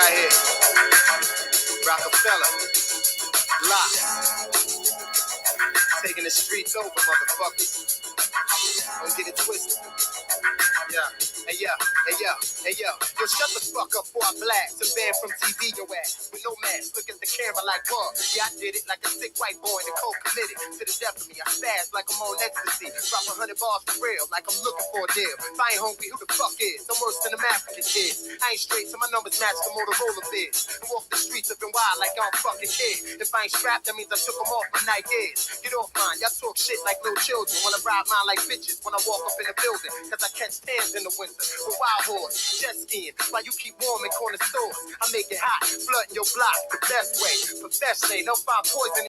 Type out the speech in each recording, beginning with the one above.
right here. Rockefeller. Lock. Taking the streets over, motherfuckers. Don't get it twisted. Yeah, hey yo, hey yo, hey yo. Yo, shut the fuck up before I blast and ban from TV your ass. With no mask, look at the camera like what? Yeah, I did it like a sick white boy in the cold committed to the death of me. I spaz like I'm on ecstasy. Drop 100 bars for real, like I'm looking for a deal. If I ain't hungry, who the fuck is? I'm worse than the African kids. I ain't straight, so my numbers match the Motorola bids. And walk the streets up and wild like I'm fucking kid. If I ain't strapped, that means I took them off my Nikes. Get off mine, y'all talk shit like little children. Wanna ride mine like bitches when I walk up in the building. Cause I catch tans in the winter with wild horse, jet skiing. While you keep warm in corner stores, I make it hot, flooding your block the best way. Professionally, no find poison.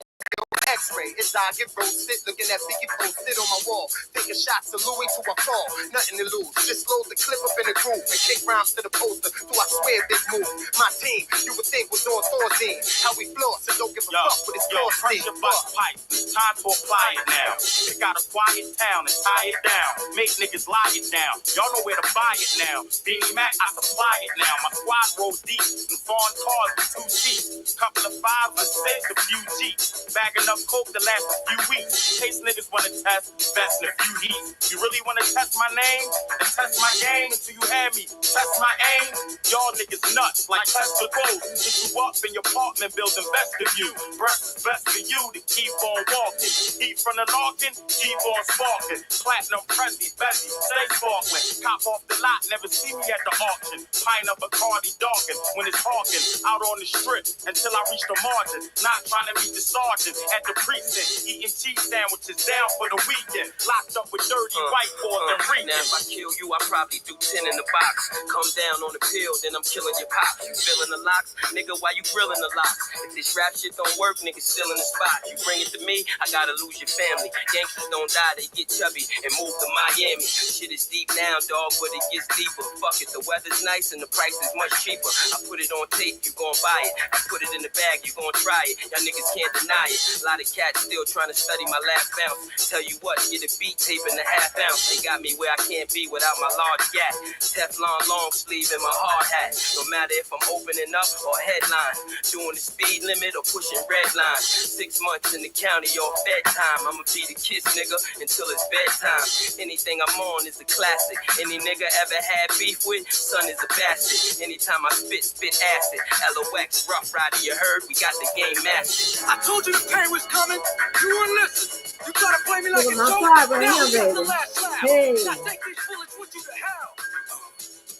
X-ray, it's I get roasted, looking at Biggie posted on my wall, taking shots of Louis till I fall, nothing to lose, just load the clip up in the groove and kick rhymes to the poster, so I swear big move. My team, you would think was on Thor's end, how we floor, so don't give a fuck with his floor press your bust pipe, time to apply it now. It got a quiet town and tie it down, make niggas lie it down, y'all know where to buy it now. Beanie Mac, I supply it now, my squad roll deep, in foreign cars with 2 seats, couple of 5 or 6, a few G's, bagging up coke to last a few weeks. Case niggas wanna test, best in a few heats. You really wanna test my name and test my game until you have me test my aim? Y'all niggas nuts like Tesla gold. Just you up in your apartment building vestibule. Breath is best for you to keep on walking. Heat from the larkin, keep on sparking. Platinum Prezi, Bezzy, stay sparkling. Cop off the lot, never see me at the auction. Pine up a Cardi darkin when it's hawking. Out on the strip until I reach the margin. Not trying to meet the sergeant at the precinct, eating cheese sandwiches down for the weekend. Locked up with dirty white boys and reeking. Now if I kill you, I probably do 10 in the box. Come down on the pill, then I'm killing your pops. You feeling the locks? Nigga, why you grilling the locks? If this rap shit don't work, niggas still in the spot. You bring it to me, I gotta lose your family. Gangsters don't die, they get chubby and move to Miami. Shit is deep now, dog, but it gets deeper. Fuck it, the weather's nice and the price is much cheaper. I put it on tape, you gon' buy it. I put it in the bag, you gon' try it. Y'all niggas can't deny it. A lot of cats still trying to study my last bounce. Tell you what, get a beat tape in the half ounce. They got me where I can't be without my large gat. Teflon long sleeve and my hard hat. No matter if I'm opening up or headline. Doing the speed limit or pushing red lines. 6 months in the county or bedtime. I'ma be the kiss nigga until it's bedtime. Anything I'm on is a classic. Any nigga ever had beef with, son is a bastard. Anytime I spit acid. LOX, rough rider, you heard? We got the game mastered. I told you the pain was coming. You wouldn't listen. You try to play me like a joke. Now it's the last laugh. Hey. Now take these bullets with you to hell.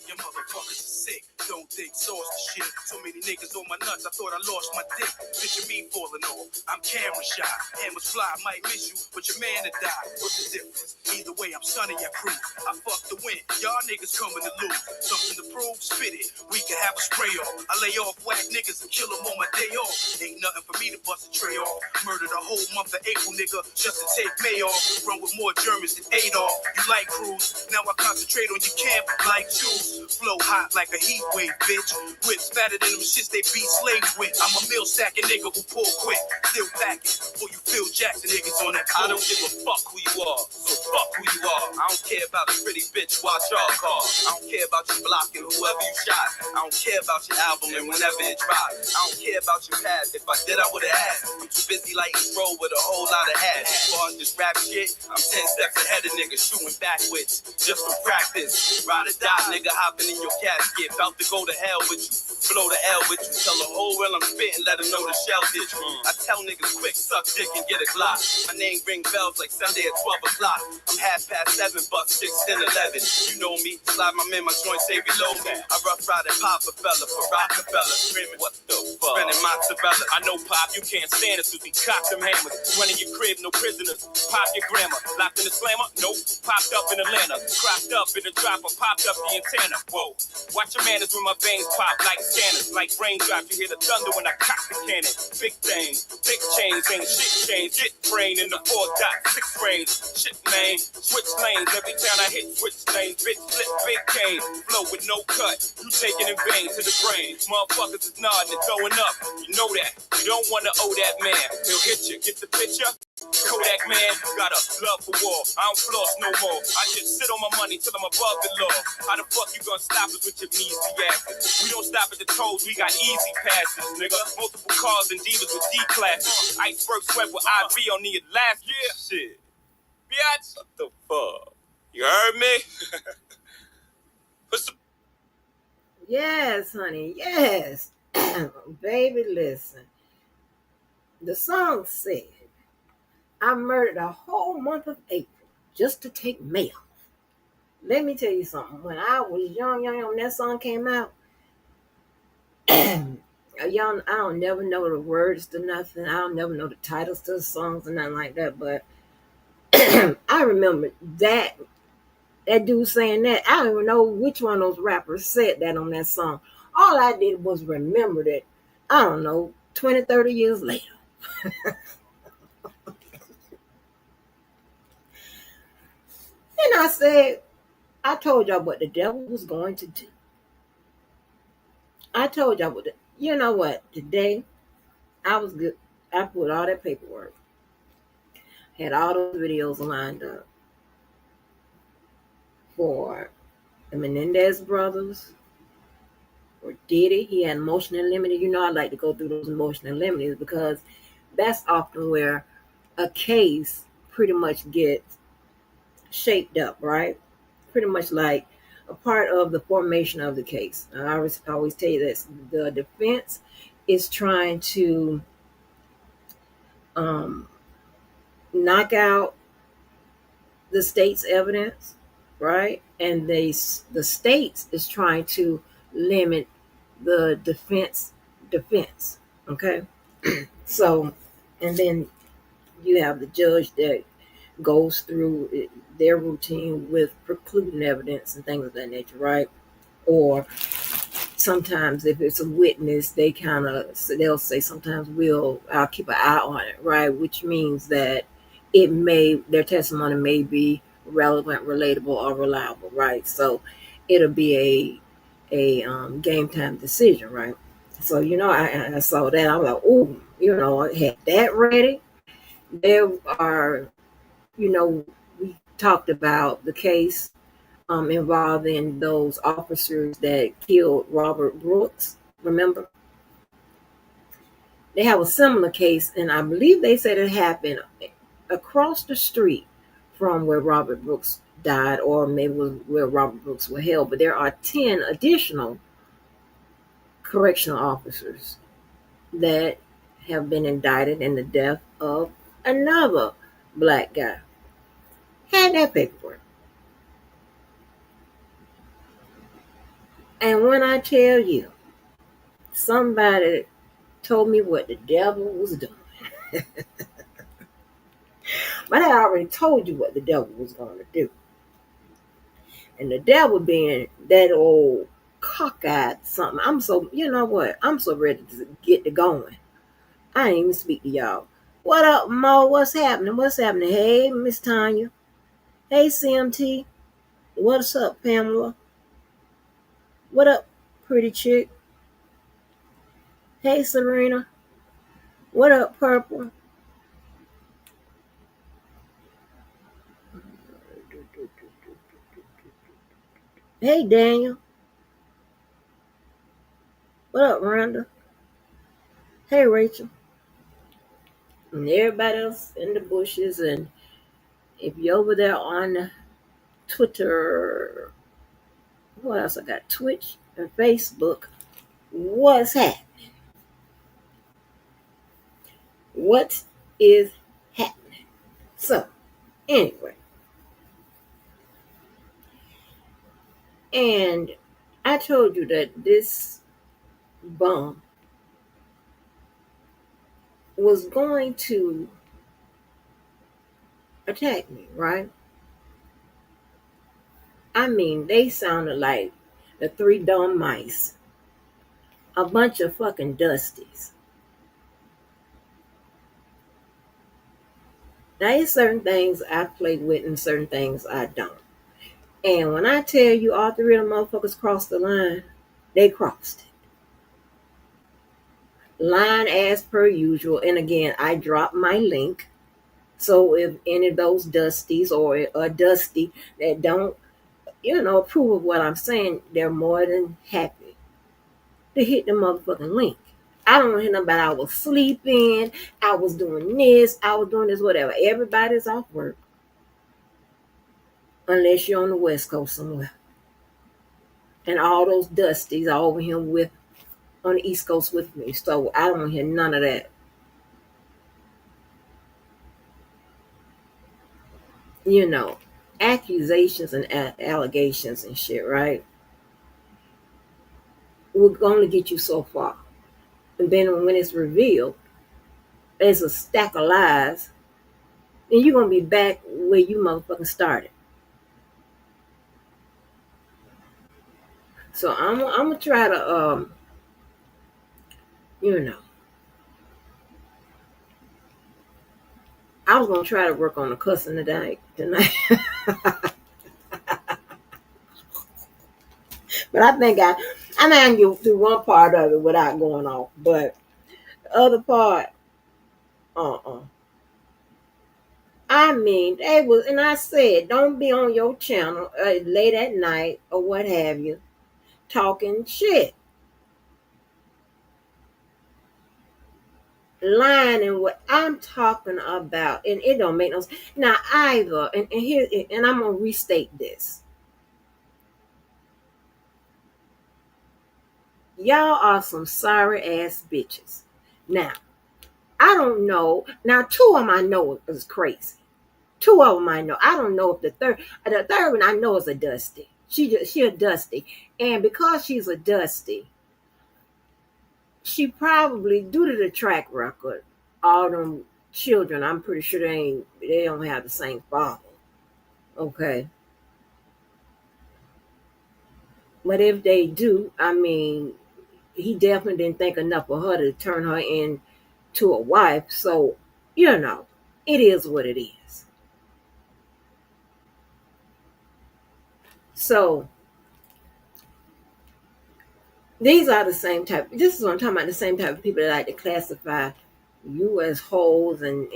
Your motherfuckers are sick. Don't think sauce the shit. So many niggas on my nuts, I thought I lost my dick. Picture me falling off. I'm camera shy. Hammers fly, might miss you, but your man to die. What's the difference? Either way, I'm sunning your crew. I fuck the win. Y'all niggas coming to lose. Something to prove, spit it. We can have a spray off. I lay off whack niggas and kill them on my day off. Ain't nothing for me to bust a tray off. Murdered a whole month of April, nigga, just to take May off. Run with more Germans than Adolf. You like cruise. Now I concentrate on your camp like shoes. Flow hot like a heat wave, bitch. Whips fatter than them shits they beat slaves with. I'm a mill stacking nigga who pull quick. Still packing. Before you Phil Jackson niggas on that. I don't give a fuck who you are, so fuck who you are. I don't care about a pretty bitch, watch y'all call. I don't care about you blocking whoever you shot. I don't care about your album and whenever it drops. I don't care about your past. If I did, I would've asked. I'm too busy lighting throw with a whole lot of hats. As far as this rap shit, I'm 10 steps ahead of niggas shooting backwards. Just for practice. Ride or die, nigga hopping in your casket. About to go to hell with you. Blow the L with you. Tell the whole world I'm spitting, let them know the shell did you. I tell niggas quick, suck dick and get a Glock. My name ring bells like Sunday at 12 o'clock. I'm 7:30, buck 6, 10, 11. You know me, slide my man, my joint say reload. I rough ride and pop a fella for Rockefeller. Screaming, what the fuck? Spinning mozzarella. I know, Pop, you can't stand us, so we cock them hammers. Running your crib, no prisoners. Pop your grammar. Locked in the slammer? Nope. Popped up in Atlanta. Cropped up in the dropper. Popped up the antenna. Whoa. Watch your manners when my veins pop like scanners. Like raindrops, you hear the thunder when I cock the cannon. Big things, big chains, ain't shit change. Get brain in the 4.6 range. Shit, man. Switch lanes. Every time I hit switch lanes. Bitch, flip, big cane. Flow with no cut. You taking in vain to the brain. Motherfuckers is nodding and throwing up. You know that. You don't want to owe that man. He'll hit you. Get the picture? Kodak man, got a love for war. I don't floss no more. I just sit on my money till I'm above the law. How the fuck you gonna stop us with your measly asses? We don't stop at the tolls, we got easy passes, nigga. Multiple cars and divas with D classes. Iceberg sweat with IB on the last year. Shit. Biatch, what the fuck? You heard me? Yes, honey, yes. Baby, listen. The song said, I murdered a whole month of April just to take May off. Let me tell you something. When I was young, when that song came out, y'all, I don't never know the words to nothing. I don't never know the titles to the songs or nothing like that. But I remember that dude saying that. I don't even know which one of those rappers said that on that song. All I did was remember that, I don't know, 20, 30 years later. And I said, I told y'all what the devil was going to do. I told y'all what, you know what, today I was good. I put all that paperwork, had all those videos lined up for the Menendez brothers, or Diddy. He had emotionally limited. You know, I like to go through those emotionally limited because that's often where a case pretty much gets shaped up, right? Pretty much like a part of the formation of the case. I always tell you this: the defense is trying to knock out the state's evidence, right? And the states is trying to limit the defense. Okay, so and then you have the judge that goes through their routine with precluding evidence and things of that nature, right? Or sometimes if it's a witness, they'll say sometimes I'll keep an eye on it, right? Which means that their testimony may be relevant, relatable, or reliable, right? So it'll be a game time decision, right? So I saw that. I was like, oh, I had that ready. There are, we talked about the case involving those officers that killed Robert Brooks. Remember? They have a similar case, and I believe they said it happened across the street from where Robert Brooks died, or maybe it was where Robert Brooks was held. But there are 10 additional correctional officers that have been indicted in the death of another black guy. Had that paperwork. And when I tell you, somebody told me what the devil was doing. But I already told you what the devil was going to do. And the devil being that old cockeyed something. I'm so, you know what? I'm so ready to get to going. I ain't even speak to y'all. What up, Mo? What's happening? What's happening? Hey, Miss Tanya. Hey, CMT. What's up, Pamela? What up, pretty chick? Hey, Serena. What up, Purple? Hey, Daniel. What up, Rhonda? Hey, Rachel. And everybody else in the bushes. And if you're over there on Twitter, what else I got? Twitch and Facebook. What's happening? What is happening? So, anyway. And I told you that this bum was going to attack me, right? I mean, they sounded like the three dumb mice. A bunch of fucking Dusties. Now, there's certain things I play with and certain things I don't. And when I tell you all three of them motherfuckers crossed the line, they crossed it. Line as per usual. And again, I dropped my link So if any of those Dusties or a Dusty that don't, approve of what I'm saying, they're more than happy to hit the motherfucking link. I don't hear nothing about I was sleeping, I was doing this, I was doing this, whatever. Everybody's off work unless you're on the West Coast somewhere. And all those Dusties are over here with on the East Coast with me. So I don't hear none of that. You know, accusations and allegations and shit, right? Will only get you so far. And then when it's revealed, there's a stack of lies, and you're gonna be back where you motherfucking started. So I'm gonna try to you know, I was gonna try to work on the cussing tonight. But I think I can get through one part of it without going off. But the other part, uh-uh. I mean, they was, and I said, don't be on your channel late at night or what have you, talking shit, lying, and what I'm talking about, and it don't make no sense. Now either, and here, and I'm gonna restate this: y'all are some sorry ass bitches. Now I don't know. Now two of them I know is crazy. Two of them I know. I don't know if the third one I know is a Dusty. She a Dusty, and because she's a Dusty, she probably, due to the track record, all them children, I'm pretty sure they don't have the same father. Okay. But if they do, I mean, he definitely didn't think enough of her to turn her into a wife. So, it is what it is. So these are the same type. This is what I'm talking about. The same type of people that like to classify you as hoes and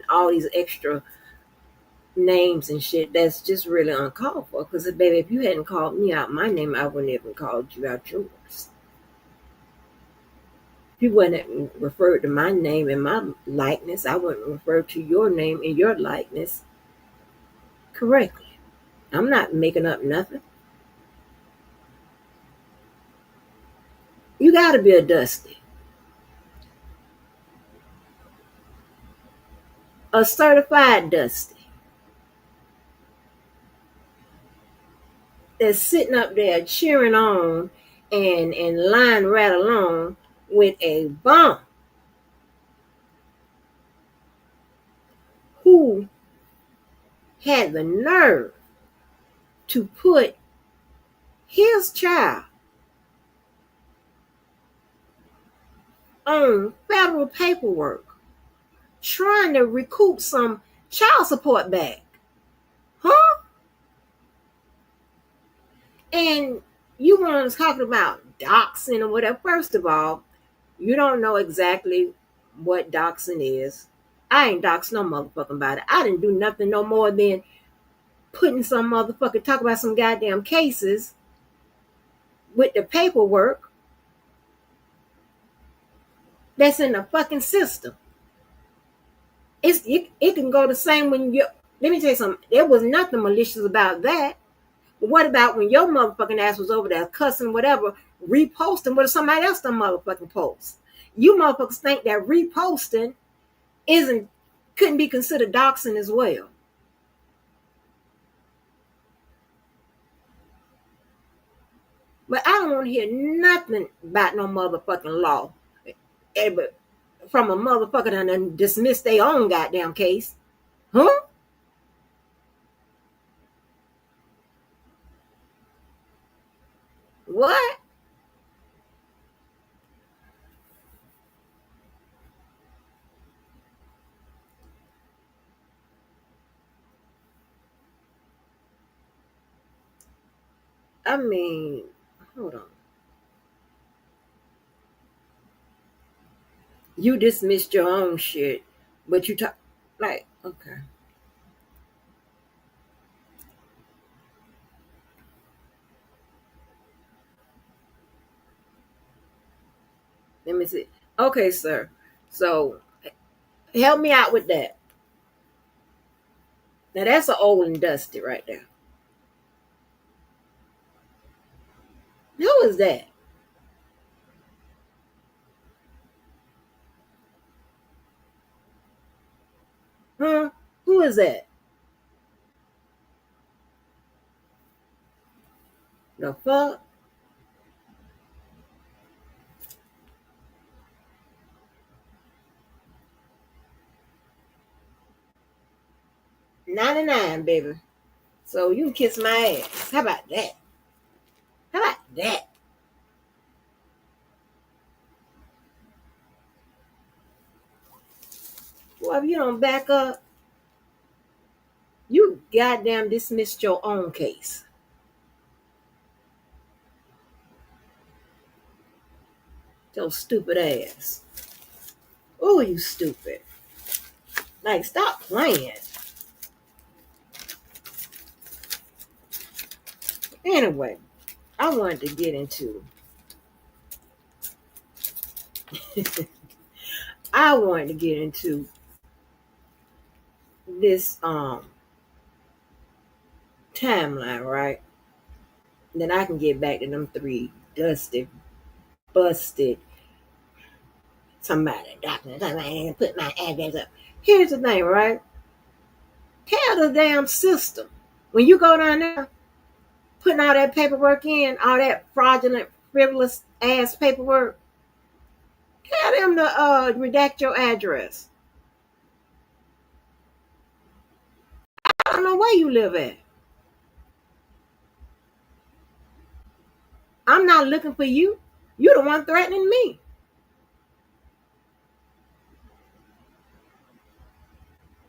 all these extra names and shit. That's just really uncalled for. Because baby, if you hadn't called me out my name, I wouldn't even called you out yours. If you wouldn't referred to my name and my likeness, I wouldn't refer to your name and your likeness correctly. I'm not making up nothing. You got to be a Dusty, a certified Dusty that's sitting up there cheering on and lying right along with a bum who had the nerve to put his child on federal paperwork trying to recoup some child support back. Huh? And you want us talking about doxing or whatever. First of all, you don't know exactly what doxing is. I ain't doxed no motherfucking body. I didn't do nothing no more than putting some motherfucker talk about some goddamn cases with the paperwork that's in the fucking system. It can go the same when you. Let me tell you something. There was nothing malicious about that. But what about when your motherfucking ass was over there cussing whatever, reposting what somebody else done motherfucking post? You motherfuckers think that reposting isn't couldn't be considered doxing as well. But I don't want to hear nothing about no motherfucking law. But from a motherfucker that done dismissed their own goddamn case. Huh? What? I mean, hold on. You dismissed your own shit, but you talk like Okay. Let me see. Okay, sir. So help me out with that. Now that's an old and dusty right there. Who is that? Huh? Who is that? The fuck? 99, baby. So you can kiss my ass. How about that? How about that? Well, if you don't back up, you goddamn dismissed your own case. Your stupid ass. Oh, you stupid. Like, stop playing. Anyway, I wanted to get into I wanted to get into this timeline, right? Then I can get back to them three dusty, busted, somebody put my address up. Here's the thing, right? Tell the damn system. When you go down there, putting all that paperwork in, all that fraudulent, frivolous ass paperwork, tell them to redact your address. I don't know where you live at. I'm not looking for you. You the one threatening me.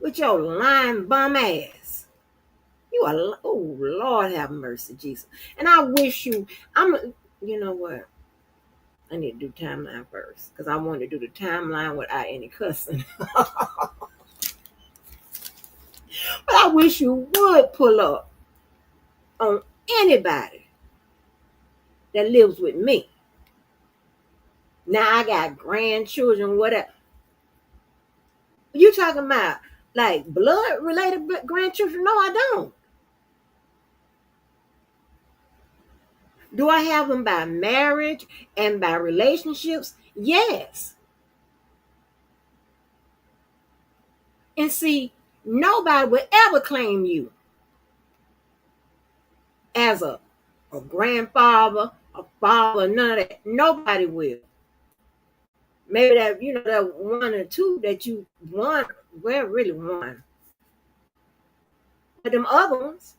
With your lying bum ass. You are, oh Lord have mercy, Jesus. And I wish you know what? I need to do timeline first because I want to do the timeline without any cussing. But I wish you would pull up on anybody that lives with me. Now I got grandchildren, whatever. You talking about like blood related grandchildren? No, I don't. Do I have them by marriage and by relationships? Yes. And see, nobody will ever claim you as a grandfather, a father, none of that. Nobody will. Maybe that, that one or two that you want, well, really one. But them other ones,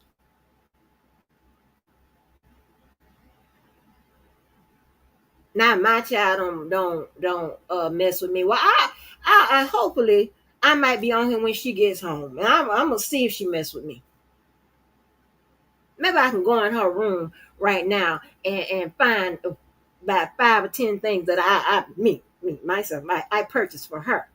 not my child don't mess with me. Well, I hopefully I might be on here when she gets home. And I'm gonna see if she mess with me. Maybe I can go in her room right now and find about 5 or 10 things that myself, I purchased for her.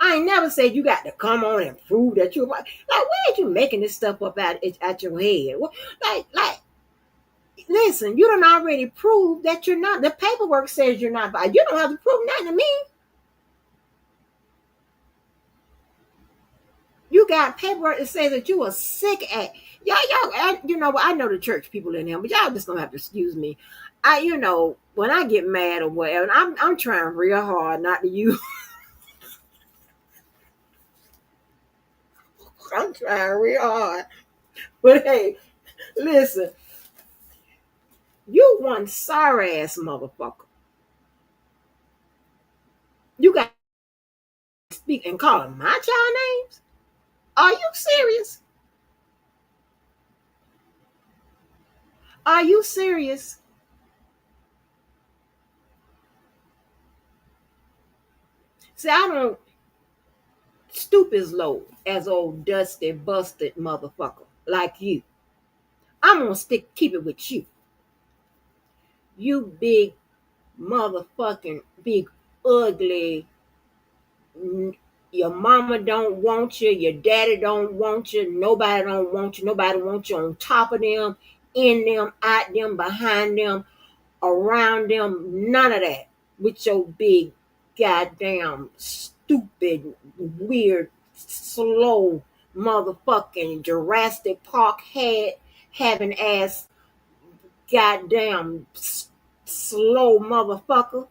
I ain't never said you got to come on and prove that you're like. Where you making this stuff up at your head? Like, listen, you don't already prove that you're not. The paperwork says you're not. You don't have to prove nothing to me. You got paperwork that says that you are sick at. Y'all, I know the church people in here, but y'all just gonna have to excuse me. When I get mad or whatever, I'm trying real hard not to use. I'm trying real hard. But hey, listen, you one sorry ass motherfucker. You got to speak and call my child names? Are you serious? Are you serious? See, I don't stoop as low as old dusty busted motherfucker like you. I'm gonna keep it with you. You big motherfucking big ugly Your mama don't want you, your daddy don't want you, nobody don't want you, nobody wants you on top of them, in them, at them, behind them, around them, none of that. With your big, goddamn, stupid, weird, slow, motherfucking Jurassic Park head having ass, goddamn, slow motherfucker.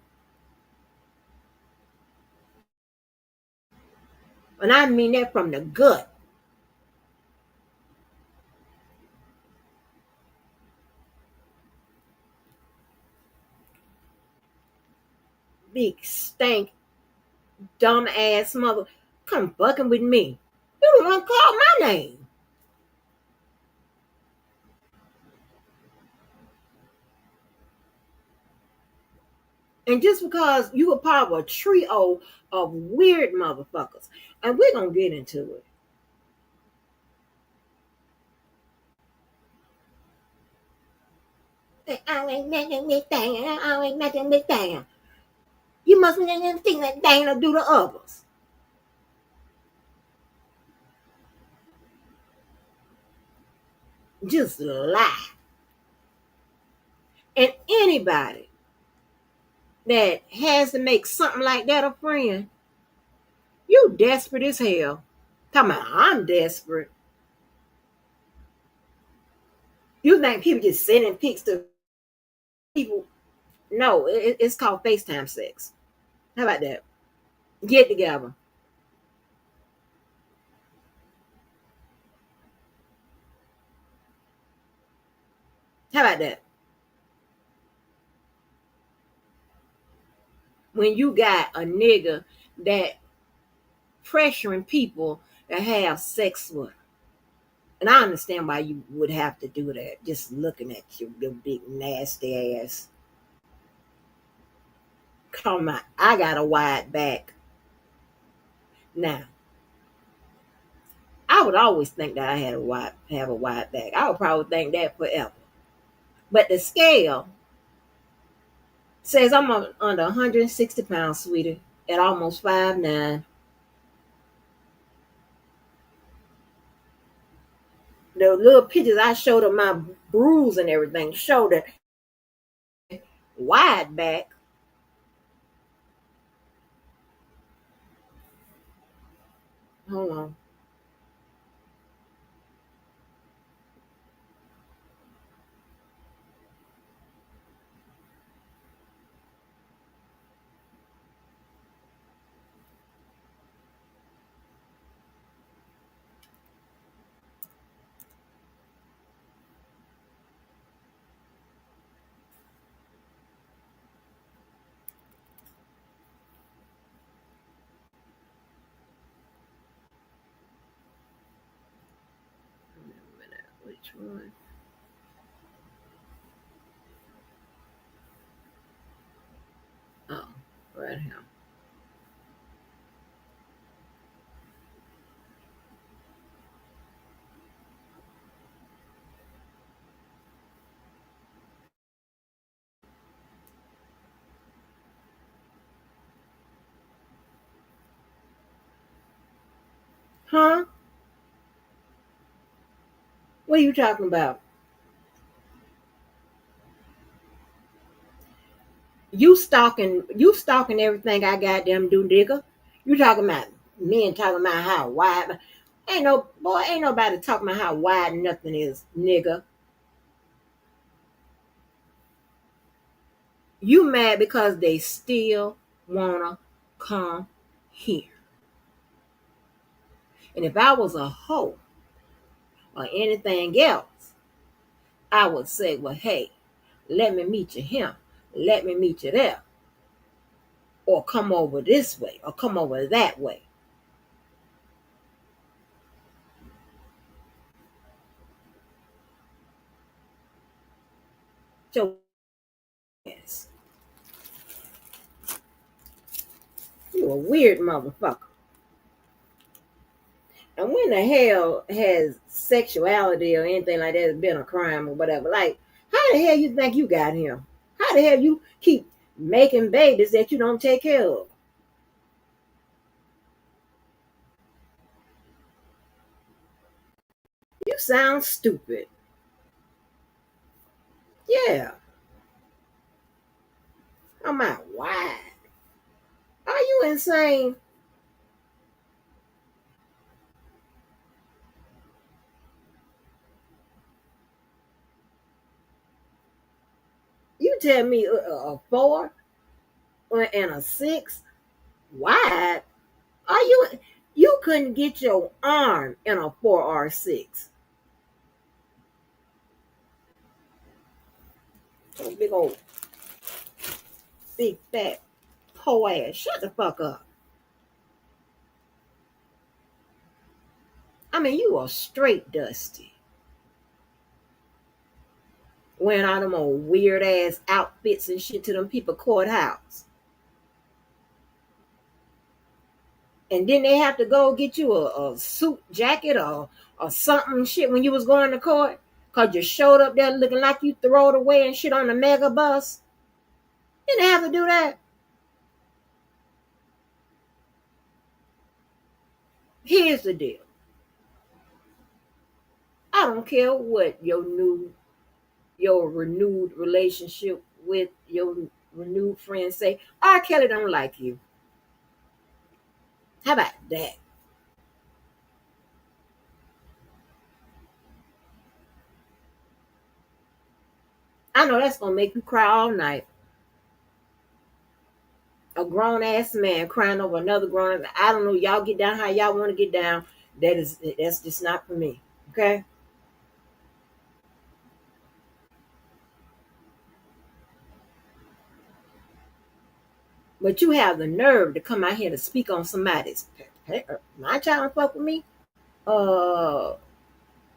And I mean that from the gut. Big stank, dumb ass mother. Come fucking with me. You don't want to call my name. And just because you a part of a trio of weird motherfuckers, and we're gonna get into it. They always making me think, always making me think. You must think that Dana do to others. Just lie. And anybody that has to make something like that a friend, you desperate as hell. Talking about I'm desperate. You think people just sending pics to people? No, it's called FaceTime sex. How about that? Get together. How about that? When you got a nigga that pressuring people to have sex with. And I understand why you would have to do that. Just looking at you, your big nasty ass. Come on, I got a wide back. Now, I would always think that I have a wide back. I would probably think that forever. But the scale says I'm under 160 pounds, sweetie, at almost 5'9". The little pictures I showed of my bruise and everything show that wide back. Hold on. Which one? Oh, right here. Huh? What are you talking about? You stalking everything I got them do, nigga. You talking about men talking about how wide, ain't nobody talking about how wide nothing is, nigga. You mad because they still wanna come here. And if I was a hoe or anything else, I would say, well, hey, let me meet you here. Let me meet you there. Or come over this way or come over that way. So yes, you a weird motherfucker. And when the hell has sexuality or anything like that been a crime or whatever? Like, how the hell you think you got him? How the hell you keep making babies that you don't take care of? sounds stupid. Yeah. I'm out wide. Are you insane? You tell me a 4 and a 6 wide? Are you couldn't get your arm in a 4 or a 6. So big old big fat po ass. Shut the fuck up. I mean, you are straight Dusty. Wearing all them old weird ass outfits and shit to them people courthouse. And then they have to go get you a suit jacket or something shit when you was going to court. Cause you showed up there looking like you throw it away and shit on the mega bus. Didn't have to do that. Here's the deal. I don't care what your renewed relationship with your renewed friends say. R. Kelly don't like you. How about that? I know that's gonna make you cry all night. A grown ass man crying over another grown. I don't know. Y'all get down how y'all want to get down. That's just not for me. Okay. But you have the nerve to come out here to speak on somebody's. Hey, my child don't fuck with me. Uh,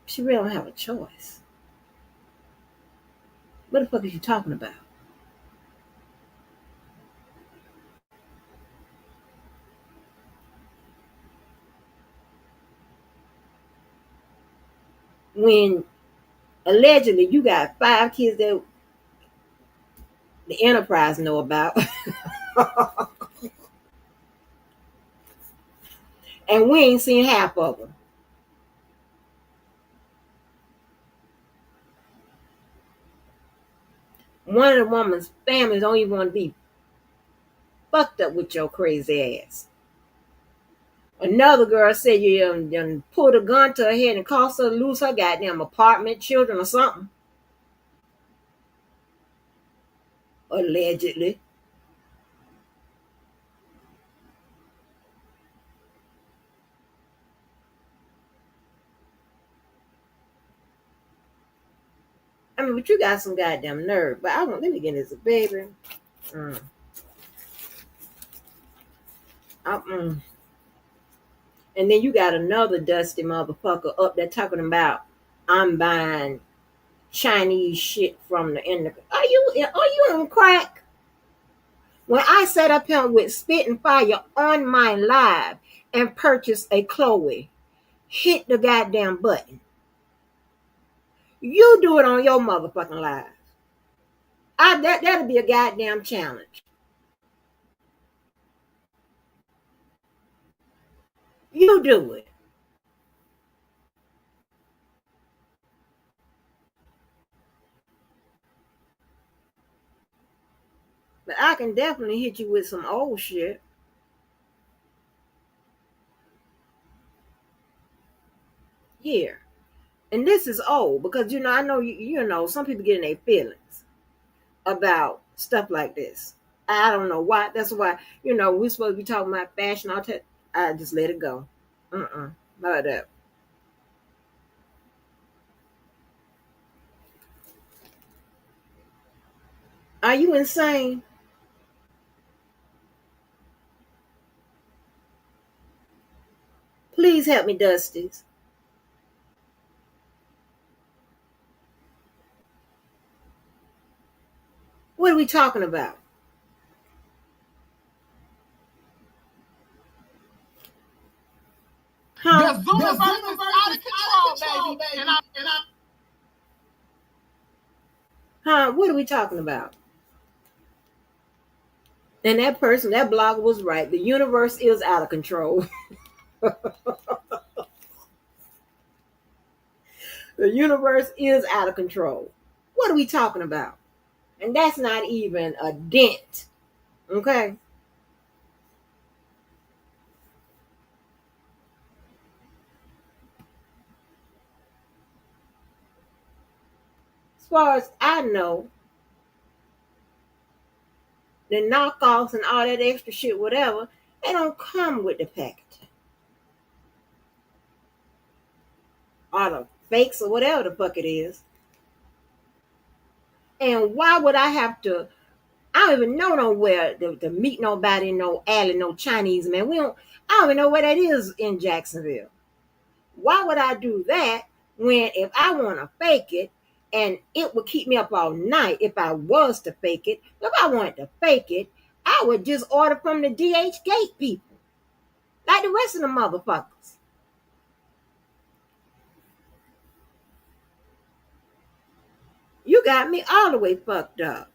she really don't have a choice. What the fuck is you talking about? When allegedly you got 5 kids that the enterprise know about, and we ain't seen half of them. One of the woman's families don't even want to be fucked up with your crazy ass. Another girl said you done pulled a gun to her head and caused her to lose her goddamn apartment, children, or something. Allegedly. I mean, but you got some goddamn nerve. But I want let me get this baby. Mm. Mm. And then you got another dusty motherfucker up there talking about I'm buying Chinese shit from the end. Are you on crack? When I sat up here with spit and fire on my live and purchased a Chloe, hit the goddamn button. You do it on your motherfucking live. That'll be a goddamn challenge. You do it. But I can definitely hit you with some old shit. Here. And this is old because I know you know some people get in their feelings about stuff like this. I don't know why. That's why we're supposed to be talking about fashion. I just let it go. About that. Are you insane? Please help me, Dusties. What are we talking about? Huh? The Zoomerverse is out of control, baby. And I Huh? What are we talking about? And that person, that blogger was right. The universe is out of control. The universe is out of control. What are we talking about? And that's not even a dent. Okay? As far as I know, the knockoffs and all that extra shit, whatever, they don't come with the package. Or the fakes or whatever the fuck it is. And why would I have to? I don't even know nowhere to meet nobody, no alley, no Chinese man. I don't even know where that is in Jacksonville. Why would I do that when if I want to fake it and it would keep me up all night if I was to fake it? If I wanted to fake it, I would just order from the DH Gate people, like the rest of the motherfuckers. You got me all the way fucked up.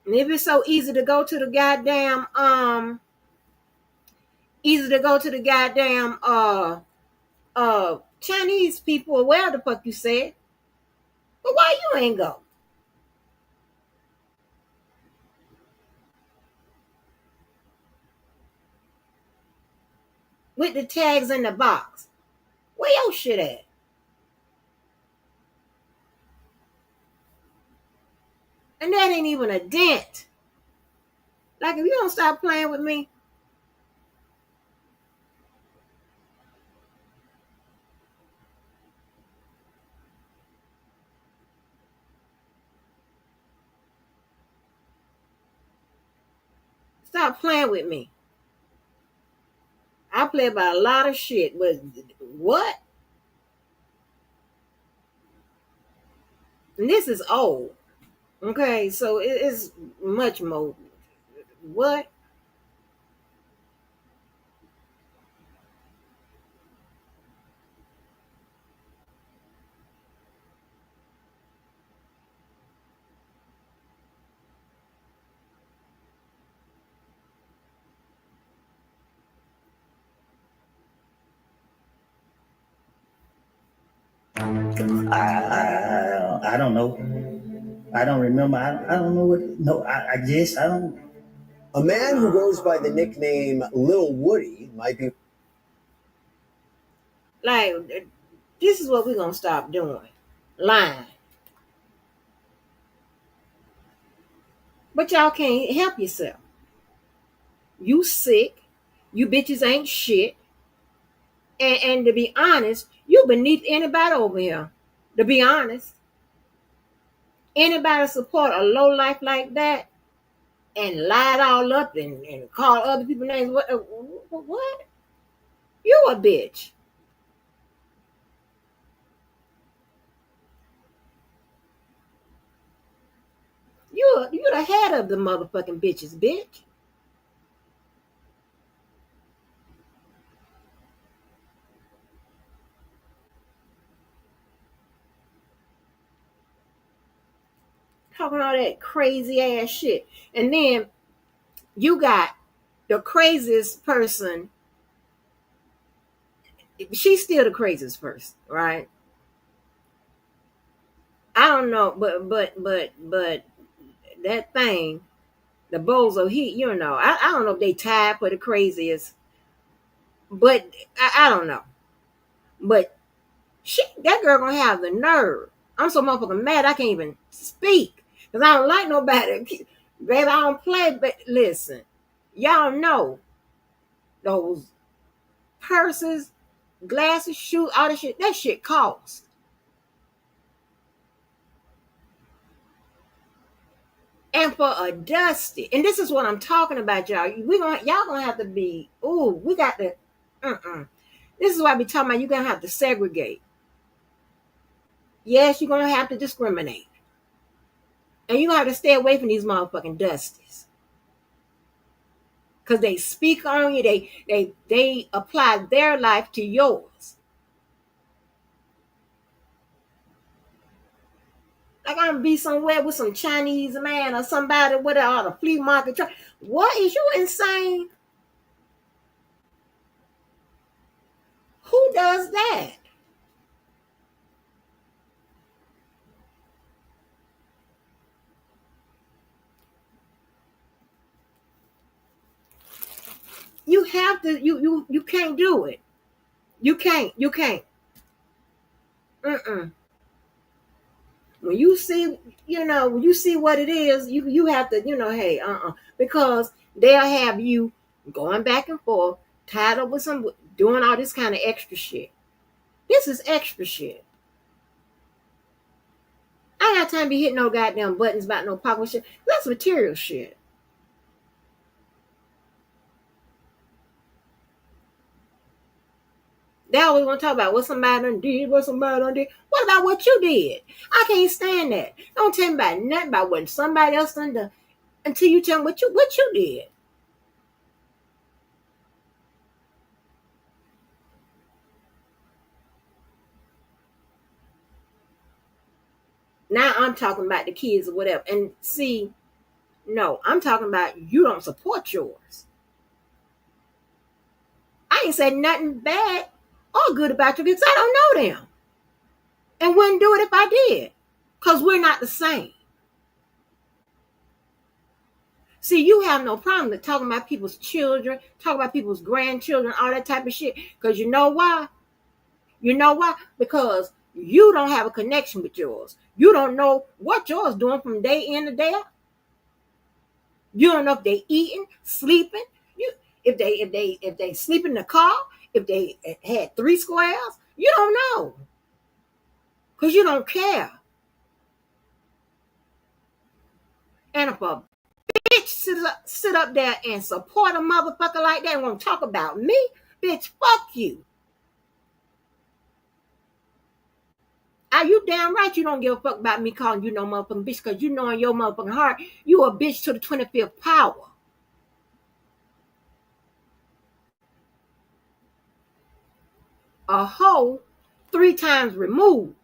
And if it's so easy to go to the goddamn Chinese people or where the fuck you said, but why you ain't go? With the tags in the box. Where your shit at? And that ain't even a dent. Like if you don't stop playing with me, stop playing with me. I play about a lot of shit, but what? And this is old. Okay, so it's much more. What? I don't know. I don't remember. I don't know what. No, I guess I don't. A man who goes by the nickname Lil Woody might be. Like, this is what we're gonna stop doing. Lying. But y'all can't help yourself. You sick. You bitches ain't shit. And to be honest, you beneath anybody over here. To be honest. Anybody support a low life like that and lie it all up and call other people names? What? You a bitch. You the head of the motherfucking bitches, bitch. Talking all that crazy ass shit. And then you got the craziest person. She's still the craziest person, right? I don't know, but that thing, the bozo, I don't know if they tied for the craziest, but I don't know. But that girl gonna have the nerve. I'm so motherfucking mad I can't even speak. Cause I don't like nobody. Baby, I don't play, but listen, y'all know those purses, glasses, shoes, all that shit, that shit costs. And for a dusty, and this is what I'm talking about, y'all. Y'all gonna have to be, we got to, this is what I be talking about. You're gonna have to segregate. Yes, you're gonna have to discriminate. And you're gonna have to stay away from these motherfucking dusties. Cause they speak on you, they apply their life to yours. Like I'm gonna be somewhere with some Chinese man or somebody with a flea market truck. What, is you insane? Who does that? You have to. You can't do it. You can't. You can't. Mm-mm. When you see, when you see what it is, you have to, hey, because they'll have you going back and forth, tied up with some, doing all this kind of extra shit. This is extra shit. I ain't got time to be hitting no goddamn buttons about no pocket shit. That's material shit. They always want to talk about what somebody done did, what somebody done did. What about what you did? I can't stand that. Don't tell me about nothing about what somebody else done until you tell me what you did. Now I'm talking about the kids or whatever. And see, no, I'm talking about you don't support yours. I ain't said nothing bad or good about you because I don't know them. And wouldn't do it if I did. Because we're not the same. See, you have no problem with talking about people's children, talking about people's grandchildren, all that type of shit. Because you know why? You know why? Because you don't have a connection with yours. You don't know what yours doing from day in to day out. You don't know if they eating, sleeping, if they sleep in the car, if they had 3 squares. You don't know. Because you don't care. And if a bitch sit up there and support a motherfucker like that and want to talk about me, bitch, fuck you. Are you damn right you don't give a fuck about me calling you no motherfucking bitch, because you know in your motherfucking heart you a bitch to the 25th power. A hoe 3 times removed.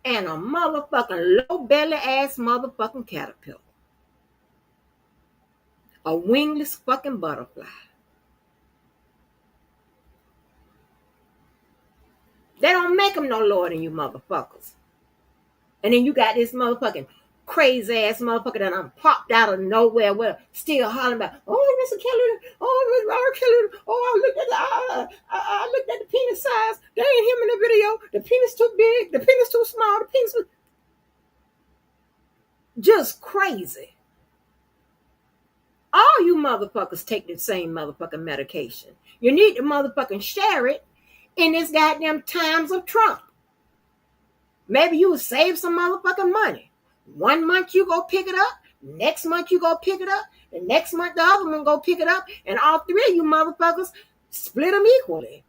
And a motherfucking low belly ass motherfucking caterpillar. A wingless fucking butterfly. They don't make them no lower than you motherfuckers. And then you got this motherfucking crazy ass motherfucker that I'm popped out of nowhere with still hollering about, oh, Mr. Kelly, oh, Mr. Robert Kelly, oh, I looked at the penis size. They ain't him in the video. The penis too big, the penis too small, the penis was just crazy. All you motherfuckers take the same motherfucking medication. You need to motherfucking share it in this goddamn times of Trump. Maybe you would save some motherfucking money. 1 month you go pick it up. Next month you go pick it up. The next month the other one go pick it up. And all 3 of you motherfuckers split them equally.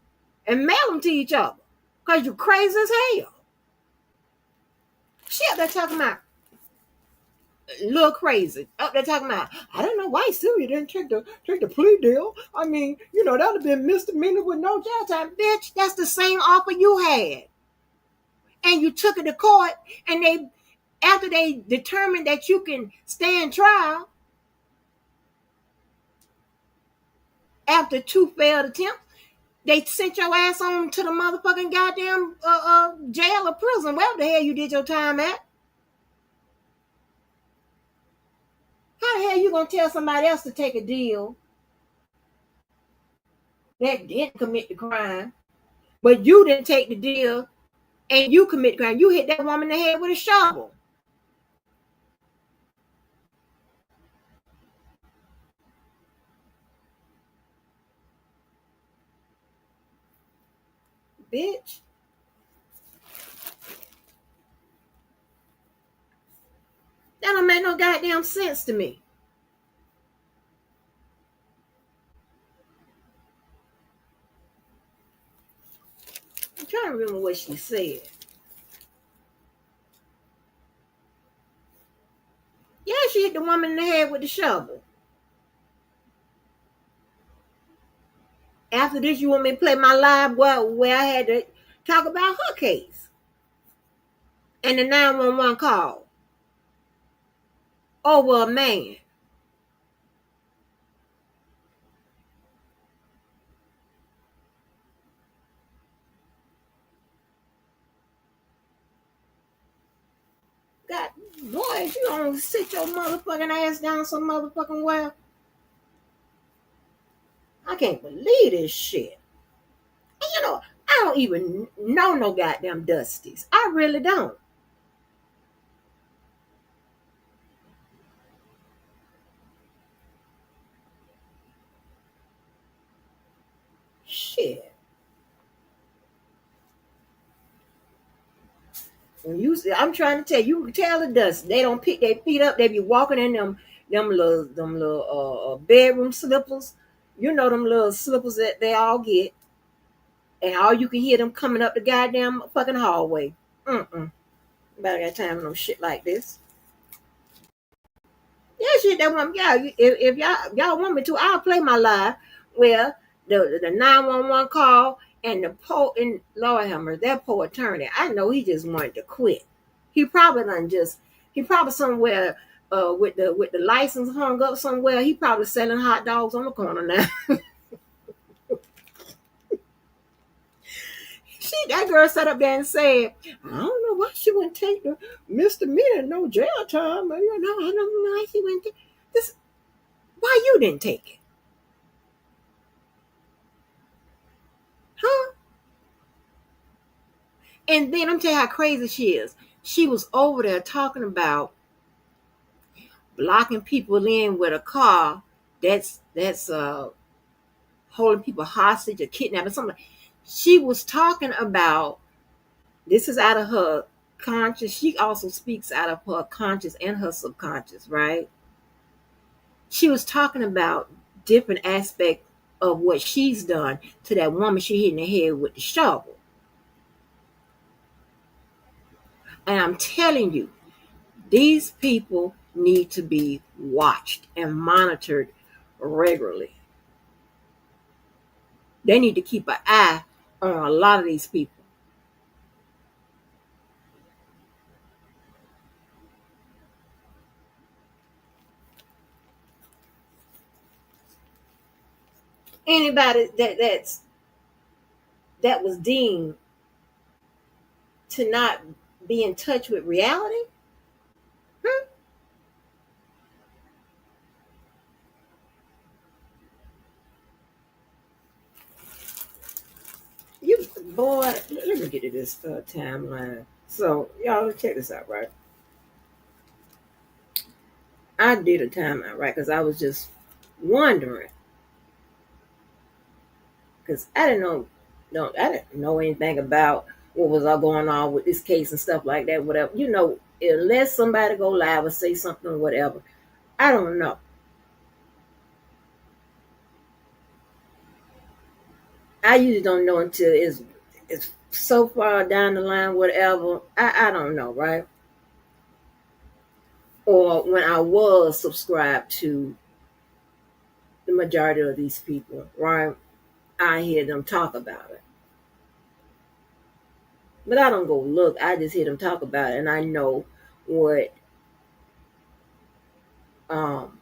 And mail them to each other. Because you crazy as hell. Shit, they're talking about a little crazy. Up there talking about, I don't know why Sylvia didn't take the plea deal. I mean, that would have been misdemeanor with no jail time. Bitch, that's the same offer you had. And you took it to court, and after they determined that you can stand trial, after 2 failed attempts, they sent your ass on to the motherfucking goddamn jail or prison, wherever the hell you did your time at. How the hell you gonna tell somebody else to take a deal that didn't commit the crime, but you didn't take the deal and you commit the crime? You hit that woman in the head with a shovel. Bitch. That don't make no goddamn sense to me. I'm trying to remember what she said. Yeah, she hit the woman in the head with the shovel. After this, you want me to play my live where I had to talk about her case. and the 911 call over a man. God, boy, if you don't sit your motherfucking ass down some motherfucking well, I can't believe this shit. And I don't even know no goddamn Dusties. I really don't. Shit. When I'm trying to tell you, can tell the dust. They don't pick their feet up. They be walking in them little bedroom slippers. You know them little slippers that they all get, and all you can hear them coming up the goddamn fucking hallway. About got time for no shit like this. Yeah, shit. That one. Yeah, if y'all want me to, I'll play my live where the 911 call and the and Lord Hammer, that poor attorney. I know he just wanted to quit. He probably done just he probably somewhere with the license hung up somewhere. He probably selling hot dogs on the corner now. That girl sat up there and said, I don't know why she wouldn't take the misdemeanor, no jail time. I don't know why she wouldn't take this. Why you didn't take it? Huh? And then I'm telling you how crazy she is. She was over there talking about blocking people in with a car that's holding people hostage or kidnapping something. She was talking about this is out of her conscious. She also speaks out of her conscious and her subconscious, right? She was talking about different aspects of what she's done to that woman she hit in the head with the shovel. And I'm telling you, these people need to be watched and monitored regularly. They need to keep an eye on a lot of these people. Anybody that was deemed to not be in touch with reality, hmm? You boy, let me get to this timeline. So y'all check this out, right? I did a timeline, right? Because I was just wondering, because I didn't know anything about what was all going on with this case and stuff like that. Whatever, unless somebody go live or say something, or whatever. I don't know. I usually don't know until it's so far down the line, whatever. I don't know, right? Or when I was subscribed to the majority of these people, right? I hear them talk about it. But I don't go look. I just hear them talk about it, and I know what um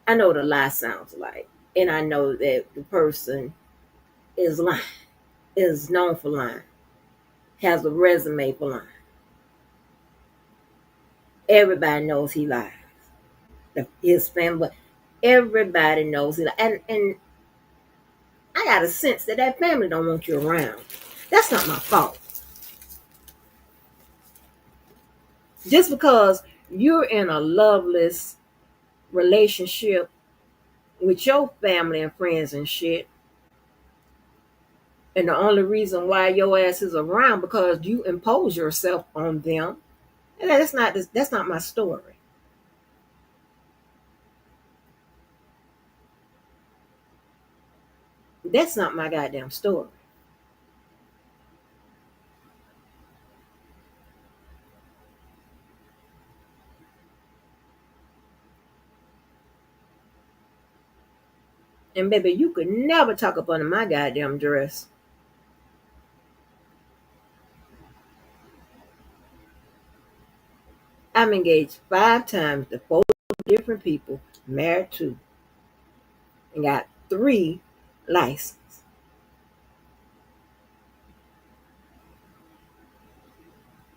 I know what a lie sounds like, and I know that the person is lying, is known for lying, has a resume for lying. Everybody knows he lies. His family, everybody knows he lies, and I got a sense that family don't want you around. That's not my fault. Just because you're in a loveless relationship with your family and friends and shit, and the only reason why your ass is around because you impose yourself on them, and that's not my story. That's not my goddamn story. And baby, you could never talk up under my goddamn dress. I'm engaged 5 times to 4 different people, married 2, and got 3 licenses.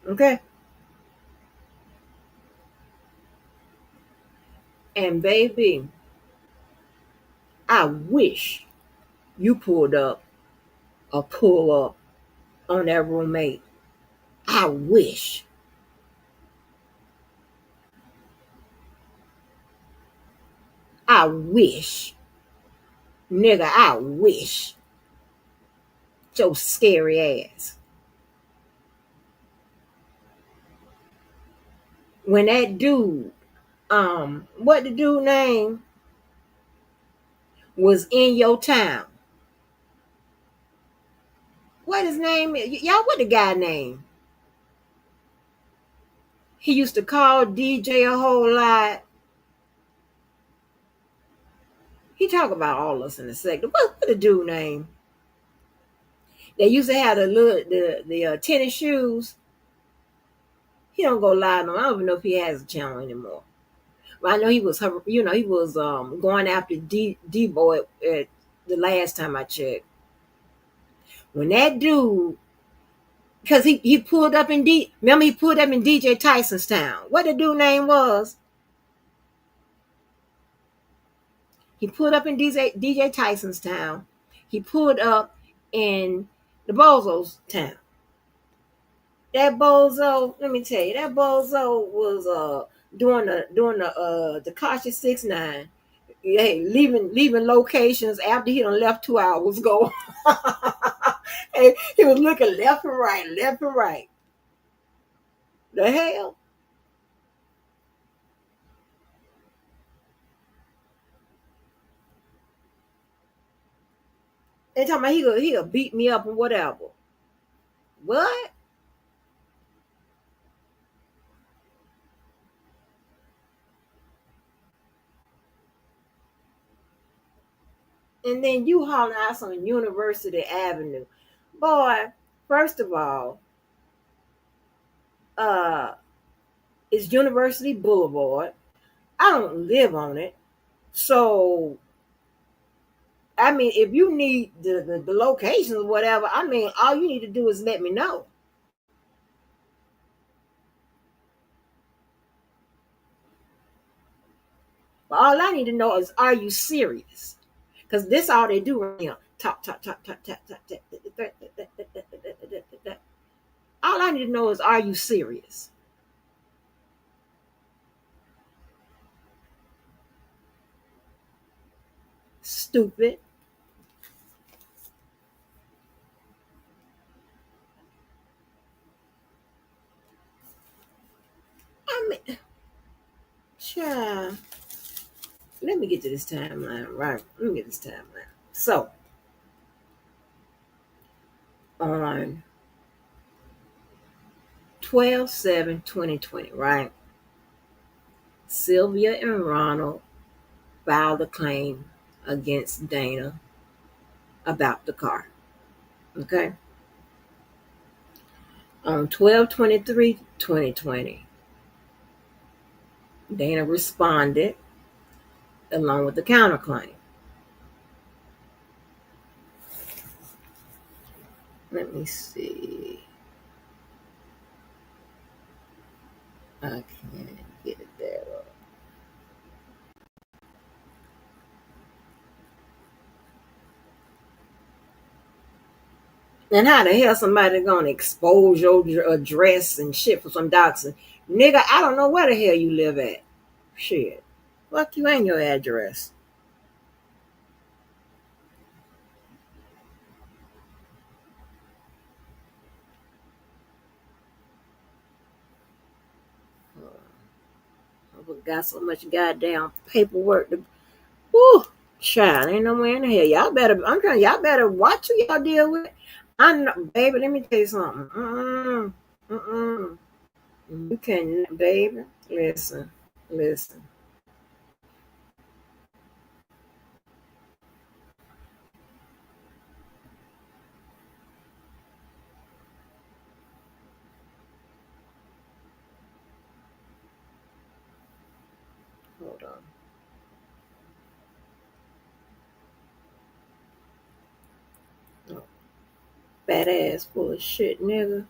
Okay? And baby, I wish you pulled up or pull up on that roommate. I wish. I wish. Nigga, I wish. Your scary ass. When that dude, what the dude name was in your town. What his name is? Y'all, what the guy name? He used to call DJ a whole lot. He talk about all us in the sector. What the dude name? They used to have the tennis shoes. He don't go live no. I don't even know if he has a channel anymore. But I know he was, he was going after D boy at the last time I checked. When that dude, because he pulled up in remember he pulled up in DJ Tyson's town. What the dude name was? He pulled up in DJ Tyson's town. He pulled up in the Bozo's town. That bozo, let me tell you, that bozo was doing the Takashi 6ix9ine. Hey, leaving locations after he done left 2 hours ago. Hey, he was looking left and right, left and right. The hell? They talking about he'll beat me up and whatever. What? And then you hauling out on University Avenue. Boy, first of all, uh, it's University Boulevard. I don't live on it. So, I mean, if you need the locations or whatever, I mean, all you need to do is let me know. But all I need to know is, are you serious? Because this all they do right now. Talk, talk, talk, talk, talk, talk, talk. All I need to know is, are you serious? Stupid. I mean, child. Let me get to this timeline, right? Let me get this timeline. So, on 12/7/2020, right? Sylvia and Ronald filed a claim against Dana about the car. Okay. On 12/23/2020, Dana responded along with the counterclaim. Let me see. I can't get it there. And how the hell somebody gonna expose your address and shit for some doxing? Nigga, I don't know where the hell you live at. Shit. Fuck you and your address. I got so much goddamn paperwork to. Whew, child, ain't nowhere in the hell. Y'all better watch who y'all deal with. I'm not, baby, let me tell you something. You can, baby, listen. Fat ass full of shit, nigga.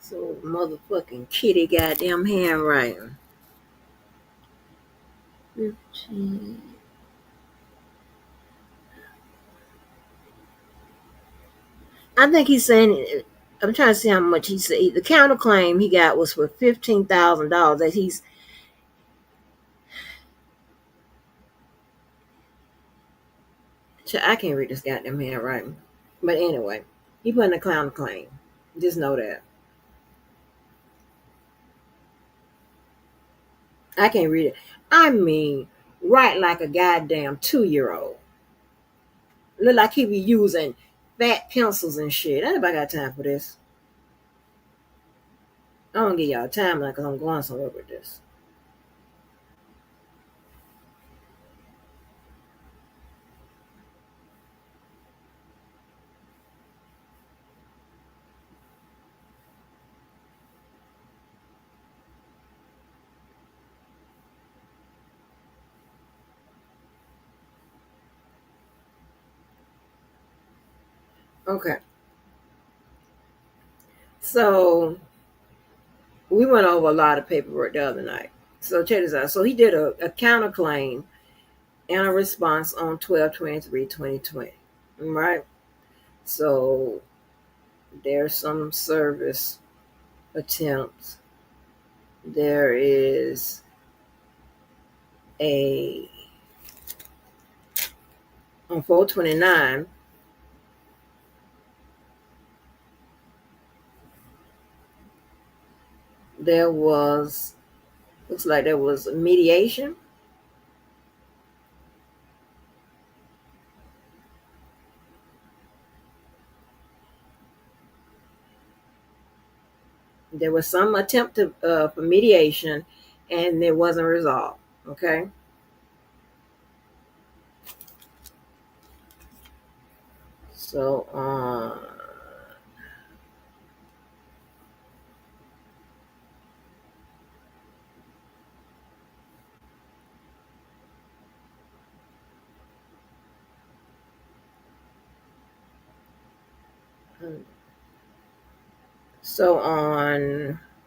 So motherfucking kitty goddamn handwriting. 15. I think he's saying. I'm trying to see how much he said. The counterclaim he got was for $15,000. That he's. I can't read this goddamn handwriting. But anyway, he put in a counterclaim. Just know that. I can't read it. I mean, write like a goddamn 2-year-old. Look like he be using fat pencils and shit. Anybody got time for this? I don't give y'all time because I'm going somewhere with this. Okay. So we went over a lot of paperwork the other night. So check this out. So he did a counterclaim and a response on 12/23/2020. Right? So there's some service attempts. There is a on 4/29. There was looks like there was a mediation. There was some attempt for mediation, and it wasn't resolved. Okay, so on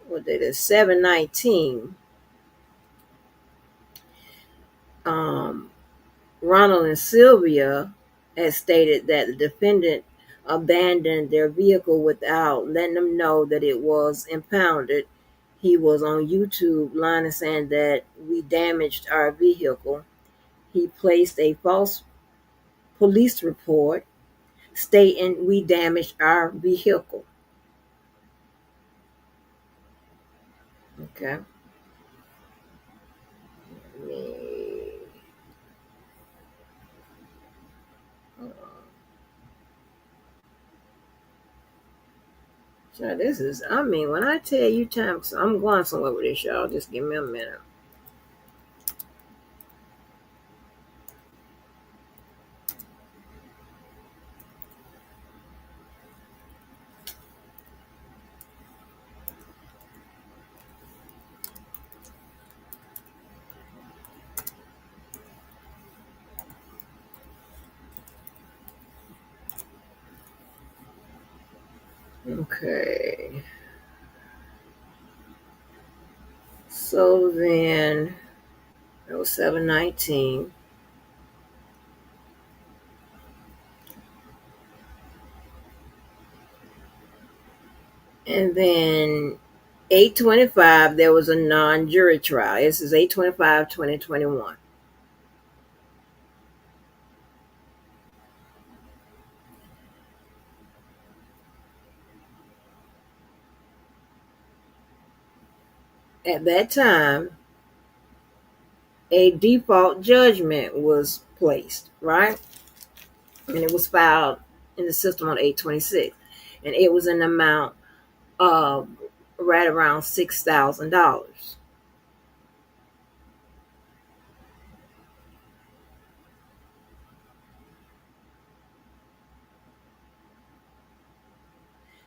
what did it 7/19, um, Ronald and Sylvia had stated that the defendant abandoned their vehicle without letting them know that it was impounded. He was on YouTube lying and saying that we damaged our vehicle. He placed a false police report stating we damaged our vehicle. Okay. So this is, I mean, when I tell you time, so I'm going somewhere with this, y'all. Just give me a minute. Okay. So then, it was 7/19. And then 825, there was a non-jury trial. This is 825, 2021. At that time, a default judgment was placed, right? And it was filed in the system on 826. And it was an amount of right around $6,000.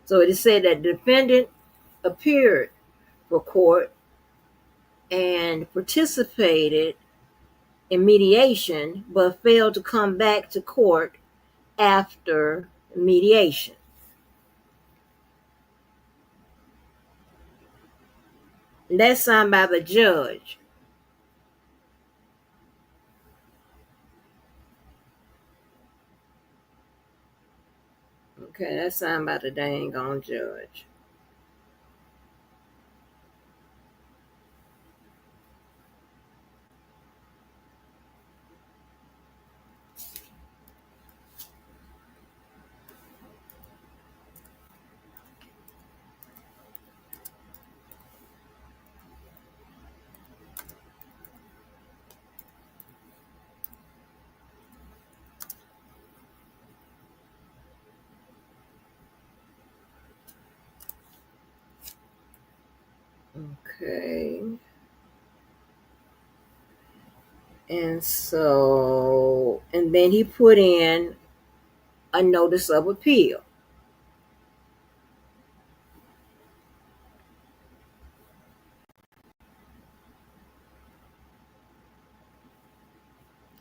So it is said that the defendant appeared for court and participated in mediation, but failed to come back to court after mediation. And that's signed by the judge. Okay, that's signed by the dang on judge. Okay. And then he put in a notice of appeal.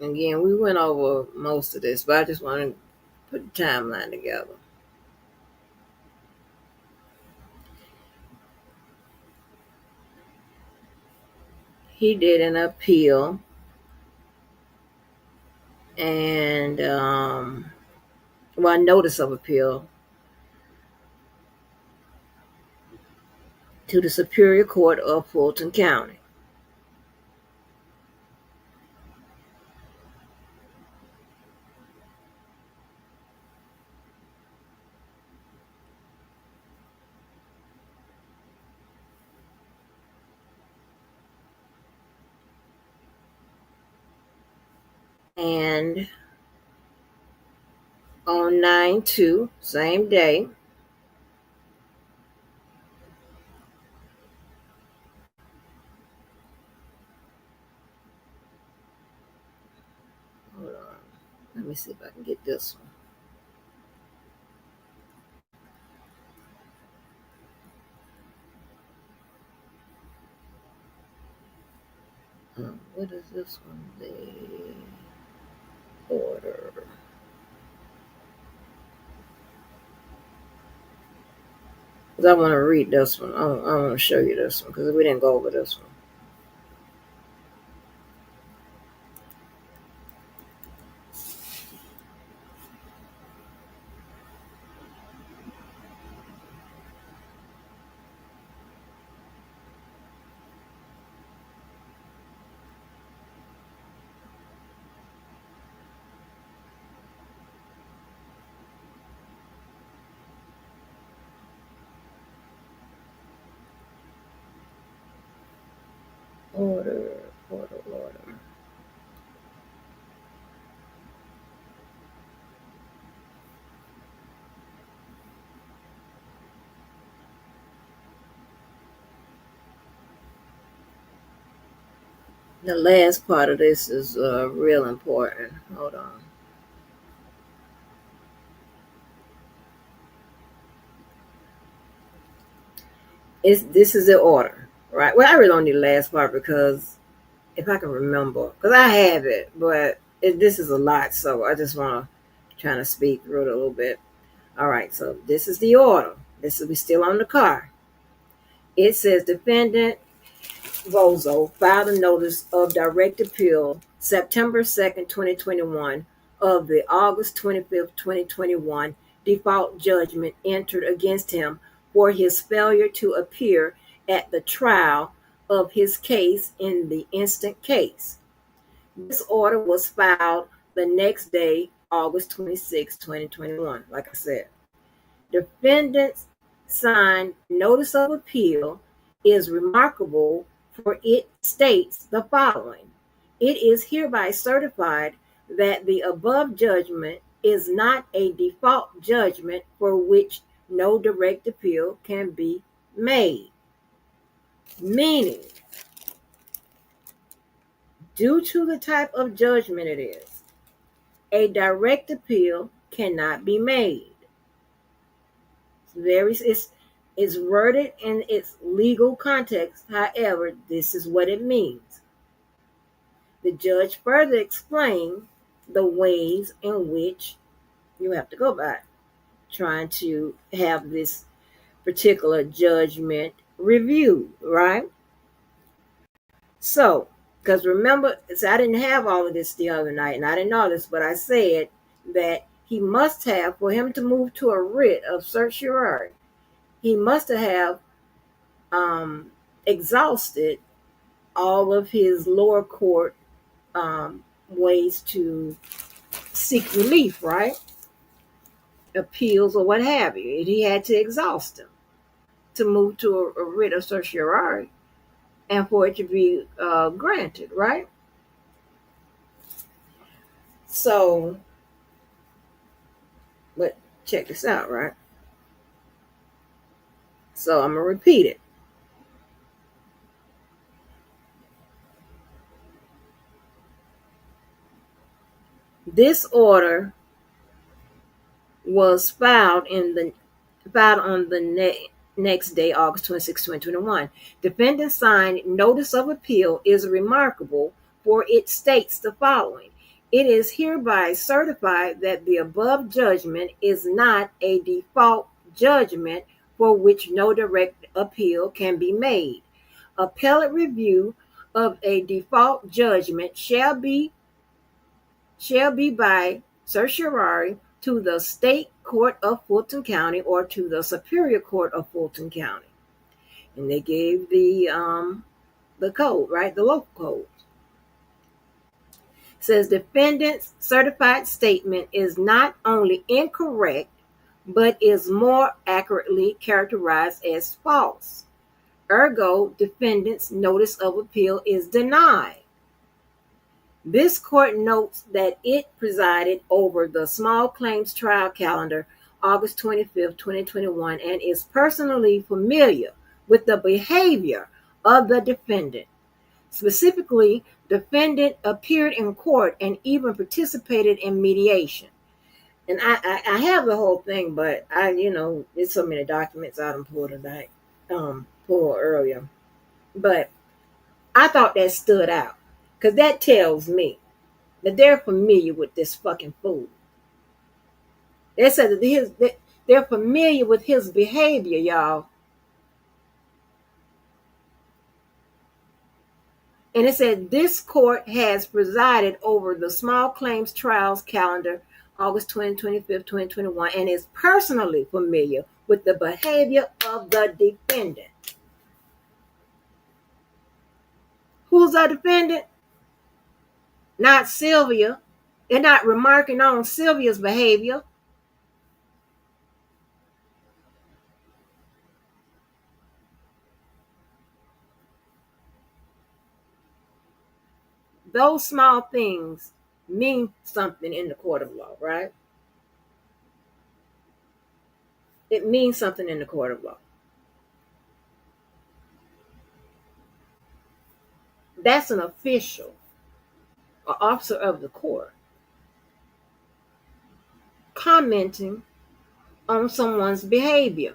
Again, we went over most of this, but I just want to put the timeline together. He did an appeal, and notice of appeal to the Superior Court of Fulton County. And on 9/2, same day, hold on, let me see if I can get this one. What is this one? The order. Because I want to read this one. I want to show you this one because we didn't go over this one. Order. The last part of this is real important. Hold on. This is the order, right? Well, I really don't need the last part because if I can remember, because I have it, but this is a lot, so I just want to try to speak through it a little bit. All right, so this is the order. This is we still on the car. It says defendant Vozo filed a notice of direct appeal September 2nd, 2021 of the August 25th, 2021 default judgment entered against him for his failure to appear at the trial of his case in the instant case. This order was filed the next day, August 26, 2021. Like I said, defendants signed notice of appeal is remarkable for it states the following. It is hereby certified that the above judgment is not a default judgment for which no direct appeal can be made. Meaning, due to the type of judgment it is, a direct appeal cannot be made. It's worded in its legal context. However, this is what it means. The judge further explained the ways in which you have to go about trying to have this particular judgment reviewed, right? So, because remember, I didn't have all of this the other night, and I didn't know this, but I said that he must have, for him to move to a writ of certiorari, he must have exhausted all of his lower court ways to seek relief, right? Appeals or what have you. And he had to exhaust them to move to a writ of certiorari and for it to be granted, right? So, but check this out, right? So I'm going to repeat it. This order was filed on the next day, August 26, 2021. Defendant signed notice of appeal is remarkable for it states the following. It is hereby certified that the above judgment is not a default judgment for which no direct appeal can be made. Appellate review of a default judgment shall be by certiorari to the State Court of Fulton County or to the Superior Court of Fulton County. And they gave the code, right? The local code. It says defendant's certified statement is not only incorrect, but is more accurately characterized as false. Ergo, defendant's notice of appeal is denied. This court notes that it presided over the small claims trial calendar August 25, 2021, and is personally familiar with the behavior of the defendant. Specifically, defendant appeared in court and even participated in mediation. And I have the whole thing, but there's so many documents I done pulled tonight, pulled earlier. But I thought that stood out because that tells me that they're familiar with this fucking fool. They said that they're familiar with his behavior, y'all. And it said this court has presided over the small claims trials calendar August 25th, 2021, and is personally familiar with the behavior of the defendant. Who's the defendant? Not Sylvia. They're not remarking on Sylvia's behavior. Those small things mean something in the court of law, right? It means something in the court of law. That's an official, an officer of the court, commenting on someone's behavior.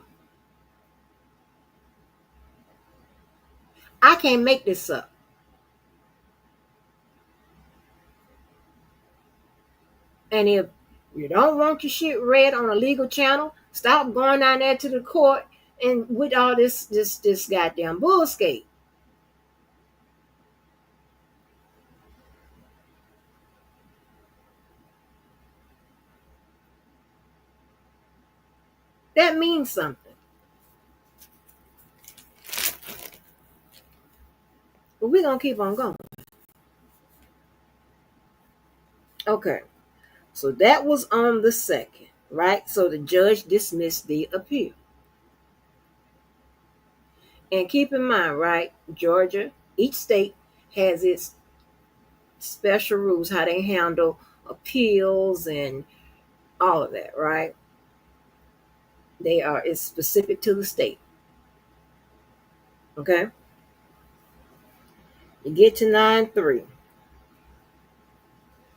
I can't make this up. And if you don't want your shit read on a legal channel, stop going down there to the court and with all this goddamn bullshit. That means something. But we're going to keep on going. Okay. So that was on the 2nd, right? So the judge dismissed the appeal. And keep in mind, right, Georgia, each state has its special rules, how they handle appeals and all of that, right? It's specific to the state. Okay. You get to 9-3.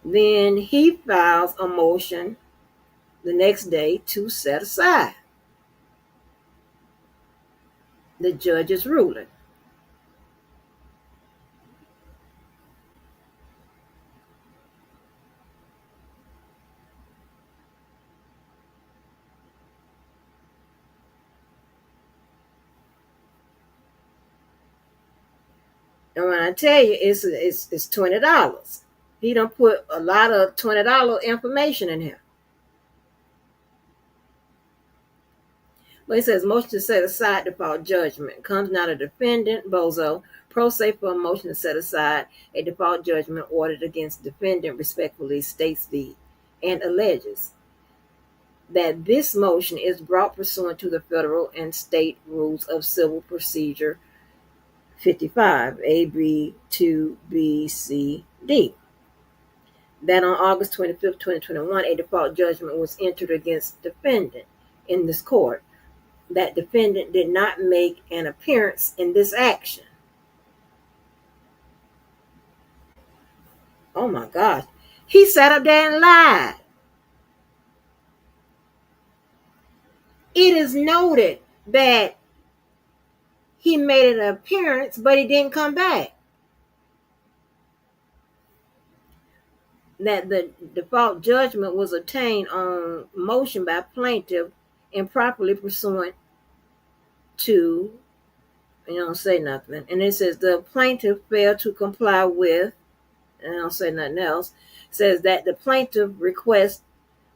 Then he files a motion the next day to set aside the judge's ruling. And when I tell you it's $20, he don't put a lot of $20 information in here. But it says motion to set aside default judgment comes now to defendant Bozo pro se for a motion to set aside a default judgment ordered against defendant respectfully states the and alleges that this motion is brought pursuant to the federal and state rules of civil procedure 55 A B 2 B C D. That on August 25th, 2021, a default judgment was entered against defendant in this court. That defendant did not make an appearance in this action. Oh my gosh. He sat up there and lied. It is noted that he made an appearance, but he didn't come back. That the default judgment was obtained on motion by plaintiff improperly pursuant to, and don't say nothing. And it says the plaintiff failed to comply with, and I don't say nothing else, says that the plaintiff request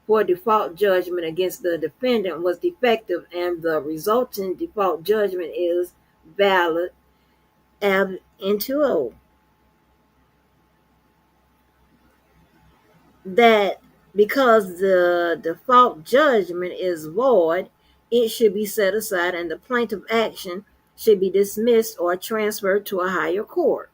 for default judgment against the defendant was defective and the resulting default judgment is valid ab initio. That because the default judgment is void, it should be set aside and the plaintiff action should be dismissed or transferred to a higher court.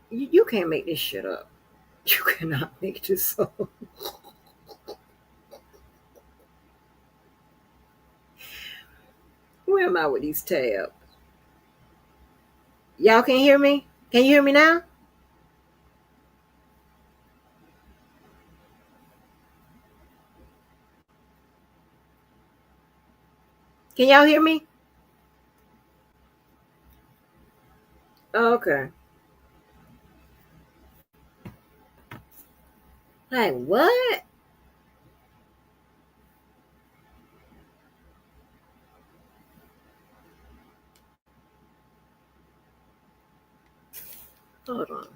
You can't make this shit up. You cannot make this up. Where am I with these tabs? Y'all can hear me? Can you hear me now? Can y'all hear me? Okay. Like what? Hold on.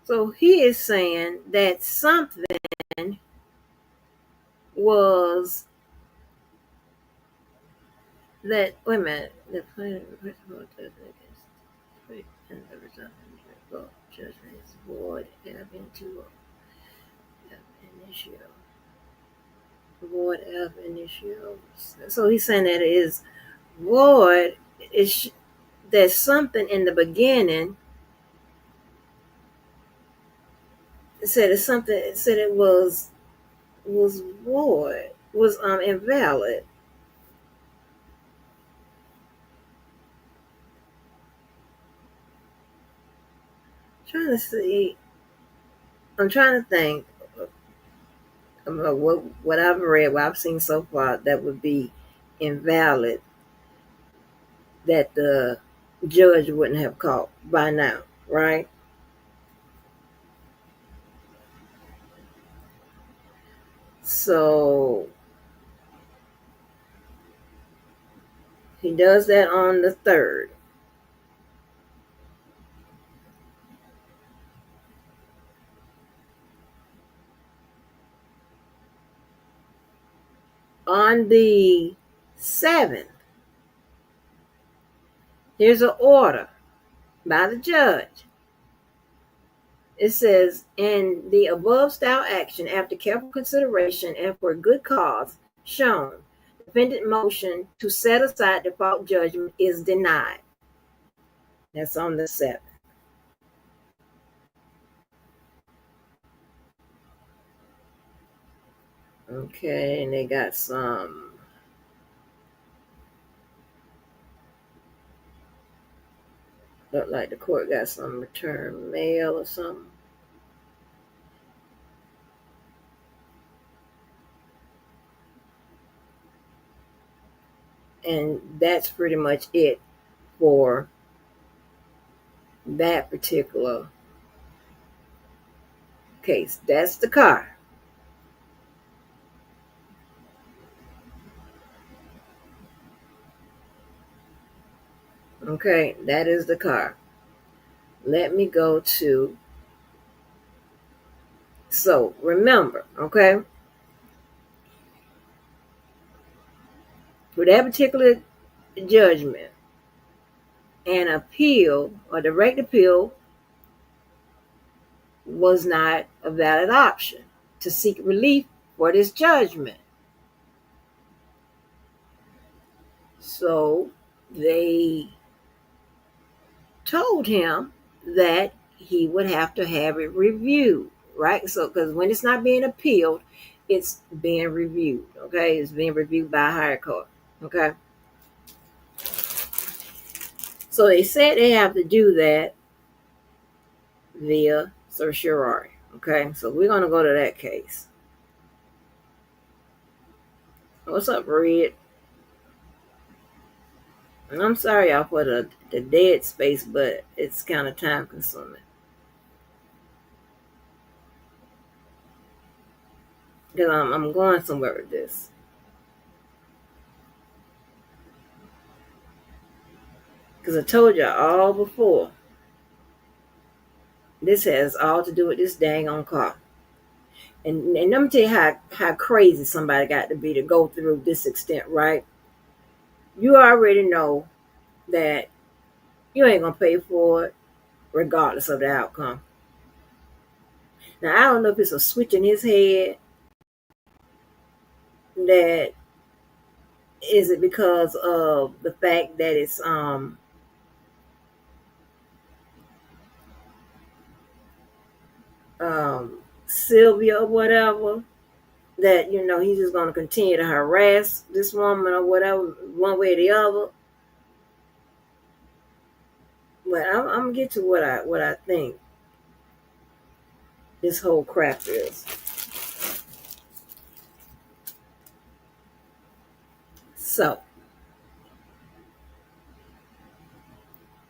So he is saying that something was that, wait a minute, the plaintiff and the result judgment is void ab initio. Void ab initio. So he's saying that it is void. There's something in the beginning. It said it's something. It said it was void. Was invalid. Trying to see. I'm trying to think about what I've read, what I've seen so far that would be invalid that the judge wouldn't have caught by now, right? So he does that on the 3rd. On the 7th, here's an order by the judge. It says, in the above style action, after careful consideration and for good cause shown, defendant motion to set aside default judgment is denied. That's on the 7th. Okay, and they got some. Look like the court got some return mail or something. And that's pretty much it for that particular case. That's the car. Okay, that is the car. Let me go to. So remember, okay, for that particular judgment, an appeal or direct appeal was not a valid option to seek relief for this judgment. So they told him that he would have to have it reviewed, right? So, because when it's not being appealed, it's being reviewed, okay? It's being reviewed by a higher court, okay? So they said they have to do that via certiorari, okay? So we're going to go to that case. What's up, Red? And I'm sorry y'all for the dead space, but it's kind of time consuming. Because I'm going somewhere with this. Because I told y'all all before, this has all to do with this dang on car. And let me tell you how crazy somebody got to be to go through this extent, right? You already know that you ain't going to pay for it regardless of the outcome. Now, I don't know if it's a switch in his head that is it because of the fact that it's Sylvia or whatever, that he's just going to continue to harass this woman or whatever, one way or the other. But I'm gonna get to what I think this whole crap is. So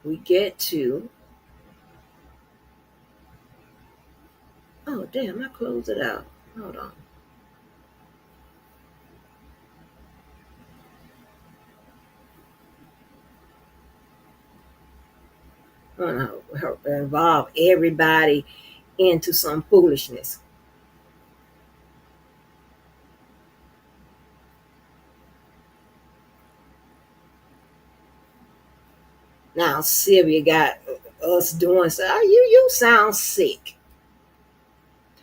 we get to. Oh damn! I closed it out. Hold on. I don't know, involve everybody into some foolishness. Now Sylvia got us doing so. You sound sick.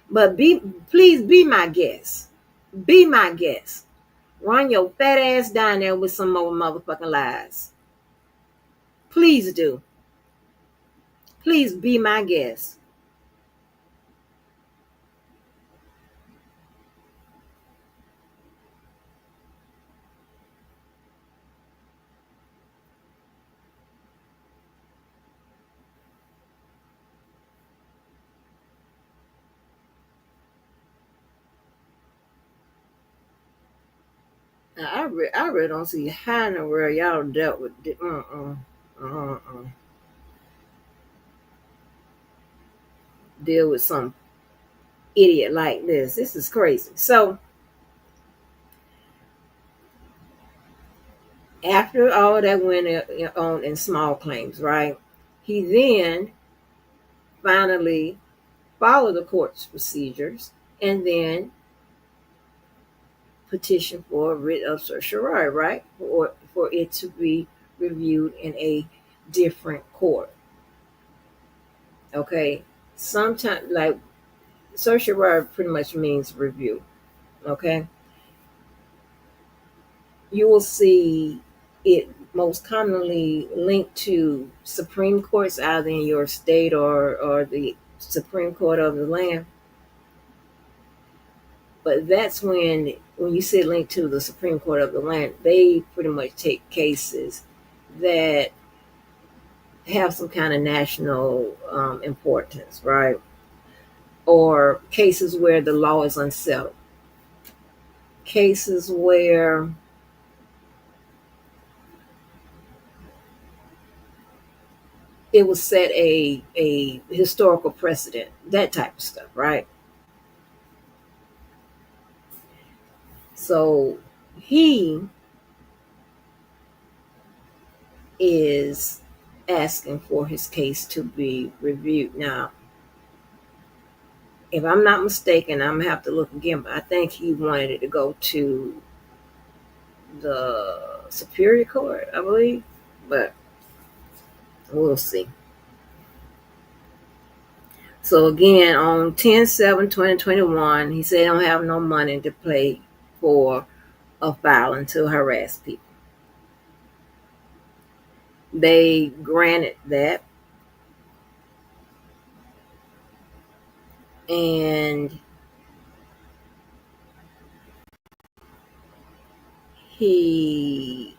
But please be my guest. Be my guest. Run your fat ass down there with some more motherfucking lies. Please do. Please be my guest. Now, I really don't see how in the world y'all dealt with deal with some idiot like this. This is crazy. So After all of that went on in small claims, right? He then finally followed the court's procedures and then petitioned for a writ of certiorari, right? For it to be reviewed in a different court. Okay. Sometimes, like, certiorari pretty much means review. Okay. You will see it most commonly linked to Supreme Courts either in your state or the Supreme Court of the land. But that's when you see it linked to the Supreme Court of the land, they pretty much take cases that have some kind of national importance, right? Or cases where the law is unsettled, cases where it will set a historical precedent, that type of stuff, right? So he is asking for his case to be reviewed. Now, if I'm not mistaken, I'm gonna have to look again, but I think he wanted it to go to the Superior Court, I believe, but we'll see. So again, on 10/7/2021, he said he don't have no money to pay for a filing to harass people. They granted that, and he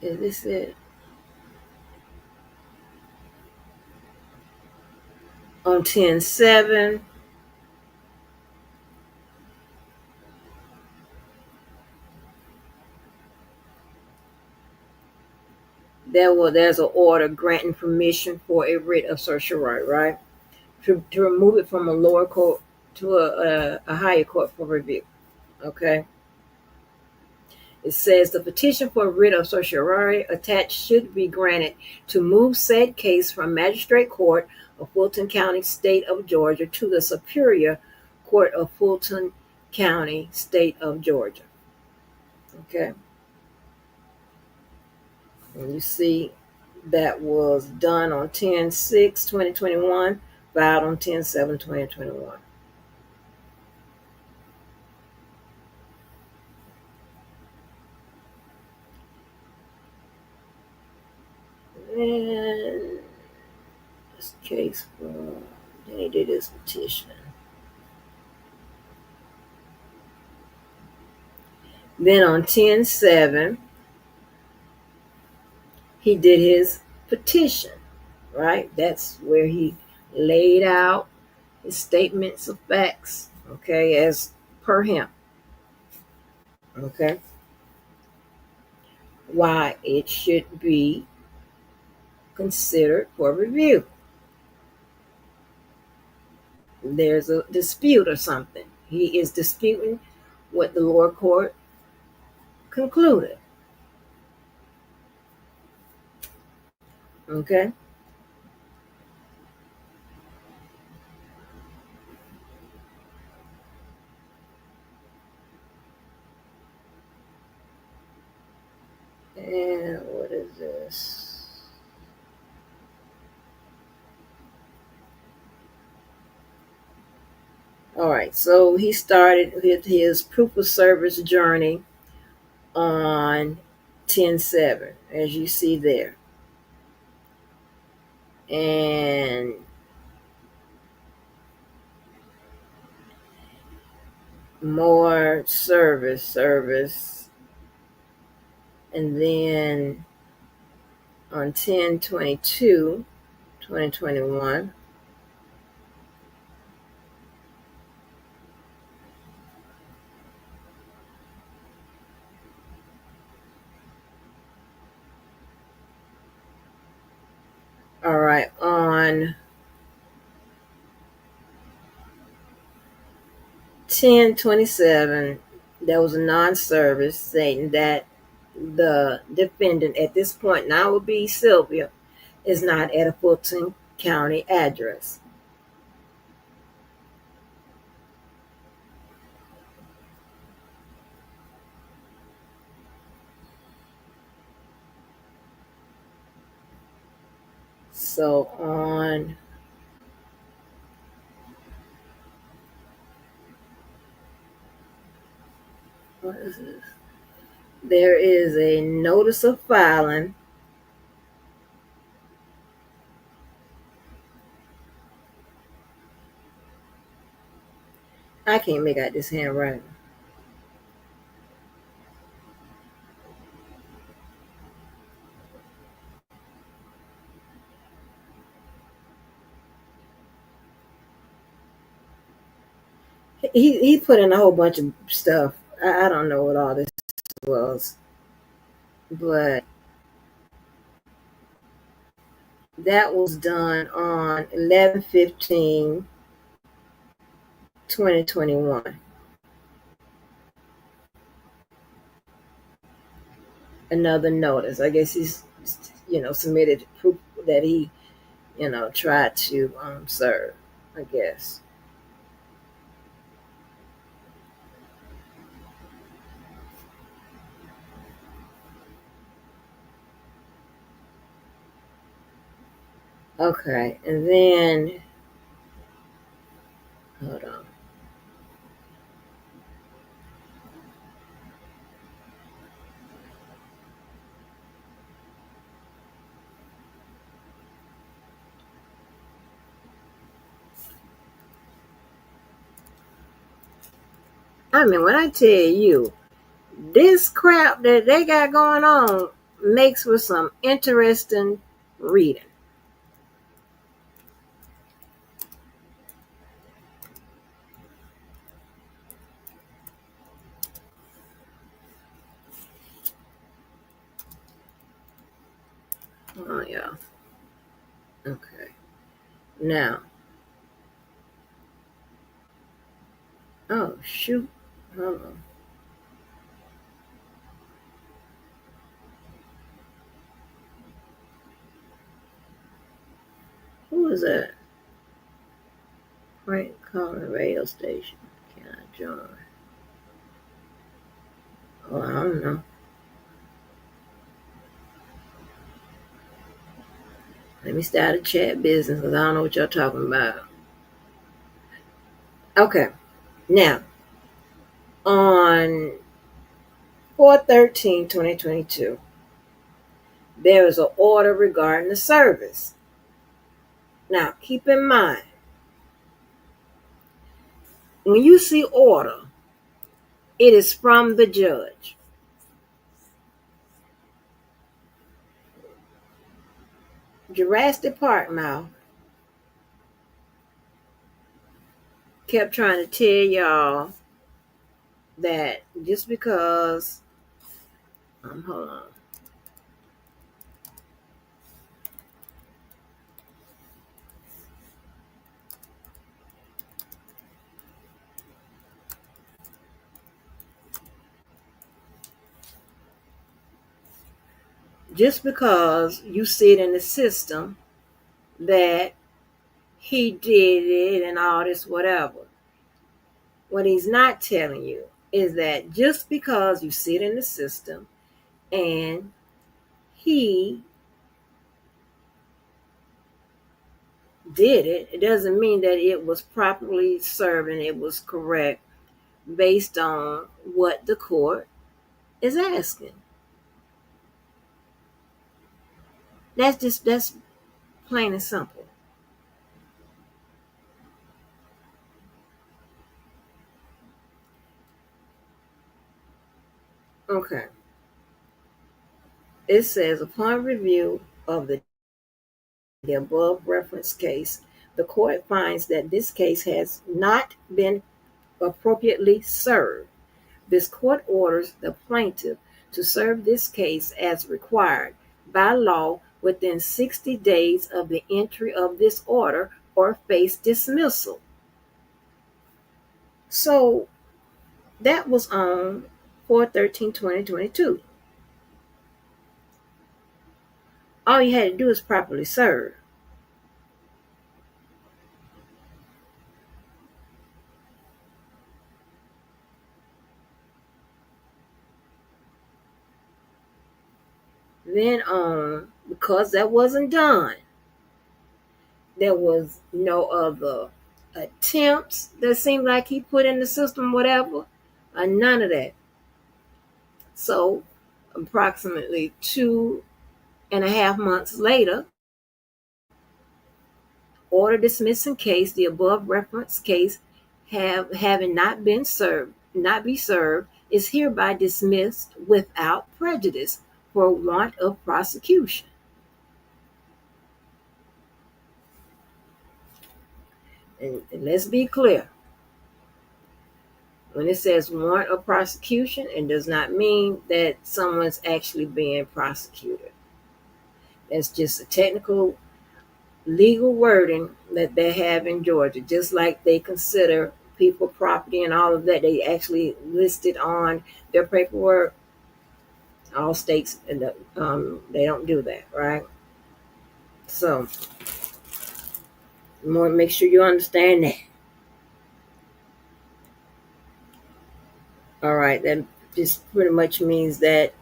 is this it? On 10/7, there's an order granting permission for a writ of certiorari, right? To remove it from a lower court to a higher court for review. Okay. It says the petition for writ of certiorari attached should be granted to move said case from Magistrate Court of Fulton County, State of Georgia, to the Superior Court of Fulton County, State of Georgia. Okay. And you see that was done on 10/6/2021, filed on 10/7/2021. And this case, then he did his petition. Then on 10/7, he did his petition, right? That's where he laid out his statements of facts, okay, as per him, okay, why it should be considered for review. There's a dispute or something. He is disputing what the lower court concluded, okay? And what is this? All right, so he started with his proof of service journey on 10/7, as you see there. And more service. And then on 10/22/2021, all right, on 10/27, there was a non-service stating that the defendant at this point now would be Sylvia, is not at a Fulton County address. So on what is this? There is a notice of filing. I can't make out this handwriting. He put in a whole bunch of stuff. I don't know what all this was, but that was done on 11/15/2021. Another notice. I guess he's submitted proof that he tried to serve. I guess. Okay, and then hold on. I mean, when I tell you this crap that they got going on makes for some interesting reading. Oh yeah. Okay. Now. Oh shoot. Hold on. Who is that? Frank calling radio station. Can I join? Oh, I don't know. Let me start a chat business because I don't know what y'all talking about. Okay. Now, on 4/13/2022, there is an order regarding the service. Now, keep in mind, when you see order, it is from the judge. Jurassic Park now kept trying to tell y'all that just because, hold on. Just because you see it in the system that he did it and all this whatever. What he's not telling you is that just because you see it in the system and he did it, it doesn't mean that it was properly served and it was correct based on what the court is asking. That's plain and simple. Okay. It says upon review of the above referenced case, the court finds that this case has not been appropriately served. This court orders the plaintiff to serve this case as required by law within 60 days of the entry of this order or face dismissal. So that was on 4/13/2022. All you had to do is properly serve. Then because that wasn't done, there was no other attempts that seemed like he put in the system, whatever, none of that. So approximately 2.5 months later, order dismissing case, the above referenced case, having not be served, is hereby dismissed without prejudice for want of prosecution. And let's be clear. When it says warrant of prosecution, it does not mean that someone's actually being prosecuted. That's just a technical legal wording that they have in Georgia, just like they consider people property and all of that. They actually listed on their paperwork. All states, they don't do that, right? So you want to make sure you understand that. All right, that just pretty much means that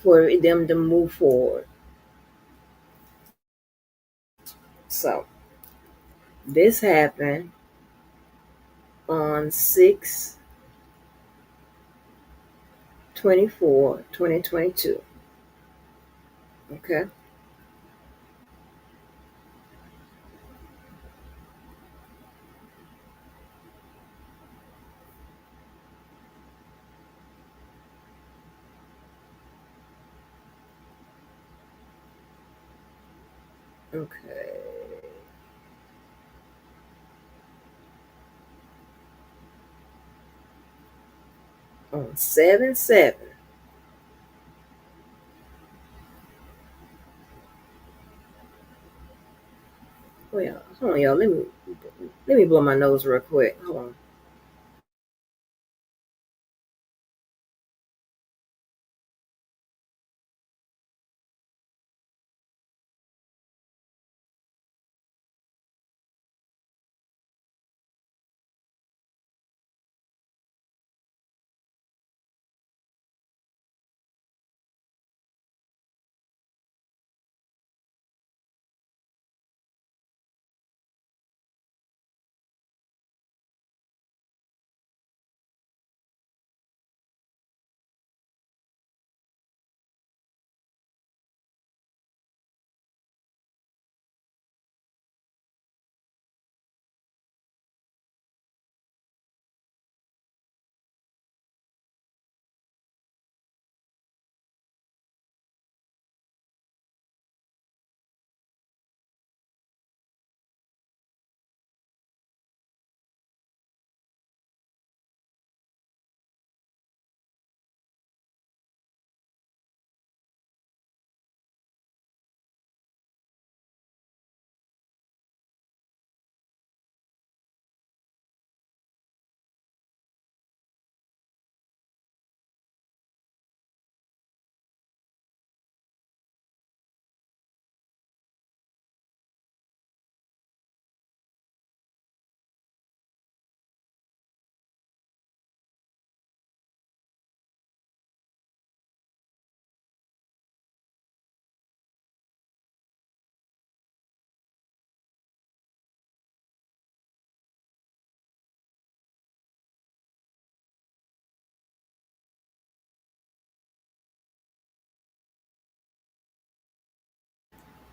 for them to move forward. So this happened on 6/24/2022. Okay. Okay. On 7/7. Well, hold on, y'all. Let me blow my nose real quick. Hold on.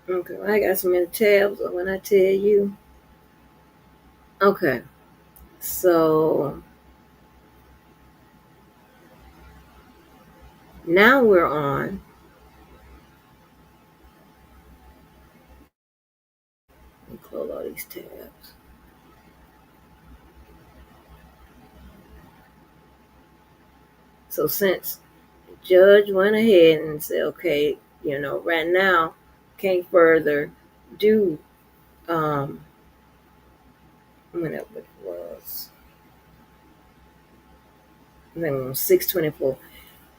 Okay, well, I got so many tabs when I tell you. Okay, so now we're on. Let me close all these tabs. So since the judge went ahead and said, okay, right now can't further do whenever it was, I think it was 6/24.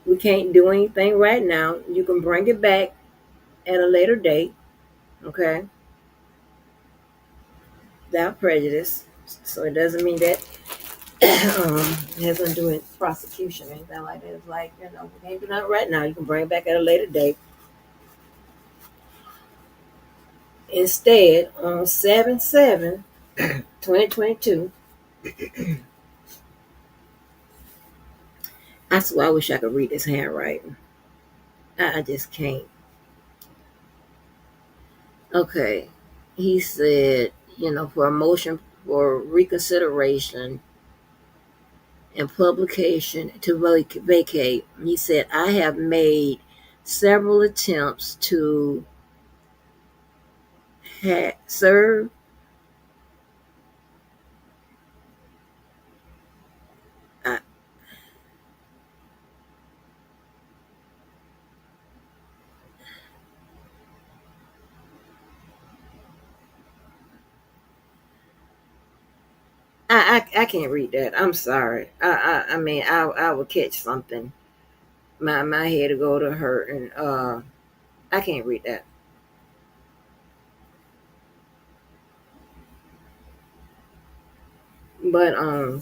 We can't do anything right now. You can bring it back at a later date, okay, without prejudice. So it doesn't mean that it has nothing to do with prosecution or anything like that. It's like, we can't do nothing right now. You can bring it back at a later date. Instead, on 7/7/2022, I swear I wish I could read this handwriting. I just can't. Okay. He said, for a motion for reconsideration and publication to vacate, he said, I have made several attempts to serve. I, I can't read that. I'm sorry. I mean, I will catch something. My head will go to hurt, and I can't read that. But on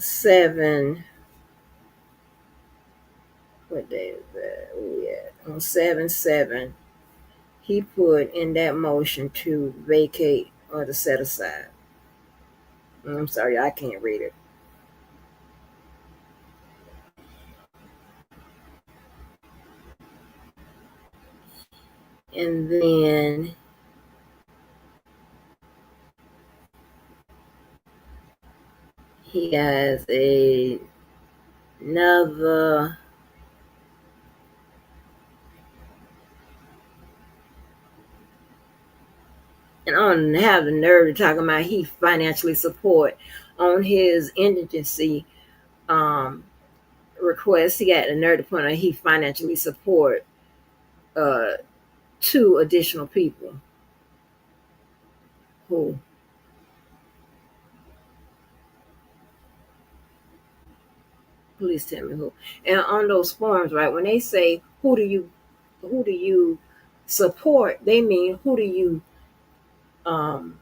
what day is that? Oh yeah, on 7/7, he put in that motion to vacate or to set aside. I'm sorry, I can't read it. And then he has another. And I don't have the nerve to talk about he financially support on his indigency um, request. He got the nerve to point out he financially support uh, two additional people. Who? Please tell me who. And on those forms, right? When they say who do you support, they mean who do you um,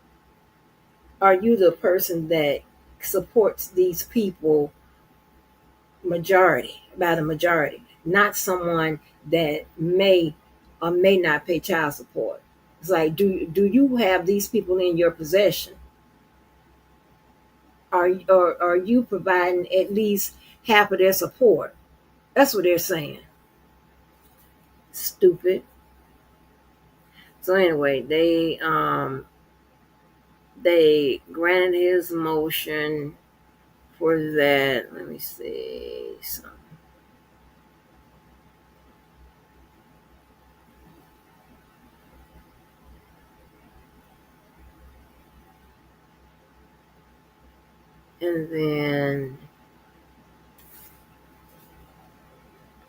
are you the person that supports these people majority by the majority, not someone that may or may not pay child support. It's like, do you have these people in your possession? Are you providing at least half of their support? That's what they're saying. Stupid. So anyway, they granted his motion for that. Let me see something. And then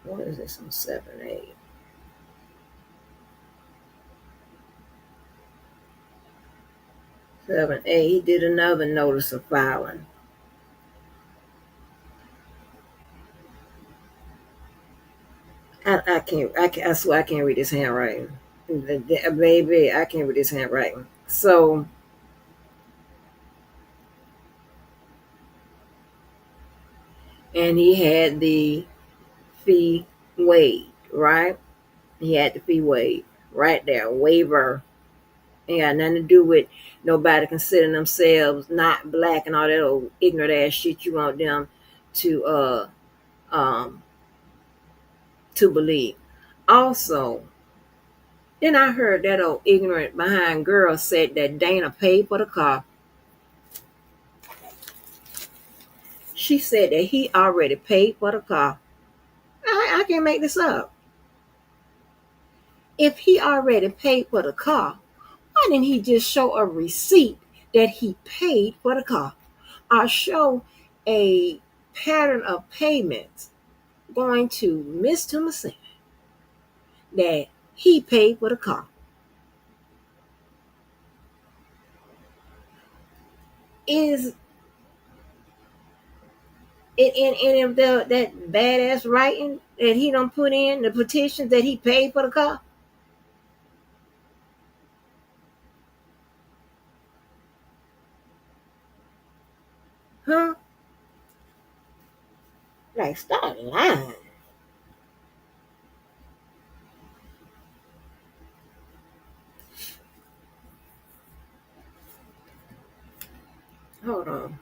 what is this on 7/8? 7/8. He did another notice of filing. I swear I can't read his handwriting. Baby, I can't read his handwriting. So, and he had the fee waived, right? He had the fee waived right there, waiver. Ain't got nothing to do with nobody considering themselves not black and all that old ignorant ass shit you want them to um to believe. Also, then I heard that old ignorant behind girl said that Dana paid for the car. She said that he already paid for the car. I can't make this up. If he already paid for the car, why didn't he just show a receipt that he paid for the car? Or show a pattern of payments going to Miss Thomason that he paid for the car. Is it in any of that badass writing that he don't put in the petitions that he paid for the car? Huh? Like, stop lying. Hold on.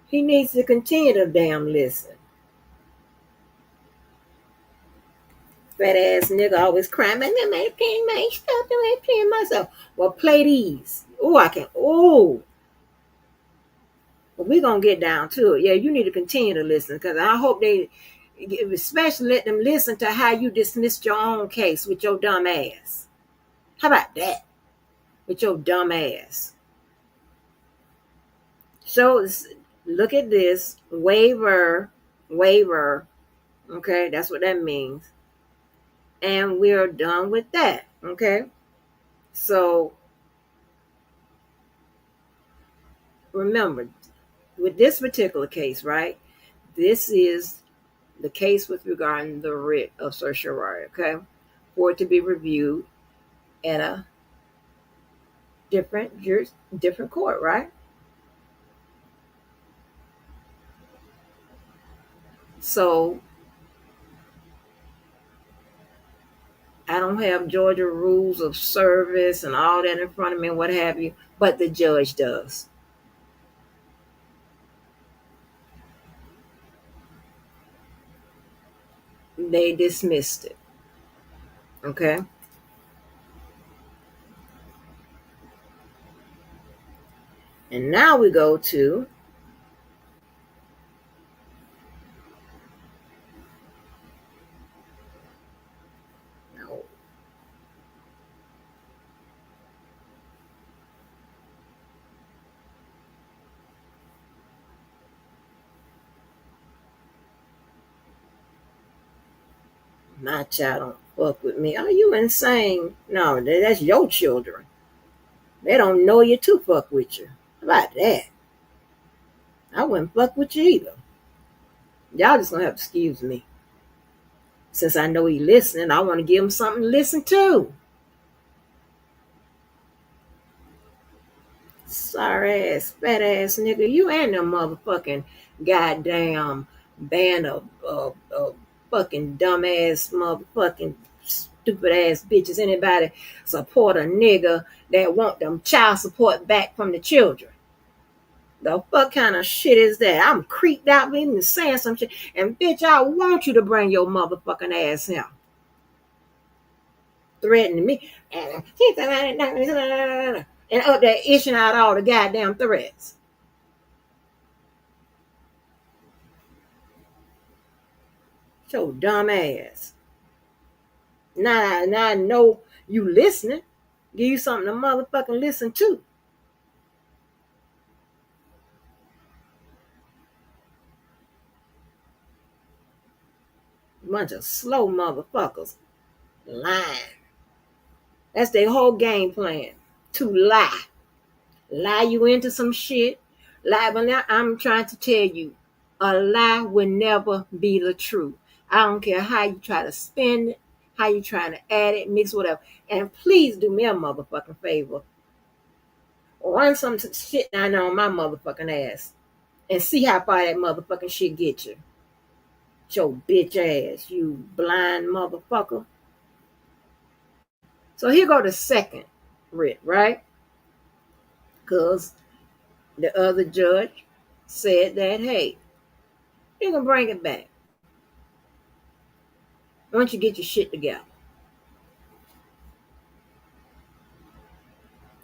He needs to continue to damn listen. Fat ass nigga always crying, man, I can't make stuff, I playing myself. Well, play these. Oh, I can. Oh, but we're gonna get down to it. Yeah, you need to continue to listen because I hope they, especially let them listen to how you dismissed your own case with your dumb ass. How about that? With your dumb ass. So look at this waiver. Okay, that's what that means. And we're done with that. Okay, so remember, with this particular case, right? This is the case with regarding the writ of certiorari, okay? For it to be reviewed at a different court, right? So I don't have Georgia rules of service and all that in front of me and what have you, but the judge does. They dismissed it. Okay. And now we go to no, my child don't fuck with me. Are you insane? No, that's your children. They don't know you to fuck with you. How about that? I wouldn't fuck with you either. Y'all just gonna have to excuse me. Since I know he listening, I want to give him something to listen to. Sorry ass, fat ass nigga. You and them motherfucking goddamn band of fucking dumbass motherfucking stupid ass bitches. Anybody support a nigga that want them child support back from the children? The fuck kind of shit is that? I'm creeped out even saying some shit. And bitch, I want you to bring your motherfucking ass here. Threatening me. And up there ishing out all the goddamn threats. Your dumb ass. Now I know you listening. Give you something to motherfucking listen to. Bunch of slow motherfuckers. Lying. That's their whole game plan. To lie. Lie you into some shit. Lie, but now I'm trying to tell you, a lie will never be the truth. I don't care how you try to spin it, how you trying to add it, mix whatever. And please do me a motherfucking favor. Run some shit down on my motherfucking ass and see how far that motherfucking shit get you. Your bitch ass, you blind motherfucker. So here go the second writ, right? Because the other judge said that, hey, you can bring it back once you get your shit together.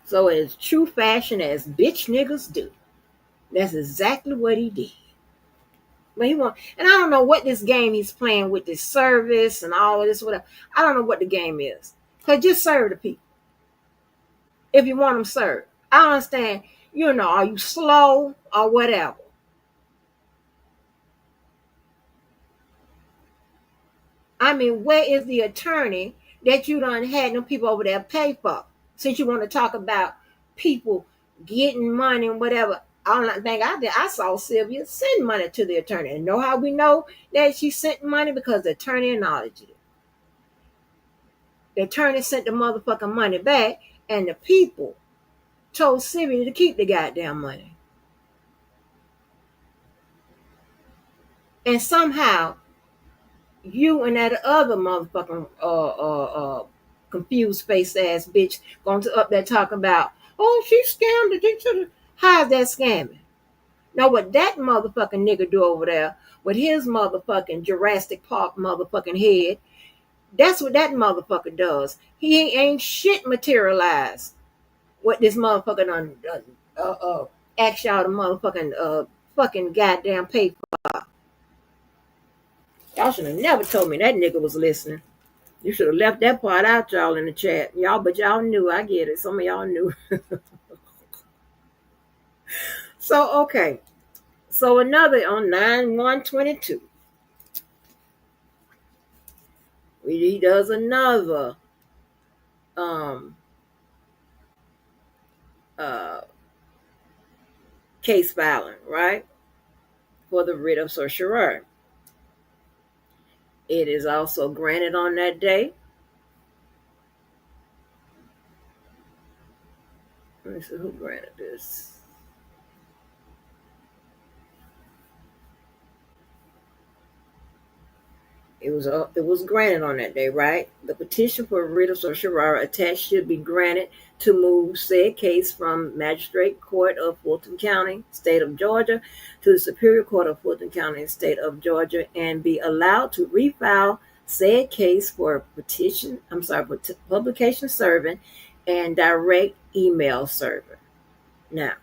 So as true fashion as bitch niggas do, that's exactly what he did. But he want, and I don't know what this game he's playing with this service and all of this, whatever. I don't know what the game is. Cause just serve the people. If you want them served. I understand, are you slow or whatever? I mean, where is the attorney that you done had them people over there pay for. Since you want to talk about people getting money and whatever, I don't think I did. I saw Sylvia send money to the attorney. And know how we know that she sent money? Because the attorney acknowledged it. The attorney sent the motherfucking money back, and the people told Sylvia to keep the goddamn money. And somehow you and that other motherfucking confused face ass bitch going to up there talking about, oh, she scammed it. How's that scamming? Now what that motherfucking nigga do over there with his motherfucking Jurassic Park motherfucking head, that's what that motherfucker does. He ain't shit materialized. What this motherfucker done ask y'all to motherfucking fucking goddamn pay for. Y'all should have never told me that nigga was listening. You should have left that part out, y'all, in the chat. Y'all, but y'all knew. I get it. Some of y'all knew. So, okay. So, another on 9/1/22. He does another uh, case filing, right? For the writ of certiorari. It is also granted on that day. Let me see who granted this. It was granted on that day, right? The petition for writ of certiorari attached should be granted to move said case from Magistrate Court of Fulton County, State of Georgia, to the Superior Court of Fulton County, State of Georgia, and be allowed to refile said case for publication serving and direct email server. Now,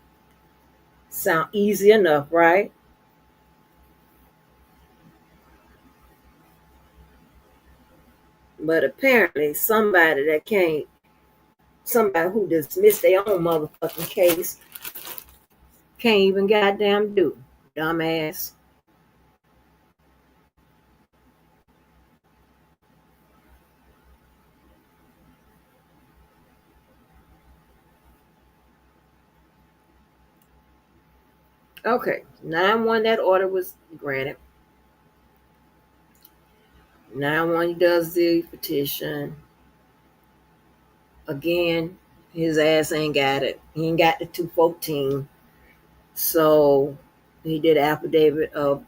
sound easy enough, right? But apparently somebody who dismissed their own motherfucking case can't even goddamn do. Dumbass. Okay, 9/1, that order was granted. 9/1 does the petition. Again, his ass ain't got it. He ain't got the 214. So he did affidavit of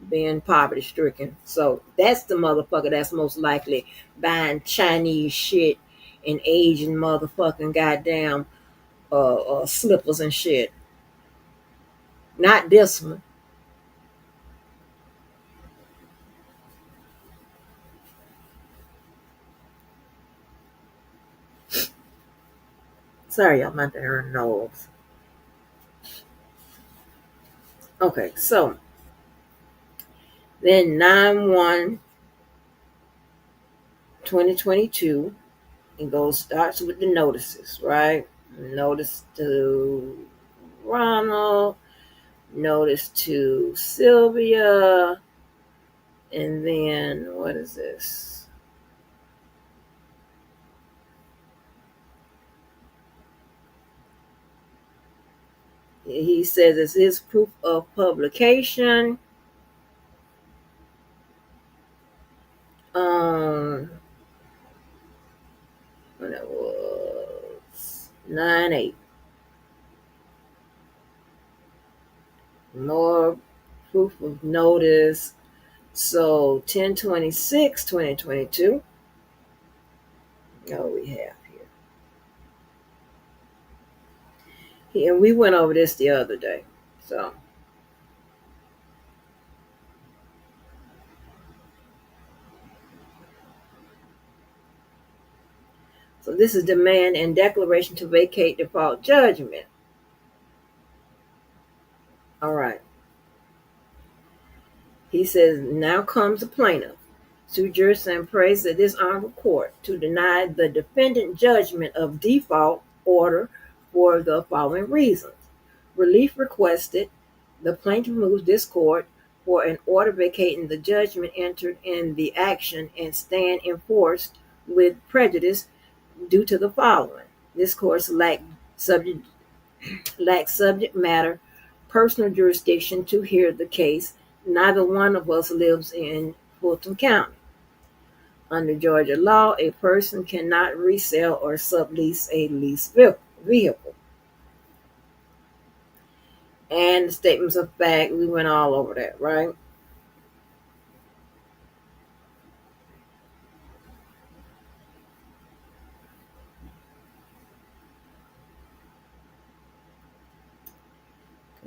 being poverty stricken. So that's the motherfucker that's most likely buying Chinese shit and Asian motherfucking goddamn slippers and shit. Not this one. Sorry, y'all, my darn nose. Okay, so then 9/1/2022, it starts with the notices, right? Notice to Ronald, notice to Sylvia, and then what is this? He says it's his proof of publication. When it was 9/8. More proof of notice. So 10/26/2022. What we have here. And we went over this the other day. So this is demand and declaration to vacate default judgment. All right. He says, now comes the plaintiff. Sue Jerson prays that this honorable court to deny the defendant judgment of default order for the following reasons. Relief requested. The plaintiff moves this court for an order vacating the judgment entered in the action and stand enforced with prejudice due to the following. This course subject, lacks subject matter, personal jurisdiction to hear the case. Neither one of us lives in Fulton County. Under Georgia law, a person cannot resell or sublease a leased vehicle. And the statements of fact, we went all over that, right?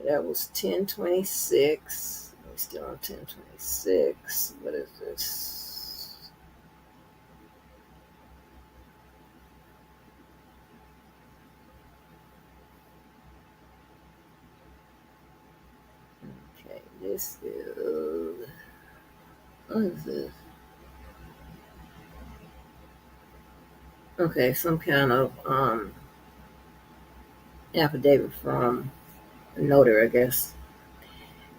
That was 1026. We're still on 1026. What is this? Okay, this is. What is this? Okay, some kind of affidavit from a notary, I guess.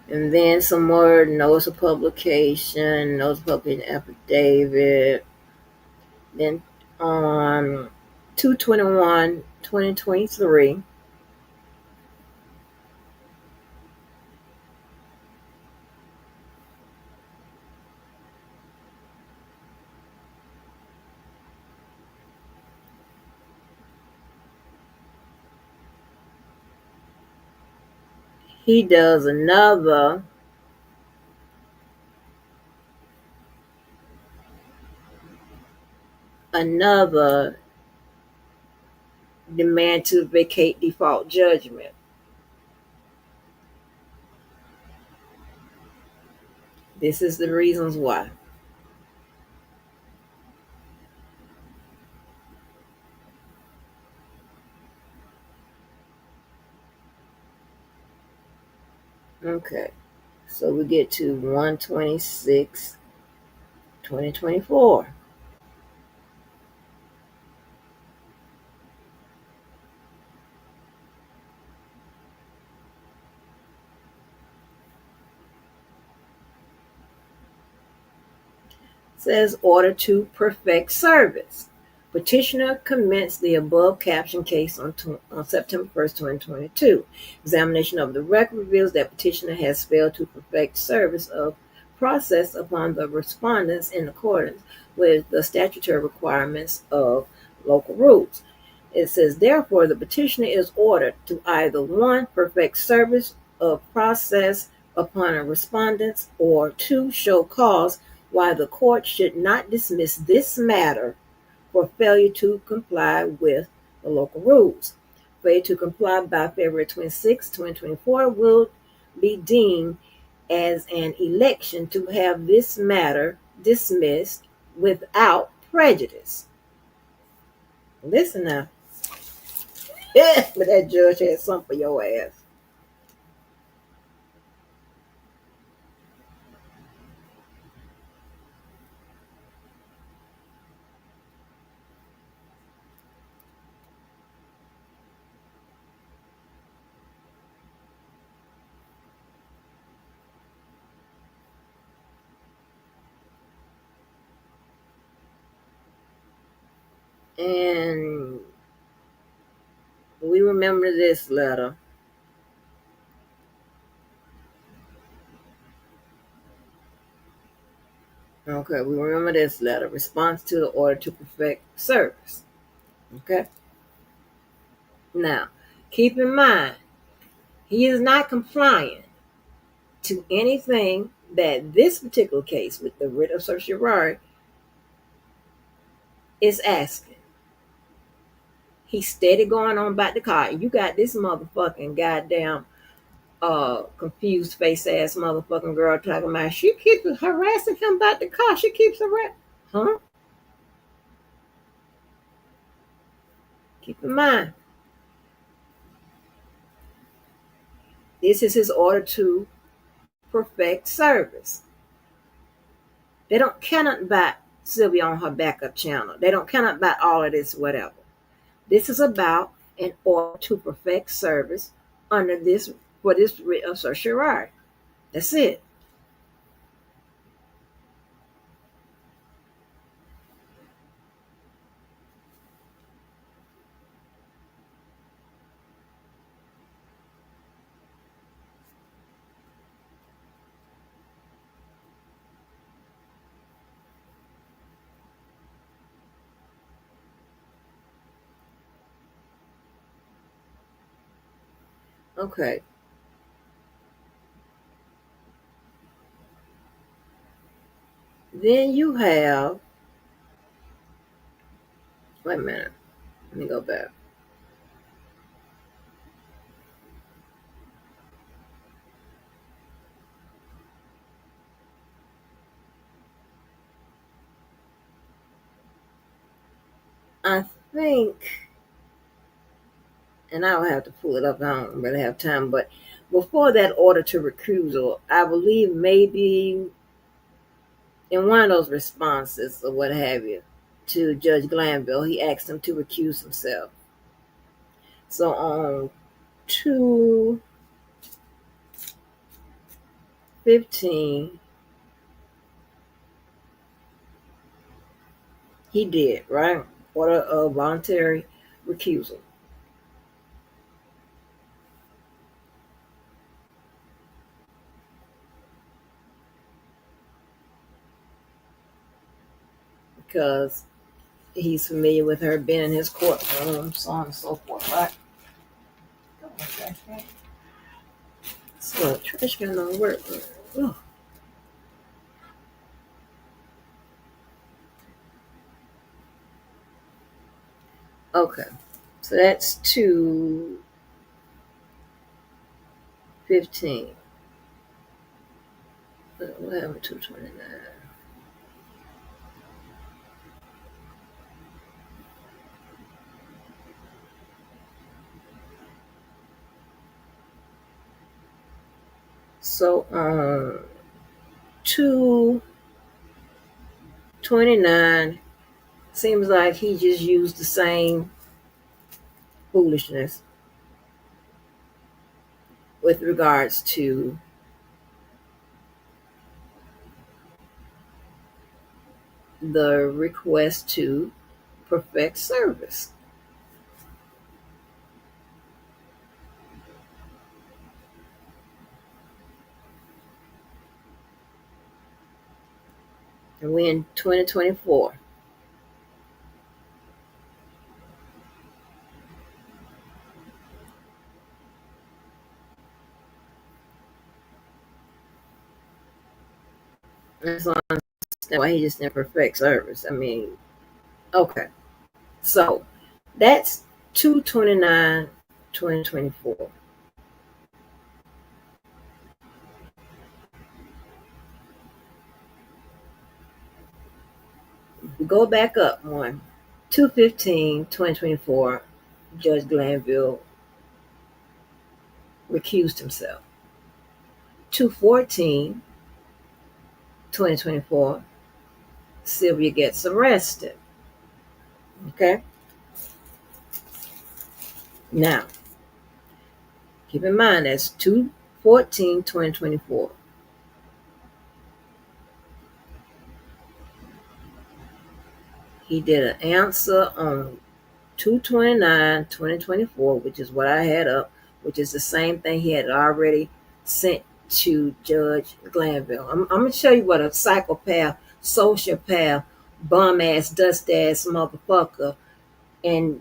And then some more notice of publication, affidavit. Then on 2/21/2023, he does another demand to vacate default judgment. This is the reasons why. Okay, so we get to 1/26/2024. Says order to perfect service. Petitioner commenced the above caption case on September 1st, 2022. Examination of the record reveals that petitioner has failed to perfect service of process upon the respondents in accordance with the statutory requirements of local rules. It says, therefore, the petitioner is ordered to either one, perfect service of process upon a respondent, or two, show cause why the court should not dismiss this matter for failure to comply with the local rules. Failure to comply by February 26, 2024 will be deemed as an election to have this matter dismissed without prejudice. Listen now. But that judge had something for your ass. And we remember this letter. Okay, we remember this letter. Response to the order to perfect service. Okay. Now, keep in mind, he is not complying to anything that this particular case with the writ of certiorari is asking. He's steady going on about the car. You got this motherfucking goddamn confused face ass motherfucking girl talking about she keeps harassing him about the car. She keeps harassing. Huh? Keep in mind, this is his order to perfect service. They don't cannot about Sylvia on her backup channel. They don't cannot about all of this, whatever. This is about an order to perfect service under this for this writ of certiorari. That's it. Okay. Then you have, wait a minute, let me go back. I think, and I'll have to pull it up. I don't really have time, but before that order to recusal, I believe maybe in one of those responses or what have you to Judge Glanville, he asked him to recuse himself. So on 2/15, he did, right? Order of voluntary recusal. Because he's familiar with her being in his courtroom, so on and so forth, right? So trash can don't work. Ugh. Okay, so that's 2/15. What happened to 2/29? So 2/29 seems like he just used the same foolishness with regards to the request to perfect service. And we're in 2024. And so I understand why he just didn't perfect service. I mean, okay. So that's 2/29/2024. We go back up one. 2/15/2024. Judge Glanville recused himself. 2/14/2024. Sylvia gets arrested. Okay. Now, keep in mind that's 2/14/2024. He did an answer on 2/29/2024, which is what I had up, which is the same thing he had already sent to Judge Glanville. I'm going to show you what a psychopath, sociopath, bum ass, dust ass motherfucker, and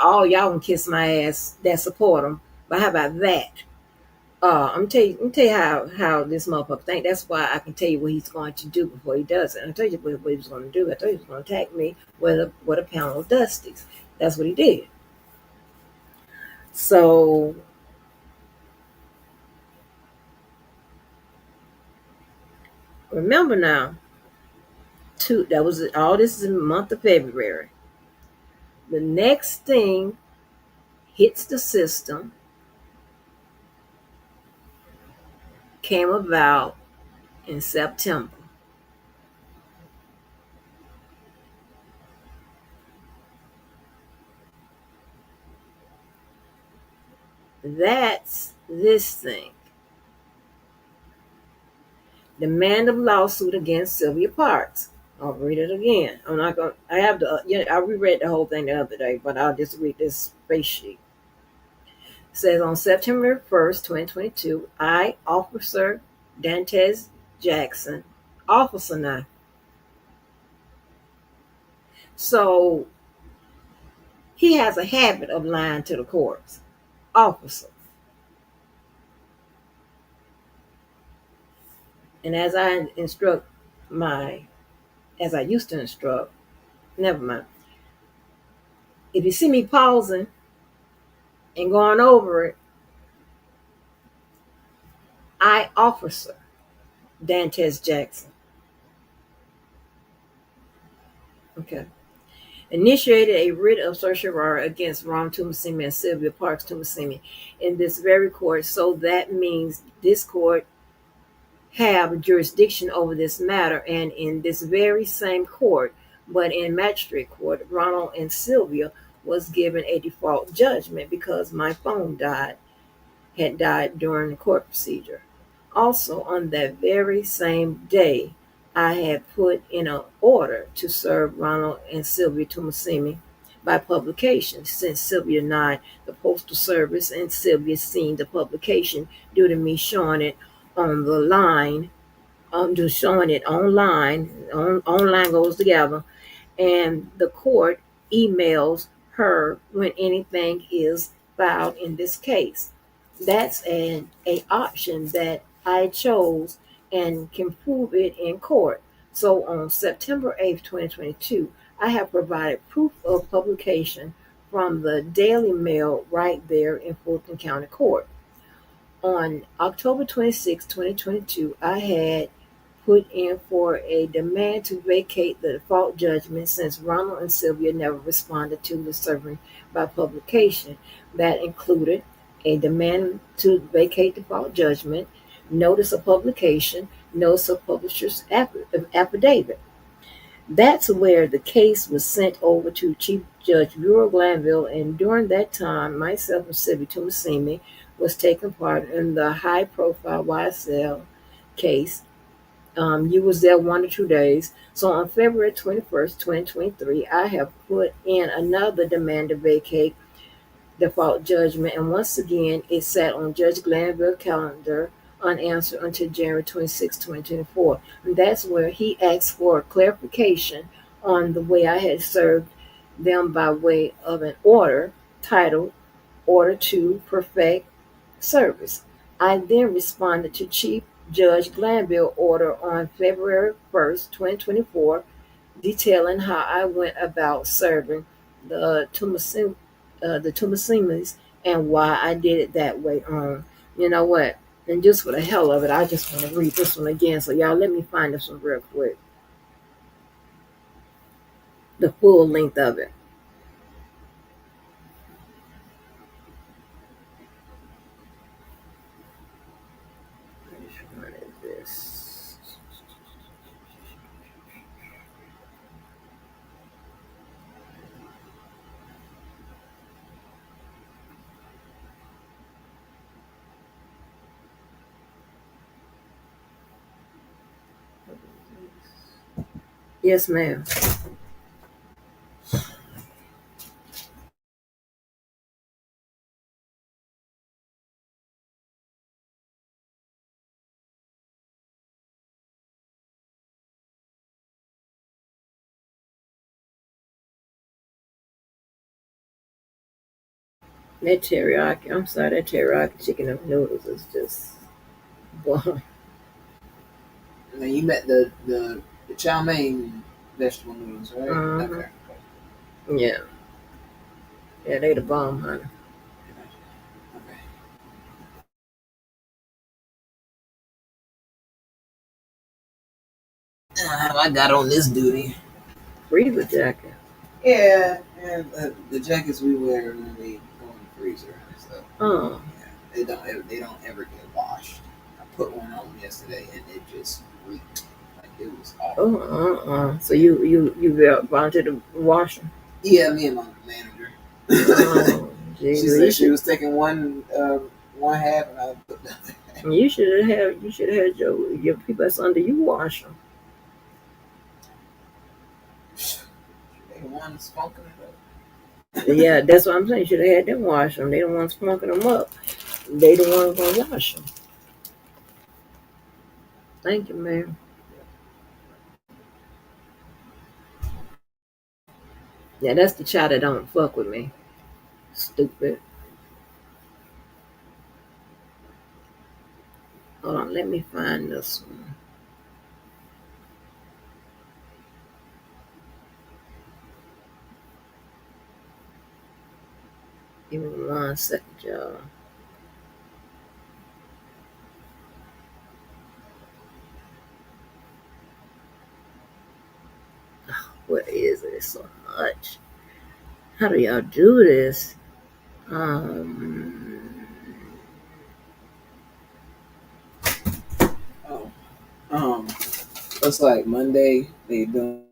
all y'all can kiss my ass that support him. But how about that? I'm tell you how this motherfucker think. That's why I can tell you what he's going to do before he does it. I told you what he was going to do. I told you he was going to attack me with a pound of Dusties. That's what he did. So remember now, that was all. This is in the month of February. The next thing hits the system came about in September. That's this thing. Demand of lawsuit against Sylvia Parks. I'll read it again. I'm not going. I have to. I reread the whole thing the other day, but I'll just read this space sheet. It says on September 1st, 2022, I, Officer Dantes Jackson, officer now. So he has a habit of lying to the courts. Officer. And as I instruct my, as I used to instruct, never mind. If you see me pausing and going over it, I, Officer Dantes Jackson, okay, initiated a writ of certiorari against Ron Toomsimi and Sylvia Parks Toomsimi in this very court. So that means this court have jurisdiction over this matter, and in this very same court, but in magistrate court, Ronald and Sylvia was given a default judgment because my phone had died during the court procedure. Also, on that very same day, I had put in an order to serve Ronald and Sylvia Tomasimi by publication, since Sylvia denied the Postal Service and Sylvia seen the publication due to me showing it on the line, just showing it online. Online goes together, and the court emails her when anything is filed in this case. That's a option that I chose and can prove it in court. So on September 8th, 2022, I have provided proof of publication from the Daily Mail right there in Fulton County Court. On October 26, 2022, I had put in for a demand to vacate the default judgment since Ronald and Sylvia never responded to the serving by publication. That included a demand to vacate default judgment, notice of publication, notice of publisher's affidavit. That's where the case was sent over to Chief Judge Bureau Glanville, and during that time, myself and Sylvia Tumasimi was taking part in the high-profile YSL case. You was there 1 or 2 days. So on February 21st, 2023, I have put in another demand to vacate default judgment, and once again, it sat on Judge Glanville's calendar unanswered until January 26, 2024. And that's where he asked for clarification on the way I had served them by way of an order titled Order to Perfect Service. I then responded to Chief Judge Glanville's order on February 1st, 2024, detailing how I went about serving the Tumasimis and why I did it that way. You know what? And just for the hell of it, I just want to read this one again. So y'all, let me find this one real quick. The full length of it. Which one is this? Yes, ma'am. That teriyaki, I'm sorry, that teriyaki chicken and noodles is just bomb. Now you met the chow mein vegetable noodles, right? Mhm. Okay. Yeah. Yeah, they the bomb, honey. Okay. I got on this duty. Freezer jacket. Yeah, and the jackets we wear when we go in the freezer. So Oh. yeah, they don't ever get washed. I put one on yesterday and it just reeked. Like it was awful. So you volunteered to wash them? Yeah, me and my manager. Oh, She geez. said she was taking one half and I put the other half. You should have had your people that's under you wash them. They the ones funking it up. Yeah, that's what I'm saying. You should have had them wash them. They the ones flunking them up. They the ones gonna wash them. Thank you, ma'am. Yeah, that's the child that don't fuck with me. Stupid. Hold on, let me find this one. Give me 1 second, y'all. What is it so much? How do y'all do this? Um, Oh, looks like Monday they doing.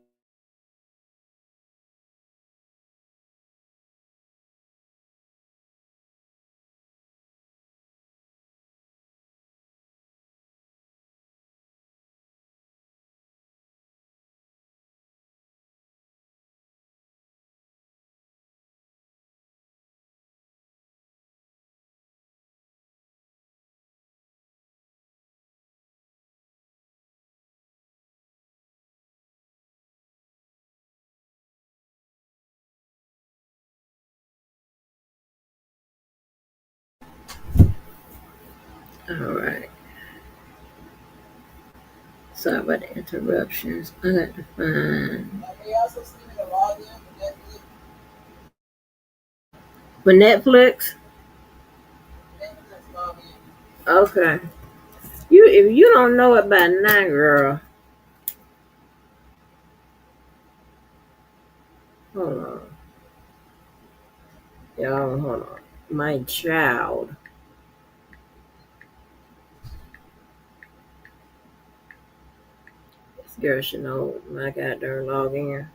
all right. Sorry about the interruptions. I got to find. For Netflix? Okay. If you don't know it by now, girl, hold on. Y'all, hold on. My child. This girl should know my goddamn login.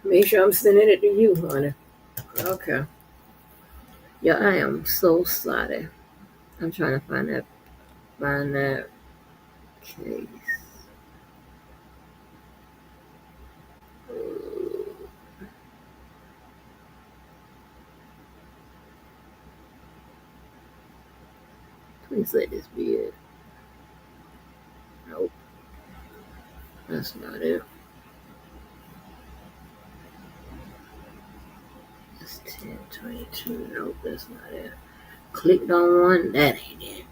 Make sure I'm sending it to you, honey. Okay. Yeah, I am so sorry. I'm trying to find that case. Please let this be it. Nope, that's not it. It's 1022. Nope, that's not it. Clicked on one, that ain't it.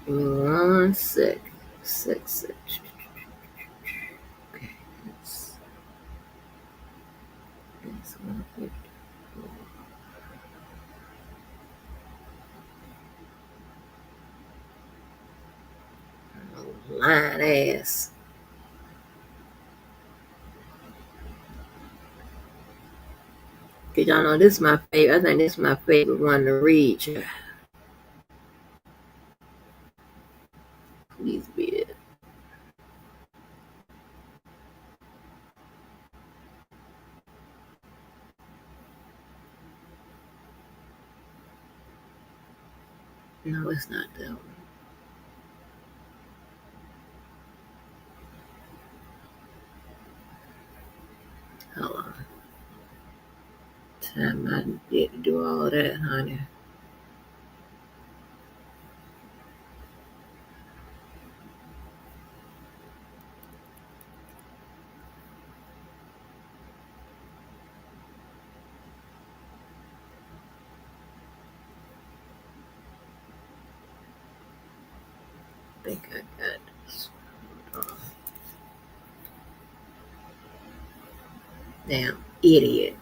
Give me 1 sec. Sec. Okay, it's 150. Lying ass. Cause y'all know this is my favorite. I think this is my favorite one to read. Please be it. No, it's not that one. Hold on. Time I get to do all that, honey. I think I got this. Hold on. Damn idiot.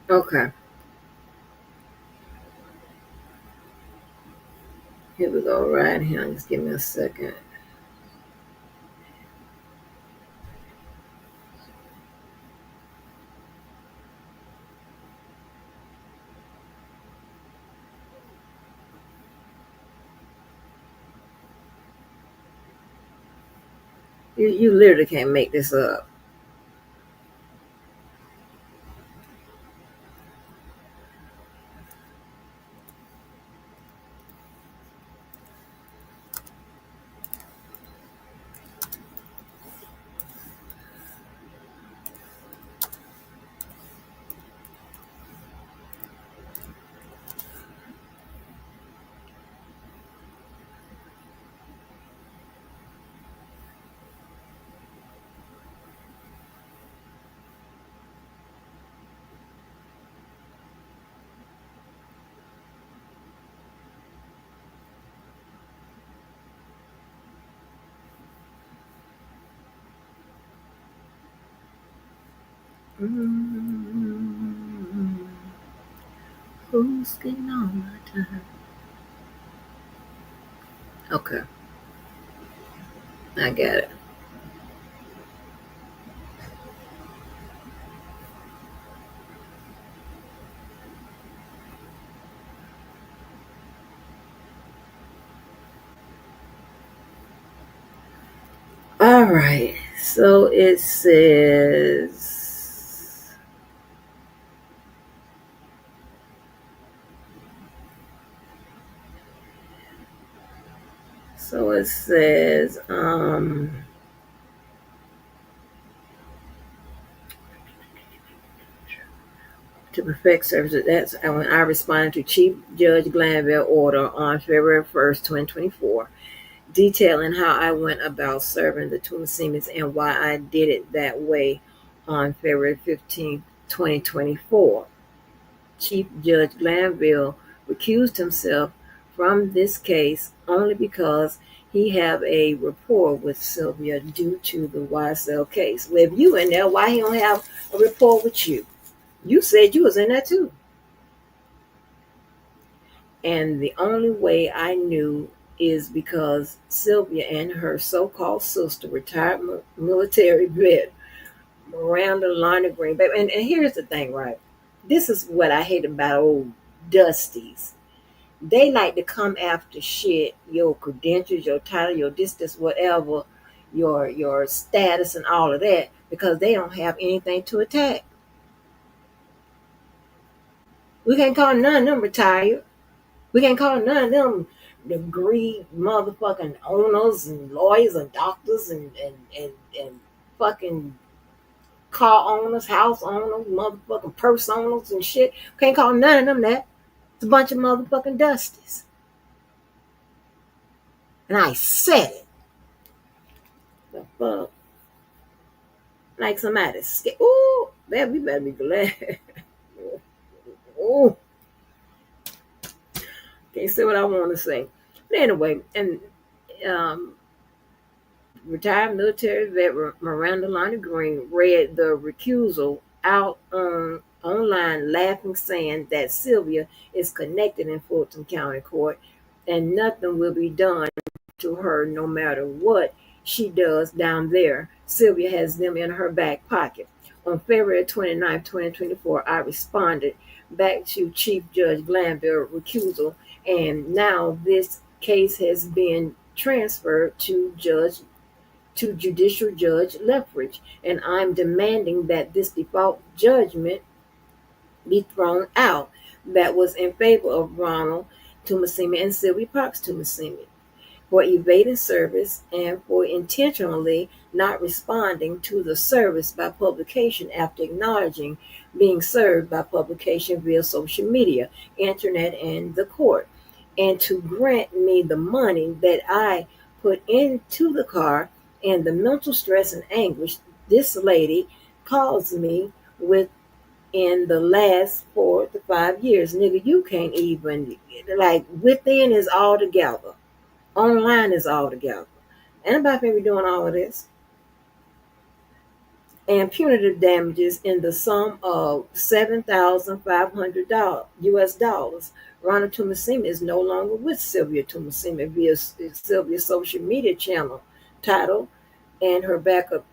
Okay, here we go. Right here. Just give me a second. You literally can't make this up. Mm, who's getting on my time? Okay, I got it. All right. So it says. So it says. To perfect services. That's when I responded to Chief Judge Glanville order on February 1st, 2024, detailing how I went about serving the two Siemens and why I did it that way on February 15th, 2024. Chief Judge Glanville recused himself from this case only because he have a rapport with Sylvia due to the YSL case. Well, if you in there, why he don't have a rapport with you? You said you was in there too. And the only way I knew is because Sylvia and her so called sister, retired military vet, Miranda Lana Green. And here's the thing, right? This is what I hate about old Dusties. They like to come after shit, your credentials, your title, your distance, whatever, your status, and all of that, because they don't have anything to attack. We can't call none of them retired. We can't call none of them degree motherfucking owners and lawyers and doctors and fucking car owners, house owners, motherfucking purse owners and shit. Can't call none of them that. It's a bunch of motherfucking dusties. And I said it. The fuck? Like somebody scared. Ooh, man, we better be glad. Ooh, can't say what I want to say. But anyway, and um, retired military vet Miranda Lana Green read the recusal out online, laughing, saying that Sylvia is connected in Fulton County Court and nothing will be done to her no matter what she does down there. Sylvia has them in her back pocket. On February 29, 2024, I responded back to Chief Judge Glanville's recusal, and now this case has been transferred to Judicial Judge Lethbridge, and I'm demanding that this default judgment be thrown out that was in favor of Ronald Tumasimi and Sylvia Parks Tumasimi for evading service and for intentionally not responding to the service by publication after acknowledging being served by publication via social media, internet, and the court, and to grant me the money that I put into the car and the mental stress and anguish this lady caused me within the last 4 to 5 years. Nigga, you can't even, like, within is all together. Online is all together. Anybody be doing all of this. And punitive damages in the sum of $7,500 US dollars. Ronald Tumasimi is no longer with Sylvia Tumasimi via Sylvia's social media channel title and her backup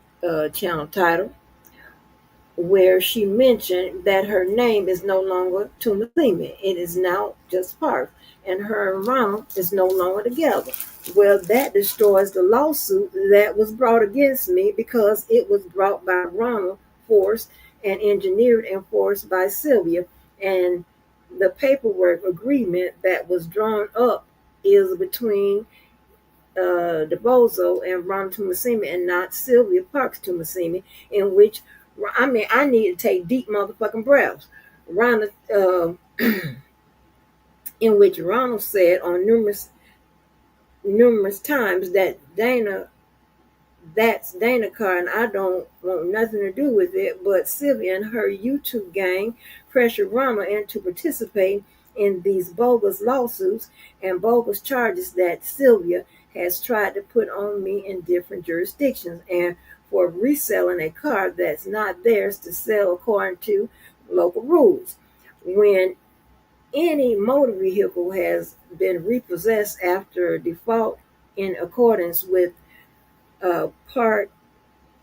channel title. where she mentioned that her name is no longer Tumasimi. It is now just Parks, and her and Ronald is no longer together. Well, that destroys the lawsuit that was brought against me because it was brought by Ronald, forced and engineered and forced by Sylvia. And the paperwork agreement that was drawn up is between DeBozo and Ron Tumasimi and not Sylvia Parks Tumasimi, in which, I mean, I need to take deep motherfucking breaths. Ron, in which Ronald said on numerous times that that's Dana Carr, and I don't want nothing to do with it. But Sylvia and her YouTube gang pressured Ronald into participating in these bogus lawsuits and bogus charges that Sylvia has tried to put on me in different jurisdictions, and for reselling a car that's not theirs to sell according to local rules. When any motor vehicle has been repossessed after default in accordance with Part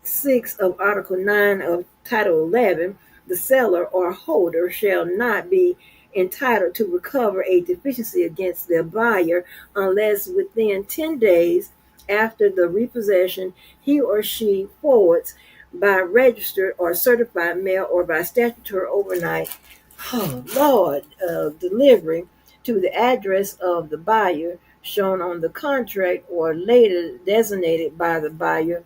6 of Article 9 of Title 11, the seller or holder shall not be entitled to recover a deficiency against their buyer unless within 10 days after the repossession he or she forwards by registered or certified mail or by statutory overnight, oh Lord, delivery to the address of the buyer shown on the contract or later designated by the buyer,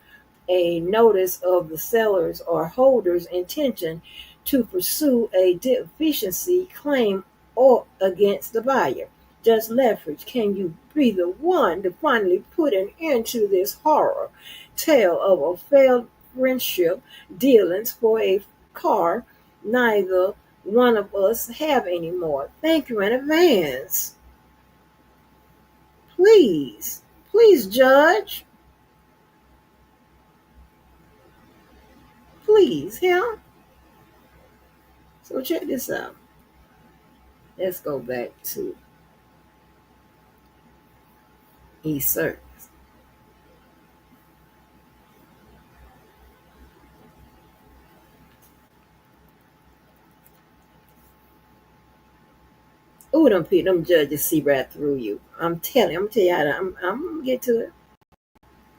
a notice of the seller's or holder's intention to pursue a deficiency claim or against the buyer. Judge Lethbridge, can you be the one to finally put an end to this horror tale of a failed friendship dealings for a car neither one of us have anymore? Thank you in advance. Please, please, Judge. Please, help. So check this out. Let's go back to East Circus. Ooh, them judges see right through you. I'm telling you, how to, I'm gonna get to it.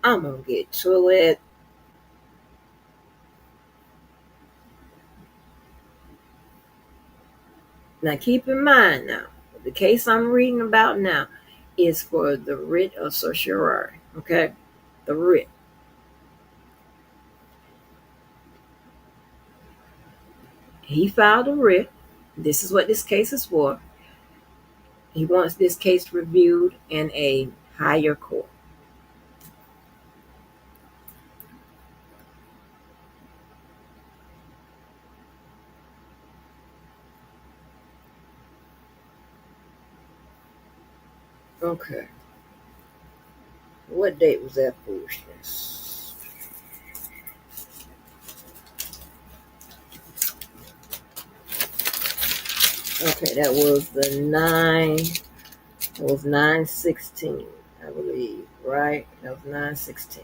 I'm gonna get to it. Now keep in mind now, the case I'm reading about now is for the writ of certiorari. Okay? The writ. He filed a writ. This is what this case is for. He wants this case reviewed in a higher court. Okay. What date was that foolishness? Okay, that was the 9/16, I believe, right? That was 9/16.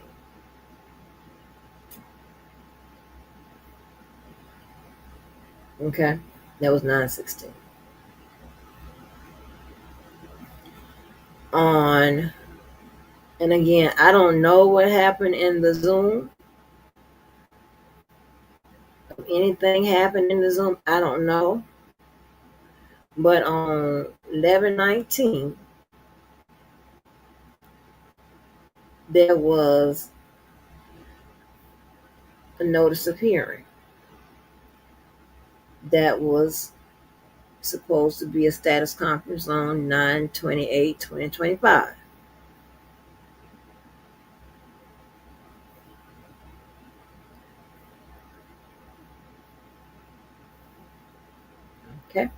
Okay, that was 9/16. On, and again, I don't know what happened in the Zoom. If anything happened in the Zoom, I don't know. But on 11/19, there was a notice of hearing that was supposed to be a status conference on 9/28/2025. Okay.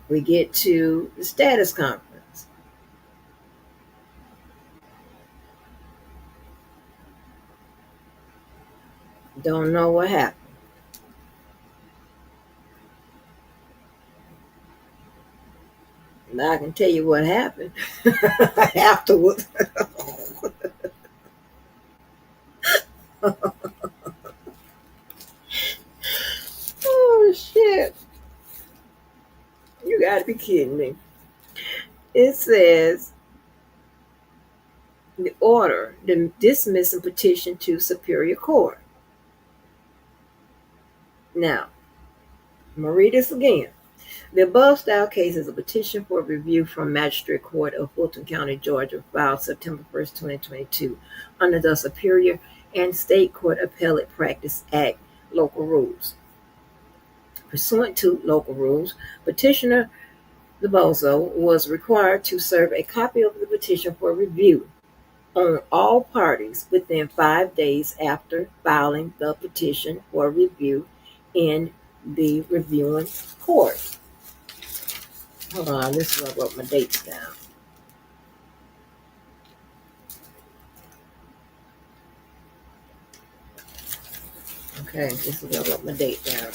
We get to the status conference. Don't know what happened. Now I can tell you what happened afterwards. kidding me. It says the order, the dismissing petition to Superior Court. Now, I'm going to read this again. The above style case is a petition for review from Magistrate Court of Fulton County, Georgia, filed September 1st, 2022, under the Superior and State Court Appellate Practice Act local rules. Pursuant to local rules, petitioner the bozo was required to serve a copy of the petition for review on all parties within 5 days after filing the petition for review in the reviewing court. Hold on, this is where I wrote my dates down. Okay, this is where I wrote my date down.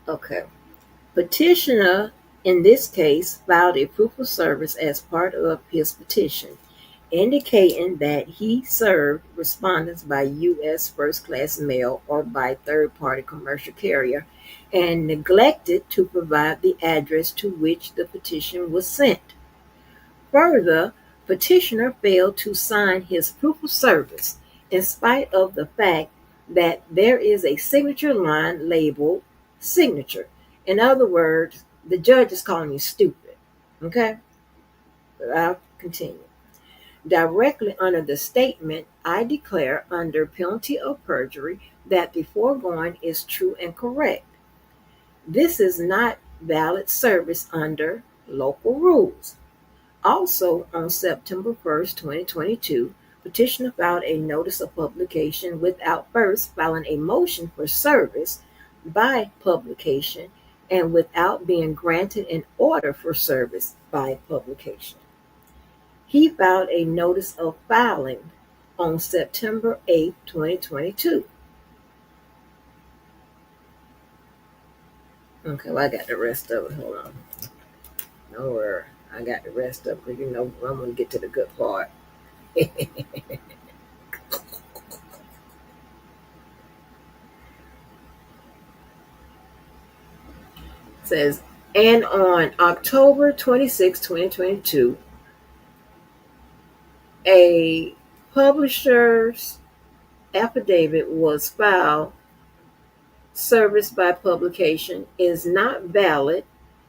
Okay. Petitioner, in this case, filed a proof of service as part of his petition, indicating that he served respondents by U.S. first-class mail or by third-party commercial carrier and neglected to provide the address to which the petition was sent. Further, petitioner failed to sign his proof of service in spite of the fact that there is a signature line labeled signature. In other words, the judge is calling you stupid. Okay? But I'll continue. Directly under the statement, I declare under penalty of perjury that the foregoing is true and correct. This is not valid service under local rules. Also, on September 1st, 2022, petitioner filed a notice of publication without first filing a motion for service by publication and without being granted an order for service by publication. He filed a notice of filing on September 8th, 2022. Okay, well, I got the rest of it. Hold on. Don't worry. I got the rest of it because I'm going to get to the good part. Says, and on October 26, 2022, a publisher's affidavit was filed. Service by publication is not valid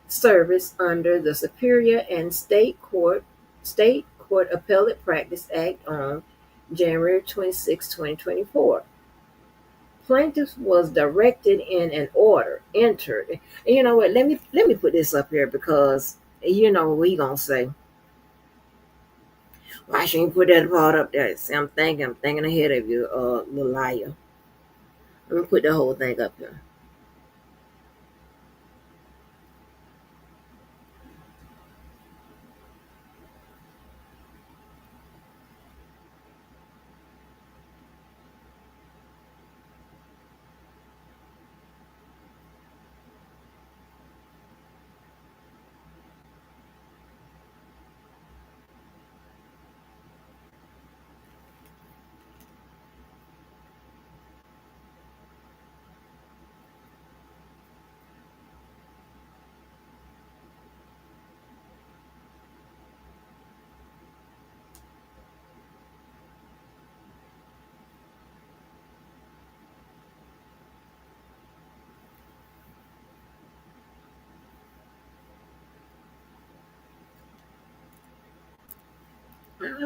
service under the Superior and State Court Appellate Practice Act on January 26, 2024. Plaintiff was directed in an order entered. And you know what? Let me put this up here because you know what we gonna say. Why shouldn't you put that part up there? See, I'm thinking ahead of you, little liar. Let me put the whole thing up here.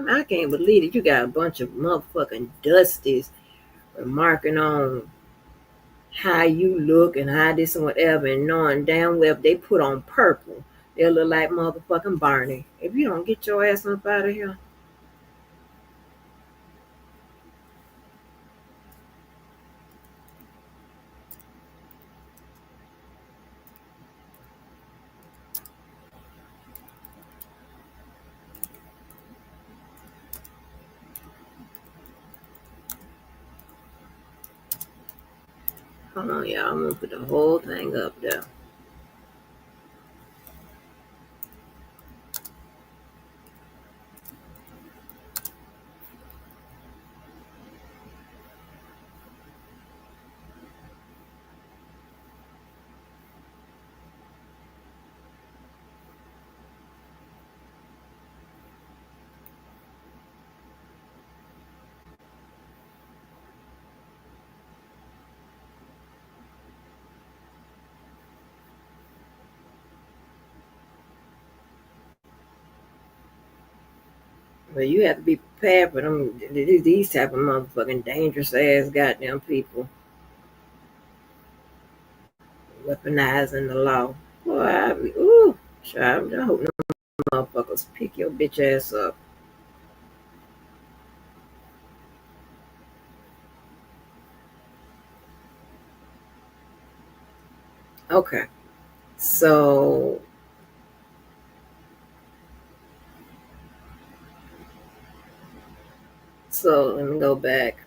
I can't believe it. You got a bunch of motherfucking Dusties remarking on how you look and how this and whatever, and knowing damn well if they put on purple, they'll look like motherfucking Barney. If you don't get your ass up out of here. Hold on, y'all. I'm gonna put the whole thing up there. But you have to be prepared for them. These type of motherfucking dangerous ass goddamn people weaponizing the law. Boy, I be, ooh, child, I hope no motherfuckers pick your bitch ass up. Okay, so let me go back.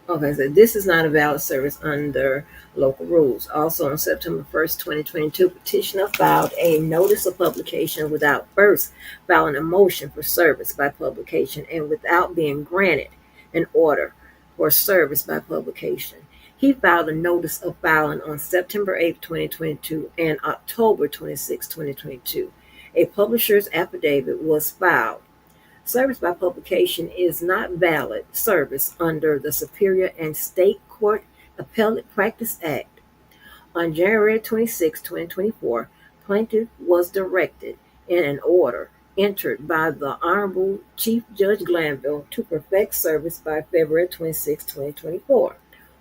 Okay, so this is not a valid service under local rules. Also, on September 1st, 2022, petitioner filed a notice of publication without first filing a motion for service by publication and without being granted an order for service by publication. He filed a notice of filing on September 8th, 2022 and October 26th, 2022. A publisher's affidavit was filed. Service by publication is not valid service under the Superior and State Court Appellate Practice Act. On January 26, 2024, plaintiff was directed in an order entered by the Honorable Chief Judge Glanville to perfect service by February 26, 2024,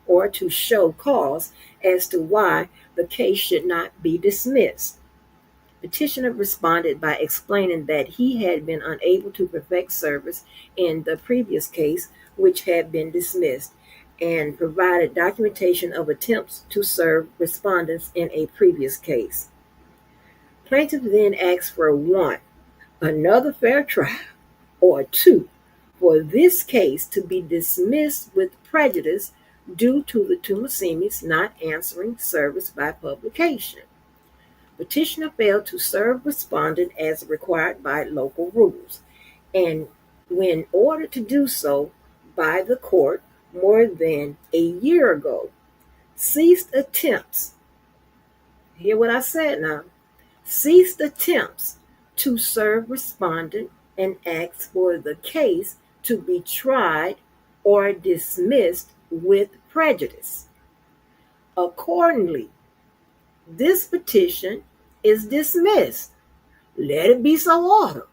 or to show cause as to why the case should not be dismissed. Petitioner responded by explaining that he had been unable to perfect service in the previous case, which had been dismissed, and provided documentation of attempts to serve respondents in a previous case. Plaintiff then asked for one, another fair trial, or two, for this case to be dismissed with prejudice due to the Tumasimis not answering service by publication. Petitioner failed to serve respondent as required by local rules, and when ordered to do so by the court more than a year ago, ceased attempts, hear what I said now, ceased attempts to serve respondent and asked for the case to be tried or dismissed with prejudice. Accordingly, this petition is dismissed. Let it be so ordered,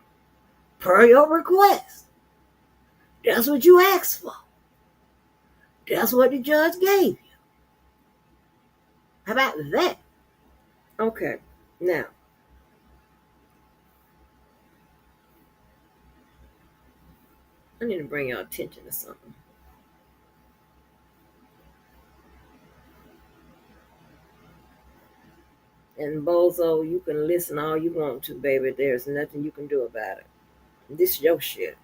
per your request. That's what you asked for. That's what the judge gave you. How about that? Okay, now, I need to bring your attention to something. And Bozo, you can listen all you want to, baby. There's nothing you can do about it. This is your shit.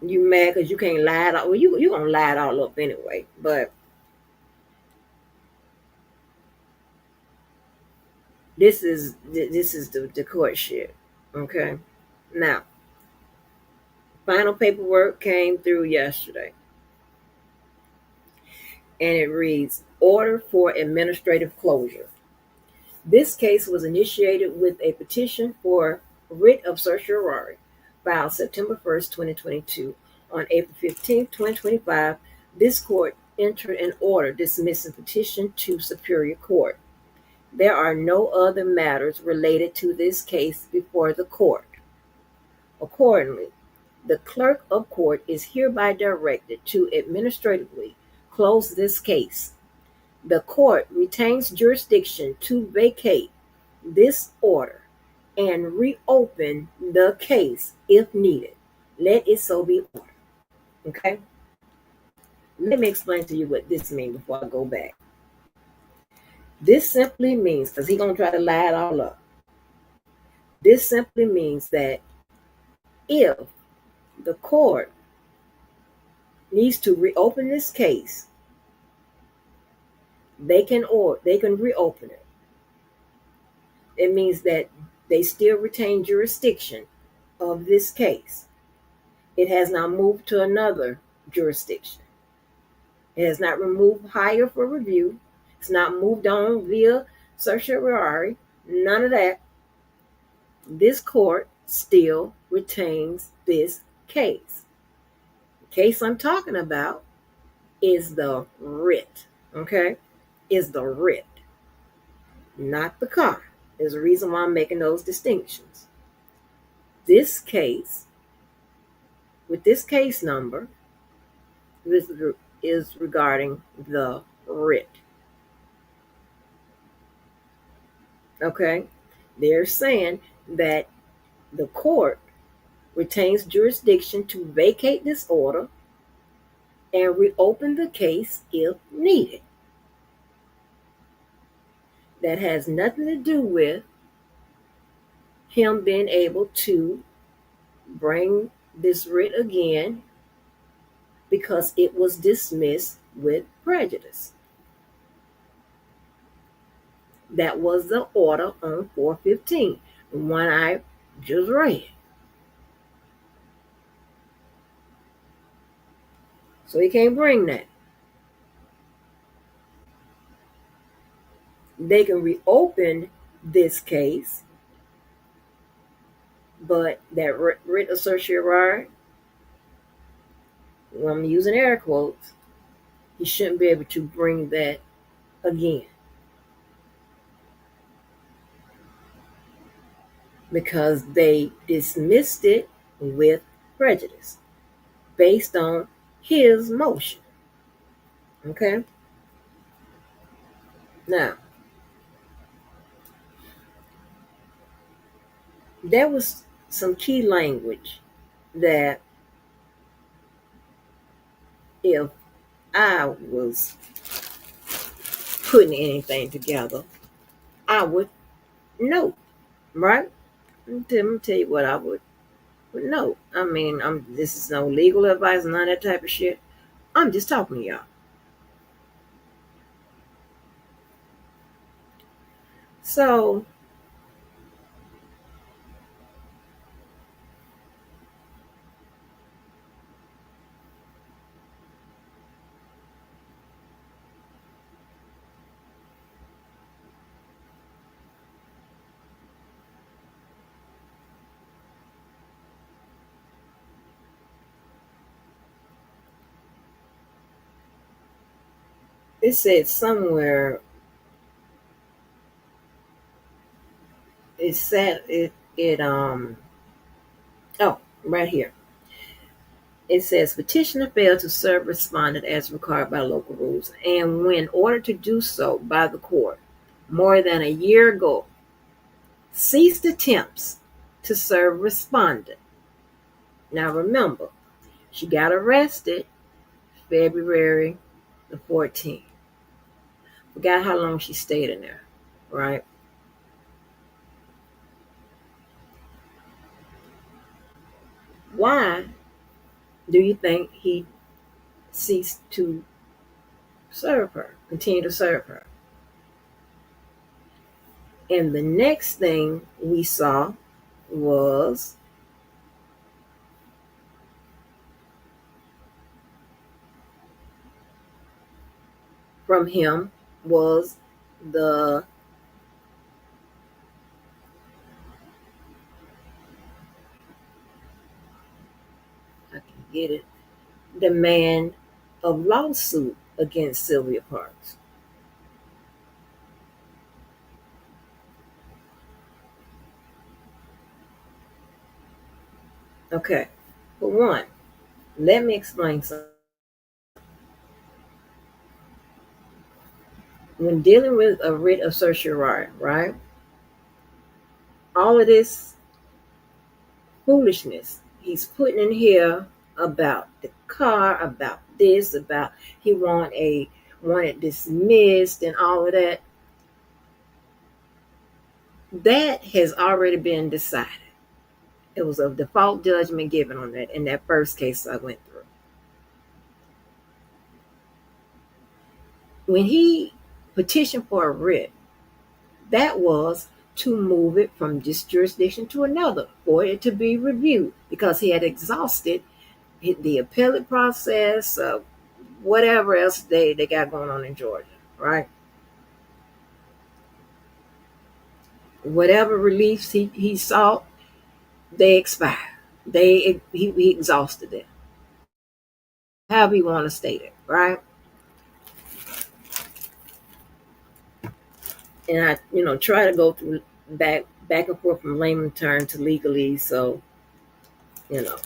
You mad because you can't lie it all. Well, you gonna lie it all up anyway. But this is the court shit. Okay. Now, final paperwork came through yesterday, and it reads Order for Administrative Closure. This case was initiated with a petition for writ of certiorari filed September 1st, 2022. On April 15th, 2025, this court entered an order dismissing petition to Superior Court. There are no other matters related to this case before the court. Accordingly, the clerk of court is hereby directed to administratively close this case. The court retains jurisdiction to vacate this order and reopen the case if needed. Let it so be ordered. Okay? Let me explain to you what this means before I go back. This simply means, because he's going to try to lie it all up, this simply means that if the court needs to reopen this case, they can reopen it. It means that they still retain jurisdiction of this case. It has now moved to another jurisdiction. It has not removed higher for review. It's not moved on via certiorari. None of that. This court still retains this case. The case I'm talking about is the writ. Okay? Is the writ. not the car. There's a reason why I'm making those distinctions. This case, with this case number, is regarding the writ. Okay? They're saying that the court retains jurisdiction to vacate this order and reopen the case if needed. That has nothing to do with him being able to bring this writ again because it was dismissed with prejudice. That was the order on 415, the one I just read. So he can't bring that. They can reopen this case, but that writ of certiorari, I'm using air quotes, he shouldn't be able to bring that again because they dismissed it with prejudice based on his motion. Okay? Now, there was some key language that if I was putting anything together, I would know, right? I'm gonna tell you what I would know. I mean, this is no legal advice, none of that type of shit. I'm just talking to y'all. So it said somewhere, it said oh, right here. It says petitioner failed to serve respondent as required by local rules, and when ordered to do so by the court more than a year ago, ceased attempts to serve respondent. Now remember, she got arrested February the 14th. Forgot how long she stayed in there, right? Why do you think he ceased to serve her, continue to serve her? And the next thing we saw was from him was the I can get it demand of lawsuit against Sylvia Parks. Okay, for one, let me explain something. When dealing with a writ of certiorari, right? All of this foolishness he's putting in here about the car, about this, about he wanted dismissed and all of that. That has already been decided. It was a default judgment given on that in that first case I went through. When he petitioned for a writ, that was to move it from this jurisdiction to another for it to be reviewed because he had exhausted the appellate process, whatever else they got going on in Georgia, right? Whatever reliefs he sought, they expired. He exhausted it. However you want to state it, right? And I, try to go through back and forth from layman term to legalese, so you know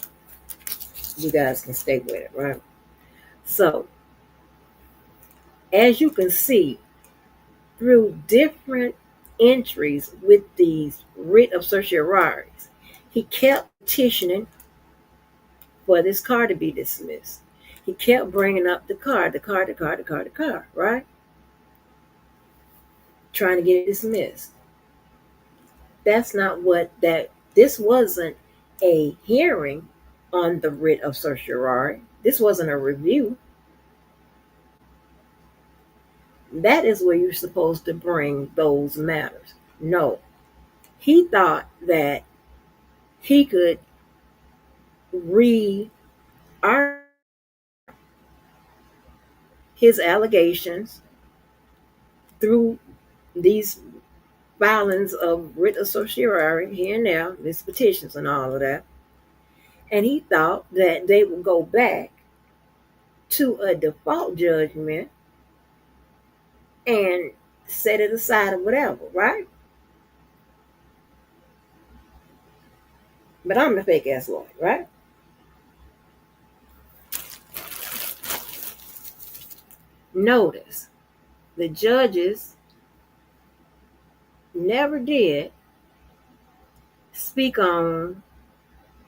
you guys can stay with it, right? So as you can see through different entries with these writ of certiorari, he kept petitioning for this car to be dismissed. He kept bringing up the car, right? Trying to get it dismissed. That's not what that. This wasn't a hearing on the writ of certiorari. This wasn't a review. That is where you're supposed to bring those matters. No, he thought that he could re his allegations through these filings of writ of certiorari here and there, these petitions and all of that. And he thought that they would go back to a default judgment and set it aside or whatever, right? But I'm a fake ass lawyer, right? Notice the judges never did speak on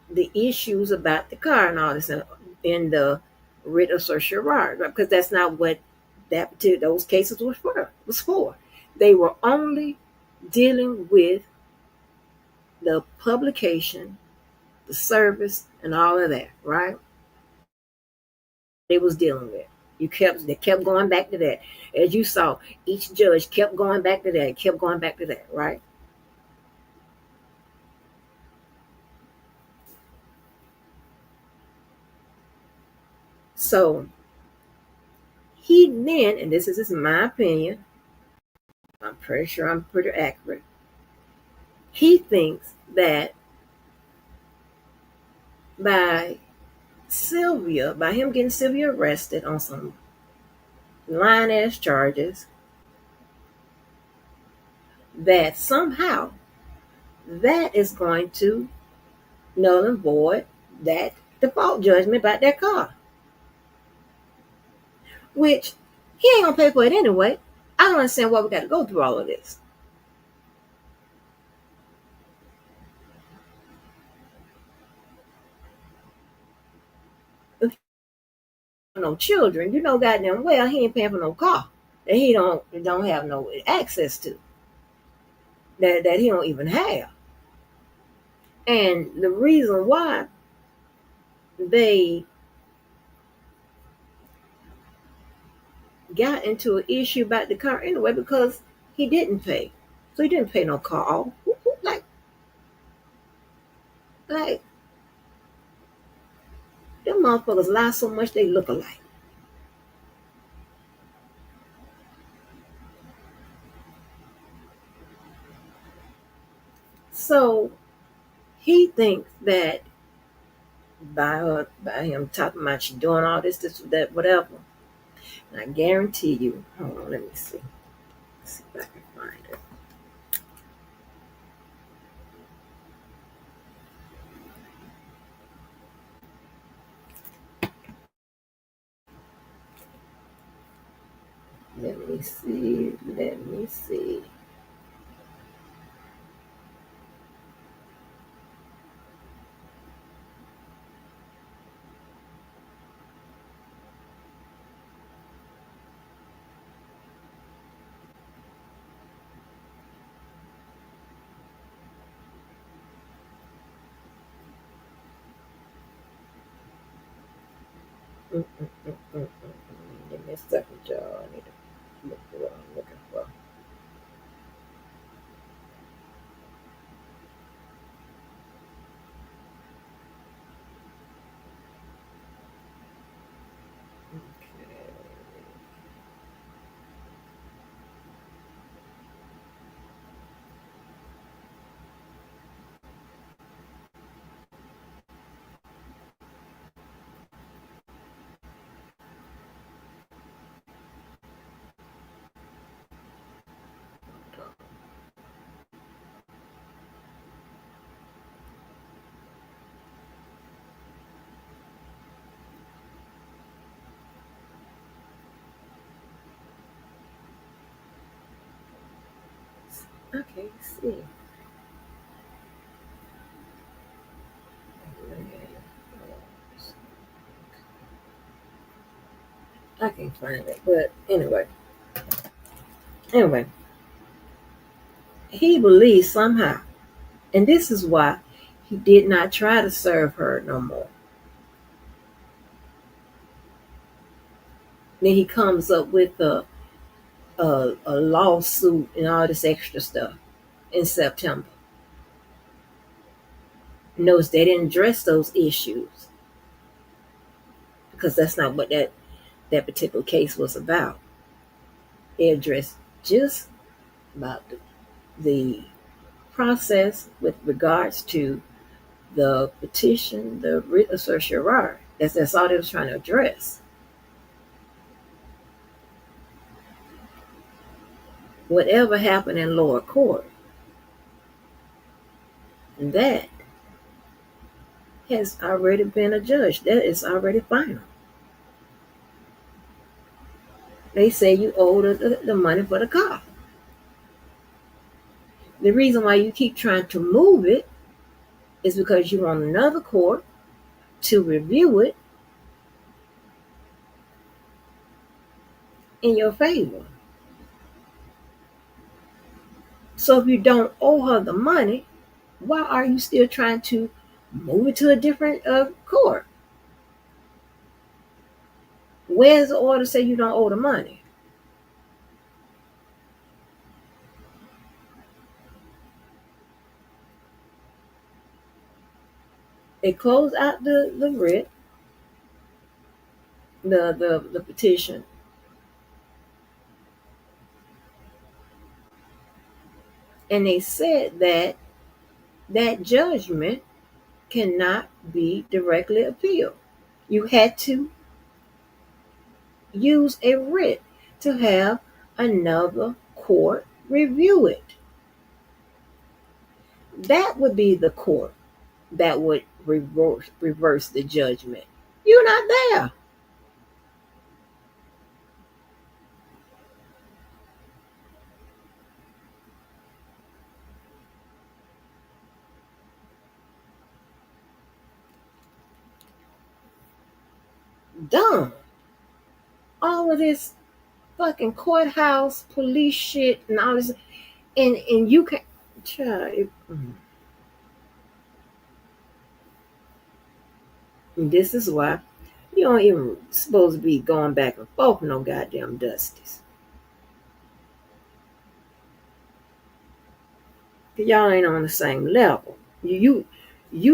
the issues about the car and all this in the writ of certiorari, right? Because that's not what those cases were for. Was for. They were only dealing with the publication, the service, and all of that, right? They was dealing with. They kept going back to that. As you saw, each judge kept going back to that, kept going back to that, right? So he then, and this is just my opinion, I'm pretty sure I'm pretty accurate. He thinks that by by him getting Sylvia arrested on some lying ass charges, that somehow that is going to null and void that default judgment about that car, which he ain't gonna pay for it anyway. I don't understand why we got to go through all of this. If you no children, you know goddamn well he ain't paying for no car that he don't have no access to, that he don't even have. And the reason why they got into an issue about the car anyway, because he didn't pay. So he didn't pay no car off. Like, like them motherfuckers lie so much they look alike. So he thinks that by him talking about she doing all this, that, whatever. And I guarantee you, hold on, let me see. Let's see if I can find it. Let me see. Let me see. Mm. Give me a second, y'all. I need to look for what I'm looking for. Okay. Okay, see. I can't find it, but anyway, he believes somehow, and this is why he did not try to serve her no more. Then he comes up with a lawsuit and all this extra stuff in September. Notice they didn't address those issues because that's not what that particular case was about. They addressed just about the process with regards to the petition, the writ of certiorari. That's all they was trying to address. Whatever happened in lower court, that has already been adjudged. That is already final. They say you owe the money for the car. The reason why you keep trying to move it is because you want another court to review it in your favor. So if you don't owe her the money, why are you still trying to move it to a different court? Where's the order say you don't owe the money? They close out the writ, the petition, and they said that that judgment cannot be directly appealed. You had to use a writ to have another court review it. That would be the court that would reverse the judgment. You're not there. Dumb. All of this fucking courthouse police shit and all this, and you can. Child, this is why you don't even supposed to be going back and forth with no goddamn Dusties. Y'all ain't on the same level. You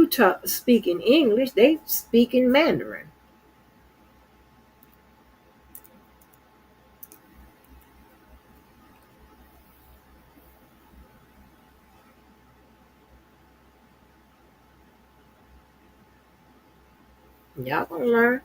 talk speaking English, they speaking Mandarin. Y'all gonna learn.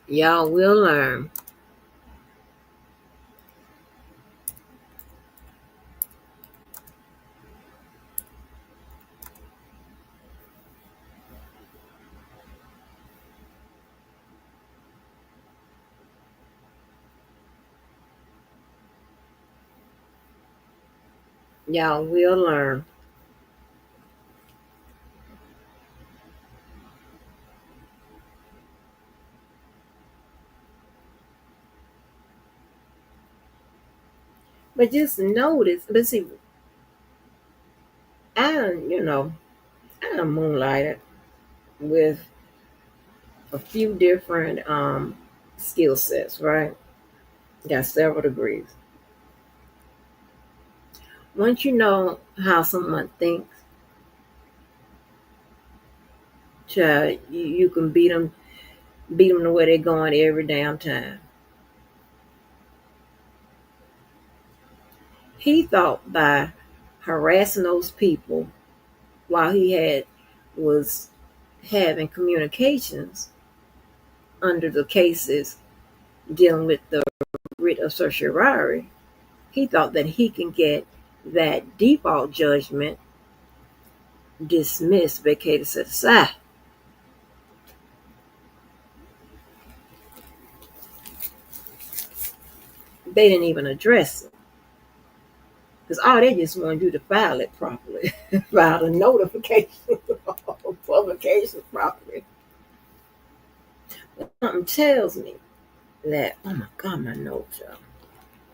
Y'all will learn. Y'all will learn. But just notice, but see, I moonlighted with a few different skill sets, right? Got several degrees. Once you know how someone thinks, child, you can beat them to where they're going every damn time. He thought by harassing those people while he was having communications under the cases dealing with the writ of certiorari, he thought that he can get that default judgment dismissed, vacated, set aside. They didn't even address it. Because all they just wanted you to file it properly, file the notification of publication properly. But something tells me that, oh my God, my notes, y'all.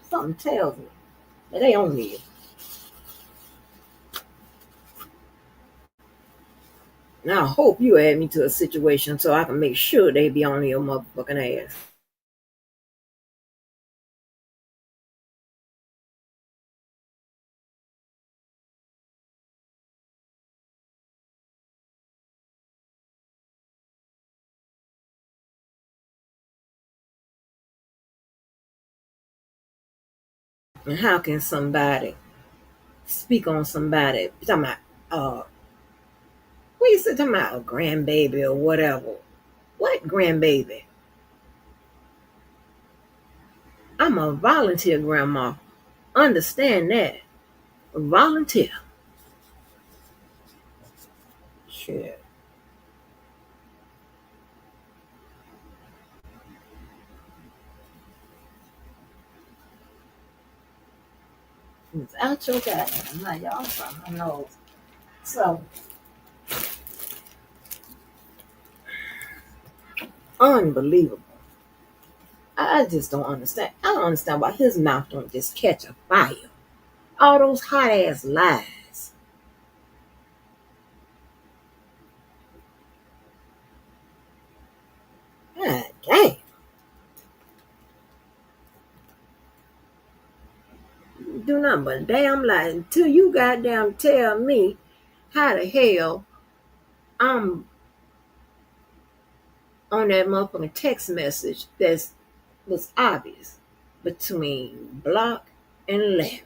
Something tells me that they on me. Now I hope you add me to a situation so I can make sure they be on your motherfucking ass. And how can somebody speak on somebody talking about what you said talking about a grandbaby or whatever? What grandbaby? I'm a volunteer grandma. Understand that. A volunteer. Shit. It's out your goddamn mind. Y'all something knows. So unbelievable. I just don't understand. I don't understand why his mouth don't just catch a fire. All those hot ass lies. God damn. Do nothing but damn lie until you goddamn tell me how the hell I'm on that motherfucking text message that was obvious between Block and Larry.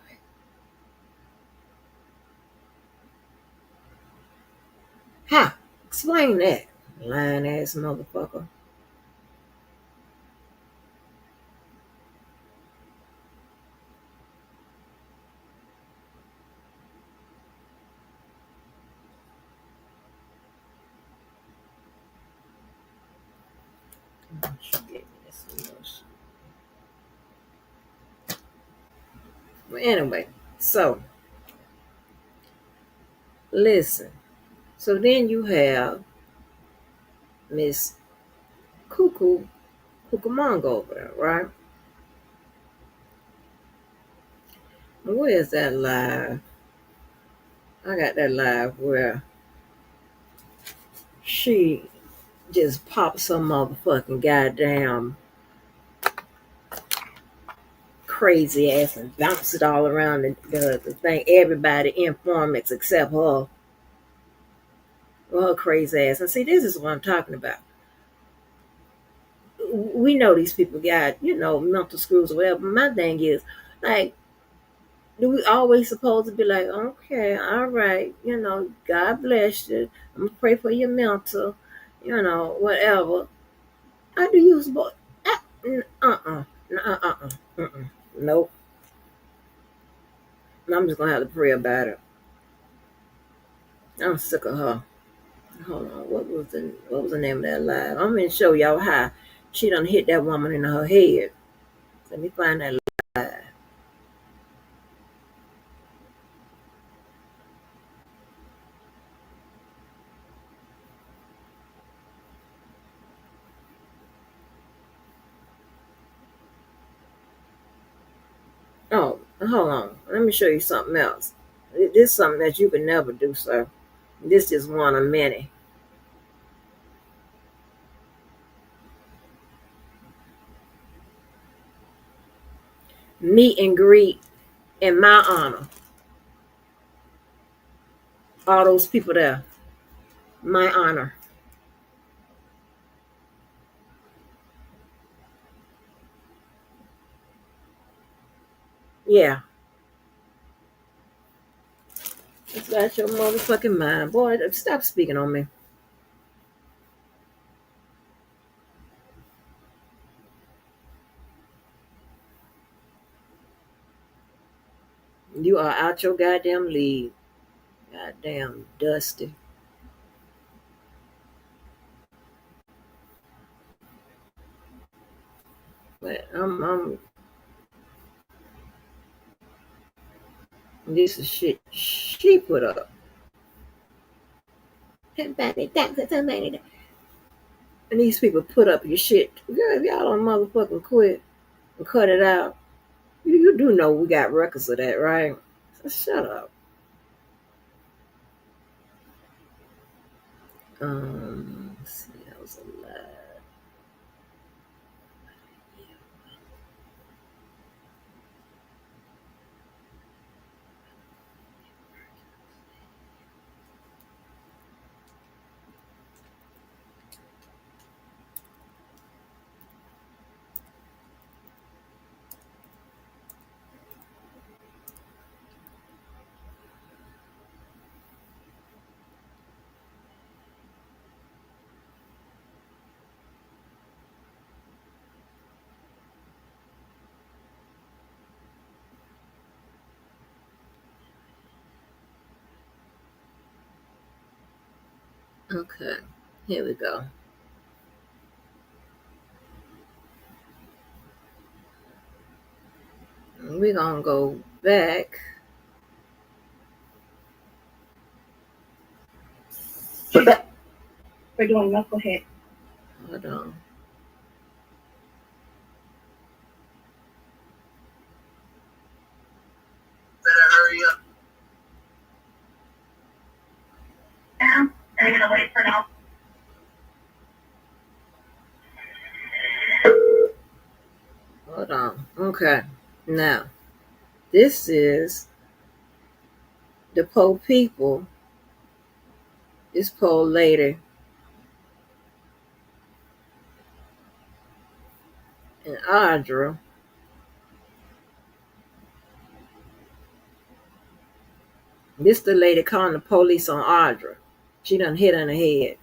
How? Explain that, lying ass motherfucker. She gave me this news. Well, anyway, so listen. So then you have Miss Cucamonga over there, right? Where's that live? I got that live where she just pops some motherfucking goddamn crazy ass and bounce it all around the thing. Everybody informants except her. Well, her crazy ass. And see, this is what I'm talking about. We know these people got, mental screws or whatever. My thing is, like, do we always supposed to be like, okay, all right, God bless you. I'm gonna pray for your mental, whatever. How do you supposed? Nope. I'm just gonna have to pray about it. I'm sick of her. Hold on, what was the name of that live? I'm gonna show y'all how she done hit that woman in her head. Let me find that live. Oh, hold on. Let me show you something else. This is something that you can never do, sir. This is one of many. Meet and greet in my honor. All those people there. My honor. Yeah. It's got your motherfucking mind. Boy, stop speaking on me. You are out your goddamn league. Goddamn Dusty. But this is shit she put up. Somebody that, somebody that. And these people put up your shit. Girl, if y'all don't motherfucking quit and cut it out, you do know we got records of that, right? So shut up. Let's see, that was a lot. Okay, here we go. We're gonna go back. We're doing knucklehead. Hold on. Better hurry up. Now, are you gonna wait for now? Hold on. Okay. Now, this is the poor people. This poor lady and Audra. This the lady calling the police on Audra. She done hit her in the head.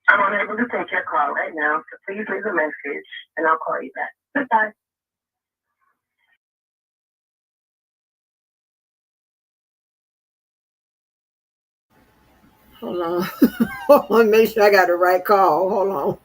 I'm unable to take your call right now, so please leave a message and I'll call you back. Goodbye. Hold on. Hold on. Make sure I got the right call. Hold on.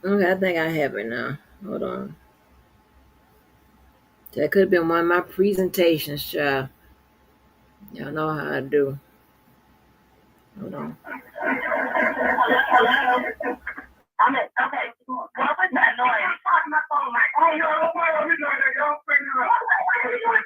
Okay, I think I have it now. Hold on. That could have been one of my presentations, child. Y'all know how I do. Hold on. I'm in. Okay. What was that noise? I'm talking my phone. Like, oh, yo, don't worry. I'm doing that. Y'all figure it out. What are you doing?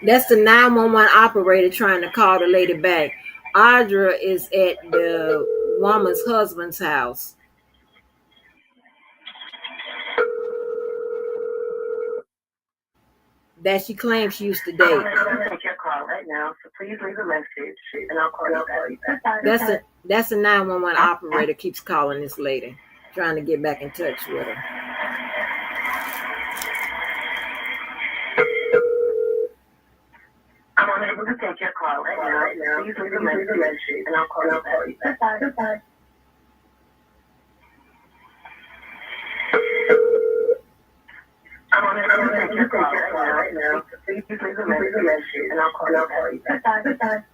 That's the 911 operator trying to call the lady back. Audra is at the woman's husband's house that she claims she used to date. I'm take your call right now, so please leave a message and I'll call you back. That's a 911 operator keeps calling this lady, trying to get back in touch with her. I'm unable to take your call right now. Please leave a message and I'll call you back. Goodbye. I'm unable to take your call right now. Please leave a message and I'll call you back. Goodbye.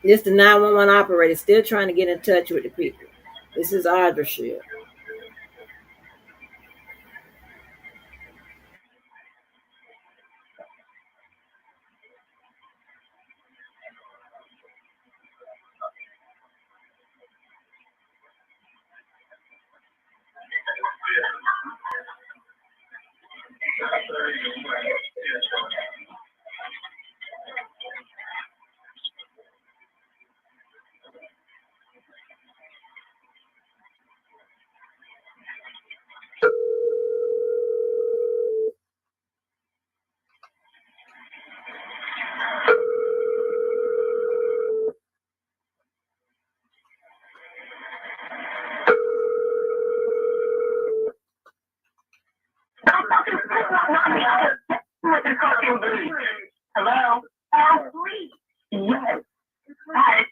This the 911 operator still trying to get in touch with the people. This is Audra shit. Hello? Yes. Hi.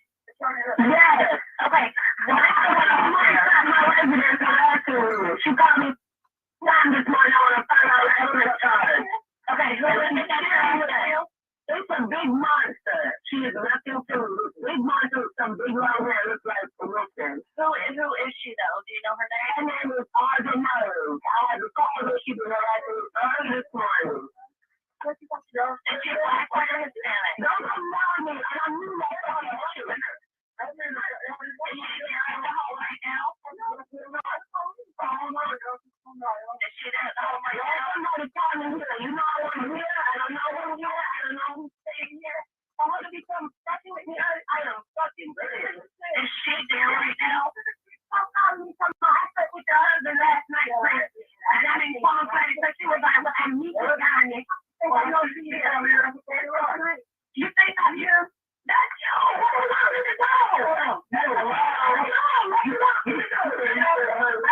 Yes. Okay. She called me this morning. I want to find out what I'm charged. Okay. It's a big monster. She is nothing to big monster with some big long hair. Looks like a Wilson. Who is she though? Do you know her name? Her name is Audra Murray. I had to call her. She was early this morning. What's she supposed to do? Is she black or Hispanic? Don't allow me. I knew that. Is she in the home right now? Is she in the home right now? Somebody call me here. You know I want to hear. I don't know who's here. I don't know who's staying here. I want to become fucking with me. I am fucking good. Is she there right now? I'm calling you from my house with your husband last night. And I didn't call her because she was like, well, I need to find it. I know she's here. You think I'm here? That's you. I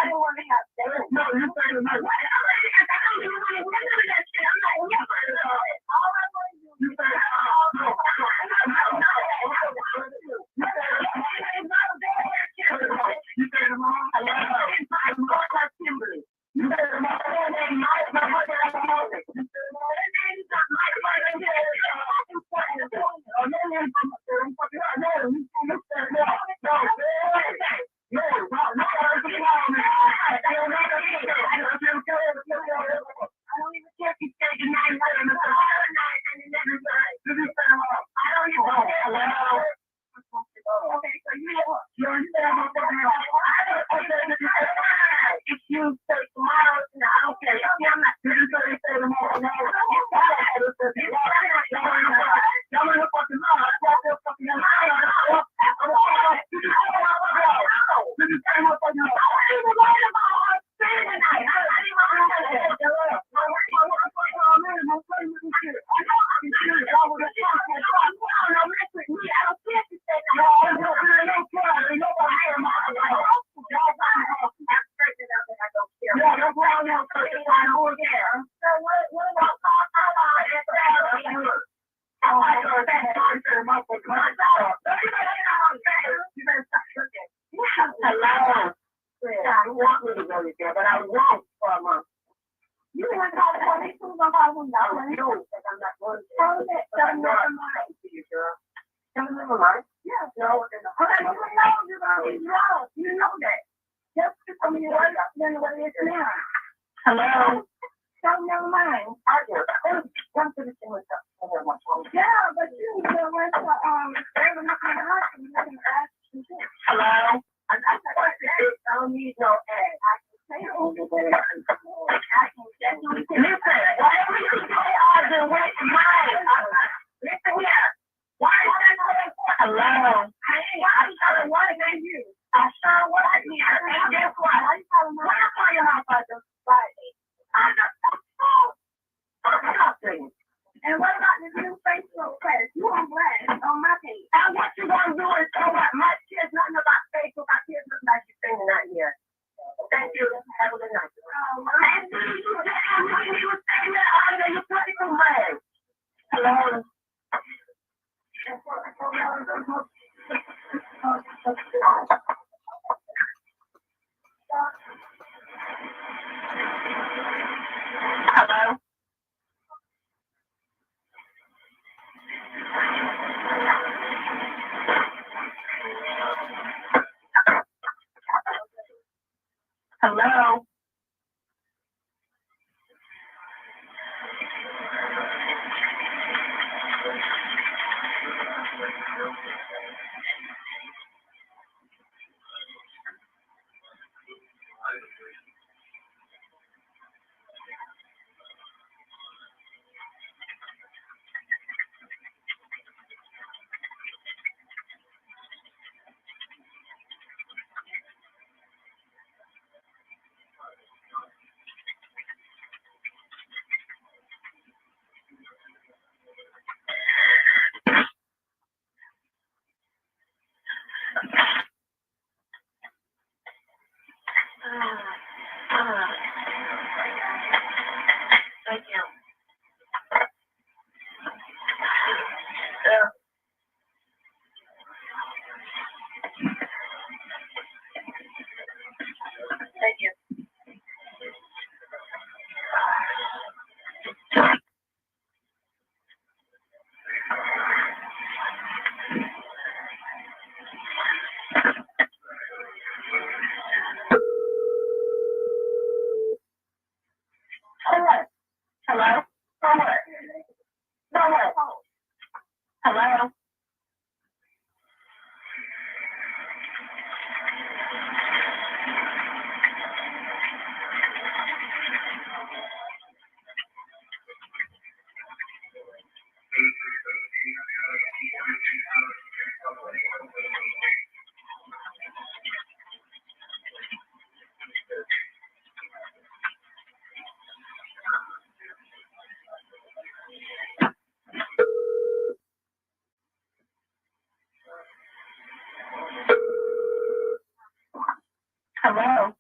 don't want to have sex. No, you say to my wife. I don't want to do that shit. I'm not here for it. All I want to do is say, you say to mom, I love her. I'm not like Kimberly. You say to mom, her name is my mother. Her name is not my mother. I mean, what is it now? Hello? So never mind. I just come to the thing with yeah, but you went to hello? I don't need no egg. I can say over there. I can definitely listen. Whatever you say, I'll do with mine. Listen here. Why would I go hello? I'm telling what I you. I saw what I did. And guess what? I'm telling what I saw your house on Friday. I'm not nothing. And what about this new Facebook page? You on blast on my page. And what you gonna do is show what my kids nothing about Facebook. My kids look like you're saying that here. Thank you. Have a good night. And you were saying that under your political way. Hello. Hello. Hello. Thank you. Thank you. Hello. Hello. Hello. Hello. Hello. Hello.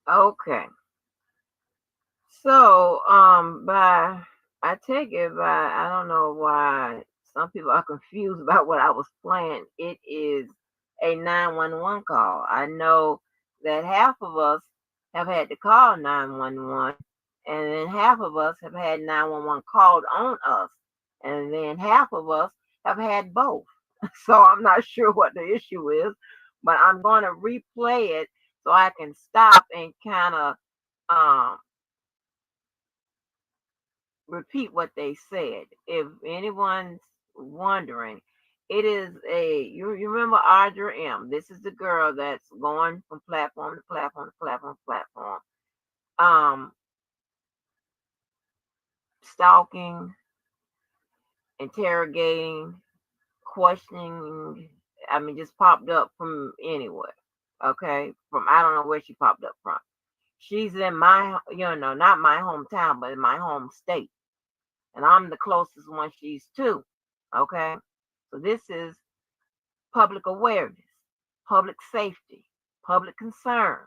Okay. So, I take it by, I don't know why some people are confused about what I was playing. It is a 911 call. I know that half of us have had to call 911, and then half of us have had 911 called on us, and then half of us have had both. So I'm not sure what the issue is, but I'm going to replay it so I can stop and kind of um, repeat what they said. If anyone's wondering, it is you remember Audra M. This is the girl that's going from platform to platform to platform to platform. Stalking, interrogating, questioning. I mean, just popped up from anywhere. Okay, from I don't know where she popped up from. She's in my, not my hometown, but in my home state, and I'm the closest one she's to. Okay, so this is public awareness, public safety, public concern.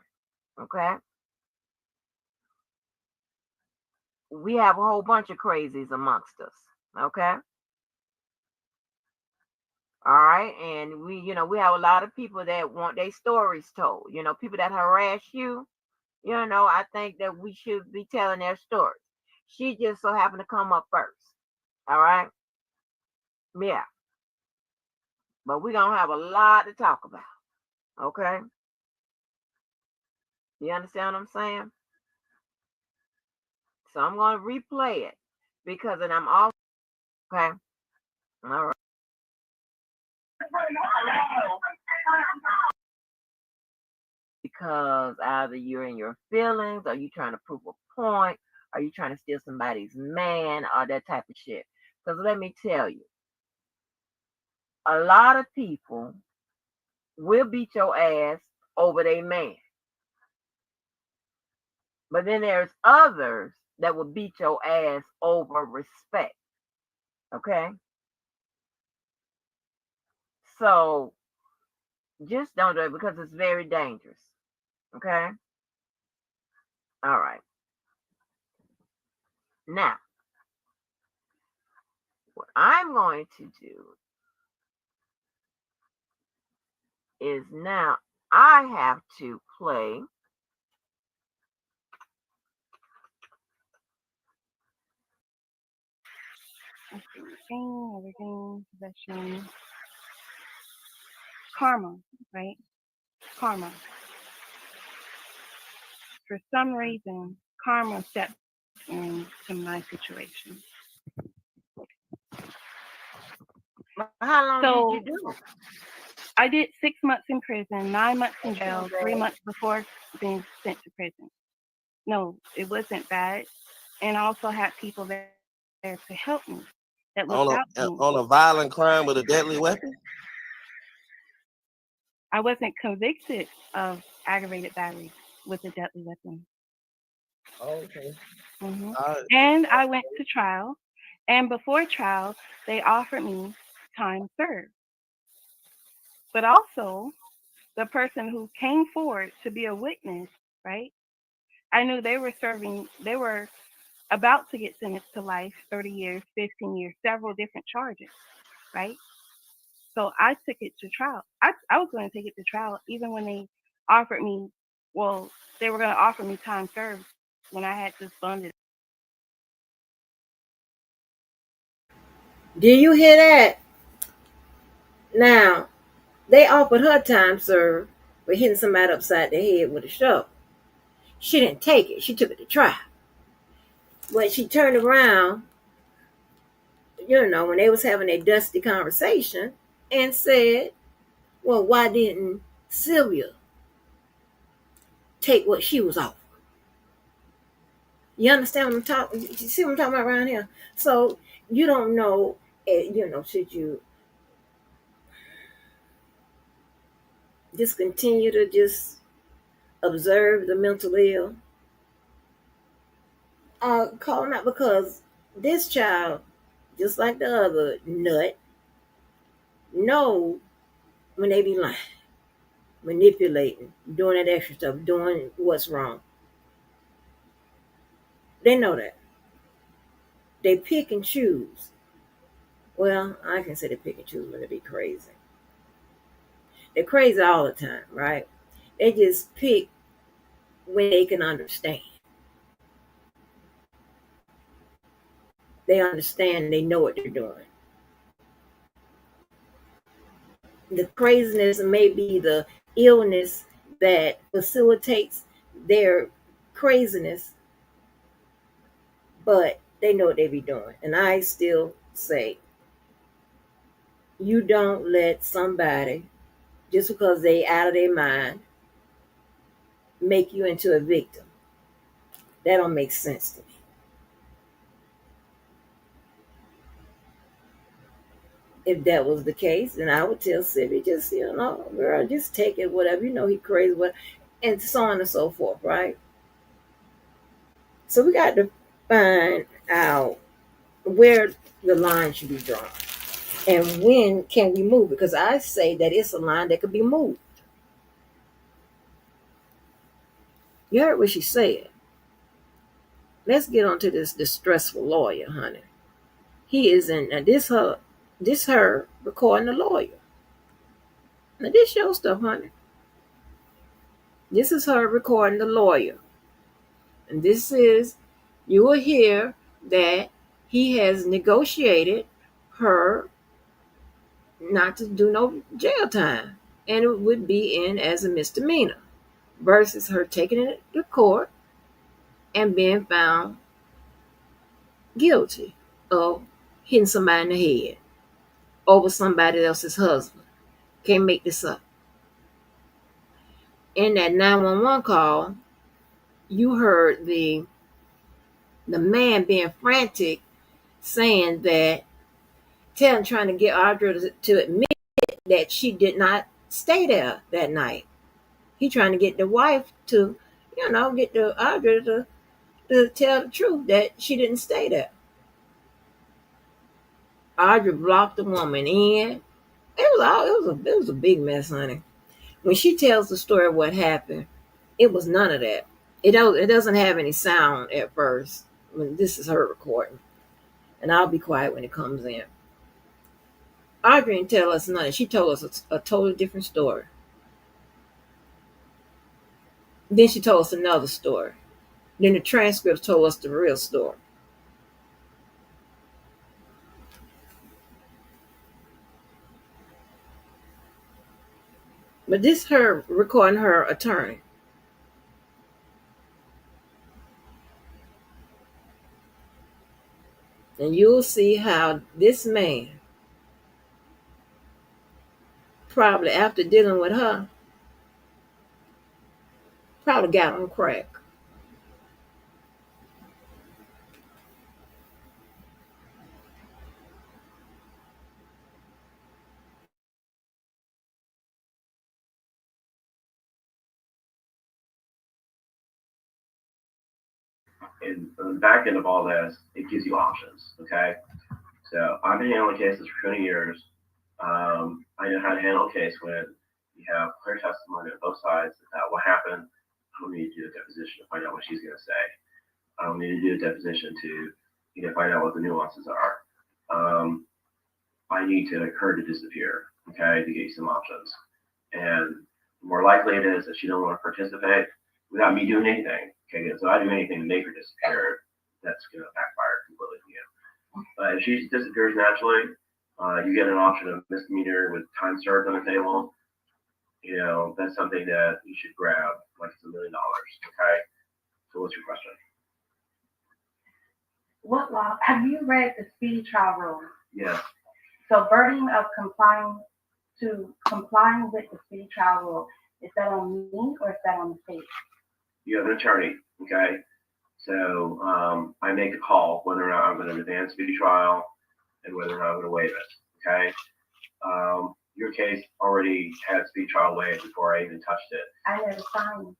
Okay, we have a whole bunch of crazies amongst us. Okay. All right. And we have a lot of people that want their stories told. People that harass you, I think that we should be telling their stories. She just so happened to come up first. All right. Yeah. But we're going to have a lot to talk about. Okay. You understand what I'm saying? So I'm going to replay it because then I'm all okay. All right. Because either you're in your feelings, or you trying to prove a point, or you trying to steal somebody's man, or that type of shit. Because let me tell you, a lot of people will beat your ass over their man. But then there's others that will beat your ass over respect. Okay? So just don't do it because it's very dangerous. Okay? All right. Now, what I'm going to do is now I have to play everything, possession, karma, right? Karma. For some reason, karma stepped into my situation. How long did you do? I did 6 months in prison, 9 months in jail, 3 months before being sent to prison. No, it wasn't bad. And I also had people there to help me that looked out for me. On a violent crime with a deadly weapon? I wasn't convicted of aggravated battery with a deadly weapon. Oh, okay. Mm-hmm. And I went to trial. And before trial, they offered me time served. But also, the person who came forward to be a witness, right? I knew they were about to get sentenced to life, 30 years, 15 years, several different charges, right? So I took it to trial. I was going to take it to trial even when they offered me, they were going to offer me time served when I had just bonded. Do you hear that? Now, they offered her time served for hitting somebody upside the head with a shovel. She didn't take it. She took it to trial. When she turned around, when they was having a dusty conversation and said, well, why didn't Sylvia take what she was offered? You understand what I'm talking? You see what I'm talking about around here? So you don't know, should you just continue to just observe the mental ill? Call them out because this child, just like the other nut, know when they be lying, manipulating, doing that extra stuff, doing what's wrong. They know that. They pick and choose. Well, I can say they pick and choose when they be crazy. They're crazy all the time, right? They just pick when they can understand. They understand, they know what they're doing. The craziness may be the illness that facilitates their craziness, but They know what they be doing. And I still say, you don't let somebody, just because they out of their mind, make you into a victim. That don't make sense to me. If that was the case, then I would tell Sibby, just, girl, just take it, whatever. He crazy, what, and so on and so forth, right? So we got to find out where the line should be drawn and when can we move, because I say that it's a line that could be moved. You heard what she said. Let's get on to this distressful lawyer, honey. He is in, and this her recording the lawyer. Now this your stuff, honey. This is her recording the lawyer. And this is, you will hear that he has negotiated her not to do no jail time. And it would be in as a misdemeanor versus her taking it to court and being found guilty of hitting somebody in the head over somebody else's husband. Can't make this up. In that 911 call, you heard the man being frantic, saying that, trying to get Audra to admit that she did not stay there that night. He trying to get the wife to, get the Audra to tell the truth that she didn't stay there. Audra blocked the woman in. It was a big mess, honey. When she tells the story of what happened, it was none of that. It doesn't have any sound at first when this is her recording, and I'll be quiet when it comes in. Audrey didn't tell us nothing. She told us a totally different story. Then she told us another story. Then the transcripts told us the real story. But this her recording her attorney. And you'll see how this man, probably after dealing with her, probably got on crack. And on the back end of all this, it gives you options. Okay. So I've been handling cases for 20 years. I know how to handle a case when you have clear testimony on both sides about what happened. I don't need to do a deposition to find out what she's going to say. I don't need to do a deposition to find out what the nuances are. I need her to disappear, okay, to get you some options. And the more likely it is that she don't want to participate without me doing anything. Okay, so I do anything to make her disappear, that's going to backfire completely for you. If she disappears naturally, you get an option of misdemeanor with time served on the table. That's something that you should grab, like it's $1 million. Okay. So what's your question? What law? Have you read the speedy trial rules? Yes. So burden of complying with the speedy trial rule, is that on me or is that on the state? You have an attorney, okay? So I make a call whether or not I'm going to advance speedy trial and whether or not I'm going to waive it, okay? Your case already had speedy trial waived before I even touched it. I never signed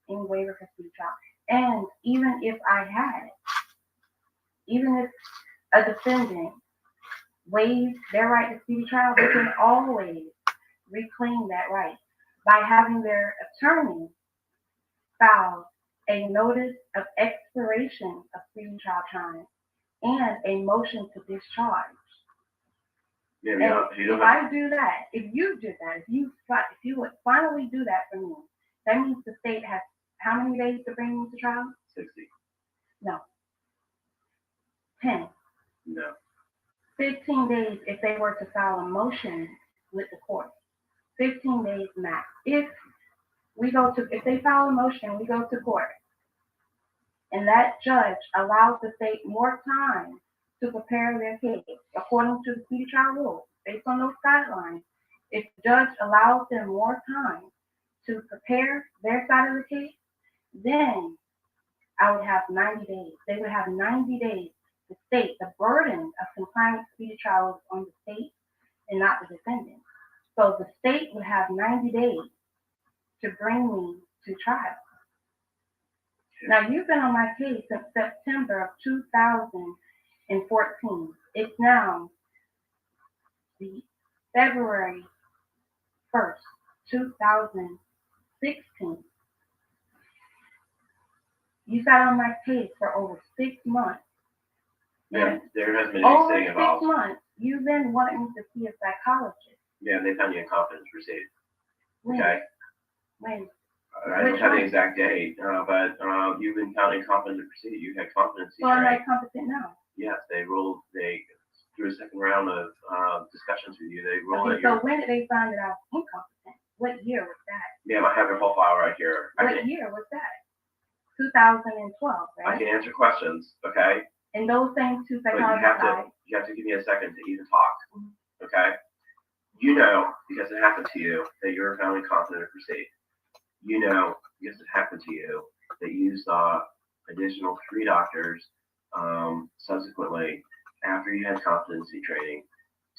any waiver for speedy trial. And even if I had, even if a defendant waives their right to speedy trial, they can always reclaim that right by having their attorney file a notice of expiration of speedy trial time and a motion to discharge. Yeah, if I do that, if you do that, if you would finally do that for me, that means the state has how many days to bring me to trial? 60. No. 10. No. 15 days if they were to file a motion with the court. 15 days max. If they file a motion, we go to court, and that judge allows the state more time to prepare their case according to the speedy trial rules, based on those guidelines. If the judge allows them more time to prepare their side of the case, then I would have 90 days. They would have 90 days. The state, the burden of complying with speedy trial is on the state and not the defendant. So the state would have 90 days to bring me to trial. Now, you've been on my case since September of 2014. It's now the February 1st, 2016. You sat on my case for over 6 months. Yeah, there hasn't been Over anything 6 about. months, you then wanted me to see a psychologist. Yeah, they found you incompetent to proceed. When? Okay. When? I don't have the exact date, but you've been found incompetent to proceed. You had competency. So am I competent now? Yes, through a second round of discussions with you, they ruled Okay, that so when did they find that I was incompetent? What year was that? Yeah, I have your whole file right here. What year was that? 2012, I right? can answer questions, okay? And those same two But psychologists you have to give me a second to even talk, okay? You know, because it happened to you, that you're found incompetent to proceed. You know, because it happened to you, that you saw additional 3 doctors subsequently after you had competency training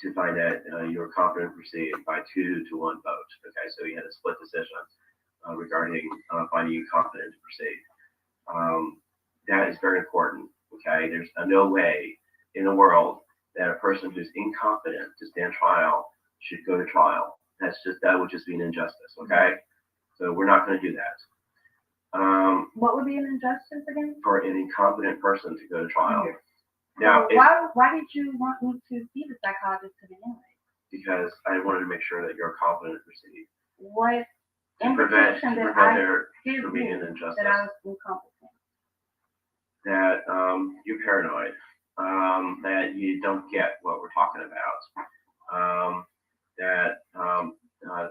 to find that you were competent to proceed by 2 to 1 vote. Okay, so you had a split decision regarding finding you competent to proceed. That is very important. Okay, there's no way in the world that a person who's incompetent to stand trial should go to trial. That would just be an injustice. Okay, so we're not going to do that. What would be an injustice again? For an incompetent person to go to trial. Yes. Now, So why did you want me to see the psychologist to begin with? Because I wanted to make sure that you're competent to proceed. What To prevent indication that there I from being an did injustice. that I was incompetent? That you're paranoid, that you don't get what we're talking about, that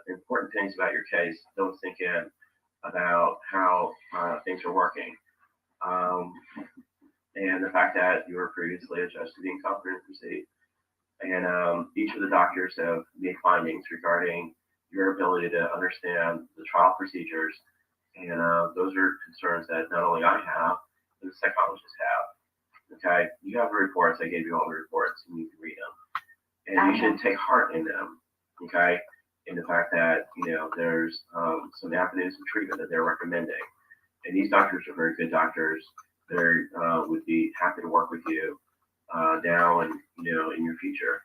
important things about your case don't sink in about how things are working, and the fact that you were previously adjudged to be incompetent to proceed. And each of the doctors have made findings regarding your ability to understand the trial procedures, and those are concerns that not only I have, but the psychologists have. Okay, you have the reports. I gave you all the reports, and you can read them, and you should take heart in them. Okay, in the fact that there's some avenues of treatment that they're recommending, and these doctors are very good doctors. They would be happy to work with you now and in your future.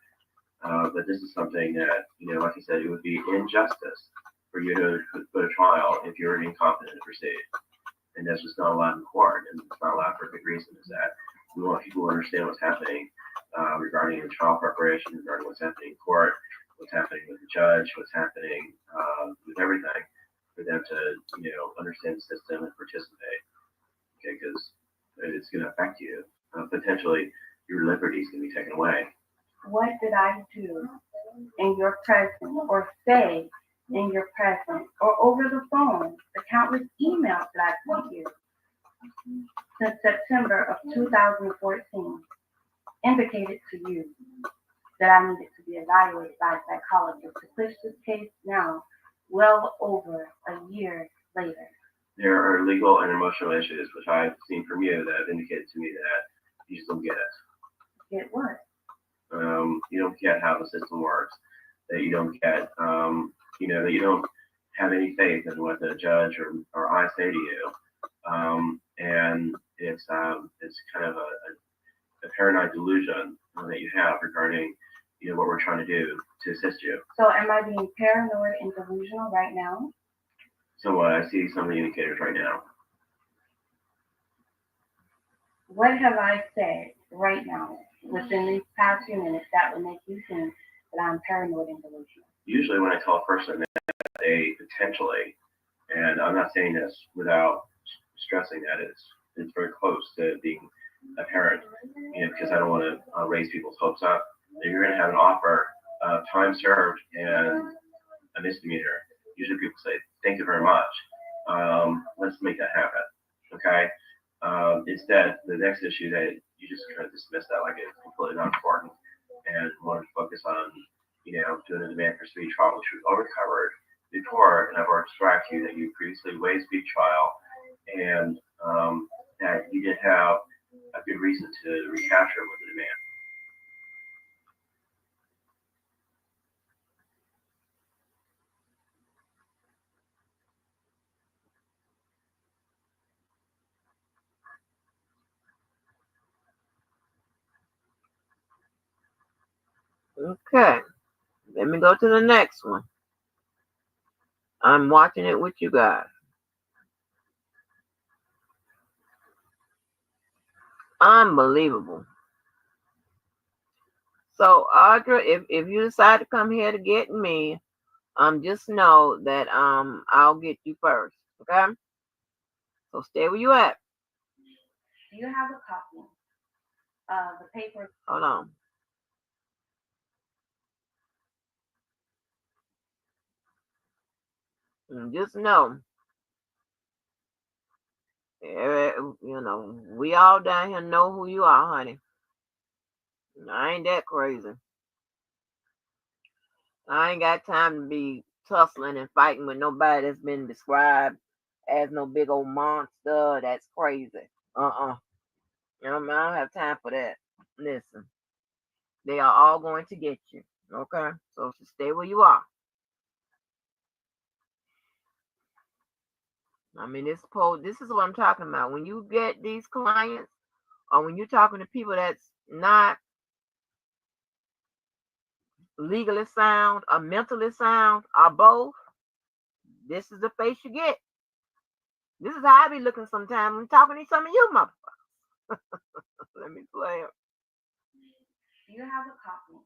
But this is something that like I said, it would be injustice for you to go to trial if you're incompetent to proceed. And that's just not allowed in court, and it's not allowed for a good reason. Is that we want people to understand what's happening regarding the trial preparation, regarding what's happening in court, what's happening with the judge, what's happening with everything, for them to understand the system and participate. Okay, because it's going to affect you. Potentially, your liberty is going to be taken away. What did I do in your presence or say in your presence or over the phone, the countless emails that I sent you since September of 2014 indicated to you that I needed to be evaluated by a psychologist to push this case now well over a year later? There are legal and emotional issues, which I've seen from you, that have indicated to me that you just don't get it. Get what? You don't get how the system works, that you don't get, that you don't have any faith in what the judge or I say to you. And it's kind of a paranoid delusion that you have regarding, what we're trying to do to assist you. So am I being paranoid and delusional right now? So I see some of the indicators right now. What have I said right now within these past few minutes that would make you think that I'm paranoid and delusional? Usually when I tell a person that they potentially, and I'm not saying this without stressing that it's very close to being a parent, because I don't want to raise people's hopes up. If you're going to have an offer of time served and a misdemeanor, usually people say, thank you very much. Let's make that happen. Okay. Instead, the next issue that you just kind of dismissed that like it's completely not important and wanted to focus on, doing the demand for speedy trial, which we've already covered before, and I've already described to you that you previously waived speedy trial and that you did have a good reason to recapture with the demand. Okay, let me go to the next one. I'm watching it with you guys. Unbelievable. So, Audra, if you decide to come here to get me, just know that I'll get you first. Okay? So stay where you at. Do you have a copy of the paper? Hold on. And just know, we all down here know who you are, honey. I ain't that crazy. I ain't got time to be tussling and fighting with nobody that's been described as no big old monster. That's crazy. I don't have time for that. Listen, they are all going to get you. Okay? So stay where you are. I mean, this is what I'm talking about. When you get these clients, or when you're talking to people that's not legally sound or mentally sound or both, this is the face you get. This is how I be looking sometimes when talking to some of you motherfuckers. Let me play it. Do you have a copy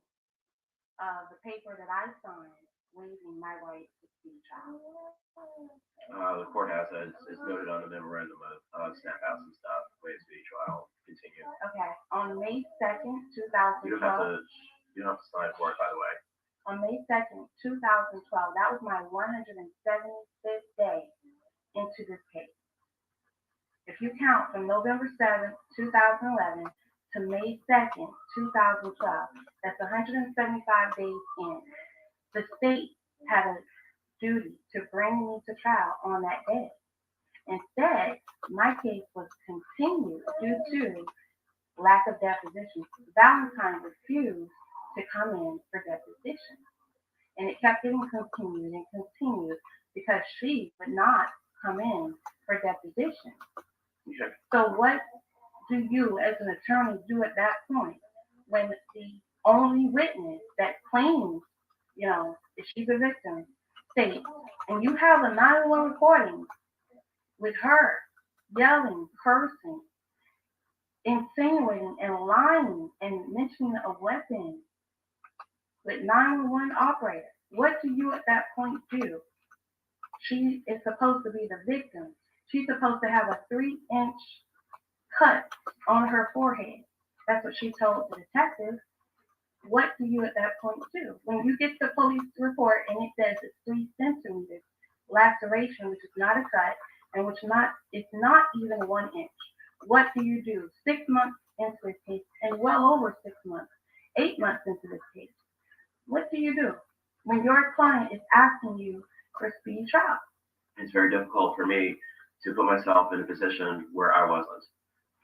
of the paper that I signed waiving my right to speedy trial? The court has it. It's noted on the memorandum of snap out some stuff. Waive speedy trial. Continue. Okay. On May 2nd, 2012. You don't have to sign for it, by the way. On May 2nd, 2012, that was my 175th day into this case. If you count from November 7th, 2011 to May 2nd, 2012, that's 175 days in. The state had a duty to bring me to trial on that day. Instead, my case was continued due to lack of deposition. Valentine refused to come in for deposition. And it kept getting continued and continued because she would not come in for deposition. Okay. So what do you as an attorney do at that point when the only witness that claims, that she's a victim states, and you have a 911 recording with her yelling, cursing, insinuating and lying and mentioning a weapon with 911 operator? What do you at that point do? She is supposed to be the victim. She's supposed to have a 3-inch cut on her forehead. That's what she told the detective. What do you at that point do? When you get the police report and it says it's 3 centimeters laceration, which is not a cut, and it's not even 1 inch. What do you do? 6 months into this case, and well over 6 months, 8 months into this case. What do you do when your client is asking you for speedy trial? It's very difficult for me to put myself in a position where I wasn't.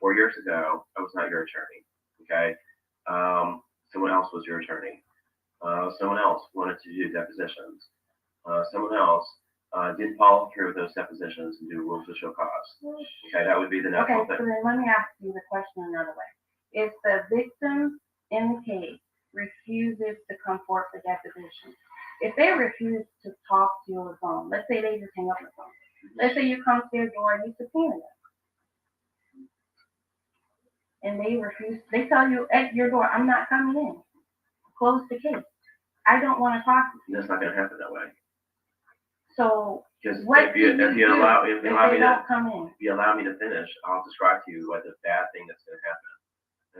4 years ago, I was not your attorney. Okay, someone else was your attorney. Someone else wanted to do depositions. Someone else didn't follow through with those depositions and do rules to show cause. Okay, that would be the natural thing. Okay, so then let me ask you the question another way. If the victim in the case refuses to come forth for deposition, if they refuse to talk to you on the phone, let's say they just hang up the phone. Let's say you come to their door and you subpoena them. And they refuse, they tell you at your door, I'm not coming in. Close the case. I don't want to talk to you. That's not going to happen that way. So Because what if you allow me to finish, I'll describe to you what the bad thing that's going to happen.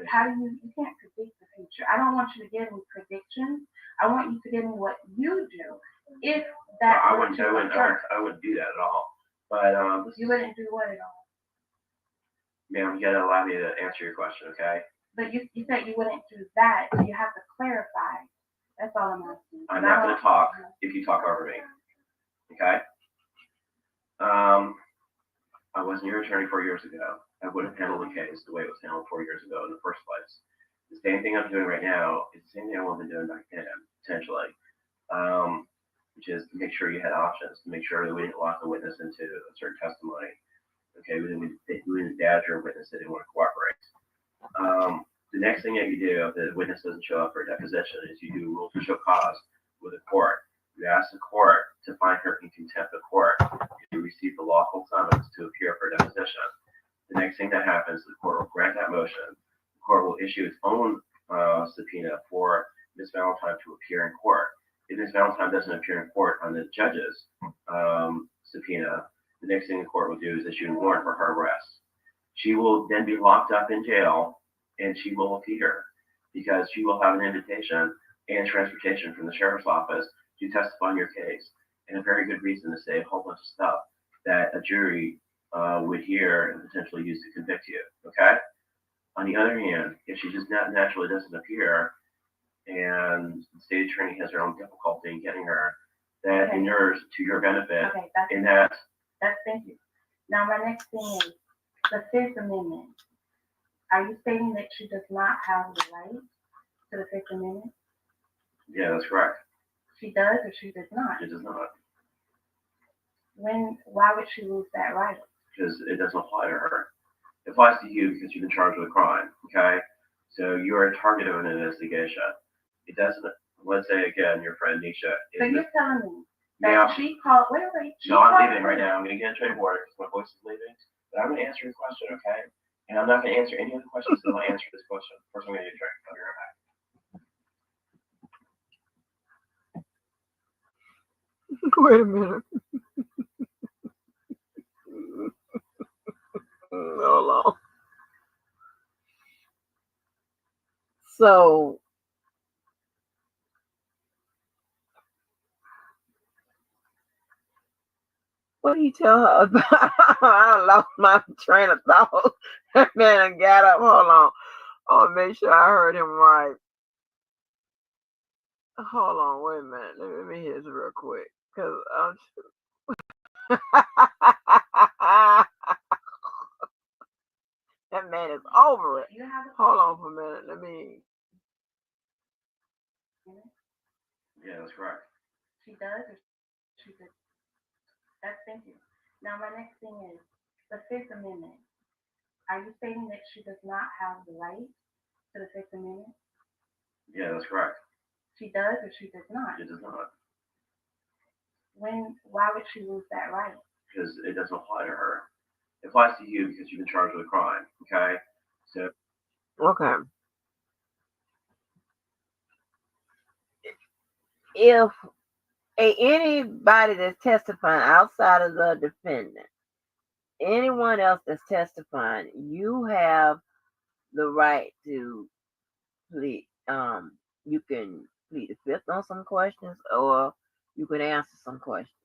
How do you can't predict the future. I don't want you to give me predictions. I want you to give me what you do. If that I wouldn't do that at all. But you wouldn't do what at all? Ma'am, you gotta allow me to answer your question, okay? But you said you wouldn't do that, so you have to clarify. That's all I'm asking. I'm not gonna talk if you talk over me, okay? I wasn't your attorney 4 years ago. I would have handled the case the way it was handled 4 years ago in the first place. The same thing I'm doing right now is the same thing I would have been doing back then, potentially. Which is to make sure you had options, to make sure that we didn't lock the witness into a certain testimony. Okay, we didn't badger a witness that didn't want to cooperate. The next thing that you do if the witness doesn't show up for a deposition is you do a rule for show cause with a court. You ask the court to find her in contempt of court. You receive the lawful summons to appear for a deposition. The next thing that happens, the court will grant that motion. The court will issue its own subpoena for Ms. Valentine to appear in court. If Ms. Valentine doesn't appear in court on the judge's subpoena, the next thing the court will do is issue a warrant for her arrest. She will then be locked up in jail, and she will appear because she will have an invitation and transportation from the sheriff's office to testify on your case, and a very good reason to say a whole bunch of stuff that a jury would hear and potentially use to convict you, okay? On the other hand, if she just naturally doesn't appear, and the state attorney has her own difficulty in getting her, that inures to your benefit. Okay, thank you. Now my next thing is the Fifth Amendment. Are you stating that she does not have the right to the Fifth Amendment? Yeah, that's correct. She does or she does not? She does not. Why would she lose that right? Because it doesn't apply to her. It applies to you because you've been charged with a crime, okay? So you're a target of an investigation. It doesn't, let's say again, your friend Nisha. So you're telling me that she called, wait. No, I'm leaving right now. I'm going to get a trade water because my voice is leaving. But I'm going to answer your question, okay? And I'm not going to answer any other questions until I answer this question. First, I'm going to get a drink. I'll be right back. Wait a minute. Hold on. So, what do you tell her about? I lost my train of thought. That man got up. Hold on. I'll make sure I heard him right. Hold on. Wait a minute. Let me hear this real quick. Because that man is over it. Hold on for a minute. Let me. Yeah, that's correct. She does or she does. Thank you. Now my next thing is the Fifth Amendment. Are you stating that she does not have the right to the Fifth Amendment? Yeah, that's correct. She does or she does not? She does not. Why would she lose that right? Because it doesn't apply to her. It applies to you because you've been charged with a crime, okay? So. Okay. If anybody that's testifying outside of the defendant, anyone else that's testifying, you have the right to plead. You can plead the fifth on some questions, or you can answer some questions.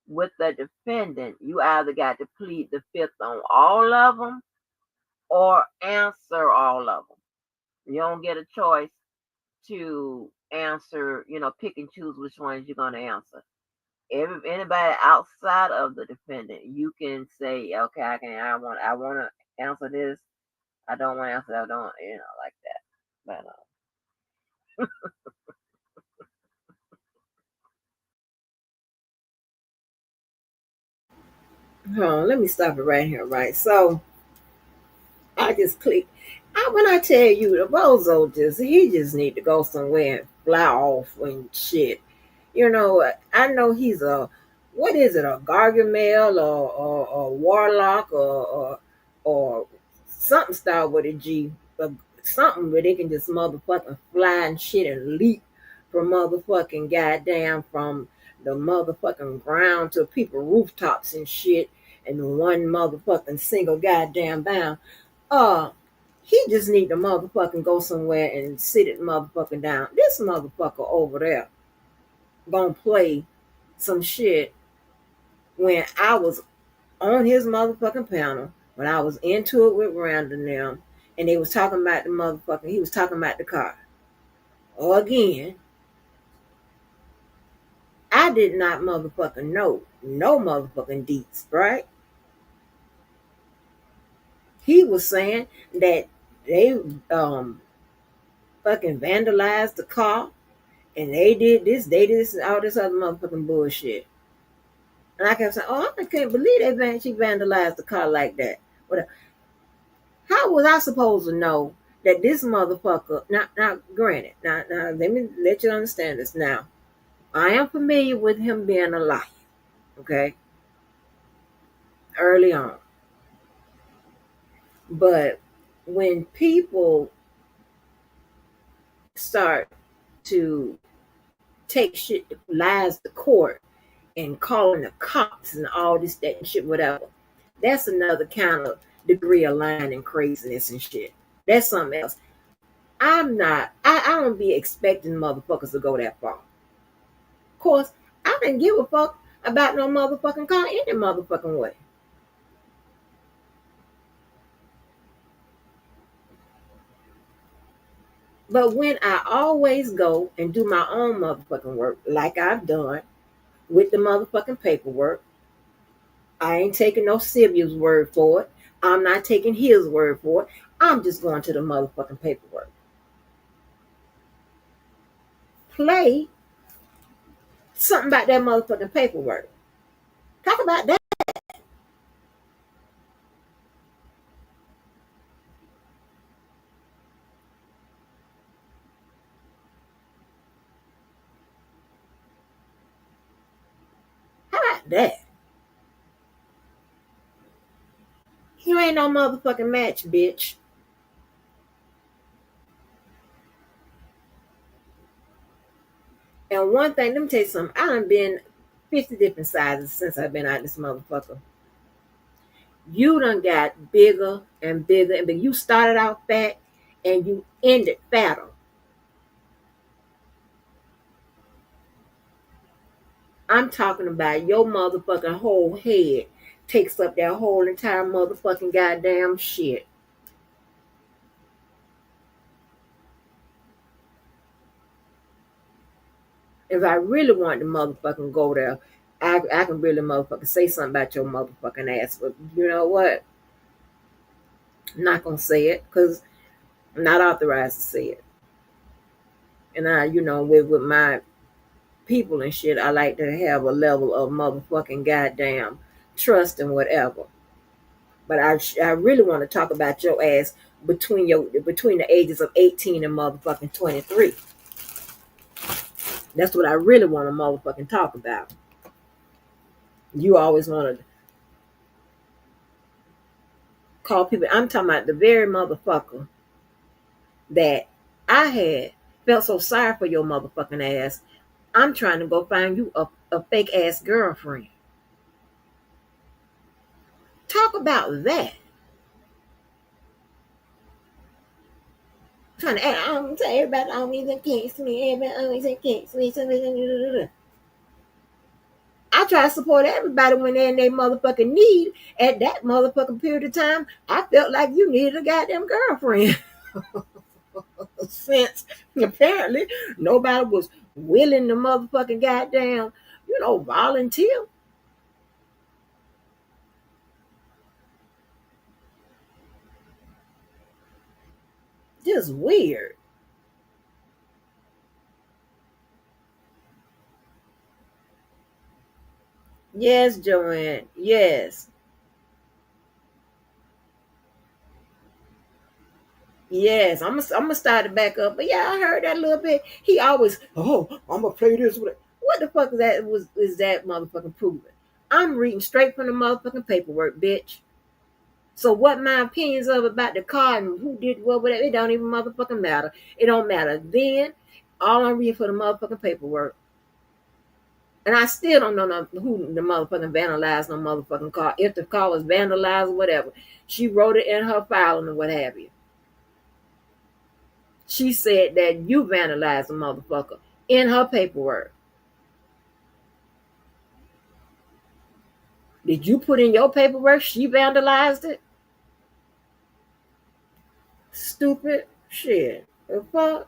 With the defendant, you either got to plead the fifth on all of them, or answer all of them. You don't get a choice to answer, pick and choose which ones you're going to answer. Anybody outside of the defendant, you can say, okay, I want to answer this. I don't want to answer that. I don't, like that. But let me stop it right here. Right, so I just click. When I tell you the bozo he just need to go somewhere and fly off and shit. I know he's a Gargamel or Warlock or something start with a G, but something where they can just motherfucking fly and shit and leap from motherfucking goddamn from the motherfucking ground to people rooftops and shit and one motherfucking single goddamn bound. He just need to motherfucking go somewhere and sit it motherfucking down. This motherfucker over there gonna play some shit when I was on his motherfucking panel When I was into it with Randall now, and they was talking about the motherfucking, he was talking about the car. Again, I did not motherfucking know no motherfucking deets, right? He was saying that they fucking vandalized the car and they did this, and all this other motherfucking bullshit. And I kept saying, oh, I can't believe she vandalized the car like that. Whatever. How was I supposed to know that this motherfucker, now granted, now let me let you understand this now. I am familiar with him being a liar, okay, early on. But when people start to take shit, lies to court and calling the cops and all this, that, and shit, whatever, that's another kind of degree of lying and craziness and shit. That's something else. I don't be expecting motherfuckers to go that far. Of course, I didn't give a fuck about no motherfucking car any motherfucking way. But when I always go and do my own motherfucking work, like I've done with the motherfucking paperwork, I ain't taking no Sylvia's word for it. I'm not taking his word for it. I'm just going to the motherfucking paperwork. Play something about that motherfucking paperwork. Talk about that. How about that? You ain't no motherfucking match, bitch. And one thing, let me tell you something. I done been 50 different sizes since I've been out this motherfucker. You done got bigger and bigger and bigger. You started out fat and you ended fatter. I'm talking about your motherfucking whole head takes up that whole entire motherfucking goddamn shit. If I really want to motherfucking go there, I can really motherfucking say something about your motherfucking ass. But you know what? I'm not gonna say it because I'm not authorized to say it. And I, with my people and shit, I like to have a level of motherfucking goddamn trust and whatever. But I really want to talk about your ass between the ages of 18 and motherfucking 23. That's what I really want to motherfucking talk about. You always want to call people. I'm talking about the very motherfucker that I had felt so sorry for your motherfucking ass. I'm trying to go find you a fake ass girlfriend. Talk about that. Trying to act, I don't say everybody always against me. Everybody always against me. I try to support everybody when they're in their motherfucking need. At that motherfucking period of time, I felt like you needed a goddamn girlfriend. Since apparently nobody was willing to motherfucking goddamn, volunteer. Just weird. Yes, Joanne. Yes. Yes, I'm gonna start it back up. But yeah, I heard that a little bit. He always, I'm gonna play this with it. What the fuck is that motherfucking proving? I'm reading straight from the motherfucking paperwork, bitch. So what my opinions of about the car and who did what, whatever, it don't even motherfucking matter. It don't matter. Then all I'm reading for the motherfucking paperwork. And I still don't know who the motherfucking vandalized no motherfucking car. If the car was vandalized or whatever. She wrote it in her filing or what have you. She said that you vandalized the motherfucker in her paperwork. Did you put in your paperwork she vandalized it? Stupid shit. The fuck?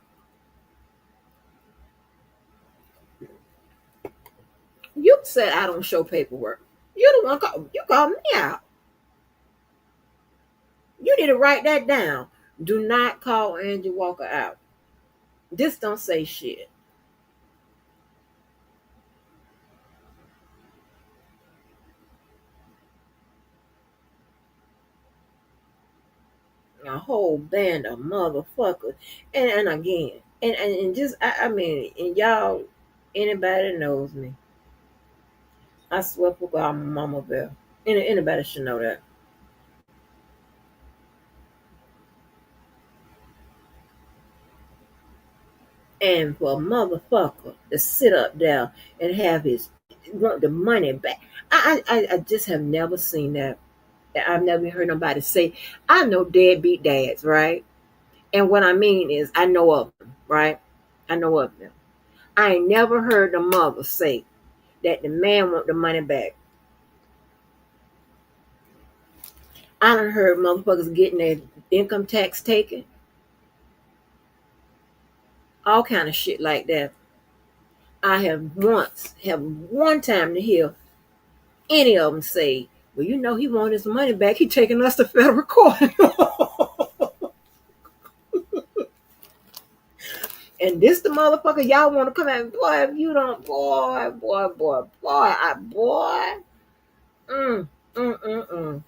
You said I don't show paperwork. You the one you called me out. You need to write that down. Do not call Angie Walker out. This don't say shit. A whole band of motherfuckers. And again, and just I mean, and y'all, anybody that knows me, I swear for God, I'm a mama bear. Anybody should know that. And for a motherfucker to sit up there and have his want the money back, I just have never seen that. I've never heard nobody say. I know deadbeat dads, right? And what I mean is, I know of them, right? I know of them. I ain't never heard the mother say that the man want the money back. I done heard motherfuckers getting their income tax taken, all kind of shit like that. I have one time to hear any of them say, "Well, you know, he want his money back. He taking us to federal court." And this the motherfucker y'all want to come at, boy? If you don't, boy. Mm, mm, mm, mm,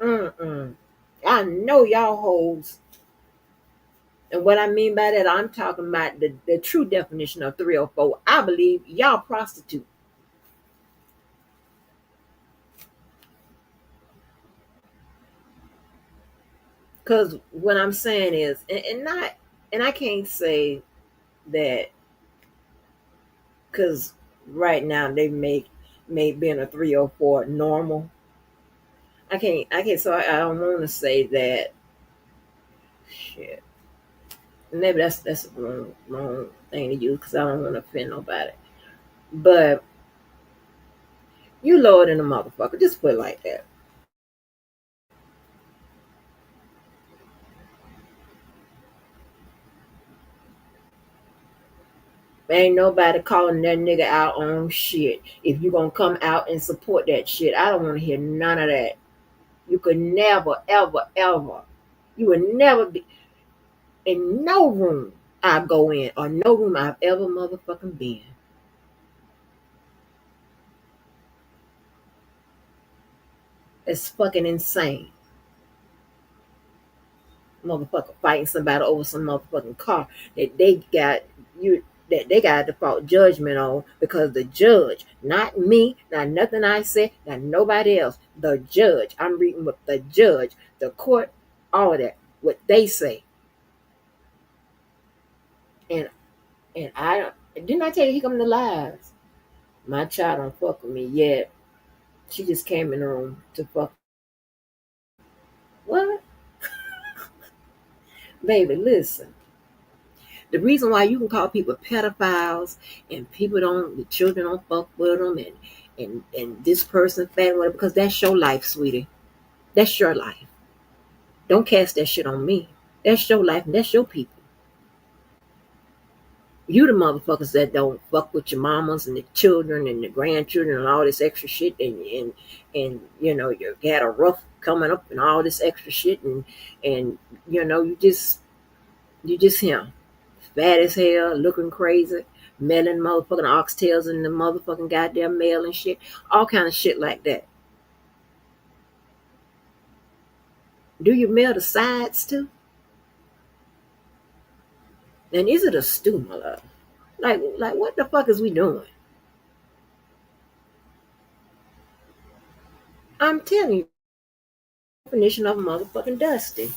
mm, mm. I know y'all hoes. And what I mean by that, I'm talking about the true definition of 304. I believe y'all prostitute. Because what I'm saying is, and not, and I can't say that because right now they make being a 304 normal. I can't, so I don't want to say that shit. Maybe that's a wrong thing to use because I don't want to offend nobody. But you lower than a motherfucker. Just put it like that. Ain't nobody calling that nigga out on shit. If you gonna come out and support that shit, I don't want to hear none of that. You could never, ever, ever. You would never be in no room I go in or no room I've ever motherfucking been. It's fucking insane. Motherfucker fighting somebody over some motherfucking car that they got you that they got a default judgment on because the judge, not me, not nothing I said, not nobody else. The judge. I'm reading what the judge, the court, all that, what they say. And I don't didn't I tell you he come to lies? My child don't fuck with me yet. She just came in the room to fuck. What? Baby, listen. The reason why you can call people pedophiles and people don't, the children don't fuck with them, and this person fat whatever, because that's your life, sweetie. That's your life. Don't cast that shit on me. That's your life and that's your people. You the motherfuckers that don't fuck with your mamas and the children and the grandchildren and all this extra shit, and you know you got a rough coming up and all this extra shit, and you know you just him. Fat as hell, looking crazy, melon motherfucking oxtails in the motherfucking goddamn mail and shit. All kind of shit like that. Do you mail the sides too? And is it a stew, my love? Like what the fuck is we doing? I'm telling you, definition of a motherfucking dusty.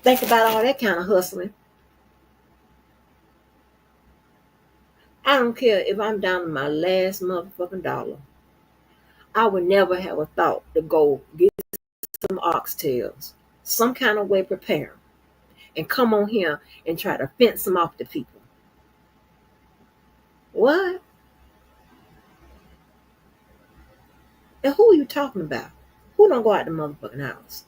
Think about all that kind of hustling. I don't care if I'm down to my last motherfucking dollar. I would never have a thought to go get some oxtails, some kind of way prepare 'em, and come on here and try to fence them off to people. What? And who are you talking about? Who don't go out the motherfucking house?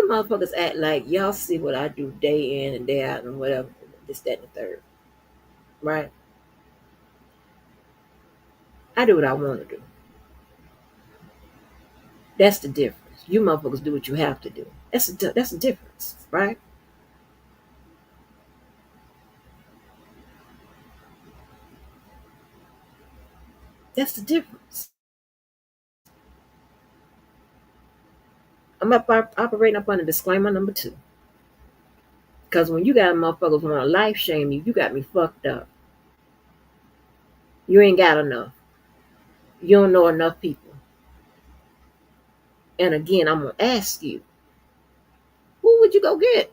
you motherfuckers act like y'all see what I do day in and day out and whatever, this, that, and the third, right? I do what I want to do. That's the difference. You motherfuckers do what you have to do. That's the difference, right? That's the difference. I'm operating up on a disclaimer number 2. Because when you got motherfuckers want to life shame you, you got me fucked up. You ain't got enough. You don't know enough people. And again, I'm going to ask you, who would you go get?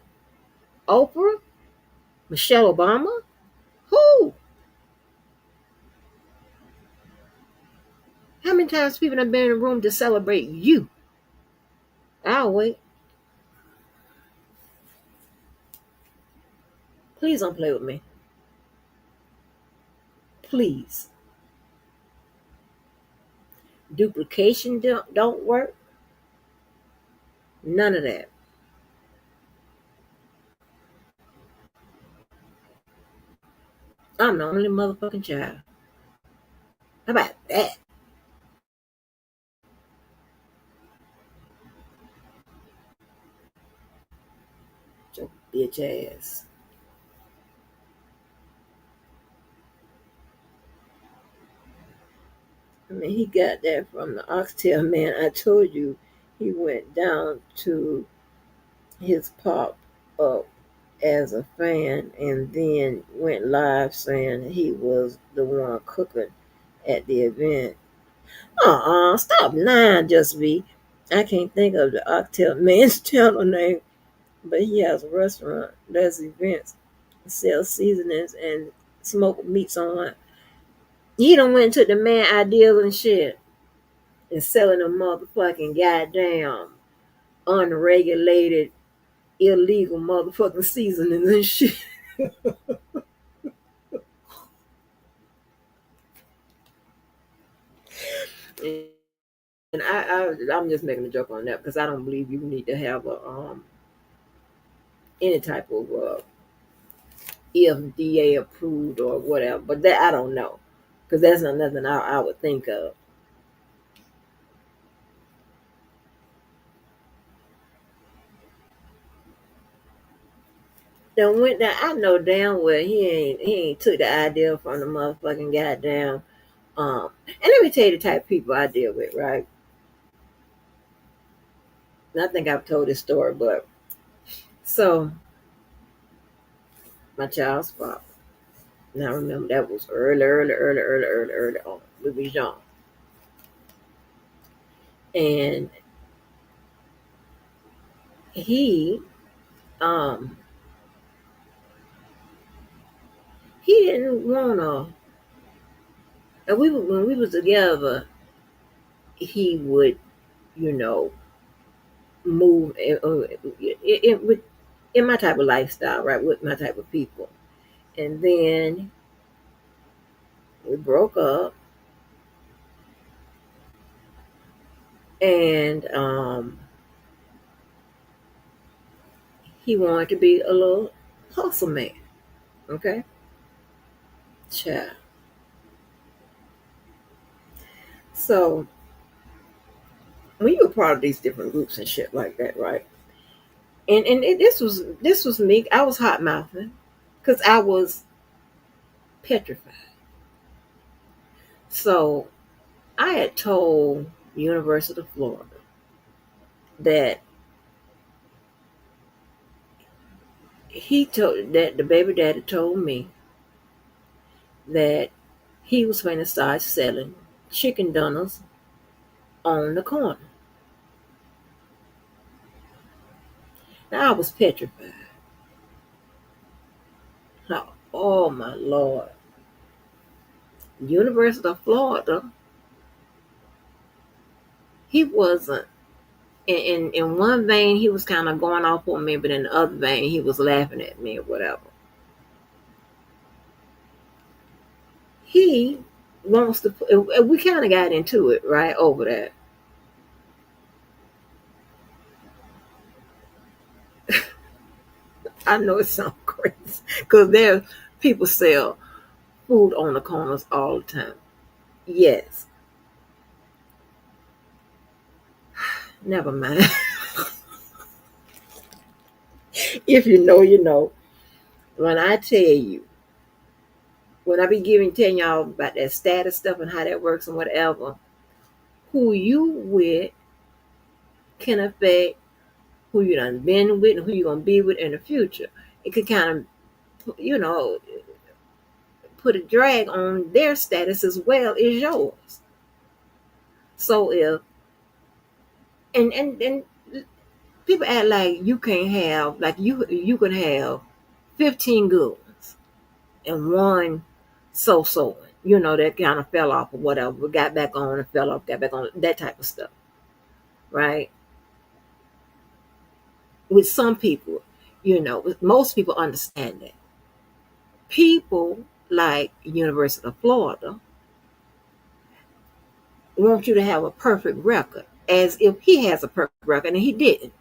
Oprah? Michelle Obama? Who? How many times people have been in the room to celebrate you? I'll wait. Please don't play with me. Please. Duplication don't work. None of that. I'm the only motherfucking child. How about that? Your bitch ass. I mean, he got that from the oxtail man. I told you he went down to his pop up as a fan and then went live saying he was the one cooking at the event. Stop lying, Just Be. I can't think of the oxtail man's channel name, but he has a restaurant, does events, sells seasonings and smoked meats online. He done went to the man ideas and shit and selling them motherfucking goddamn unregulated, illegal motherfucking seasonings and shit. And I'm just making a joke on that because I don't believe you need to have a any type of FDA approved or whatever. But that I don't know because that's not nothing I would think of. Then went down. I know damn well he ain't took the idea from the motherfucking goddamn. And let me tell you the type of people I deal with, right? And I think I've told this story, but so my child's father. Now remember that was early on. We was young, and he um he didn't wanna. And when we was together, he would, you know, move in my type of lifestyle, right, with my type of people. And then we broke up, and he wanted to be a little hustle man. Okay, child. So when you were part of these different groups and shit like that, right? This was me. I was hot mouthing because I was petrified. So I had told University of Florida that the baby daddy told me that he was going to start selling chicken dinners on the corner. Now I was petrified. Oh my Lord. University of Florida, he wasn't in one vein he was kind of going off on me, but in the other vein he was laughing at me or whatever. He wants to we kind of got into it right over that. I know it sounds crazy because there people sell food on the corners all the time. Yes, never mind. If you know, you know. When I tell you, when I be telling y'all about that status stuff and how that works and whatever, who you with can affect who you done been with and who you gonna be with in the future. It could kind of, put a drag on their status as well as yours. So if and people act like you can't have like you can have 15 good ones and one so that kind of fell off or whatever, got back on and fell off, got back on, that type of stuff, right? With some people, with most people understand that. People like University of Florida want you to have a perfect record as if he has a perfect record and he didn't.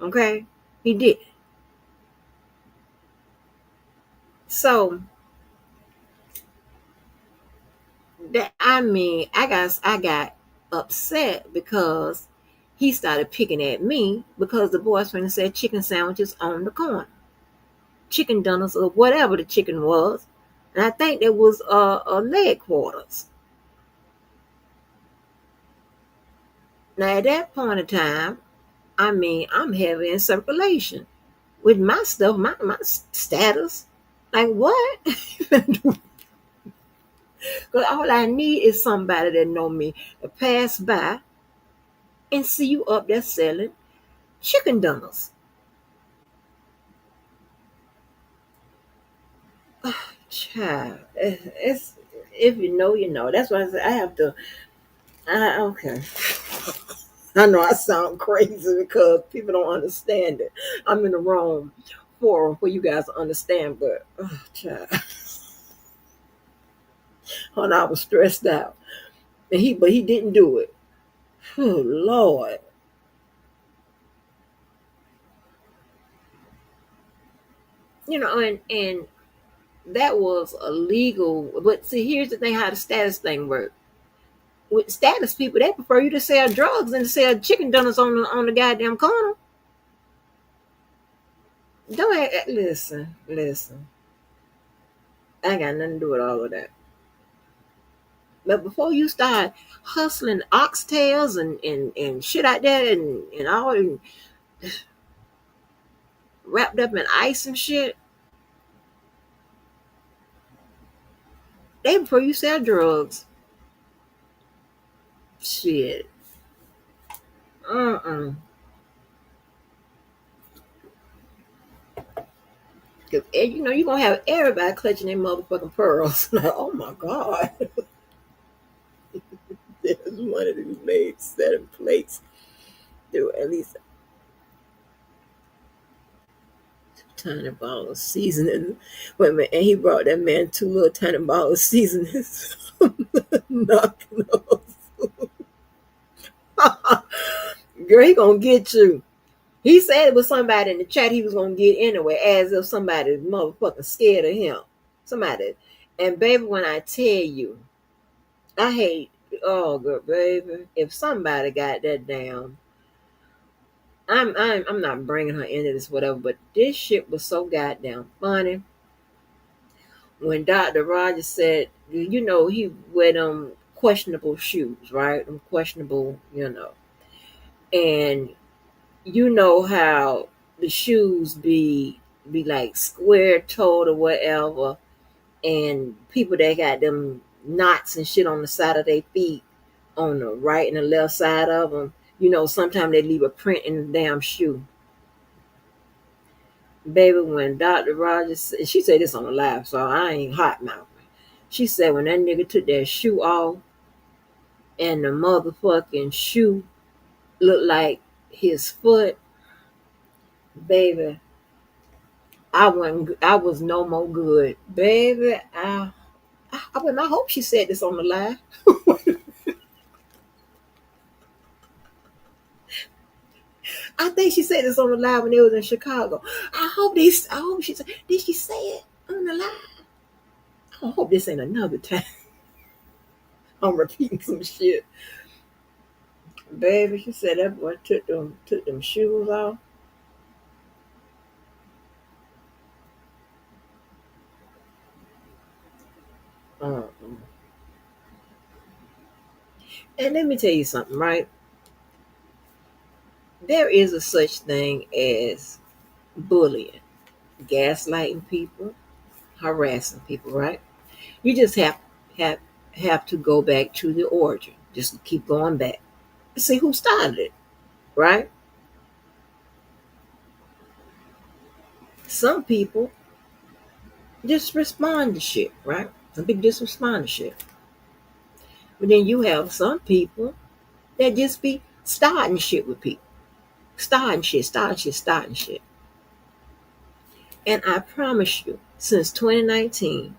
Okay? He did. So that I got upset because he started picking at me because the boyfriend said chicken sandwiches on the corner, chicken dinners or whatever the chicken was, and I think there was a leg quarters. Now at that point in time, I'm heavy in circulation with my stuff, my status. Like what? Because all I need is somebody that know me to pass by and see you up there selling chicken dinners. Child, it's if you know, you know. That's why I say I have to. Okay, I know I sound crazy because people don't understand it. I'm in the wrong forum for you guys to understand, but child, and I was stressed out, and he didn't do it. Oh Lord, and that was illegal. But see, here's the thing: how the status thing works. With status people, they prefer you to sell drugs than to sell chicken dinners on the goddamn corner. Don't listen. I ain't got nothing to do with all of that. But before you start hustling oxtails and shit out there and all and wrapped up in ice and shit, they prefer you sell drugs. Shit. Uh-uh. Because you're gonna have everybody clutching their motherfucking pearls. Like, oh my God. There's one of these made 7 plates. Do at least tiny bottle of seasoning. Wait a minute, and he brought that man 2 little tiny bottles of seasonings. Knocking off. Girl, he gonna get you. He said it was somebody in the chat he was gonna get anyway, as if somebody motherfucking scared of him. Somebody. And baby, when I tell you, I hate, oh girl, baby, if somebody got that down, I'm not bringing her into this whatever, but this shit was so goddamn funny. When Dr. Rogers said, he wear them questionable shoes, right? Them questionable, and you know how the shoes be like square toed or whatever, and people that got them knots and shit on the side of their feet, on the right and the left side of them. Sometimes they leave a print in the damn shoe. Baby, when Dr. Rogers, she said this on the live, so I ain't hot mouthing. She said when that nigga took that shoe off and the motherfucking shoe looked like his foot, baby, I was no more good. Baby, I hope she said this on the live. I think she said this on the live when it was in Chicago. I hope she said, did she say it on the live? I hope this ain't another time. I'm repeating some shit. Baby, she said that boy took them shoes off. Uh-uh. And let me tell you something, right? There is a such thing as bullying, gaslighting people, harassing people, right? You just have have to go back to the origin. Just keep going back. See who started it, right? Some people just respond to shit, right? Some people just respond to shit. But then you have some people that just be starting shit with people. Starting shit. And I promise you, since 2019,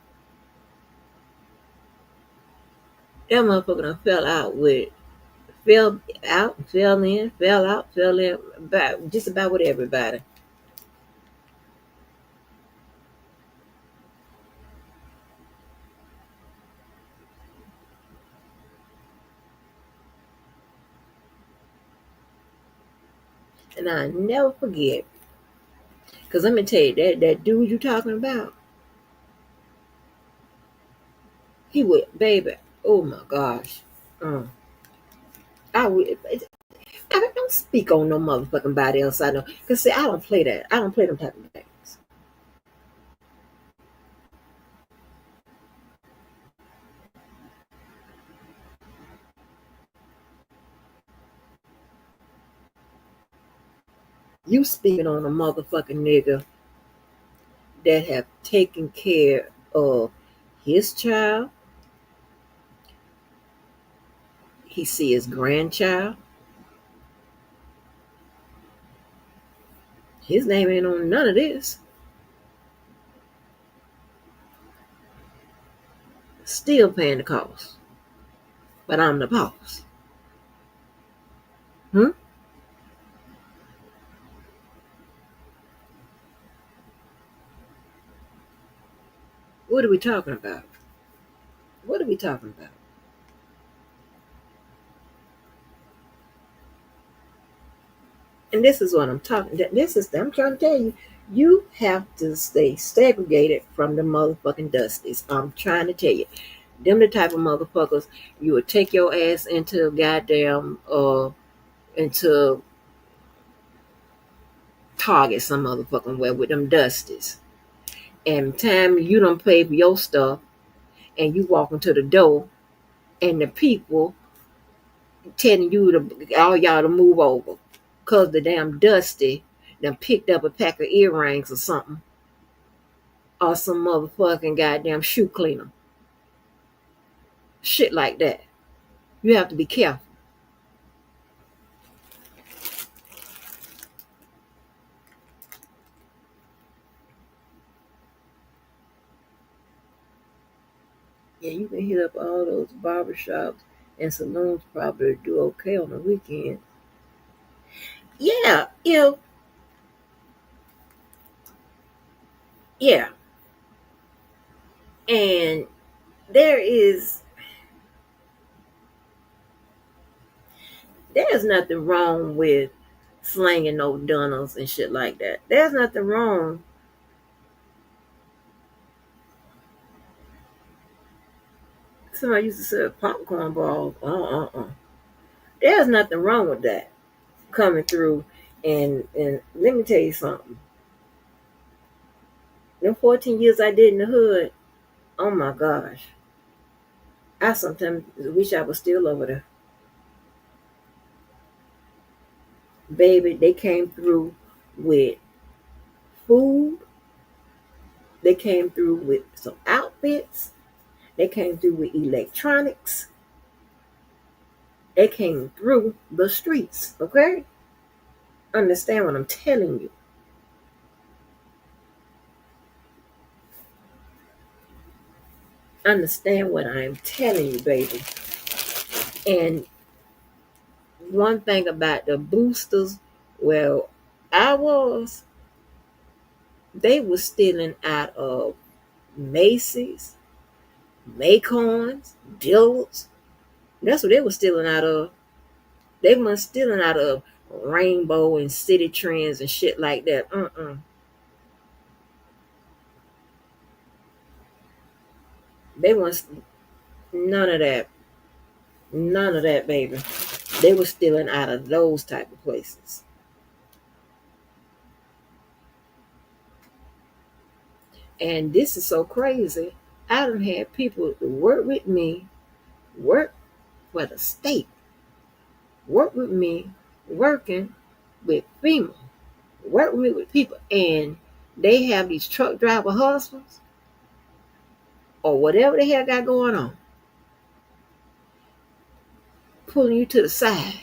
that motherfucker done fell out, fell in, fell out, fell in, about, just about with everybody. And I never forget, because let me tell you, that dude you talking about, he would, baby, oh my gosh. Mm. I don't speak on no motherfucking body else I know. Because, see, I don't play that. I don't play them type of games. You speaking on a motherfucking nigga that have taken care of his child. He see his grandchild. His name ain't on none of this. Still paying the cost. But I'm the boss. Hmm? What are we talking about? What are we talking about? And this is what I'm talking. I'm trying to tell you. You have to stay segregated from the motherfucking Dusties. I'm trying to tell you. Them the type of motherfuckers you would take your ass into goddamn into Target some motherfucking way with them Dusties. And time you don't pay for your stuff and you walk into the door and the people telling you to all y'all to move over because the damn Dusty done picked up a pack of earrings or something or some motherfucking goddamn shoe cleaner. Shit like that. You have to be careful. Yeah, you can hit up all those barbershops and saloons probably do okay on the weekend. Yeah, yeah. And there is there's nothing wrong with slanging no dunnels and shit like that. There's nothing wrong. Somebody used to say popcorn balls. There's nothing wrong with that coming through. And let me tell you something. Them 14 years I did in the hood, oh my gosh. I sometimes wish I was still over there. Baby, they came through with food. They came through with some outfits. They came through with electronics. They came through the streets, okay? Understand what I'm telling you. Understand what I'm telling you, baby. And one thing about the boosters Well, they were stealing out of Macy's, Macons, Dillard's. That's what they were stealing out of. They weren't stealing out of Rainbow and City Trends and shit like that. They weren't none of that. None of that, baby. They were stealing out of those type of places. And this is so crazy. I done had people work with me, work for the state, work with me, working with FEMA, work with me with people, and they have these truck driver hustlers or whatever the hell got going on, pulling you to the side.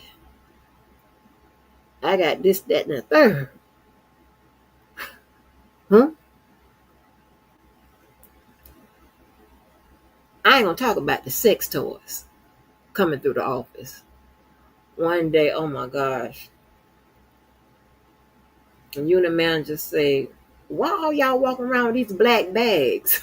I got this, that, and the third. Huh? I ain't gonna talk about the sex toys coming through the office. One day, oh my gosh, and you and the manager say, why are y'all walking around with these black bags?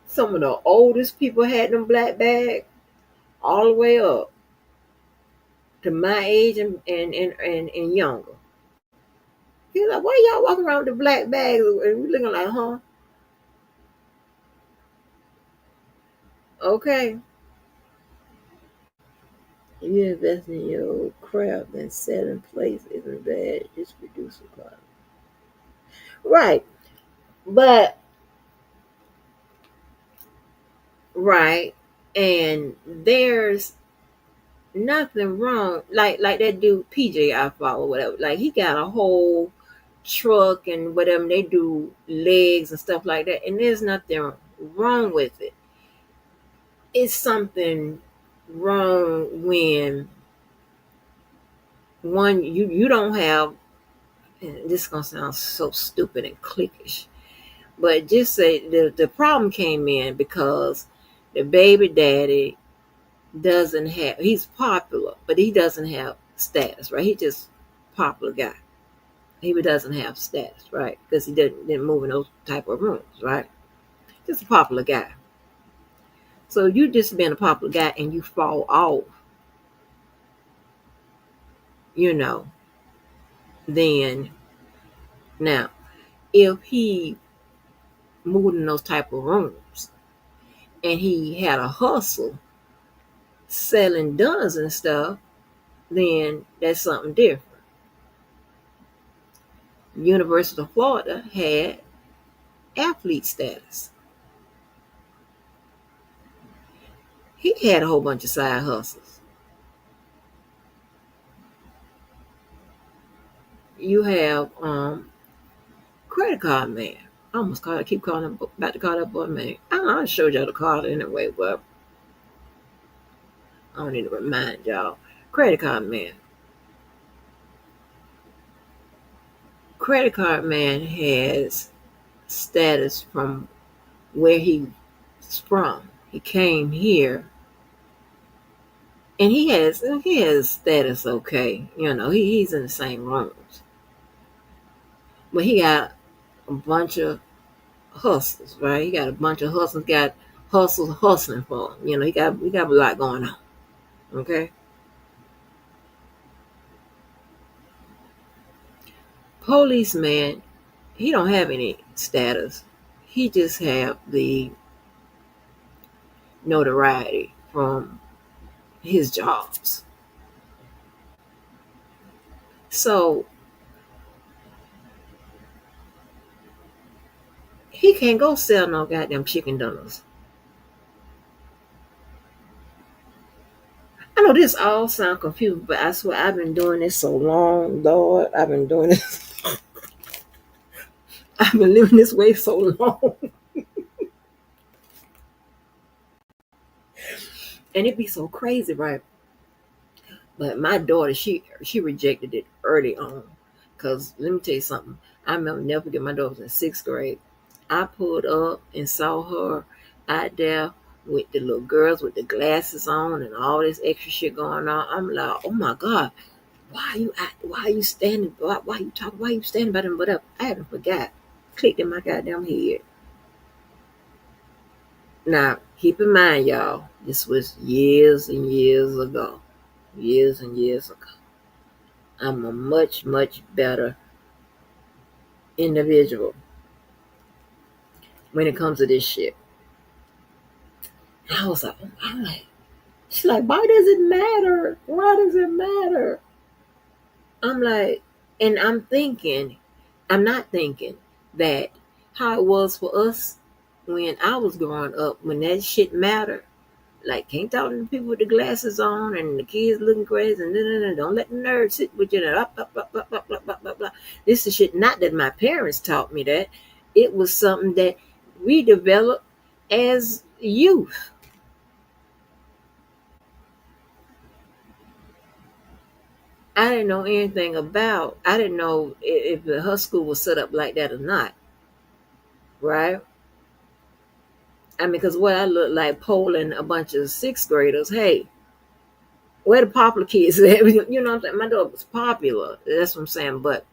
Some of the oldest people had them black bags all the way up to my age and younger. He's like, why y'all walking around with the black bags? And we looking like, huh? Okay. You invest in your craft and set in place isn't bad. It's producer quality. Right. But right. And there's nothing wrong. Like that dude PJ I follow, whatever. Like he got a whole truck and whatever. They do legs and stuff like that. And there's nothing wrong with it. It's something wrong when one you don't have, and this is gonna sound so stupid and cliquish, but just say the problem came in because the baby daddy doesn't have, he's popular, but he doesn't have status, right? He just popular guy. He doesn't have status, right? Because he didn't move in those type of rooms, right? Just a popular guy. So you just being a popular guy and you fall off, you know, then now if he moved in those type of rooms and he had a hustle selling guns and stuff, then that's something different. University of Florida had athlete status. He had a whole bunch of side hustles. You have credit card man. I almost called. I keep calling him, about to call that boy man. I showed y'all the card anyway, but I don't need to remind y'all. Credit card man. Credit card man has status from where he's from. He came here, and he has status. Okay, he's in the same rooms, but he got a bunch of hustles, right? He got a bunch of hustles. Got hustles hustling for him. He got a lot going on. Okay, policeman, he don't have any status. He just have the notoriety from his jobs. So he can't go sell no goddamn chicken dinners. I know this all sound confused, but I swear I've been doing this so long, Lord. I've been doing this. I've been living this way so long. And it'd be so crazy, right? But my daughter, she rejected it early on. Cause let me tell you something. I remember never forget, my daughter was in 6th grade. I pulled up and saw her out there with the little girls with the glasses on and all this extra shit going on. I'm like, oh my God, why are you standing, why are you talking, why are you standing by them, whatever. I haven't forgot. Clicked in my goddamn head. Now, keep in mind, y'all, this was years and years ago. Years and years ago. I'm a much, much better individual when it comes to this shit. And I was like, she's like, why does it matter? Why does it matter? I'm like, and I'm not thinking that how it was for us when I was growing up, when that shit mattered. Like, can't talk to the people with the glasses on and the kids looking crazy and don't let the nerds sit with you. Blah. This is shit, not that my parents taught me that. It was something that we developed as youth. I didn't know anything about. I didn't know if her school was set up like that or not, right? I mean, because what I look like polling a bunch of sixth graders. Hey, where the popular kids at? You know what I'm saying? My daughter was popular. That's what I'm saying. But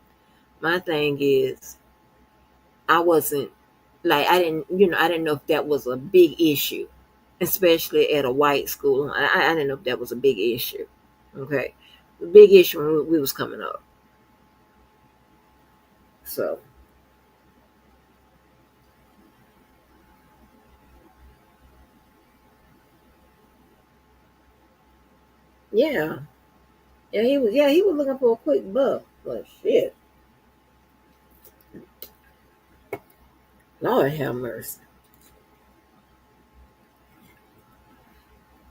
my thing is, I wasn't like I didn't know if that was a big issue, especially at a white school. I didn't know if that was a big issue. Okay, the big issue when we was coming up. So yeah, he was looking for a quick buck. But shit, Lord have mercy.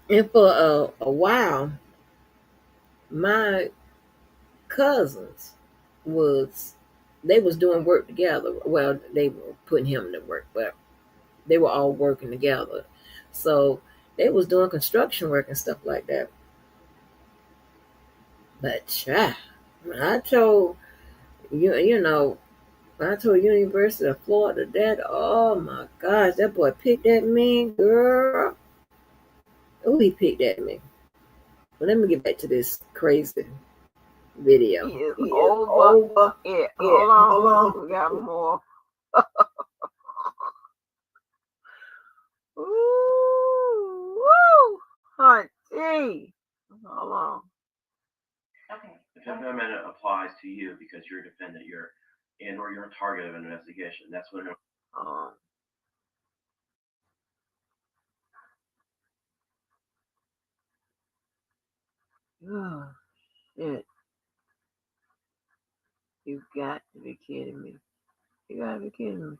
And for a while, my cousins was they was doing work together. Well, they were putting him to work, but they were all working together. So they was doing construction work and stuff like that. But when I told when I told University of Florida that, oh my gosh, that boy picked at me, girl. Oh, he picked at me. But let me get back to this crazy video. He is He is over over it. it. Hold on. Hold on. We got more. Ooh, woo, hunty. Hold on. Okay. The Fifth Amendment applies to you because you're a defendant, or you're a target of an investigation. That's what it. Oh, shit. You got to be kidding me. You gotta be kidding me.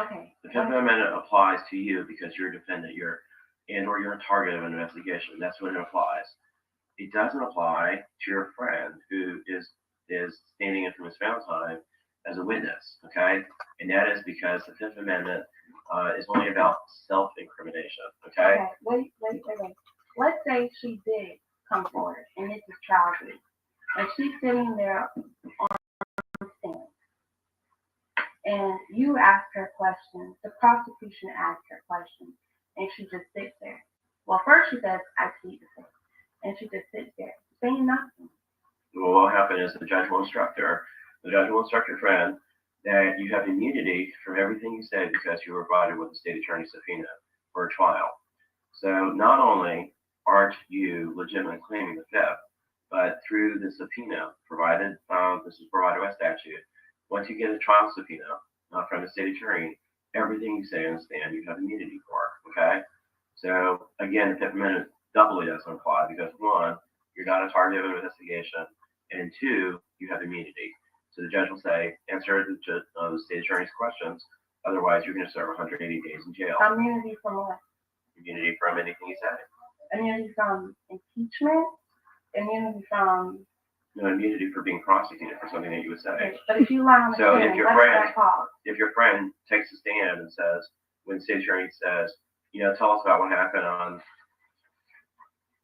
Okay. The Fifth Amendment applies to you because you're a defendant, or you're a target of an investigation. That's when it applies. It doesn't apply to your friend who is standing in for Miss Valentine as a witness. Okay, and that is because the Fifth Amendment is only about self-incrimination. Okay. Okay, wait. Let's say she did come forward, and this is trial week, and she's sitting there on the stand, and you ask her questions, the prosecution asks her questions, and she just sits there. Well, first she says, I plead the fifth, and she just sits there, saying nothing. Well, what will happen is the judge will instruct your friend that you have immunity from everything you say because you were provided with a state attorney subpoena for a trial. So not only aren't you legitimately claiming the fifth, but through the subpoena provided, this is provided by statute, once you get a trial subpoena from the state attorney, everything you say on the stand you have immunity for. Okay. So again, the Fifth Amendment doubly doesn't apply because one, you're not a target of an investigation, and two, you have immunity. So the judge will say, answer the state attorney's questions, otherwise you're going to serve 180 days in jail. Immunity from what? Immunity from anything you say. Immunity from impeachment? Immunity from... No, immunity for being prosecuted for something that you would say. Okay, but if you lie on the so stand, what's that called? If your friend takes a stand and says, when the state attorney says, tell us about what happened on...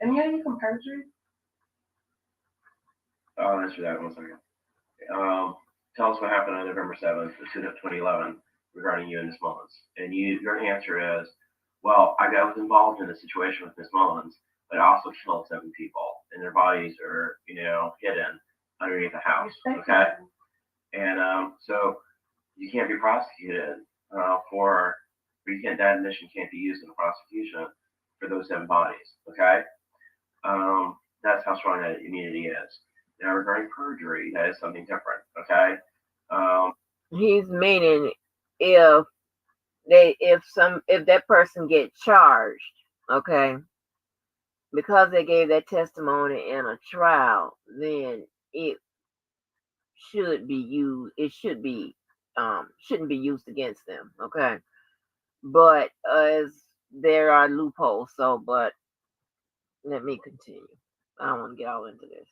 Immunity from perjury? I'll answer that in 1 second. Tell us what happened on November 7th, 2011, regarding you and Miss Mullins. And your answer is, well, I was involved in a situation with Miss Mullins, but I also killed 7 people, and their bodies are, hidden underneath the house. Okay? And so you can't be prosecuted for, that admission can't be used in the prosecution for those 7 bodies. Okay? That's how strong that immunity is. Now, regarding perjury, that is something different. Okay? He's meaning if that person get charged, okay, because they gave that testimony in a trial, then it should be used. It shouldn't be used against them. Okay, but as there are loopholes. So, but let me continue. I don't want to get all into this.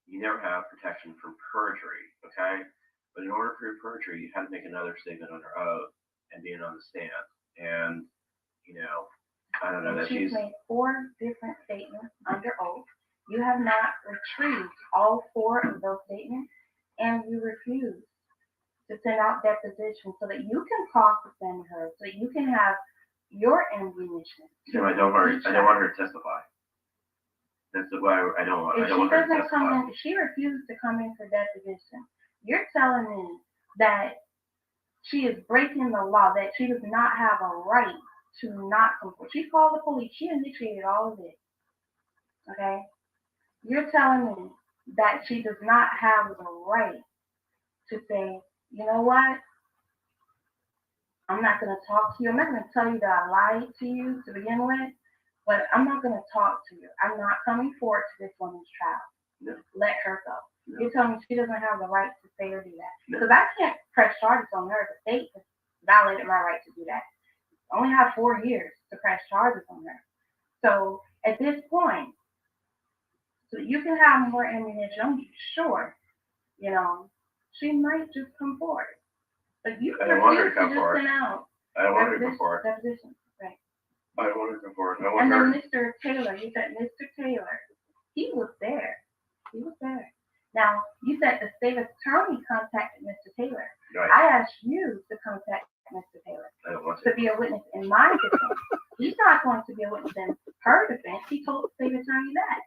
You never have protection from perjury, okay? But in order to prove perjury, you have to make another statement under oath and being on the stand. And, I don't know that she's made 4 different statements under oath. You have not retrieved all 4 of those statements, and you refuse to send out depositions so that you can cross-examine her, so that you can have your ammunition. I don't want her to testify. That's why I don't want her to testify. If she refuses to come in for deposition, you're telling me that she is breaking the law, that she does not have a right to not come forward. She called the police. She initiated all of this. Okay? You're telling me that she does not have the right to say, you know what? I'm not going to talk to you. I'm not going to tell you that I lied to you to begin with, but I'm not going to talk to you. I'm not coming forward to this woman's trial. No. Let her go. No. You're telling me she doesn't have the right to say or do that. No. Because I can't press charges on her. The state has violated my right to do that. I only have 4 years to press charges on her. So at this point, so you can have more ammunition, I'm sure, she might just come forward. But you I don't want her to refuse come to just forward. send out I don't want her to come forward. depositions. Right. I don't want her to come forward. And then Mr. Taylor, you said Mr. Taylor, he was there. He was there. Now, you said the state attorney contacted Mr. Taylor. Right. I asked you to contact Mr. Taylor I don't want to be a witness in my defense. He's not going to be a witness in her defense. He told the state attorney that.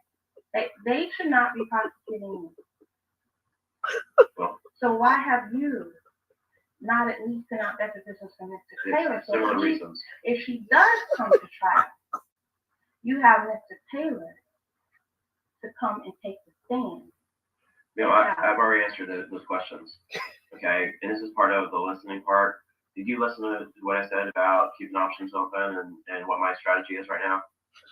They should not be prosecuting you. Well, so why have you not at least sent out depositions for Mr. Taylor? So similar at least reasons. if she does come to trial, you have Mr. Taylor to come and take the stand. I've already answered those questions. Okay, and this is part of the listening part. Did you listen to what I said about keeping options open and what my strategy is right now?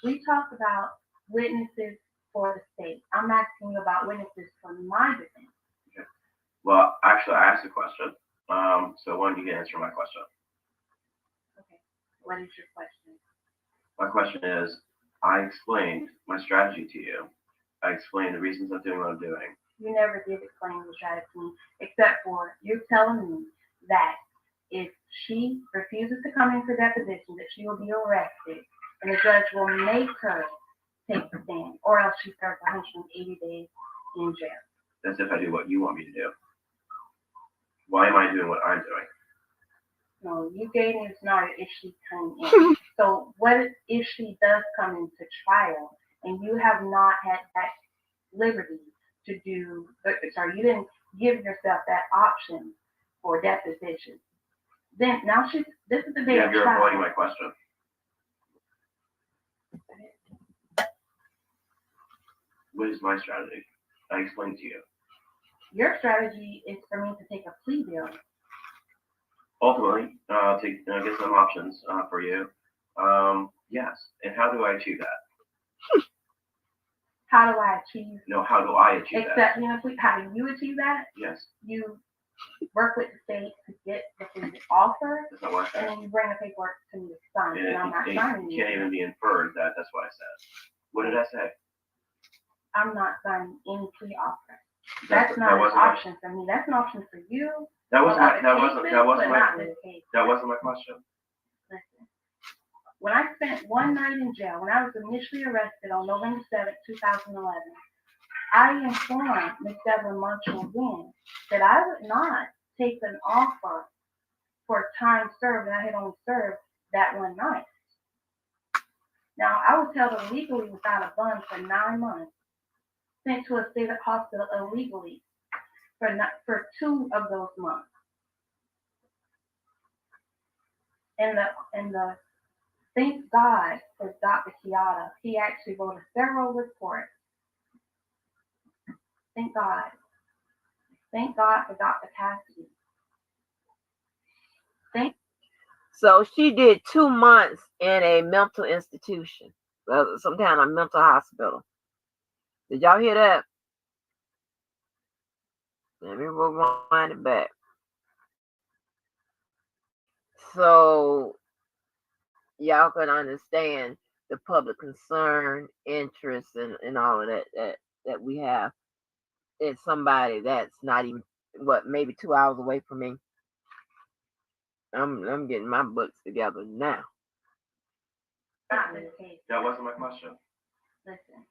We talked about witnesses for the state. I'm asking you about witnesses for my defense. Okay. Well, actually, I asked a question. So why don't you answer my question? Okay. What is your question? My question is, I explained my strategy to you. I explained the reasons I'm doing what I'm doing. You never did explain the strategy to me, except for you're telling me that if she refuses to come in for deposition, that she will be arrested, and the judge will make her take the stand, or else she serves 180 days in jail. That's if I do what you want me to do. Why am I doing what I'm doing? No, you gave me a scenario if she comes in. So what if she does come into trial and you have not had that liberty to do, you didn't give yourself that option for deposition. Then now this is the day of you're trial. avoiding my question. What is my strategy? I explained to you. Your strategy is for me to take a plea deal. Ultimately, get some options for you. Yes. And how do I achieve that? How do I achieve? No, how do I achieve that? How do you achieve that? Yes. You work with the state to get the plea offer, That's not what I said. and then you bring the paperwork to me to sign, and I'm not signing it. Can't even be inferred that that's what I said. What did I say? I'm not signing any plea offer. That's not an option for me. That's an option for you. That wasn't my question. Listen, when I spent one night in jail, when I was initially arrested on November 7th, 2011, I informed Ms. Devlin Marshall then that I would not take an offer for time served, and I had only served that one night. Now, I was held illegally without a bond for 9 months, sent to a state hospital illegally for 2 of those months. And the thank God for Dr. Kiata. He actually wrote a thorough report. Thank God. Thank God for Dr. Cassidy. So she did 2 months in a mental institution, some kind of mental hospital. Did y'all hear that? Let me rewind it back. So y'all can understand the public concern, interest, and all of that we have. It's somebody that's not even maybe 2 hours away from me. I'm getting my books together now. That wasn't my question. Listen,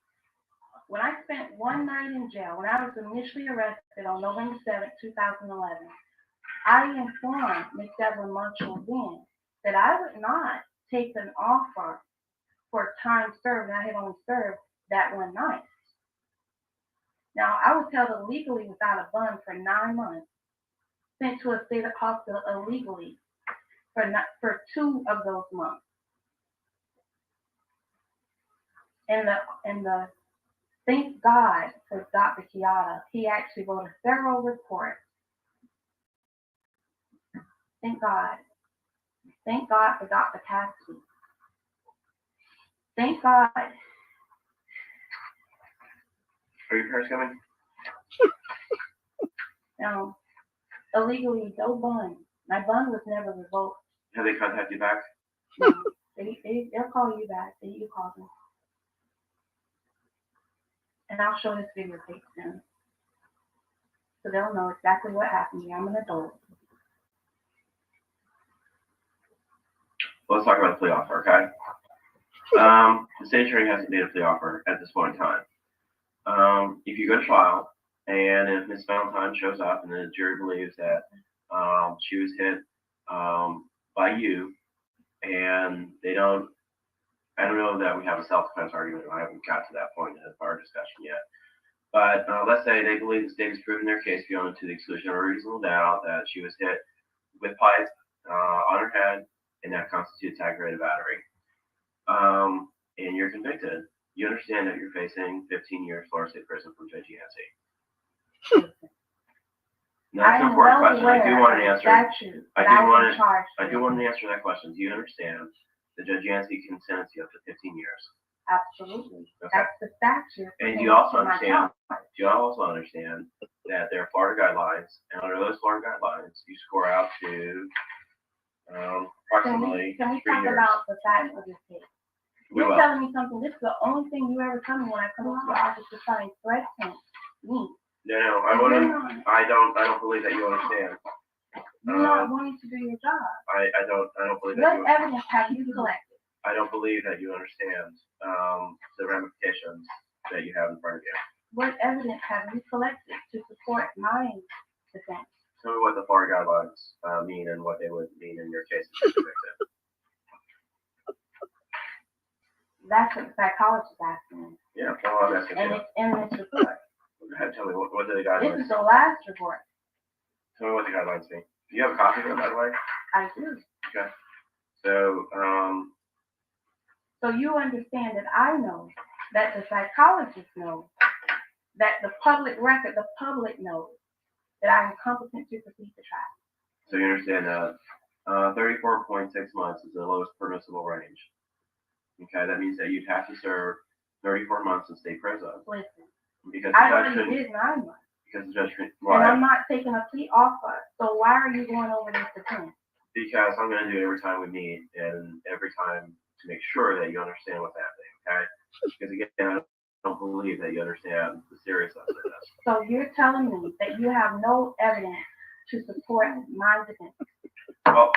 when I spent one night in jail, when I was initially arrested on November 7th, 2011, I informed Ms. Devlin Marshall then that I would not take an offer for time served, and I had only served that one night. Now, I was held illegally without a bond for 9 months, sent to a state hospital illegally for 2 of those months. And the thank God for Dr. Kiata. He actually wrote a thorough report. Thank God. Thank God for Dr. Cassidy. Thank God. Are your parents coming? Now, illegally, no bond. My bond was never revoked. Have they contacted you back? No, they'll call you back. You call them. And I'll show this video tape soon. So they'll know exactly what happened to me. I'm an adult. Well, let's talk about the plea offer, okay? The state attorney hasn't made a plea offer at this point in time. If you go to trial, and if Ms. Valentine shows up and the jury believes that she was hit by you, and I don't know that we have a self-defense argument. I haven't got to that point in our discussion yet. But let's say they believe the state has proven their case beyond to the exclusion of a reasonable doubt that she was hit with pipe on her head, and that constitutes aggravated battery. And you're convicted. You understand that you're facing 15 years Florida State Prison from Judge Yancey. That's an important question. I do want an answer. I do want an answer to that question. Do you understand that Judge Yancey can sentence you up to 15 years? Absolutely. Okay. That's the statute. And you also understand that there are Florida guidelines, and under those Florida guidelines, you score out to approximately 3 years. Can we talk about the facts of this case? You're telling me something. This is the only thing you ever tell me when I come into your office to try and threaten me. No, I don't believe that you understand. You're not wanting to do your job. I don't believe that. What evidence have you collected? I don't believe that you understand the ramifications that you have in front of you. What evidence have you collected to support my defense? Tell me what the Florida guidelines mean and what they would mean in your case if you're convicted. That's what the psychologist asked me. Yeah, well, I'm asking and you. it's in this report. Go ahead, tell me what do the guidelines This is the last report. Tell me what the guidelines mean. Do you have a copy of them, by the way? I do. Okay. So, So you understand that I know, that the psychologist knows, that the public record, the public knows that I am competent to proceed the trial. So you understand that 34.6 months is the lowest permissible range. Okay, that means that you'd have to serve 34 months in state prison. Listen, because I already did 9 months. Because the judge couldn't. And I'm not taking a plea offer. So why are you going over this again? Because I'm going to do it every time we meet and every time to make sure that you understand what's happening, okay? Because again, I don't believe that you understand the seriousness of this. So you're telling me that you have no evidence to support my defense? Well,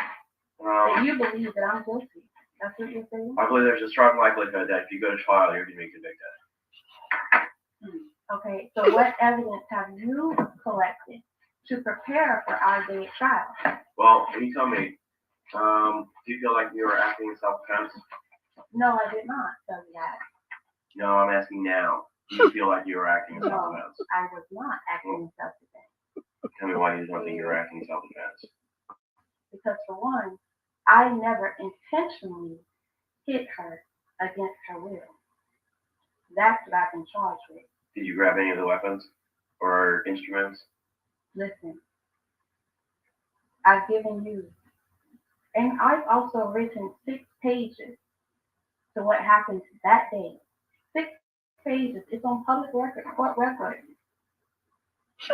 that you believe that I'm guilty? That's what you're saying? I believe there's a strong likelihood that if you go to trial, you're going to be convicted. Okay, so what evidence have you collected to prepare for our day at trial? Well, can you tell me, do you feel like you were acting in self-defense? No, I did not tell you that. No, I'm asking now. Do you feel like you were acting in No, self-defense? I was not acting in self-defense. Tell me why you don't think you were acting in self-defense. Because for one, I never intentionally hit her against her will. That's what I've been charged with. Did you grab any of the weapons or instruments? Listen, I've given you, and I've also written 6 pages to what happened that day. 6 pages. It's on public record, court record.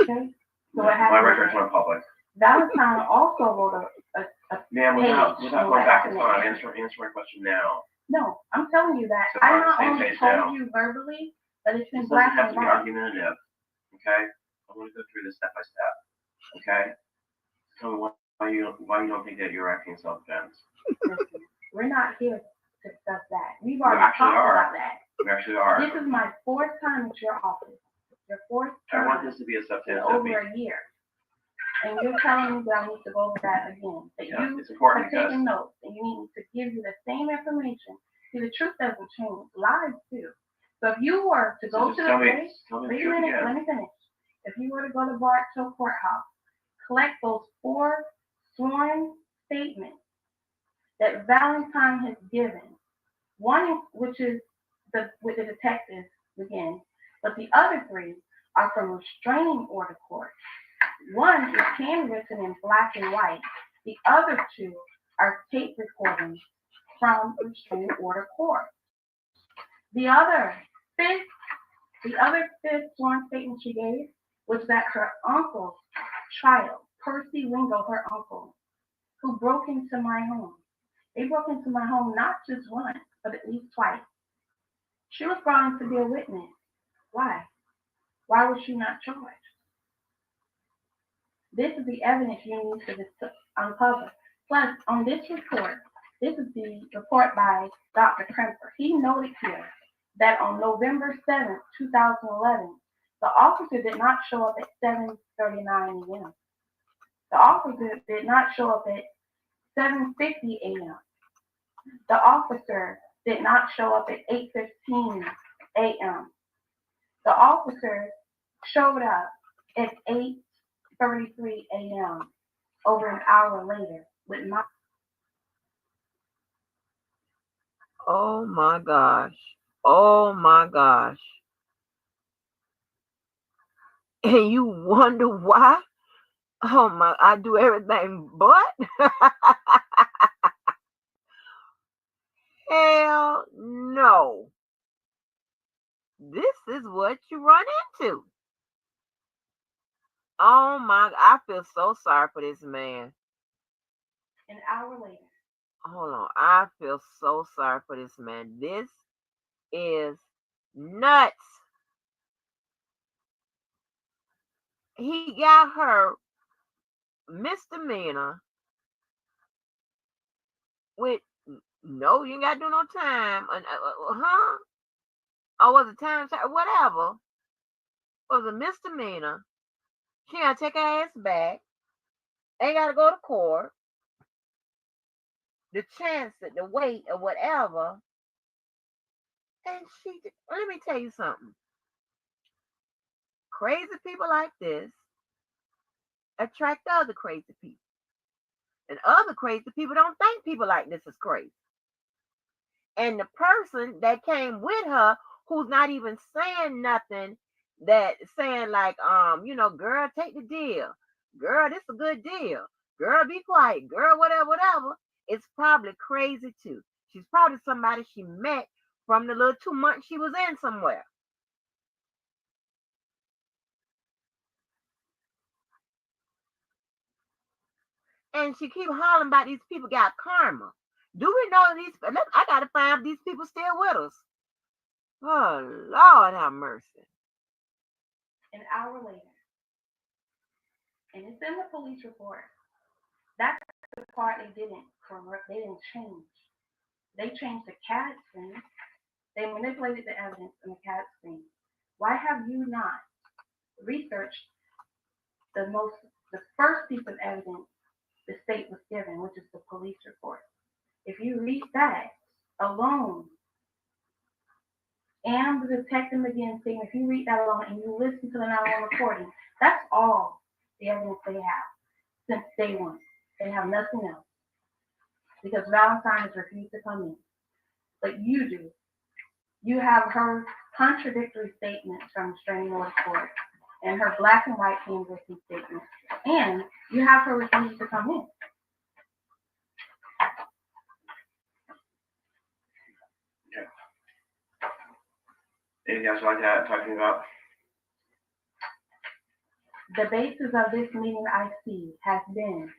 Okay? So what happened? My record's not public. Valentine also wrote a Ma'am, without page going back in time, answer my question now. No, I'm telling you that. So I we're on the not same only page told now. you verbally, but it's in This black doesn't have and to be white. argumentative, okay? I want to go through this step by step, okay? Tell me why you don't think that you're acting in self-defense. Listen, we're not here to discuss that. We've already talked about that. We actually are. This is my 4th time at your office. Your 4th I time want this to be a in substantive over meeting. a year. And you're telling me that I need to go over that again. That Yeah, you it's important have because taken notes and you need me to give you the same information. See, the truth doesn't change. Lies do. So if you were to go to the place, wait a minute, let me finish. If you were to go to Bartow Courthouse, collect those 4 sworn statements that Valentine has given. One, which is with the detectives again, but the other 3 are from restraining order court. One is handwritten in black and white. The other 2 are tape recordings from restraining order court. The other fifth sworn statement she gave was that her uncle's child, Percy Wingo, her uncle, who broke into my home. They broke into my home not just once, but at least twice. She was brought in to be a witness. Why? Why was she not charged? This is the evidence you need to uncover. Plus, on this report, this is the report by Dr. Kremper. He noted here that on November 7th, 2011, the officer did not show up at 7:39 a.m. The officer did not show up at 7:50 a.m. The officer did not show up at 8:15 a.m. The officer showed up at 8:33 a.m. over an hour later with my. Oh my gosh. Oh my gosh. And you wonder why? Oh my, I do everything but. Hell no. This is what you run into. Oh my, I feel so sorry for this man. An hour later. Hold on, I feel so sorry for this man. This is nuts. He got her misdemeanor with no, you ain't got to do no time. Huh? Or was it time? Whatever. It was a misdemeanor. She got to take her ass back. Ain't got to go to court. The chance, the wait, or whatever. And let me tell you something. Crazy people like this attract other crazy people. And other crazy people don't think people like this is crazy. And the person that came with her, who's not even saying nothing, that saying like, girl, take the deal. Girl, this is a good deal. Girl, be quiet. Girl, whatever. It's probably crazy too. She's probably somebody she met from the little 2 months she was in somewhere. And she keep hollering about these people got karma. Do we know these? I got to find these people still with us. Oh, Lord have mercy. An hour later. And it's in the police report. That's the part they didn't correct. They didn't change. They changed the CAD screen. They manipulated the evidence in the CAD screen. Why have you not researched the first piece of evidence the state was given, which is the police report? If you read that alone, and the detective again saying, if you read that alone and you listen to the 911 recording, that's all the evidence they have since day one. They have nothing else. Because Valentine has refused to come in. But you do. You have her contradictory statements from restraining order court and her black and white handwritten statements. And you have her refusing to come in. Okay. Anything else you like that talking about? The basis of this meeting I see has been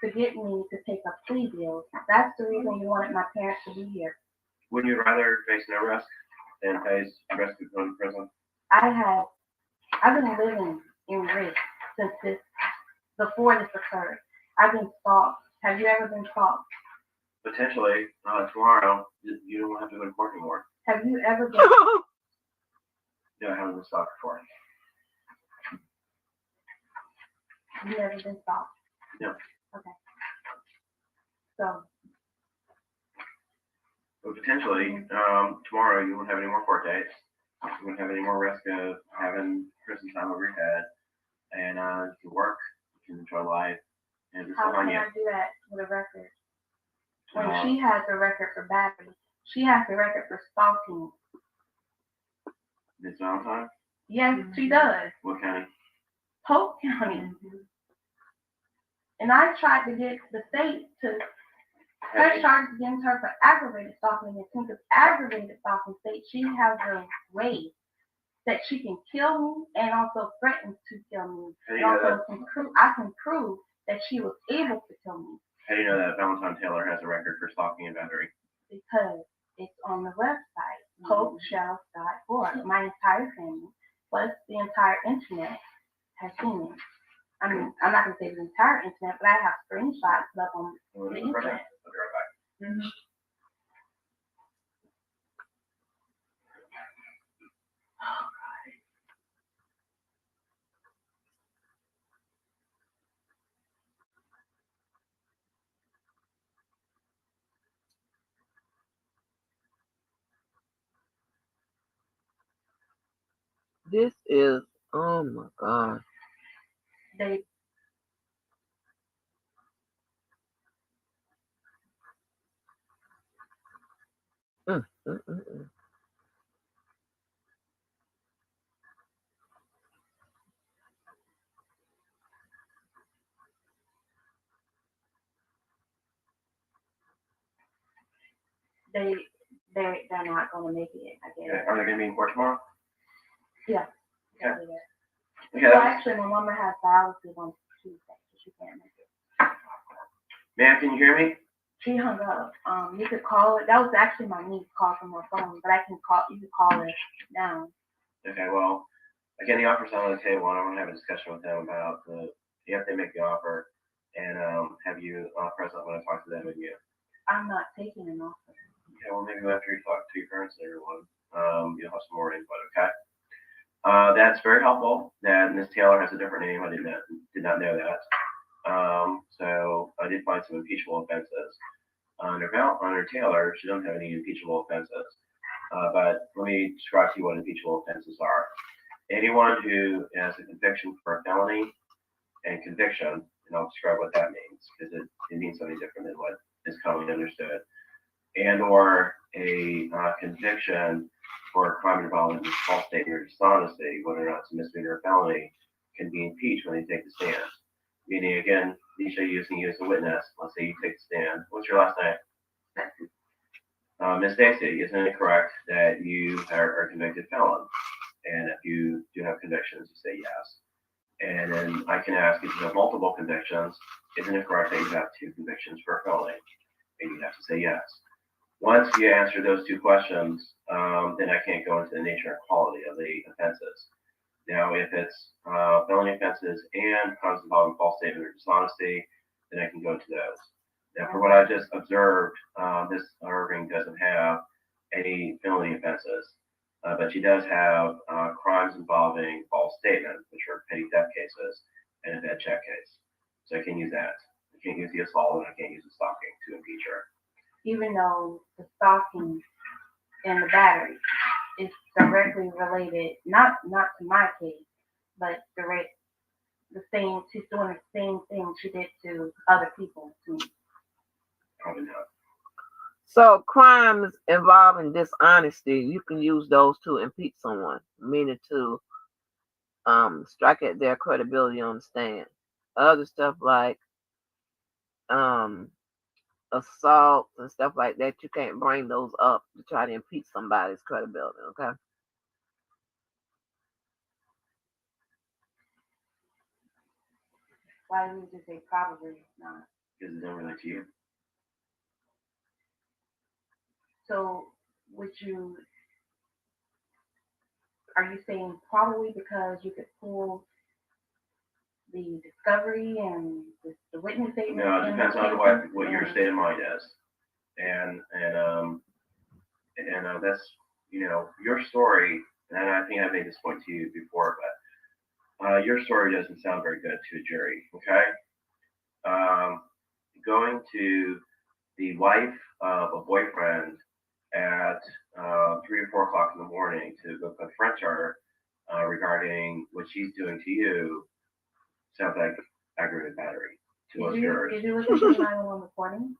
to get me to take a plea deal. That's the reason you wanted my parents to be here. Wouldn't you rather face no risk than face risk of going to prison? I've been living in risk since before this occurred. I've been stalked. Have you ever been stalked? Potentially, tomorrow, you don't have to go to court anymore. Have you ever been? No, I haven't been stalked before. You've never been stalked? No. Okay. So. But potentially, tomorrow you won't have any more court dates. You won't have any more risk of having prison time over your head. And you can work, you can enjoy life. And how can I do that with a record? When she has a record for battery, she has a record for stalking. Miss Valentine? Yes, she does. What county? Polk County. And I tried to get the state to press charges against her for aggravated stalking. And since it's aggravated stalking state, she has a way that she can kill me and also threatens to kill me. And also I can prove that she was able to kill me. How do you know that Valentine Taylor has a record for stalking and battery? Because it's on the website, popeshelf.org. My entire family, plus the entire internet, has seen it. I mean, I'm not going to say the entire internet, but I have screenshots up on the internet. I'll be right back. Mm-hmm. This is, oh my God. They they're not going to make it, I guess. Okay. Are they going to be in court tomorrow? Yeah. Okay. Okay. Well, actually, my mama has dialysis on Tuesday, so she can't make it. Ma'am, can you hear me? She hung up. You could call it. That was actually my niece call from her phone, but I can call. You could call her now. Okay. Well, again, the offer's on the table, and I want to have a discussion with them about if they make the offer, and have you present when I talk to them and you. I'm not taking an offer. Okay. Well, maybe after you talk to your parents and everyone, you'll have some more input. Okay. That's very helpful. That Miss Taylor has a different name. I did not know that. So I did find some impeachable offenses. Under Taylor, she doesn't have any impeachable offenses. But let me describe to you what impeachable offenses are. Anyone who has a conviction for a felony and conviction, and I'll describe what that means, because it means something different than what is commonly understood, and or a conviction for a crime involving false statement or dishonesty, whether or not it's a misdemeanor or felony, can be impeached when they take the stand. Meaning, again, Nisha using you as a witness. Let's say you take the stand. What's your last name? Ms. Stacy, isn't it correct that you are a convicted felon? And if you do have convictions, you say yes. And then I can ask if you have multiple convictions, isn't it correct that you have 2 convictions for a felony? And you have to say yes. Once you answer those 2 questions, then I can't go into the nature and quality of the offenses. Now, if it's felony offenses and crimes involving false statement or dishonesty, then I can go into those. Now, for what I just observed, this Irving doesn't have any felony offenses. But she does have crimes involving false statement, which are petty theft cases, and a bad check case. So I can use that. I can't use the assault, and I can't use the stalking to impeach her. Even though the stalking and the battery is directly related, not to my case, but the same. She's doing the same thing she did to other people. To me. Probably not. So crimes involving dishonesty, you can use those to impeach someone, meaning to strike at their credibility on the stand. Other stuff like assault and stuff like that, you can't bring those up to try to impeach somebody's credibility, okay? Why would you say probably not? Because it doesn't relate to you. So are you saying probably because you could pull the discovery and the witness statement? No, it depends on what your state of mind is. And that's, your story, and I think I made this point to you before, but your story doesn't sound very good to a jury, okay? Going to the wife of a boyfriend at 3 or 4 o'clock in the morning to go confront her regarding what she's doing to you sounds like aggravated battery to most jurors. Did you listen to the 911 recording?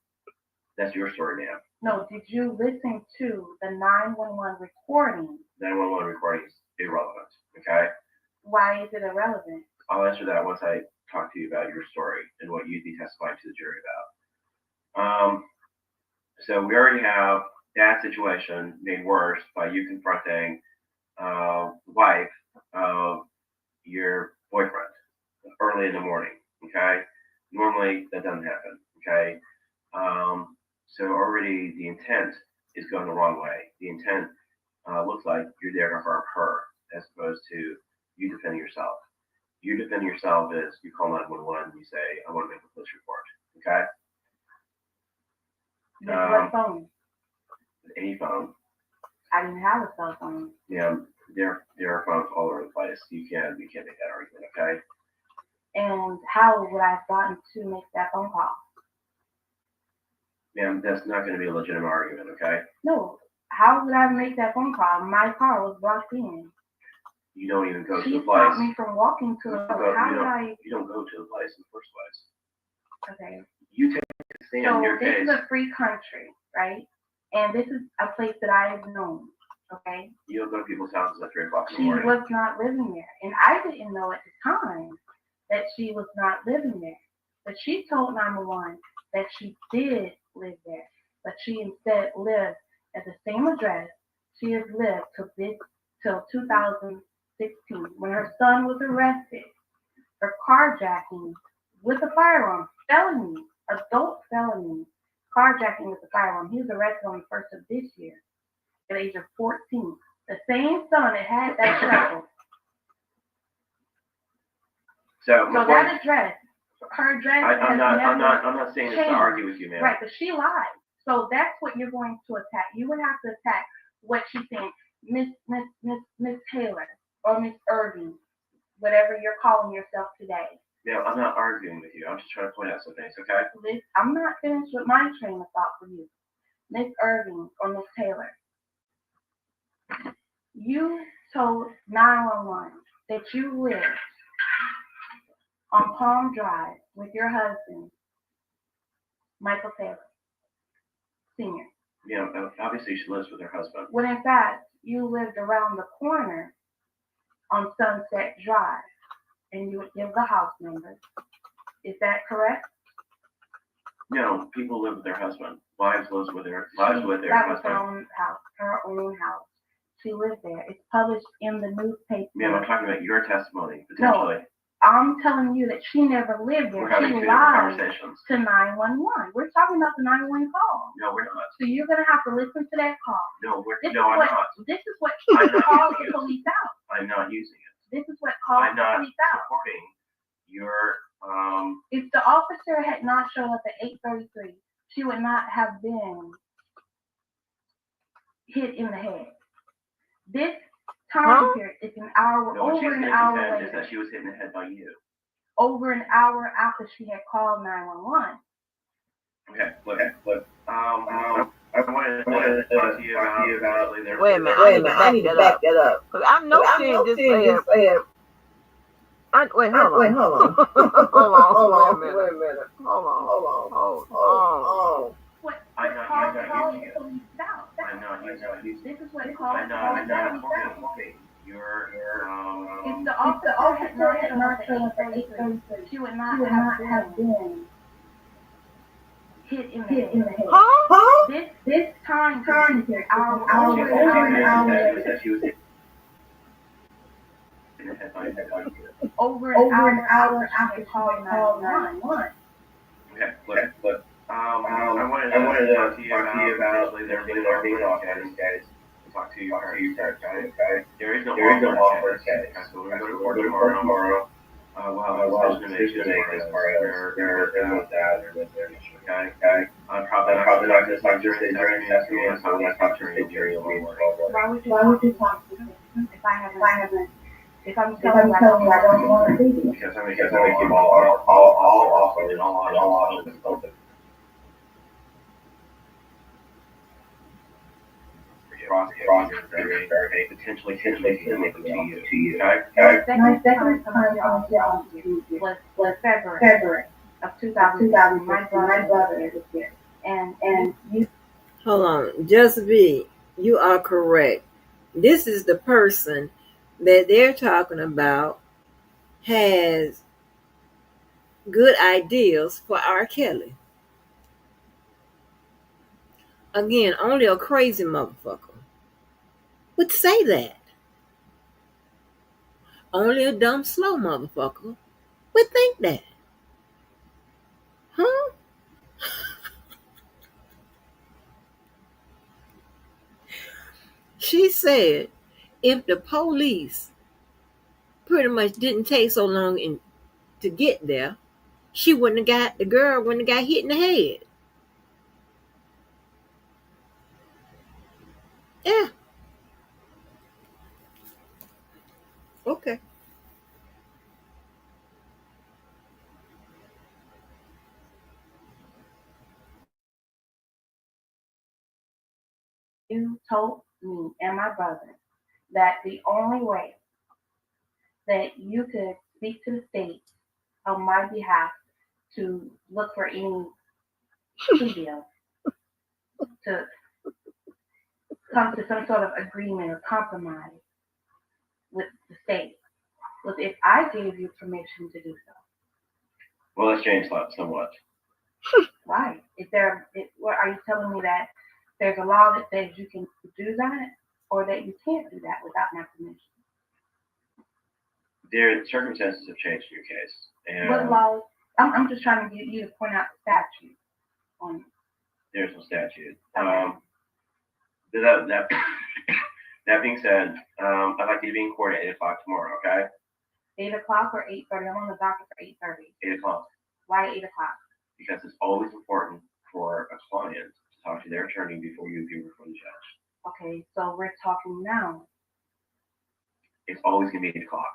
That's your story, ma'am. No, did you listen to the 911 recording? 911 recording is irrelevant, okay? Why is it irrelevant? I'll answer that once I talk to you about your story and what you'd be testifying to the jury about. So we already have that situation made worse by you confronting the wife of your boyfriend early in the morning, okay? Normally that doesn't happen, okay? So already the intent is going the wrong way. The intent looks like you're there to harm her as opposed to you defending yourself. You defending yourself is you call 911 and you say, I want to make a police report, okay? What phone? Any phone. I didn't have a cell phone. Yeah, there are phones all over the place. You can't make that argument, okay? And how would I have gotten to make that phone call? Ma'am, that's not going to be a legitimate argument, okay? No. How would I make that phone call? My car was blocked in. You don't even go to the She place. stopped me from walking to the place. You don't go to the place in the first place. Okay. You take a stand in your case. So this is a free country, right? And this is a place that I've known, okay? You don't go to people's houses at 3 o'clock in the She morning. was not living there. And I didn't know at the time that she was not living there. But she told 911 that she did live there. But she instead lived at the same address she has lived till 2016 when her son was arrested for carjacking with a firearm, felony, adult felony, carjacking with a firearm. He was arrested on the 1st of this year at the age of 14. The same son that had that trouble. So that address, her address. I'm not saying this to argue with you, man. Right, but she lied. So that's what you're going to attack. You would have to attack what she's saying, Miss Taylor or Miss Irving, whatever you're calling yourself today. Yeah, I'm not arguing with you. I'm just trying to point out some things, okay? I'm not finished with my train of thought for you. Miss Irving or Miss Taylor. You told 911 that you lived on Palm Drive with your husband, Michael Taylor, Sr. Yeah, obviously she lives with her husband. When in fact, you lived around the corner on Sunset Drive, and you would give the house number. Is that correct? No, people live with their husband. Wives live with their husband. That was her own house. She lived there. It's published in the newspaper. Yeah, I'm talking about your testimony, potentially. No, I'm telling you that she never lived there. We're having she two lied conversations. To 911. We're talking about the 911 call. No, we're not. So you're going to have to listen to that call. No, I'm not. This is what calls the police out. I'm not using it. This is what calls the police out. I'm not supporting your... If the officer had not shown up at 8:33, she would not have been hit in the head. This time period is an hour, No, what over she's an saying hour is that later, she was hit in the head by you. over an hour after she had called 911. Okay, look. I wanted to talk to you about. Wait a minute, I need to back that up. Because I know she ain't just said. Wait, hold on. Hold on. Wait a minute. Hold on. What I'm not calls using the you. police out? I'm not using This is what calls I'm the not police out. You're If the officer had not shown up at 8:33, she would not have been hit in the head. Huh? This time period, over an hour later. She was hit in the head by you. Over an hour after she called 911. Okay, look. I wanted to talk to you about potentially there being an office case. Talk to your parents, okay? There is no offer case. So we're going to court tomorrow. We'll have a decision to make as far as their with that or with their issue, okay? I'm probably not going to talk during this afternoon, so let's talk during your meeting. Why would you talk to me if I'm telling you I don't want to see you? Because I'm going to keep all offer and all options open. Potentially make it to you. Okay? My second time was February of 2000. My brother was here. And you. Hold on. Just be. You are correct. This is the person that they're talking about has good ideas for R. Kelly. Again, only a crazy motherfucker would say that. Only a dumb, slow motherfucker would think that. Huh? She said if the police pretty much didn't take so long to get there, the girl wouldn't have got hit in the head. Yeah. Okay. You told me and my brother that the only way that you could speak to the state on my behalf to look for any plea deal, to come to some sort of agreement or compromise with the state, was if I gave you permission to do so. Well, let's change that somewhat. Right. What are you telling me that there's a law that says you can do that, or that you can't do that without my permission? Circumstances have changed in your case. And what law? I'm just trying to get you to point out the statute. There's no statute. Okay. That being said, I'd like you to be in court at 8 o'clock tomorrow, okay? 8 o'clock or 8:30? I'm on the docket for 8:30. 8 o'clock. Why 8 o'clock? Because it's always important for a client to talk to their attorney before you appear before the judge. Okay, so we're talking now. It's always going to be 8 o'clock.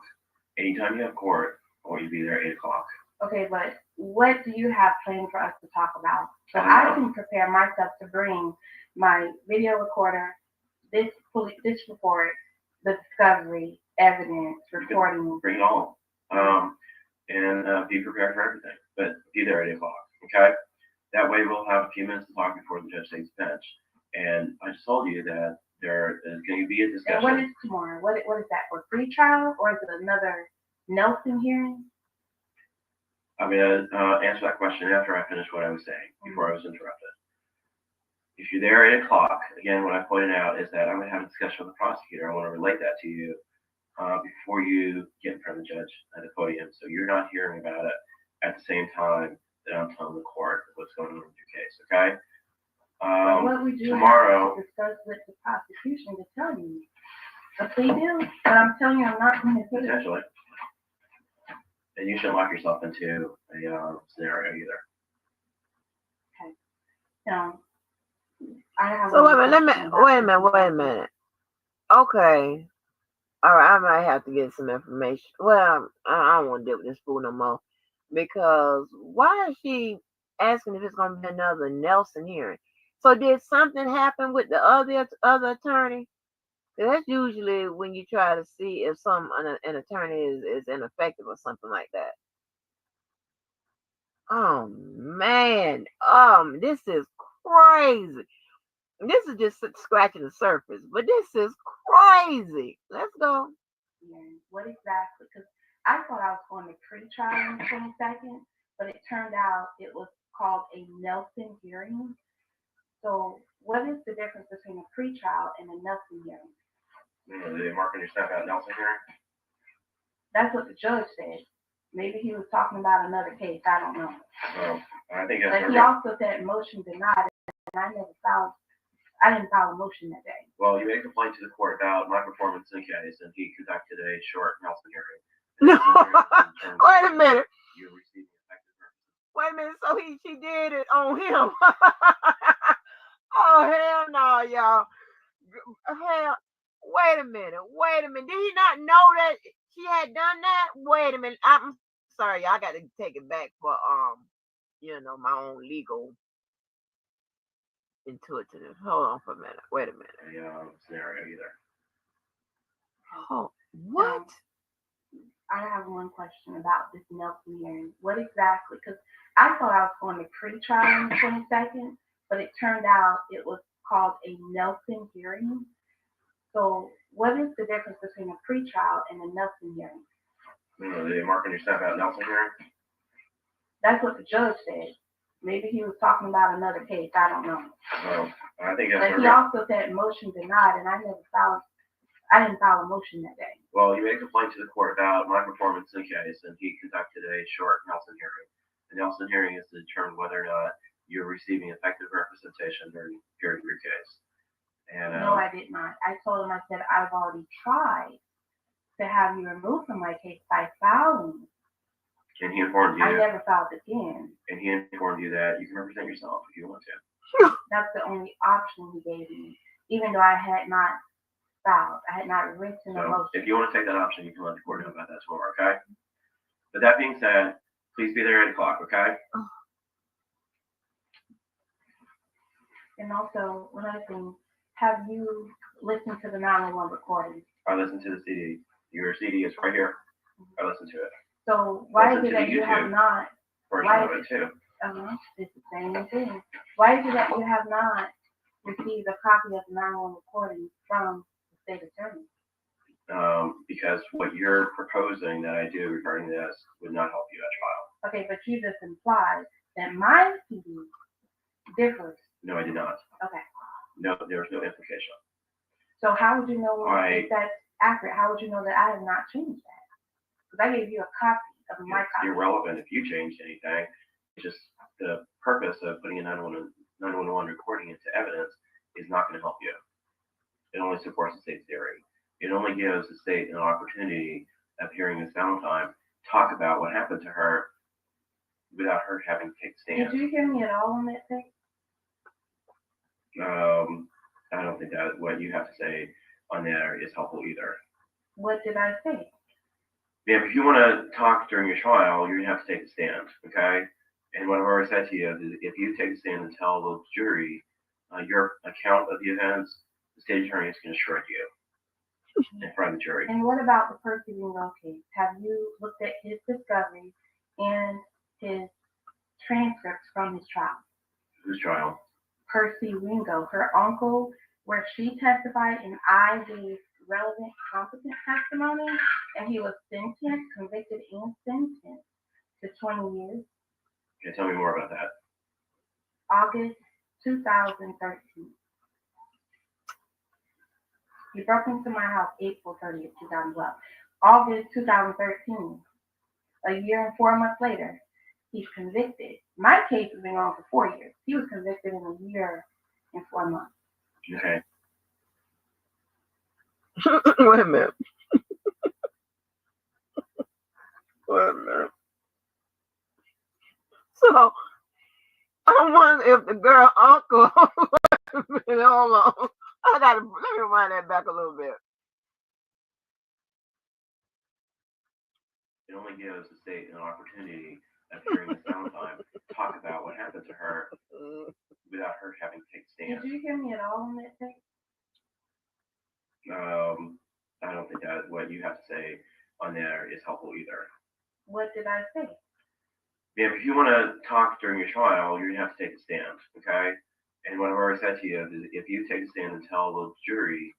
Anytime you have court, I want you to be there at 8 o'clock. Okay, but what do you have planned for us to talk about? So I can prepare myself to bring my video recorder, this report, the discovery, evidence, reporting. Bring it all. And be prepared for everything. But be there at 8 o'clock, okay? That way we'll have a few minutes to talk before the judge takes the bench. And I just told you that there is going to be a discussion. And what is tomorrow? What is that, for pre-trial, or is it another Nelson hearing? I'm going to answer that question after I finish what I was saying, before I was interrupted. If you're there at 8 o'clock, again, what I pointed out is that I'm going to have a discussion with the prosecutor. I want to relate that to you before you get in front of the judge at the podium, so you're not hearing about it at the same time that I'm telling the court what's going on with your case, okay? What would you tomorrow, have to discuss with the prosecution to tell you? A plea deal? But I'm telling you I'm not going to do it. Potentially. And you shouldn't lock yourself into a scenario either. Okay. I have So wait a minute. Okay. All right, I might have to get some information. Well, I don't want to deal with this fool no more because why is she asking if it's gonna be another Nelson hearing? So did something happen with the other attorney? 'Cause that's usually when you try to see if an attorney is ineffective or something like that. Oh man, this is crazy. This is just scratching the surface, but this is crazy. Let's go. hearing. What exactly? Because I thought I was going to pre-trial on the 22nd, but it turned out it was called a Nelson hearing. So what is the difference between a pre-trial and a Nelson hearing? Did they mark on your step out Nelson hearing? That's what the judge said. Maybe he was talking about another case. I don't know. Well, I think But he also said motion denied, and I didn't file a motion that day. Well, you made a complaint to the court about my performance in the case, and he conducted a short Nelson hearing. No, wait a minute. You received effective representation. Wait a minute. So she did it on him. Oh hell no, y'all. Hell, wait a minute. Did he not know that she had done that? Wait a minute. I'm sorry, y'all. I got to take it back for my own legal intuitive. Hold on for a minute. Wait a minute. Scenario either. Oh, what? I have one question about this Nelson hearing. What exactly? Because I thought I was going to pre-trial on the 22nd, but it turned out it was called a Nelson hearing. So what is the difference between a pre-trial and a Nelson hearing? Did they mark on your step out Nelson hearing? That's what the judge said. Maybe he was talking about another case. I don't know. Well, I think that's. But he also said motion denied, and I didn't file a motion that day. Well, you made a complaint to the court about my performance in the case, and he conducted a short Nelson hearing. The Nelson hearing is to determine whether or not you're receiving effective representation during the period of your case. And no, I did not. I told him, I said, I've already tried to have you removed from my case by filing. And he informed you. I never filed again. And he informed you that you can represent yourself if you want to. That's the only option he gave me, even though I had not filed. I had not written a motion. If you want to take that option, you can let the court know about that tomorrow, okay? But that being said, please be there at 8 o'clock, okay? And also, one other thing, have you listened to the 911 recording? I listened to the CD. Your CD is right here. I listened to it. So why is it that you have not? Version of it too. It's the same thing. Why is it that you have not received a copy of the 911 recording from the state attorney? Because what you're proposing that I do regarding this would not help you at trial. Okay, but you just implied that my CD differs. No, I did not. Okay. No, there was no implication. So how would you know if that's accurate? How would you know that I have not changed that? Because I gave you a copy of my copy. It's irrelevant if you changed anything. It's just the purpose of putting a 911 recording into evidence is not going to help you. It only supports the state's theory. It only gives the state an opportunity of hearing Ms. Valentine talk about what happened to her without her having to take a stand. Did you hear me at all on that tape? I don't think that what you have to say on there is helpful either. What did I say? Yeah, if you want to talk during your trial, you're going to have to take a stand, okay? And what I've already said to you is if you take a stand and tell the jury your account of the events, the state attorney is going to shred you in front of the jury. And what about the Percy Ringo case? Have you looked at his discovery and his transcripts from his trial? Whose trial? Percy Ringo, her uncle, where she testified and I gave relevant, competent testimony, and he was convicted and sentenced to 20 years. Can you tell me more about that? August 2013. He broke into my house April 30th, 2012. August 2013, a year and 4 months later, he's convicted. My case has been on for 4 years. He was convicted in a year and 4 months. Okay. Wait a minute. Wait a minute. So, I wonder if the girl uncle, hold on. Let me rewind that back a little bit. It only gives the state an opportunity of during this downtime to talk about what happened to her without her having to take a stand. Did you hear me at all on that thing? I don't think that what you have to say on there is helpful either. What did I say? Yeah, if you want to talk during your trial, you're going to have to take a stand, okay? And what I've already said to you is if you take a stand and tell the jury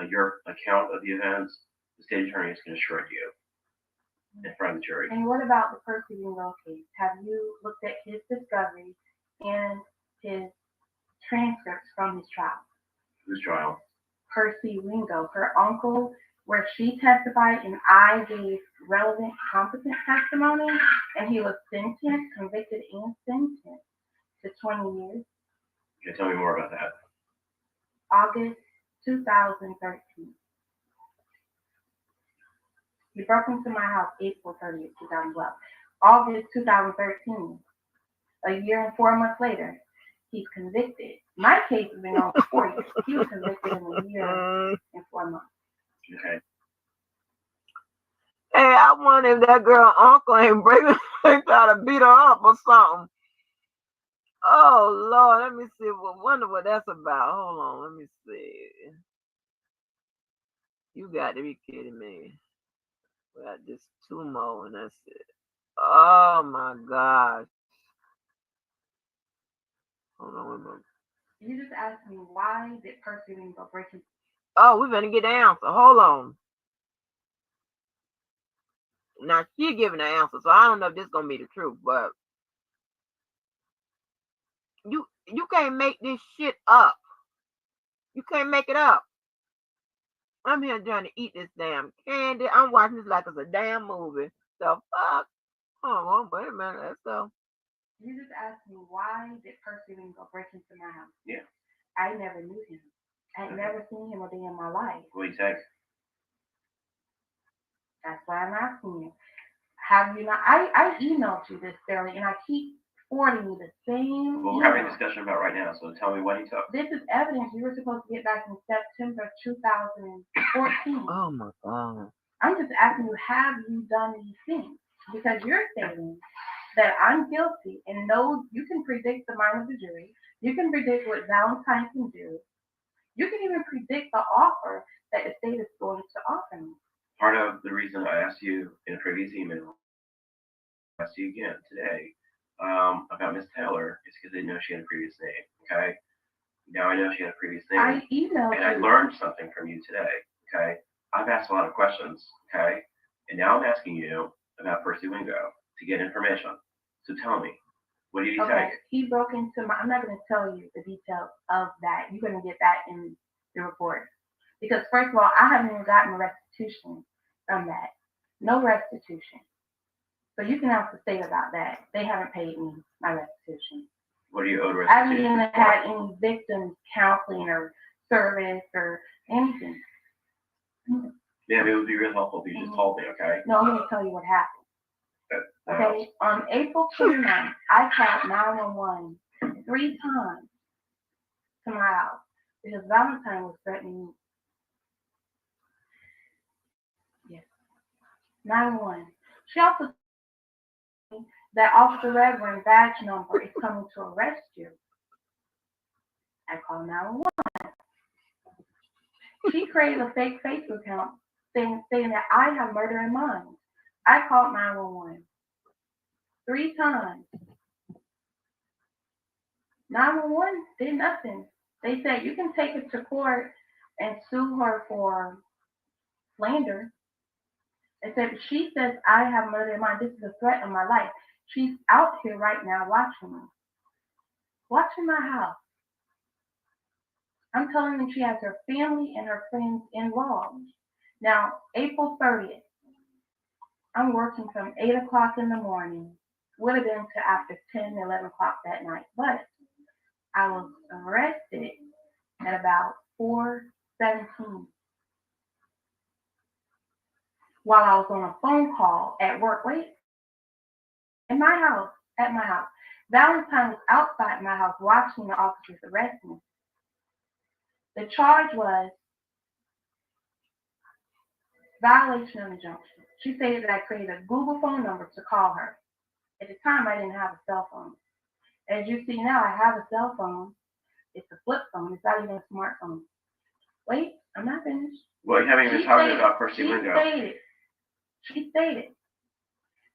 your account of the events, the state attorney is going to shred you in front of the jury. And what about the Percy Wingo case? Have you looked at his discovery and his transcripts from his trial? Whose trial? Percy Wingo, her uncle, where she testified and I gave relevant, competent testimony, and he was sentenced, convicted, and sentenced to 20 years. Can you tell me more about that? August 2013. He broke into my house April 30th, 2012. August 2013, a year and 4 months later, he's convicted. My case has been on for 4 years. He was convicted in a year and 4 months. Okay. Hey, I wonder if that girl uncle ain't breaking, try to beat her up or something. Oh Lord, let me see. Wonder what that's about. Hold on, let me see. You got to be kidding me. We got just 2 more and that's it. Oh my gosh. Hold on, wait a minute. You just asked me why did Percy Wingo break into. Oh, we're gonna get the answer. Hold on. Now she giving the answer, so I don't know if this is gonna be the truth, but you can't make this shit up. You can't make it up. I'm here trying to eat this damn candy. I'm watching this like it's a damn movie. The fuck? Hold on, wait a minute. Let's go. You just asked me why did Percy Wingo break into my house? Yeah. I never knew him. I had never seen him a day in my life. What do you say? That's why I'm asking you. Have you not? I emailed you this, Sterling, and I keep forwarding you the same. Well, we're having a discussion about right now, so tell me what he took. This is evidence you were supposed to get back in September 2014. Oh my God. I'm just asking you, have you done these things? Because you're saying that I'm guilty, and no, you can predict the mind of the jury. You can predict what Valentine can do. You can even predict the offer that the state is going to offer me. Part of the reason I asked you in a previous email, I asked you again today about Miss Taylor is because I didn't know she had a previous name. Okay, now I know she had a previous name, I emailed and I learned something from you today. Okay, I've asked a lot of questions. Okay, and now I'm asking you about Percy Wingo to get information. So tell me, what did he say? He broke into my. I'm not going to tell you the details of that. You're going to get that in the report. Because first of all, I haven't even gotten restitution from that. No restitution. So you can ask the state about that. They haven't paid me my restitution. What do you owe restitution? I haven't even had any victims counseling or service or anything. Yeah, it would be real helpful if you just told me, okay? No, I'm going to tell you what happened. Okay, on April 29th, I called 911 3 times to my house because Valentine was threatening me. Yes, 911. She also told me that Officer Reverend badge number is coming to arrest you. I called 911. She created a fake Facebook account saying that I have murder in mind. I called 911 3 times. 911 did nothing. They said you can take it to court and sue her for slander. They said she says I have murder in mind. This is a threat on my life. She's out here right now watching me. Watching my house. I'm telling them she has her family and her friends involved. Now, April 30th, I'm working from 8 o'clock in the morning. Would have been to after 10, 11 o'clock that night. But I was arrested at about 4:17 while I was on a phone call at work. Wait, at my house. Valentine was outside my house watching the officers arrest me. The charge was violation of injunction. She stated that I created a Google phone number to call her. At the time, I didn't have a cell phone. As you see now, I have a cell phone. It's a flip phone. It's not even a smartphone. Wait, I'm not finished. Well, you haven't even talked about Percy Wingo. She stated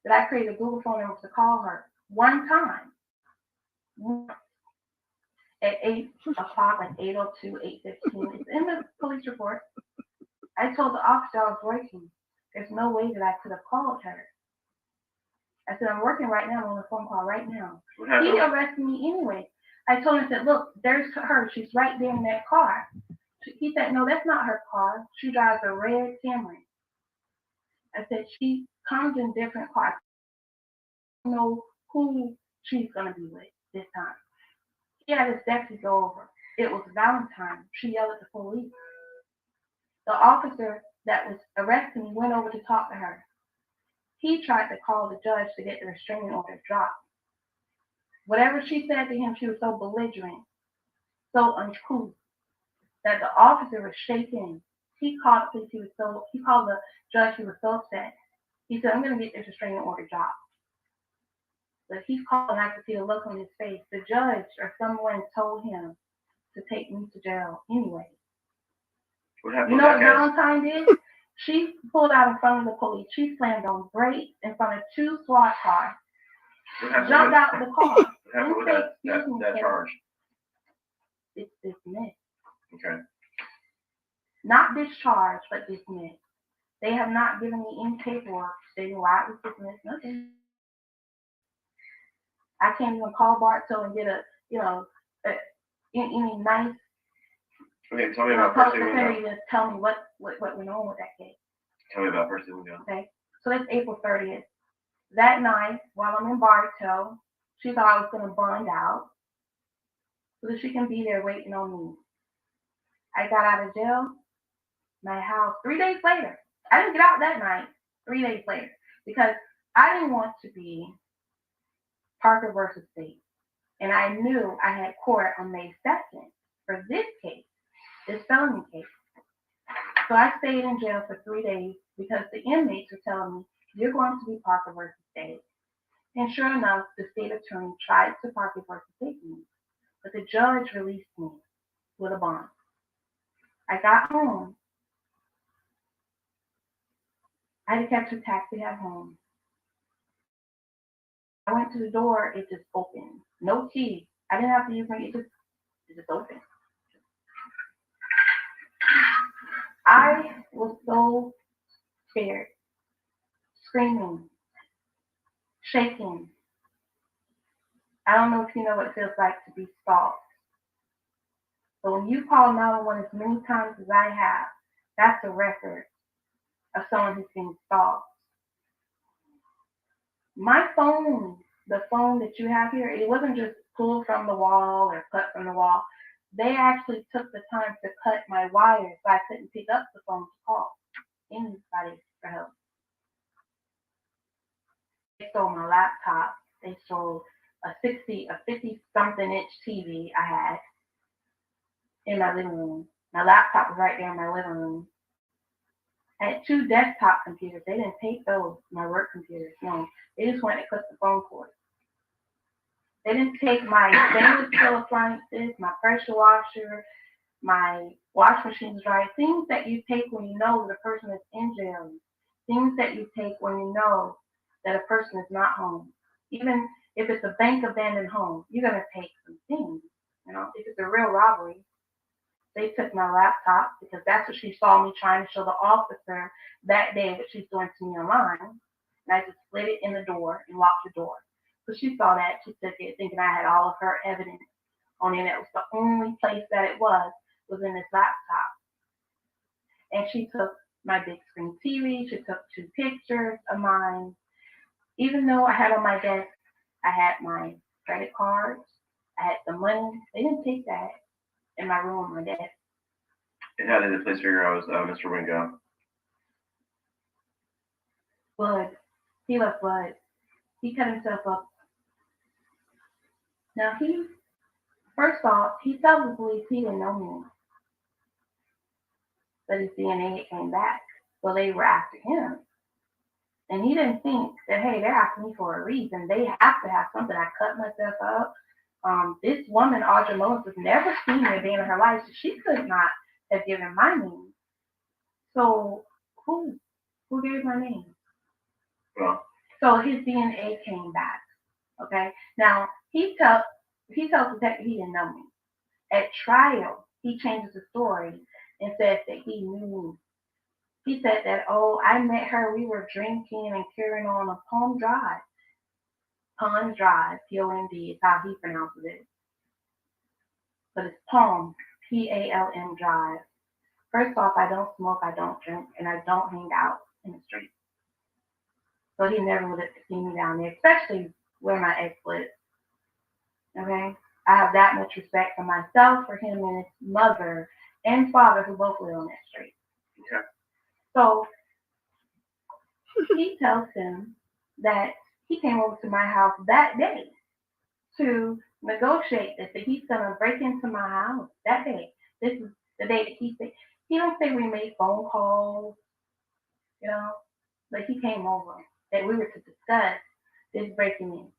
that I created a Google phone number to call her one time at 8 o'clock, like 8:02, 8:15. It's in the police report. I told the officer I was working. There's no way that I could have called her. I said, I'm working right now. I'm on a phone call right now. He arrested me anyway. I told him, I said, look, there's her. She's right there in that car. He said, no, that's not her car. She drives a red Camry. I said, she comes in different cars. I don't know who she's going to be with this time. He had his deputy go over. It was Valentine. She yelled at the police. The officer that was arresting me went over to talk to her. He tried to call the judge to get the restraining order dropped. Whatever she said to him, she was so belligerent, so uncouth, that the officer was shaking. He called the police. He called the judge. He was so upset. He said, I'm going to get this restraining order dropped. But he's calling. I could see the look on his face. The judge or someone told him to take me to jail anyway. What happened? You know what Valentine did? She pulled out in front of the police. She slammed on brakes in front of 2 SWAT cars. Jumped out of the car. What happened with that charge? It's dismissed. Okay. Not discharged, but dismissed. They have not given me any paperwork stating why it was dismissed. Nothing. I can't even call Bartow and get any nice. Okay, tell me about Percy Wingo. Just tell me what went on with that case. Tell me about Percy Wingo. Okay, so that's April 30th. That night, while I'm in Bartow, she thought I was going to bond out so that she can be there waiting on me. I got out of jail, my house, 3 days later. I didn't get out that night, 3 days later, because I didn't want to be Parker versus State. And I knew I had court on May 2nd for this case, this felony case. So I stayed in jail for 3 days because the inmates were telling me, you're going to be Parker versus State. And sure enough, the state attorney tried to Parker versus State me, but the judge released me with a bond. I got home. I had to catch a taxi at home. I went to the door, it just opened. No key. I didn't have to use my, it just opened. I was so scared, screaming, shaking. I don't know if you know what it feels like to be stalked. So when you call 911 as many times as I have, that's a record of someone who's being stalked. My phone, the phone that you have here, it wasn't just pulled from the wall or cut from the wall. They actually took the time to cut my wire so I couldn't pick up the phone to call anybody for help. They stole my laptop. They stole a 50-something inch TV I had in my living room. My laptop was right there in my living room. I had 2 desktop computers. They didn't take those, my work computers. No, they just went and cut the phone cord. They didn't take my stainless steel appliances, my pressure washer, my wash machine dryer, things that you take when you know that a person is in jail, things that you take when you know that a person is not home. Even if it's a bank abandoned home, you're going to take some things. You know, if it's a real robbery, they took my laptop because that's what she saw me trying to show the officer that day, what she's doing to me online. And I just slid it in the door and locked the door. So she saw that. She took it thinking I had all of her evidence on it. That was the only place that it was in this laptop. And she took my big screen TV. She took 2 pictures of mine. Even though I had on my desk, I had my credit cards. I had the money. They didn't take that in my room, my desk. And how did the police figure out Mr. Wingo? Blood. He left blood. He cut himself up. Now first off, he tells the police he didn't know me. but his DNA came back. So they were after him. And he didn't think that, hey, they're after me for a reason. They have to have something. I cut myself up. This woman, Audra Lois, was never seen a day in her life. So she could not have given my name. So who gave my name? Well, so his DNA came back. Okay. Now he tells the detective he didn't know me. At trial, he changes the story and says that he knew me. He said that, oh, I met her, we were drinking and carrying on a Palm Drive. Palm Drive, P-O-M-D is how he pronounces it. But it's Palm, P-A-L-M Drive. First off, I don't smoke, I don't drink, and I don't hang out in the street. So he never would have seen me down there, especially where my ex lives. Okay? I have that much respect for myself, for him and his mother and father who both live on that street. okay. So he tells him that he came over to my house that day to negotiate this, that he's gonna break into my house that day. This is the day that he said. He don't say we made phone calls, but he came over that we were to discuss this breaking in.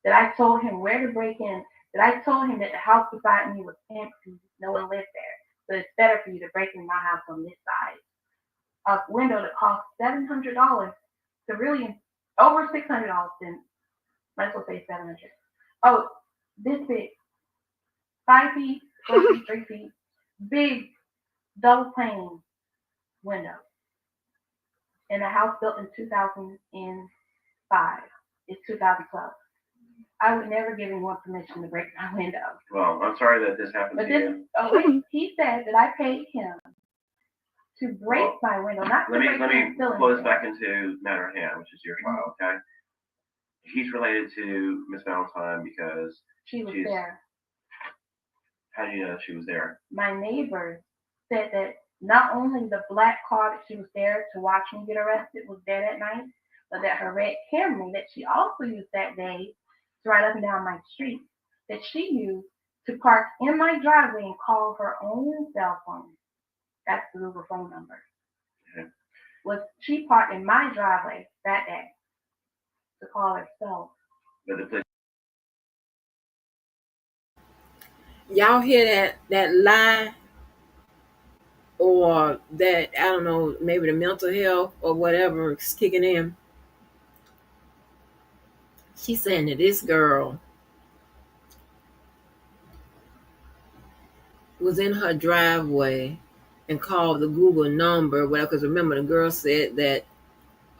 That I told him where to break in. That I told him that the house beside me was empty, no one lived there. So it's better for you to break in my house on this side. A window that cost $700 to really over $600, then might as well say 700. Oh, this big, 5 feet, 4 feet, 3 feet, big double pane window. In a house built in 2005. It's 2012. I would never give anyone permission to break my window. Well, I'm sorry that this happened to you. Oh wait, he said that I paid him to break my window, not to break Let me my cylinder. close back into matter at hand, which is your trial, okay? He's related to Miss Valentine because she was there. How do you know she was there? My neighbor said that not only the black car that she was there to watch me get arrested was there that night, but that her red Camry that she also used that day to ride up and down my street, that she used to park in my driveway and call her own cell phone. That's the Google phone number. Okay. Was she parked in my driveway that day to call herself. But the police. Y'all hear that lie, or that, I don't know, maybe the mental health or whatever is kicking in? She's saying that this girl was in her driveway and called the Google number, well, because remember the girl said that,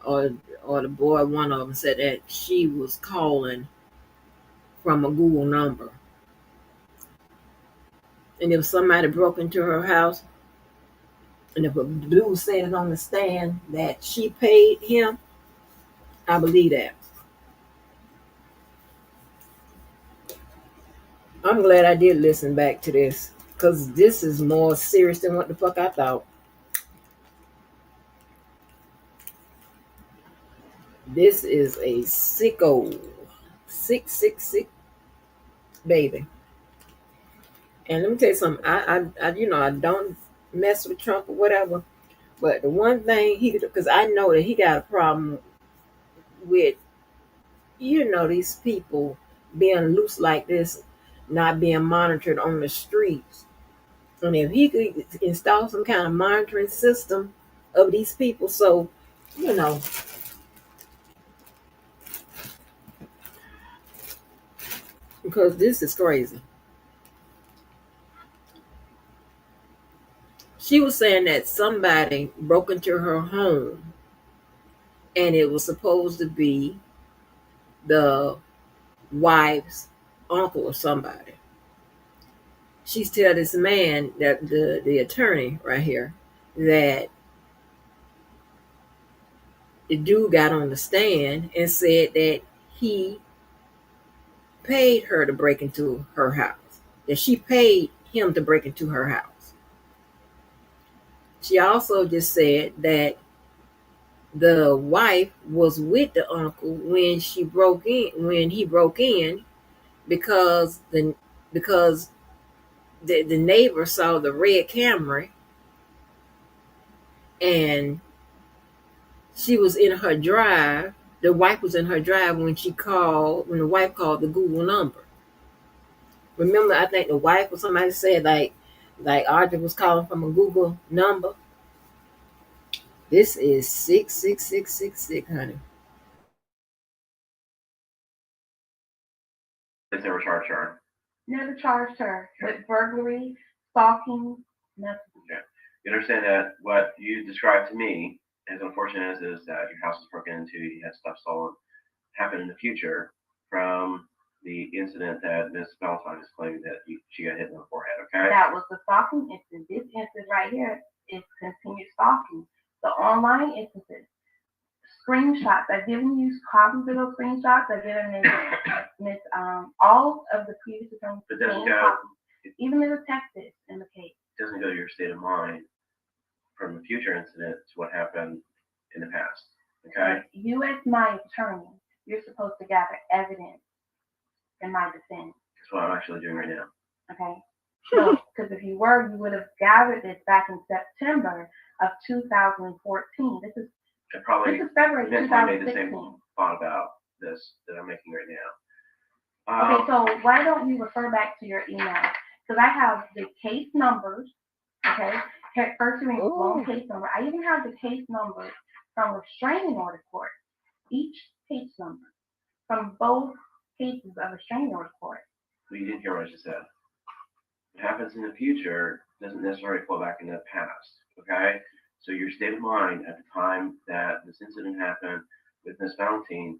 or the boy, one of them said that she was calling from a Google number. And if somebody broke into her house, and if a dude said it on the stand that she paid him, I believe that. I'm glad I did listen back to this, because this is more serious than what the fuck I thought. This is a sicko. Sick baby. And let me tell you something. I don't mess with Trump or whatever. But the one thing he could do, because I know that he got a problem with, these people being loose like this, not being monitored on the streets. And if he could install some kind of monitoring system of these people, so, because this is crazy. She was saying that somebody broke into her home, and it was supposed to be the wife's uncle or somebody. She's telling this man, that the attorney right here, that the dude got on the stand and said that he paid her to break into her house, that she paid him to break into her house. She also just said that the wife was with the uncle when he broke in, because the neighbor saw the red Camry and she was in her drive. The wife was in her drive when the wife called the Google number. Remember, I think the wife or somebody said like Audrey was calling from a Google number. This is 66666, honey. They never charged her. Never charged her with burglary, stalking, nothing. Okay. You understand that what you described to me, as unfortunate as it is that your house was broken into, you had stuff stolen, happen in the future from the incident that Miss Valentine is claiming that she got hit in the forehead, okay? That was the stalking incident. This incident right here is continued stalking. The online instances, screenshots. I've given you copies of those screenshots. I've given Miss all of the previous attorneys. But doesn't go, even in the Texas in the case. Doesn't go to your state of mind from the future incident to what happened in the past, okay? You as my attorney, you're supposed to gather evidence in my defense. That's what I'm actually doing right now. Okay? Because if you were, you would have gathered this back in September of 2014. This is February 2016. Made the same thought about this that I'm making right now. Okay, so why don't you refer back to your email? Because I have the case numbers, okay? First you one case number. I even have the case numbers from restraining order court. Each case number from both cases of restraining order court. Well, you didn't hear what I just said. What happens in the future doesn't necessarily flow back into the past, okay? So your state of mind at the time that this incident happened with Miss Valentine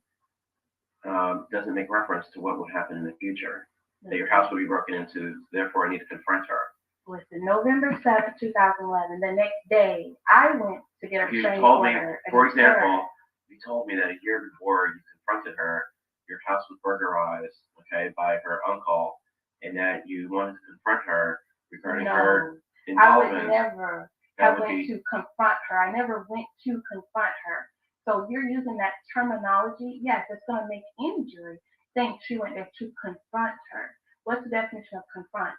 doesn't make reference to what would happen in the future. That your house would be broken into, therefore I need to confront her. Listen, November 7th, 2011, the next day, I went to get a restraining order. For example, you told me that a year before you confronted her, your house was burglarized, okay, by her uncle, and that you wanted to confront her regarding her involvement. I would never have went to confront her. I never went to confront her. So you're using that terminology. Yes, it's going to make any jury think she went there to confront her. What's the definition of confront?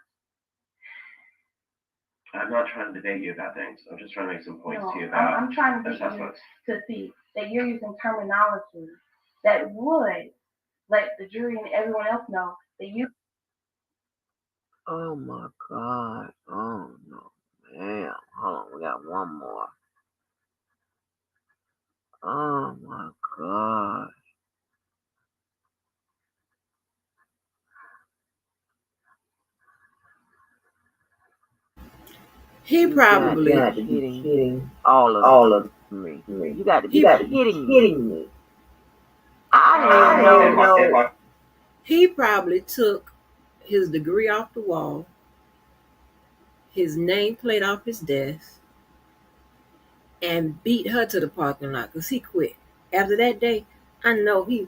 I'm not trying to debate you about things. I'm just trying to make some points to you about I'm trying to get you to see that you're using terminology that would let the jury and everyone else know that you. Oh my God. Oh no. Man. Hold on. We got one more. Oh my God. He probably got to be kidding all of me. You got to be kidding me. I didn't know. He probably took his degree off the wall, his nameplate off his desk, and beat her to the parking lot because he quit. After that day, I know he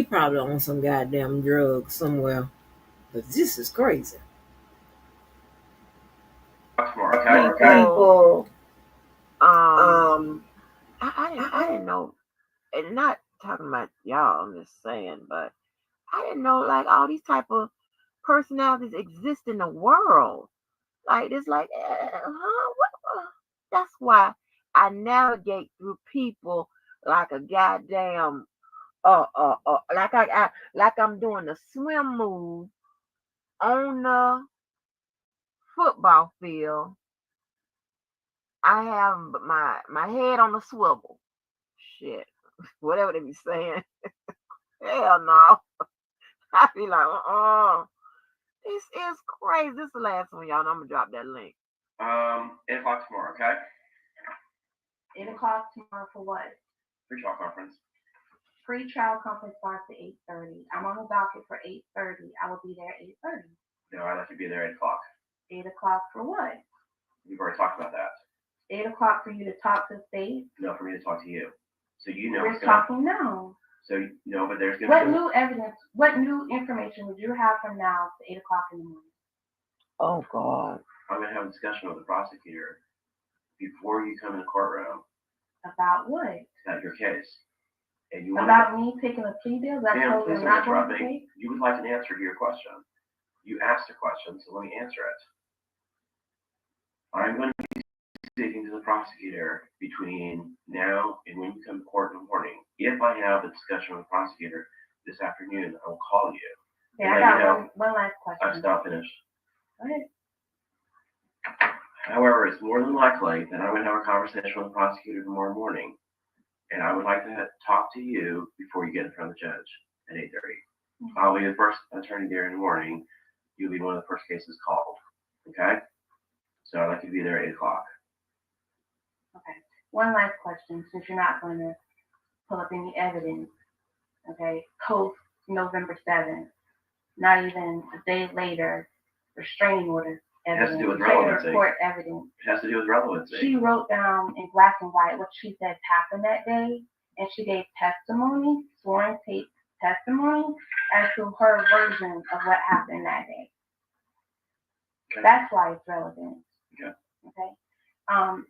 probably on some goddamn drugs somewhere. But this is crazy. People, I didn't know, and not talking about y'all, I'm just saying, but I didn't know like all these type of personalities exist in the world. Like it's like, that's why I navigate through people like a goddamn, like I'm doing a swim move on the football field. I have my head on a swivel. Shit, whatever they be saying. Hell no. I be like, this is crazy. This is the last one, y'all. And I'm gonna drop that link. 8 o'clock tomorrow, okay? 8 o'clock tomorrow for what? Pre-trial conference. Pre-trial conference starts at 8:30. I'm on the docket for 8:30. I will be there at 8:30. No, I'd like to be there at 8 o'clock. 8 o'clock for what? We've already talked about that. 8 o'clock for you to talk to the state? No, for me to talk to you. So you know. We're talking now. So no, but there's going to be. What new evidence, what new information would you have from now to 8 o'clock in the morning? Oh God. I'm going to have a discussion with the prosecutor before you come in the courtroom. About what? About your case. And you about me taking a plea deal? That's ma'am, what please not don't interrupt going to me. take? You would like an answer to your question. You asked a question, so let me answer it. I'm going to be speaking to the prosecutor between now and when you come to court in the morning. If I have a discussion with the prosecutor this afternoon, I will call you. Yeah, I got one last question. I'm not finished. Go ahead. However, it's more than likely that I'm going to have a conversation with the prosecutor tomorrow morning, and I would like to talk to you before you get in front of the judge at 8:30. Mm-hmm. I'll be the first attorney there in the morning. You'll be one of the first cases called. Okay? So I'd like you to be there at 8 o'clock. Okay. One last question, since you're not going to pull up any evidence. Okay. Post November 7th, not even a day later, restraining order evidence. It has to do with relevancy. Court evidence. It has to do with relevancy. She wrote down in black and white what she said happened that day, and she gave testimony, sworn tape testimony, as to her version of what happened that day. Okay. That's why it's relevant. Okay. Okay.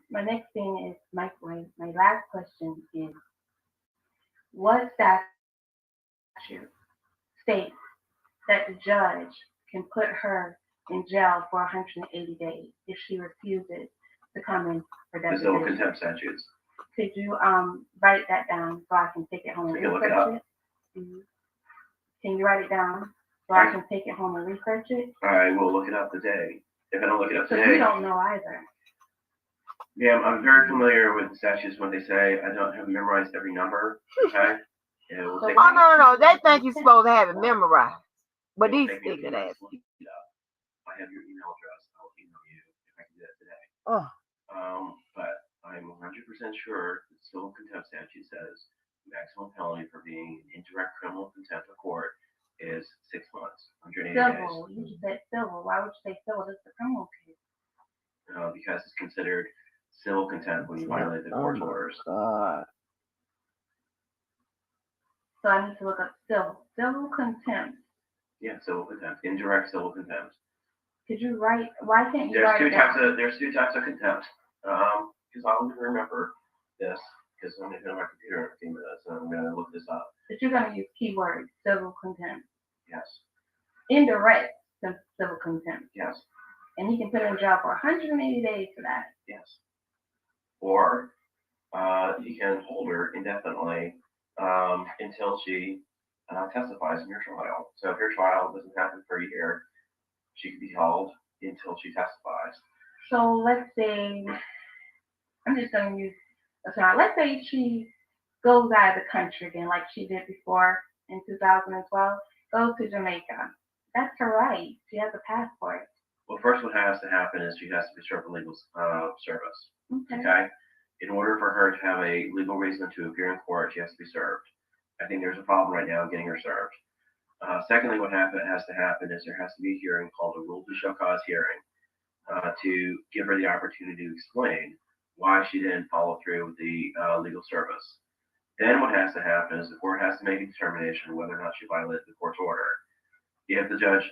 My next thing is my last question is, what statute states that the judge can put her in jail for 180 days if she refuses to come in for deposition? The civil contempt statutes. Could you write that down so I can take it home and research it? Mm-hmm. Can you write it down so I can take it home and research it? I will look it up today. If I don't look it up today. So you don't know either. Yeah, I'm very familiar with the statutes when they say I don't have memorized every number. Okay. It will take no. They think you're supposed to have it memorized. But these stupid ass. I have your email address. I'll email you if I can do that today. Oh. But I'm 100% sure the civil contempt statute says the maximum penalty for being in indirect criminal contempt of court is 6 months, 180 days. Civil. You just said civil. Why would you say civil? This is a criminal case. Because it's considered civil contempt when you violate the court's orders. God. So I need to look up civil. Civil contempt. Yeah, civil contempt. Indirect civil contempt. Could you write? Why can't you write it down? There's two types of contempt. Because I'm going to remember this because I'm going to go on my computer in a few minutes and I'm going to look this up. But you're going to use keywords, civil contempt. Yes. Indirect civil contempt. Yes. And he can put her in jail for 180 days for that. Yes. Or you can hold her indefinitely until she testifies in your trial. So if your trial doesn't happen for a year, she could be held until she testifies. So let's say, I'm just going to use a trial. Let's say she goes out of the country again, like she did before in 2012, goes to Jamaica. That's her right. She has a passport. Well, first what has to happen is she has to be served a legal service. Okay? In order for her to have a legal reason to appear in court, she has to be served. I think there's a problem right now getting her served. Secondly, what has to happen is there has to be a hearing called a rule to show cause hearing to give her the opportunity to explain why she didn't follow through with the legal service. Then what has to happen is the court has to make a determination whether or not she violated the court's order. If the judge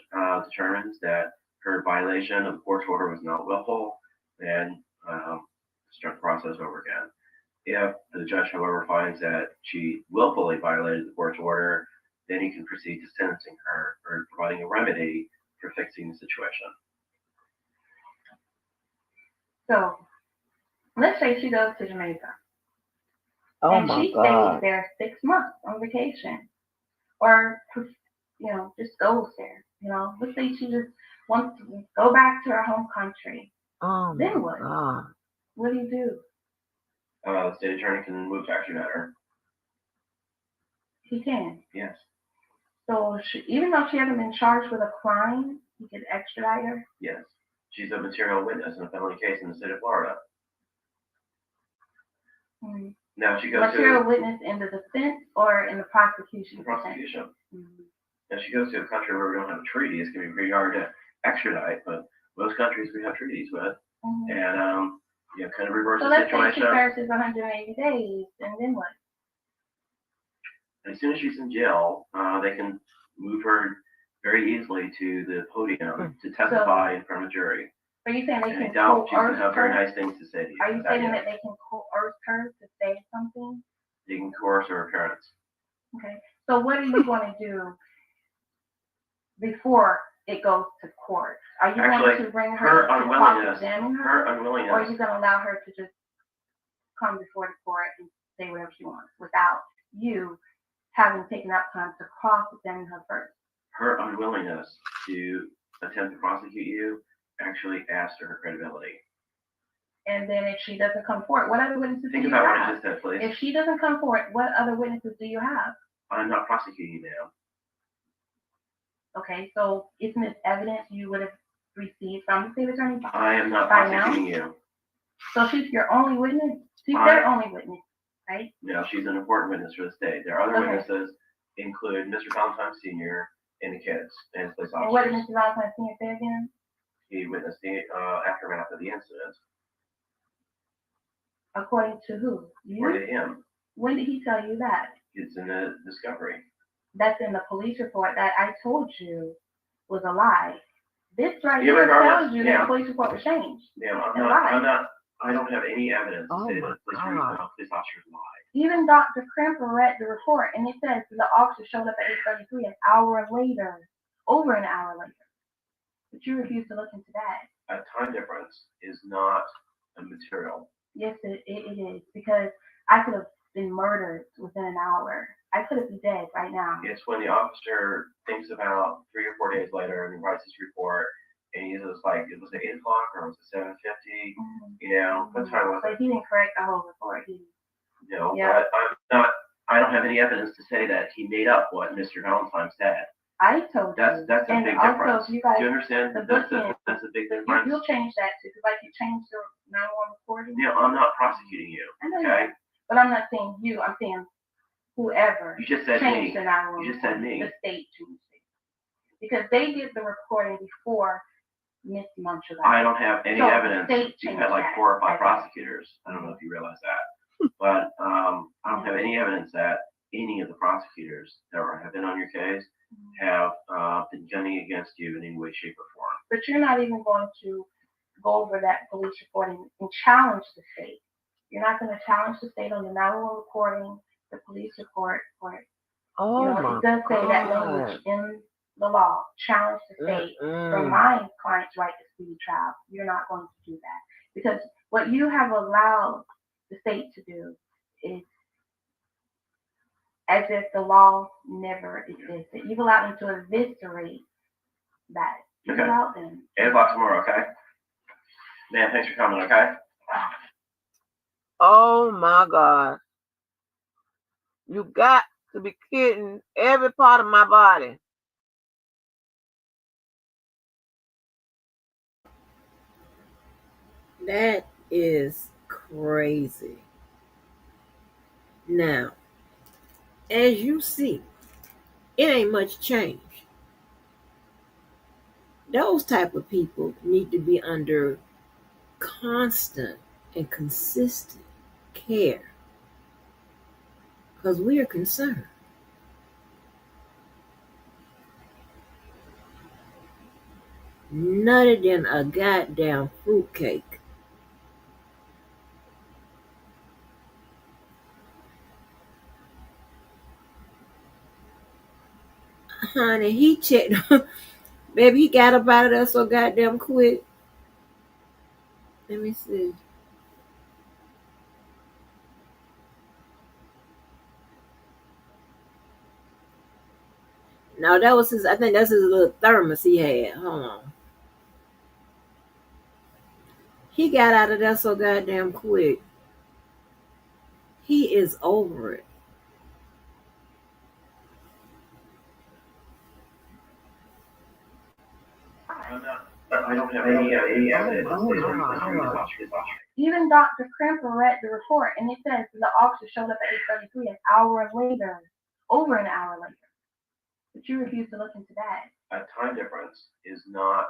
determines that her violation of the court's order was not willful, then start the process over again. If the judge, however, finds that she willfully violated the court's order, then he can proceed to sentencing her or providing a remedy for fixing the situation. So, let's say she goes to Jamaica. Oh and my she God. stays there 6 months on vacation. Or, just goes there. Let's say she just wants to go back to her home country. Oh then my what? God. What do you do? The state attorney can move to extradite her. He can. Yes. So even though she hasn't been charged with a crime, he could extradite her? Yes. She's a material witness in a felony case in the state of Florida. Mm-hmm. Now she goes material witness in the defense or in the prosecution? The prosecution. Mm-hmm. Now she goes to a country where we don't have a treaty. It's going to be pretty hard to extradite, but most countries we have treaties with. Mm-hmm. And kind of reverse the situation. So let's say she serves 180 days, and then what? As soon as she's in jail, they can move her very easily to the podium to testify in front of a jury. Are you saying they can coerce her? She's have very nice things to say to you. Are you saying that they can coerce her to say something? They can coerce her appearance. Okay. So what do you want to do before it goes to court. Are you Actually, going to bring her her to unwillingness, cross-examine her her? Or are unwillingness, you going to allow her to just come before the court and say whatever she wants without you having taken that time to cross-examine her first? her unwillingness to attempt to prosecute you actually adds to her credibility. And then if she doesn't come forward, what other witnesses Think do you about what I have? just said, please. If she doesn't come forward, what other witnesses do you have? I'm not prosecuting you now. Okay, so isn't this evidence you would have received from the state attorney? I am not by now? prosecuting you. So she's your only witness? She's their only witness, right? No, she's an important witness for the state. There are other Okay. witnesses, include Mr. Valentine Sr. and the kids and police And what did officers. Mr. Valentine Sr. say again? He witnessed the aftermath of the incident. According to who? You? According to him, When did he tell you that? it's in the discovery. That's in the police report that I told you was a lie. This right Yeah, here regardless, tells you yeah. that the police report was changed. Ma'am, Lie. I don't have any evidence to Oh say my that police God. officers lied. Even Dr. Krimper read the report and it says the officer showed up at 8:33 an hour later, over an hour later. But you refuse to look into that. A time difference is not a material. Yes, it is, because I could have been murdered within an hour. I could have been dead right now. It's when the officer thinks about 3 or 4 days later and he writes his report and he's just like, it was at 8 o'clock or it was at 7:50, you know, what time was But it? he didn't correct the whole report, did he? No, Yeah. but I don't have any evidence to say that he made up what Mr. Valentine said. I told you. That's a and big also, difference. You guys, Do you understand? the That's bookend, a big but difference. you'll change that too, because like you changed your 911 recording. You know, I'm not prosecuting you, I know okay? you, but I'm not saying you. I'm saying whoever You just said changed me. the 911 You just said recording, me. the state changed it. Because they did the recording before Miss Muncher. I don't have any So the evidence. state You've changed had like that. 4 or 5 Okay. prosecutors. I don't know if you realize that. But I don't have any evidence that any of the prosecutors that have been on your case have been gunning against you in any way, shape, or form. But you're not even going to go over that police report and challenge the state. You're not going to challenge the state on the 911 recording, the police report, or Oh my it does say that God. language in the law. Challenge the state from my client's right to speedy trial. You're not going to do that because what you have allowed the state to do is as if the law never existed. You've allowed them to eviscerate that. You've Okay. allowed them. 8 o'clock tomorrow, okay? Man, thanks for coming, okay? Oh my God. You got to be kidding every part of my body. That is crazy. Now, as you see, it ain't much change. Those type of people need to be under constant and consistent care because we are concerned. Nutted than a goddamn fruitcake. Honey, he checked. Baby, he got up out of there so goddamn quick. Let me see. No, that was his. I think that's his little thermos he had. Hold on. He got out of there so goddamn quick. He is over it. I don't have any evidence. Even Dr. Krimper read the report and it says the officer showed up at 8:33 an hour later, over an hour later. But you refuse to look into that. A time difference is not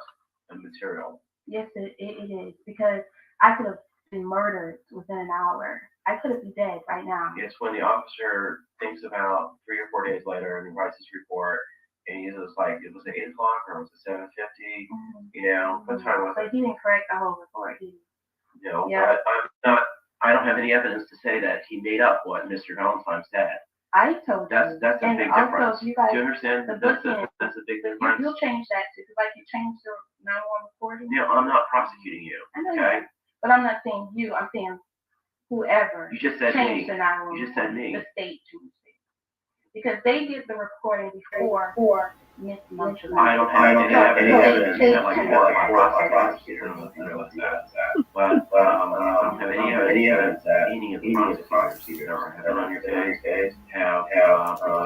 a material. Yes, it is, because I could have been murdered within an hour. I could have been dead right now. It's when the officer thinks about 3 or 4 days later and he writes his report and he's just like, it was at 8 o'clock or it was at 7:50, you know, what time was But it? he didn't correct the whole report, did he? You know, Yeah. but I don't have any evidence to say that he made up what Mr. Valentine said. I told you. That's a and big also, difference. You guys, Do you understand? the That's bookend, a big but difference. you'll change that too, because like asking whoever You just said me. changed the 911. You just said me. The state changed it because they did the recording before Miss Muncher. I don't have any evidence. You have like 4 or 5 prosecutors. But I don't have any evidence that any of the prosecutors that have been on your case have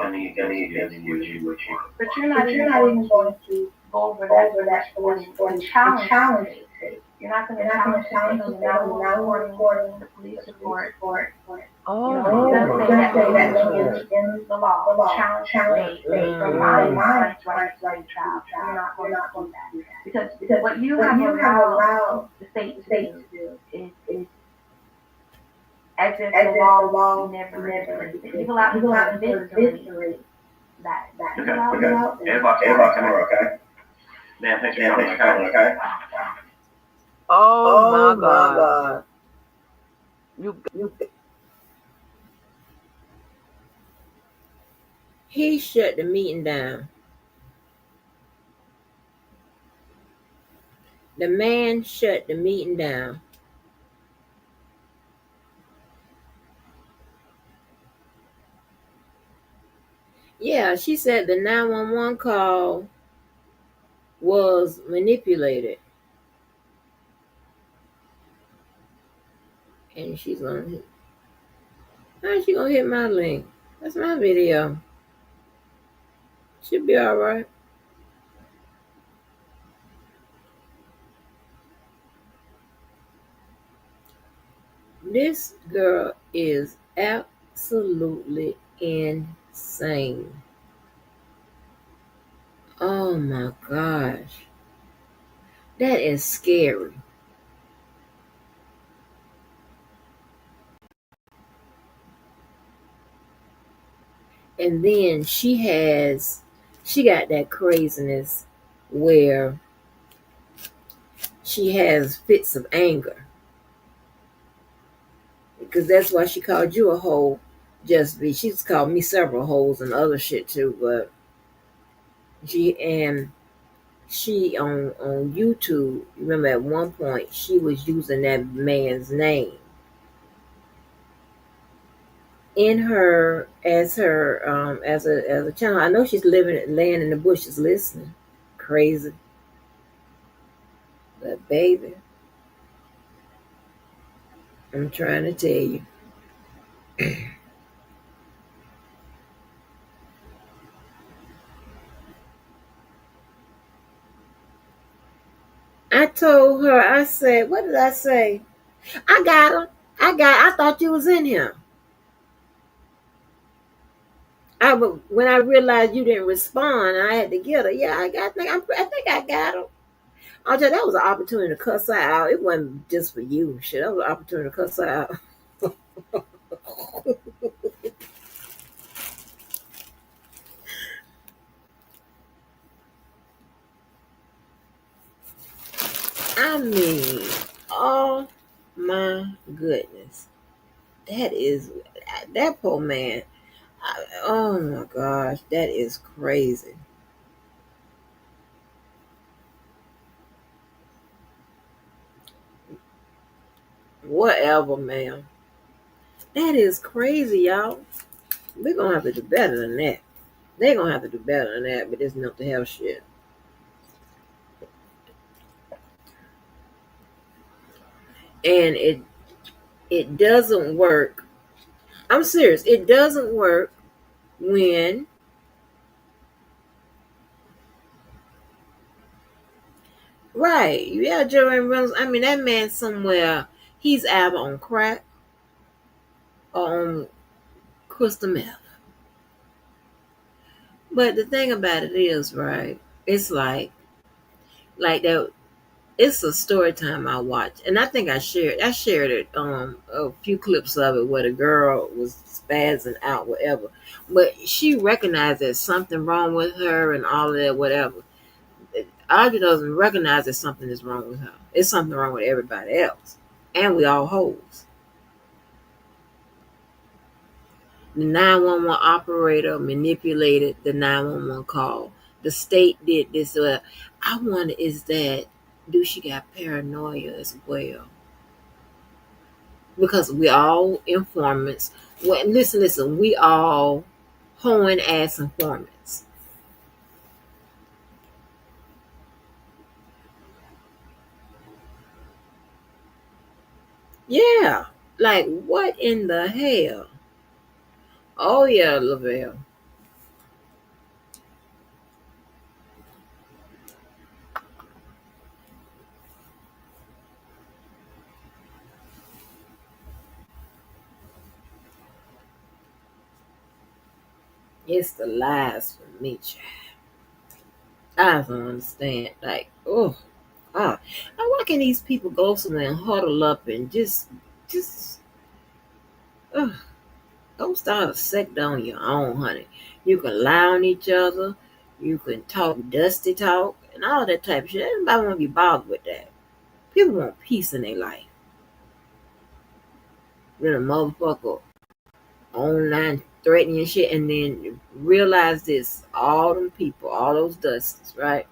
any against you, which you. But you're not even going to go over that and challenge it. You're not going to challenge the 911 recording, the police report. Oh, It doesn't say that in the law. Challenge from my rights to trial. You're not going to do that. Because what you have allowed the state to do is as if the law never existed. You've allowed people to eviscerate that. Okay. Everybody, come here, okay? Man, thanks for coming, okay? Oh my God. You He shut the meeting down. The man shut the meeting down. Yeah, she said the 911 call was manipulated. And she's gonna hit. How's she gonna hit my link? That's my video. Should be alright. This girl is absolutely insane. Oh my gosh. That is scary. And then she got that craziness where she has fits of anger. Because that's why she called you a hoe. She's called me several hoes and other shit too, but she on YouTube, remember at one point she was using that man's name in her as a channel. I know she's laying in the bushes listening. Crazy. But baby, I'm trying to tell you. I told her, I said, what did I say? I got him. I thought you was in here. When I realized you didn't respond, I had to get her. Yeah, I think I got him. I'll tell you, that was an opportunity to cuss her out. It wasn't just for you. Shit, that was an opportunity to cuss her out. I mean, oh my goodness. That poor man. Oh my gosh, that is crazy. Whatever, ma'am. That is crazy, y'all. We're gonna have to do better than that. They're gonna have to do better than that, but this mental health shit. And it doesn't work. I'm serious. It doesn't work when right. Yeah, Jeremy Reynolds. I mean, that man somewhere, he's either on crack or on crystal meth. But the thing about it is, right, it's like that. It's a story time I watched, and I think I shared it a few clips of it where the girl was spazzing out, whatever. But she recognized there's something wrong with her and all of that, whatever. Audrey doesn't recognize that something is wrong with her. It's something wrong with everybody else. And we all hoes. The 911 operator manipulated the 911 call. The state did this. I wonder, do she got paranoia as well? because we all informants. Well, listen, we all hoeing ass informants. Yeah, like what in the hell? Oh yeah, Lavelle. It's the lies for me, child. I don't understand. Like, oh God, now why can these people go somewhere and huddle up and just, ugh, don't start a sect on your own, honey. You can lie on each other. You can talk dusty talk and all that type of shit. Everybody want to be bothered with that. People want peace in their life. Then a motherfucker online threatening and shit, and then realize this: all them people, all those dusties, right?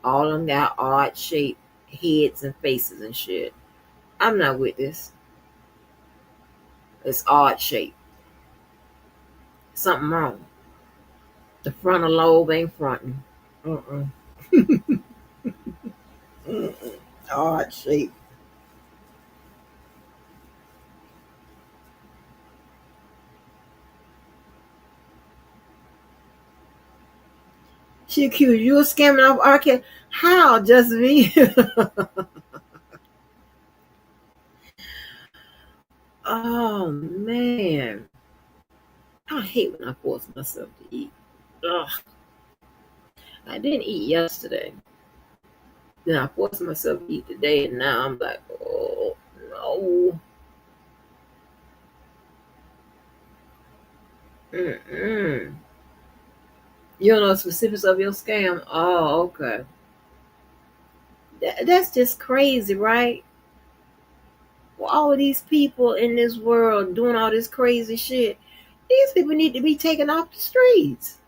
All of them got odd shaped heads and faces and shit. I'm not with this. It's odd shape. Something wrong. The frontal lobe ain't fronting. Uh-uh. Mm-mm. Odd shape. She accused you of scamming off R. How, just me? Oh man. I hate when I force myself to eat. Ugh. I didn't eat yesterday. Then I forced myself to eat today, and now I'm like, oh no. Mm-mm. You don't know the specifics of your scam? Oh, okay. That's just crazy, right? Well, all of these people in this world doing all this crazy shit, these people need to be taken off the streets.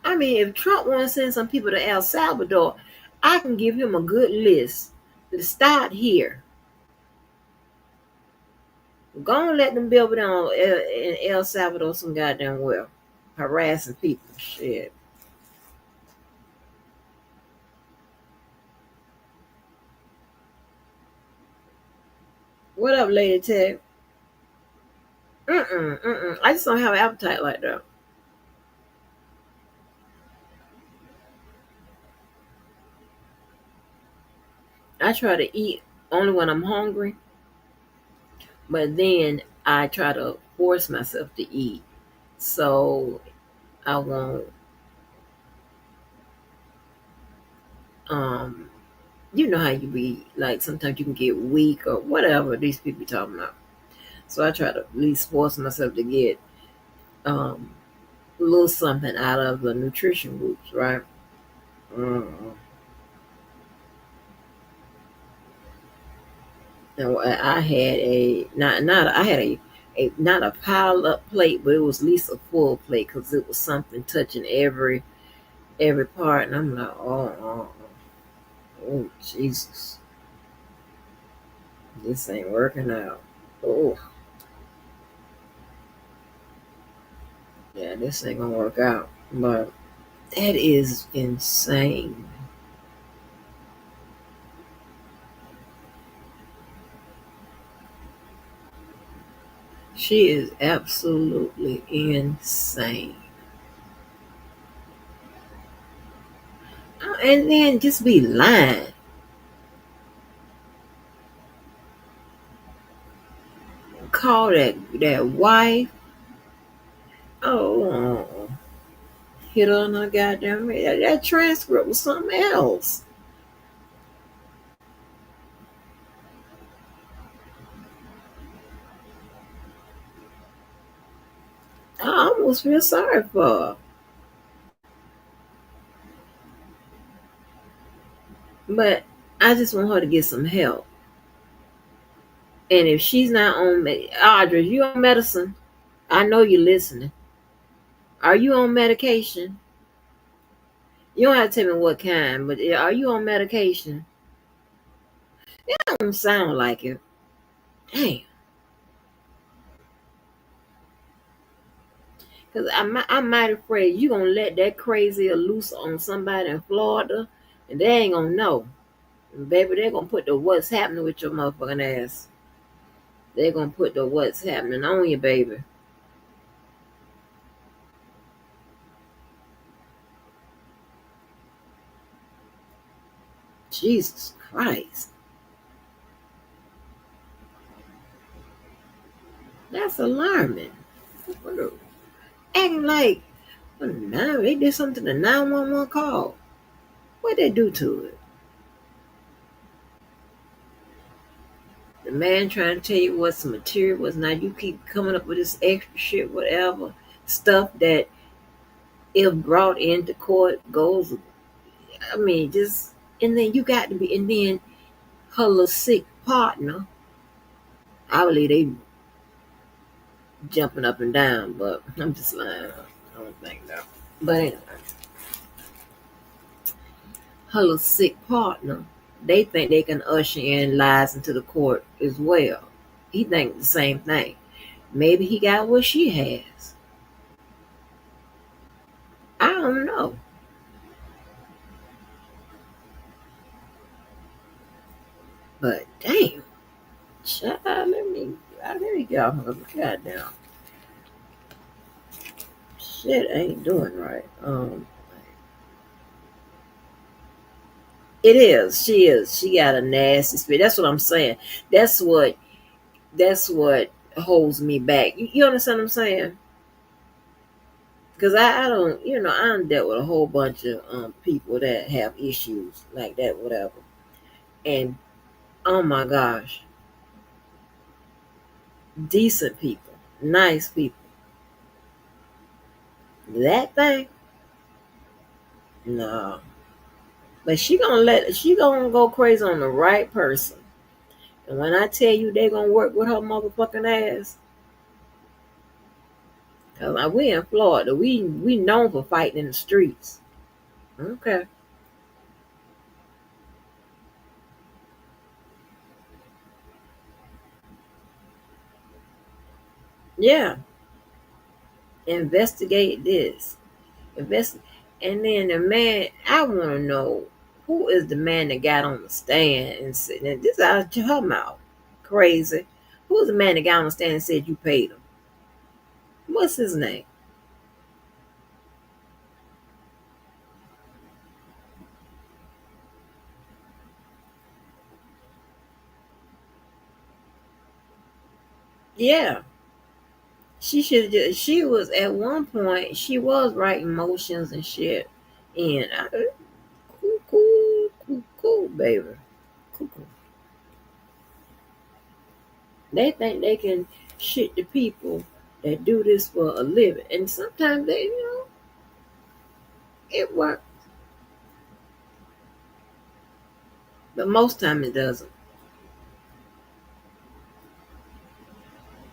I mean, if Trump wants to send some people to El Salvador, I can give him a good list to start here. Go and let them be over there in El Salvador some goddamn well. Harassing people. Shit. What up, Lady Tech? Mm-mm. I just don't have an appetite like that. I try to eat only when I'm hungry, but then I try to force myself to eat. So I won't, um, you know how you be, like sometimes you can get weak or whatever these people talking about. So I try to at least force myself to get um, a little something out of the nutrition groups, right? Mm. And I had I had a not a piled up plate, but it was at least a full plate because it was something touching every part, and I'm like, oh Jesus, this ain't working out. Oh yeah, this ain't gonna work out. But that is insane. She is absolutely insane. And then just be lying. Call that wife. Oh, hit her on her goddamn head. That transcript was something else. I almost feel sorry for her. But I just want her to get some help. And if she's not on, Audrey, you on medicine? I know you're listening. Are you on medication? You don't have to tell me what kind, but are you on medication? It don't sound like it. Damn. Because I'm mighty afraid you going to let that crazy loose on somebody in Florida, and they ain't going to know. And baby, they're going to put the what's happening with your motherfucking ass. They're going to put the what's happening on you, baby. Jesus Christ. That's alarming. Acting like, now they did something to the 911 call. What they do to it? The man trying to tell you what's the material was not. You keep coming up with this extra shit, whatever stuff that, if brought into court, goes. I mean, just and then you got to be, and then her little sick partner. I believe they jumping up and down, but I'm just lying. I don't think that. But anyway, her little sick partner. They think they can usher in lies into the court as well. He think the same thing. Maybe he got what she has. I don't know. But damn, child, let me get off of my goddamn shit. Ain't doing right. It is. She is. She got a nasty spirit. That's what I'm saying. That's what. That's what holds me back. You understand what I'm saying? Because I don't. I done dealt with a whole bunch of people that have issues like that, whatever. And oh my gosh, decent people, nice people. That thing, no. But she gonna go crazy on the right person. And when I tell you they gonna work with her motherfucking ass, cause like we in Florida, we known for fighting in the streets. Okay. Yeah. Investigate this. Invest and then the man, I wanna know who is the man that got on the stand and said, and this out of her mouth. Crazy. Who's the man that got on the stand and said you paid him? What's his name? Yeah. She should just, she was at one point, she was writing motions and shit. And cool, baby. Cool. They think they can shit the people that do this for a living. And sometimes they, it works. But most time it doesn't.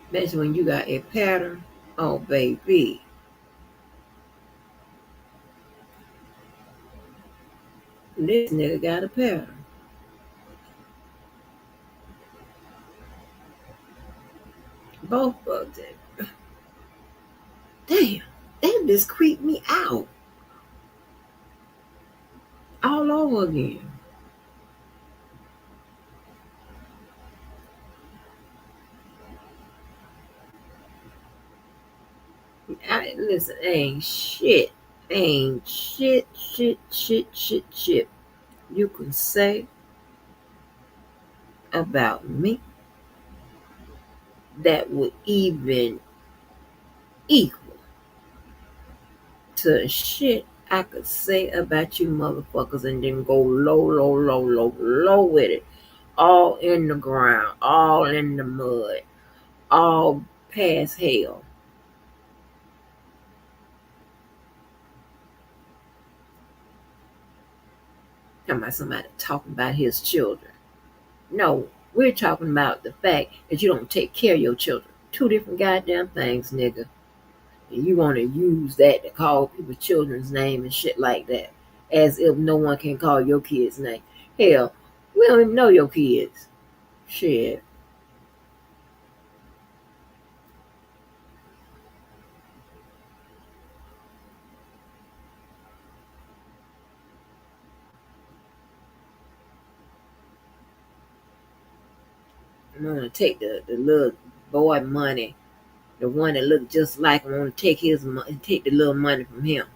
Especially when you got a pattern. Oh, baby. This nigga got a pattern. Both of them. Damn. That just creeped me out. All over again. Listen, ain't shit you can say about me that would even equal to shit I could say about you motherfuckers, and then go low with it. All in the ground, all in the mud, all past hell. Talking about somebody talking about his children. No, we're talking about the fact that you don't take care of your children. Two different goddamn things, nigga. And you want to use that to call people children's name and shit like that. as if no one can call your kids' name. Hell, we don't even know your kids. Shit. I'm gonna take the little boy money, the one that looked just like him. I'm gonna take his money, take the little money from him.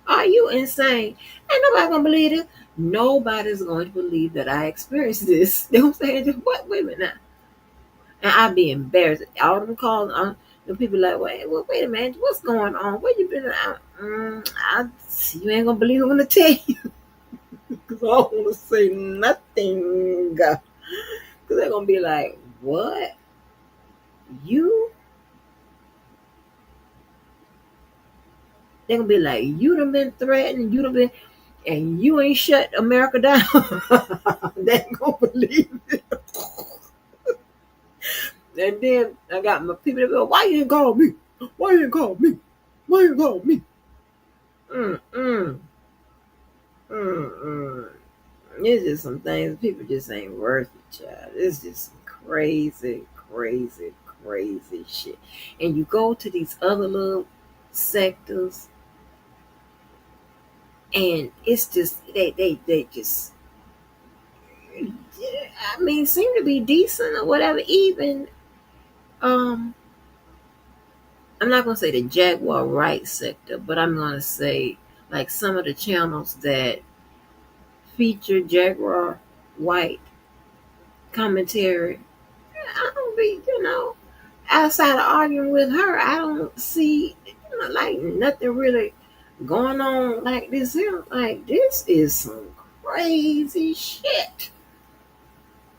Are you insane? Ain't nobody gonna believe it. Nobody's going to believe that I experienced this. You know what I'm saying? Just what? Wait a minute now. And I'd be embarrassed. All them calls, the people like, wait a minute, what's going on? Where you been? You ain't gonna believe what I'm gonna tell you. Because I don't want to say nothing. Because they're gonna be like, what? You? They're gonna be like, you done been threatened, you done been, and you ain't shut America down. They ain't gonna believe it. And then I got my people that go, why you didn't call me? Why you didn't call me? Why you didn't call me? Mm-mm. Mm-mm. It's just some things people just ain't worth it, child. It's just some crazy, crazy, crazy shit. And you go to these other little sectors, and it's just they just, I mean, seem to be decent or whatever. Even I'm not gonna say the Jaguar right sector, but I'm gonna say like some of the channels that feature Jaguar white commentary. I don't be, outside of arguing with her, I don't see, like nothing really going on like this here. Like this is some crazy shit.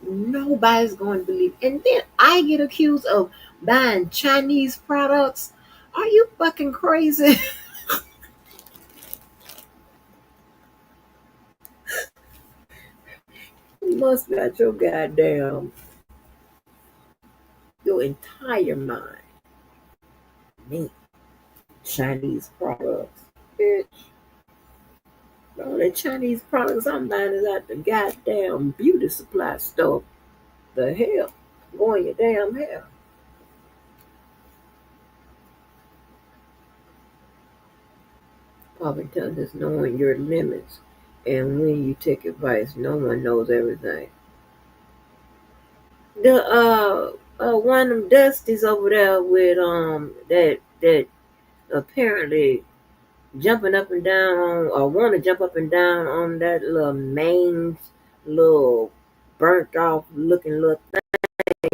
Nobody's going to believe. And then I get accused of buying Chinese products. Are you fucking crazy? You must got your entire mind. Me, Chinese products. Bitch. All the Chinese products I'm buying is at the goddamn beauty supply store. The hell? Go in your damn hell. Probably telling us knowing your limits. And when you take advice, no one knows everything. The one of them Dusties over there with that apparently jumping up and down on, or want to jump up and down on that little main little burnt off looking little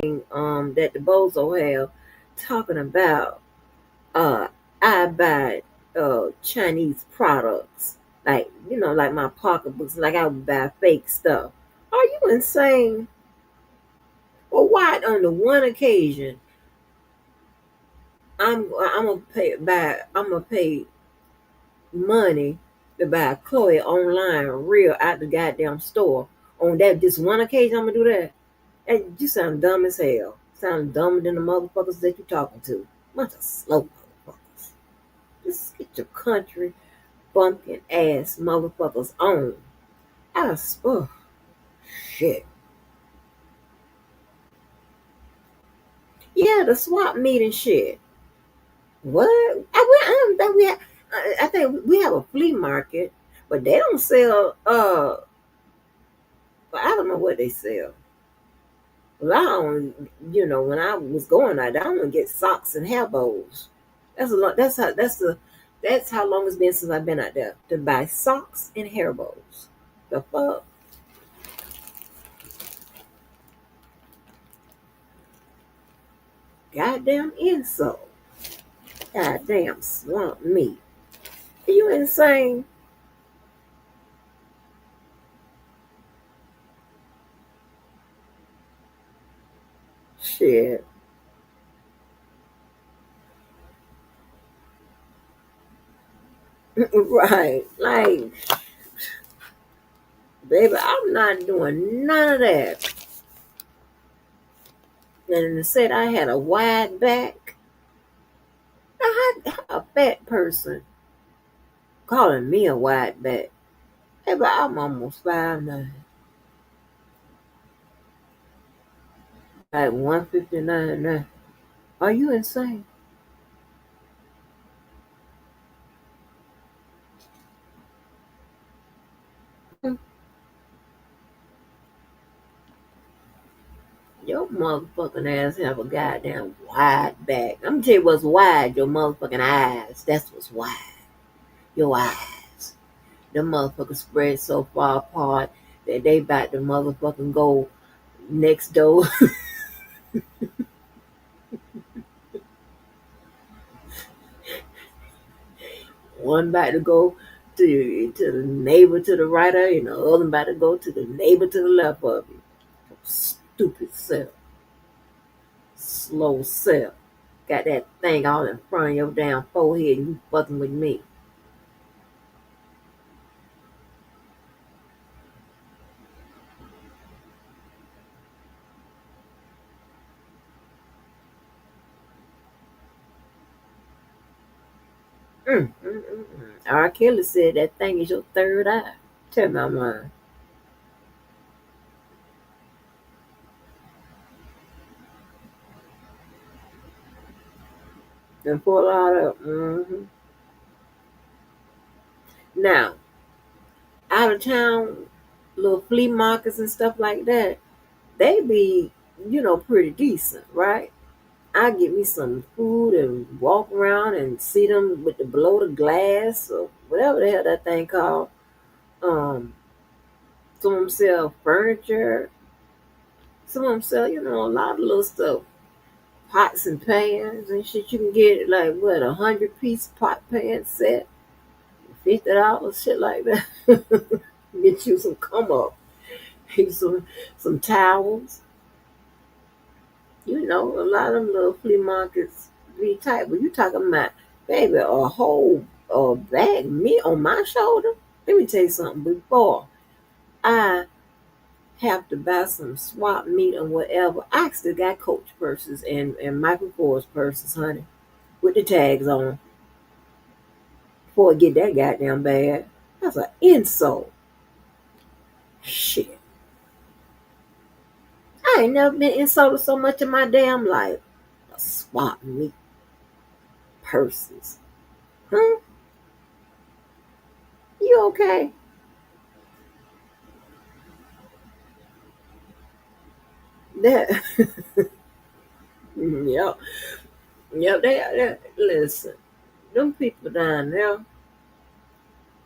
thing that the bozo have, talking about uh I buy Chinese products, like like my pocketbooks, like I would buy fake stuff. Are you insane? Well, why on the one occasion I'm gonna pay money to buy Chloe online real out the goddamn store. On that this one occasion I'm gonna do that. And you sound dumb as hell. Sound dumber than the motherfuckers that you talking to. Bunch of slow motherfuckers. Just get your country bumpkin ass motherfuckers on. Oh shit. Yeah, the swap meet and shit. What? I don't think we have. I think we have a flea market, but they don't sell. I don't know what they sell. Well, I don't. When I was going out, I don't get socks and hair bows. That's a lot. That's how long it's been since I've been out there to buy socks and hair bows. The fuck, goddamn insult. Goddamn swamp meat. Are you insane? Shit. Right. Like, baby, I'm not doing none of that. And they said I had a wide back. Now, how a fat person calling me a wide back. Hey, but I'm almost 5'9". Like 159 now. Are you insane? Your motherfucking ass have a goddamn wide back. I'm gonna tell you what's wide. Your motherfucking eyes. That's what's wide. Your eyes. Them motherfuckers spread so far apart that they about to motherfucking go next door. One about to go to the neighbor to the right of you, and the other about to go to the neighbor to the left of you. Stupid self. Slow self. Got that thing all in front of your damn forehead and you fucking with me. R. Kelly said that thing is your third eye. Tell my mind. And for a lot of now, out of town little flea markets and stuff like that, they be, pretty decent, right? I get me some food and walk around and see them with the below the glass or whatever the hell that thing called. Um, some of them sell furniture. Some of them sell, a lot of little stuff. Pots and pans and shit. You can get like what 100-piece pot pan set, $50, shit like that. Get you some come up, get some towels. A lot of them little flea markets be tight. But you talking about, baby, a whole bag meat on my shoulder. Let me tell you something. Before I have to buy some swap meat or whatever, I still got Coach purses and Michael Kors purses, honey, with the tags on. Before it get that goddamn bad, that's an insult. Shit. I ain't never been insulted so much in my damn life. A swap meat purses. Huh? You okay? That yep. Yep, listen. Them people down there,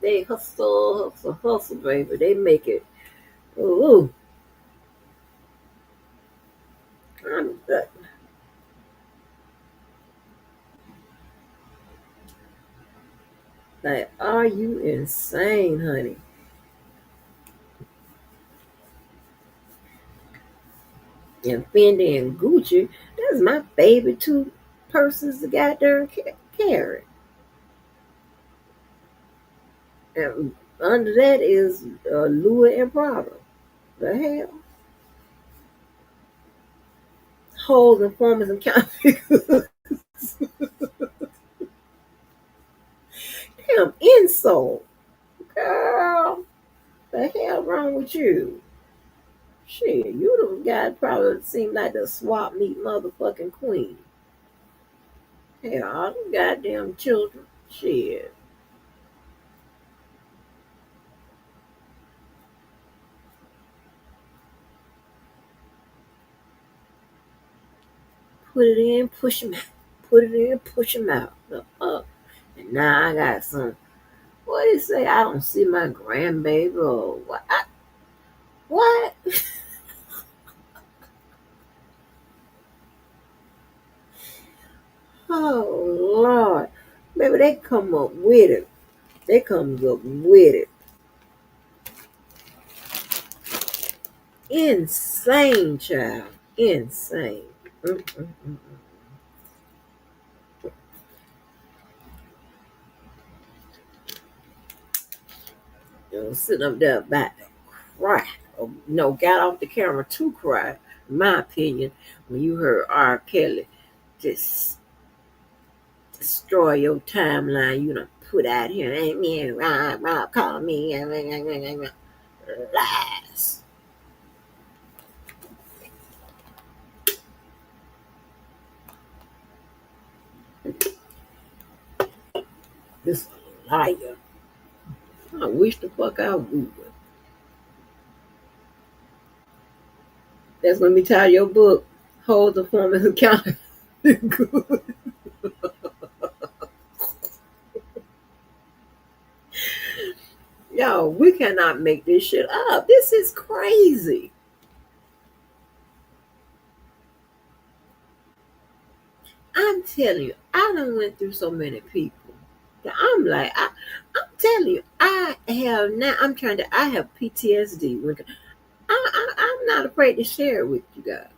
they hustle, baby. They make it. Ooh, I'm like, are you insane, honey? And Fendi and Gucci, that's my favorite two purses to goddamn carry. And under that is Louis and Prada. The hell? Holes and formers and counterfeits. Damn insult. Girl, the hell wrong with you? Shit, you the guy probably seem like the swap meet motherfucking queen. Hell, all them goddamn children. Shit. Put it in, push him out. Put it in, push him out. And now I got some. What do you say? I don't see my grandbaby or what? What? Oh Lord, baby, they come up with it. They comes up with it. Insane, child. Insane. Mm-mm-mm. Sitting up there about to cry. Or, no, got off the camera to cry, in my opinion, when you heard R. Kelly just destroy your timeline. You done put out here. Ain't me, Rob, call me. Lies. This liar. I wish the fuck I would. That's when we title your book. Hold the foreman accountable. Good. Yo, we cannot make this shit up. This is crazy. I'm telling you, I done went through so many people that I'm like, I'm telling you, I have now. I have PTSD. I'm not afraid to share it with you guys.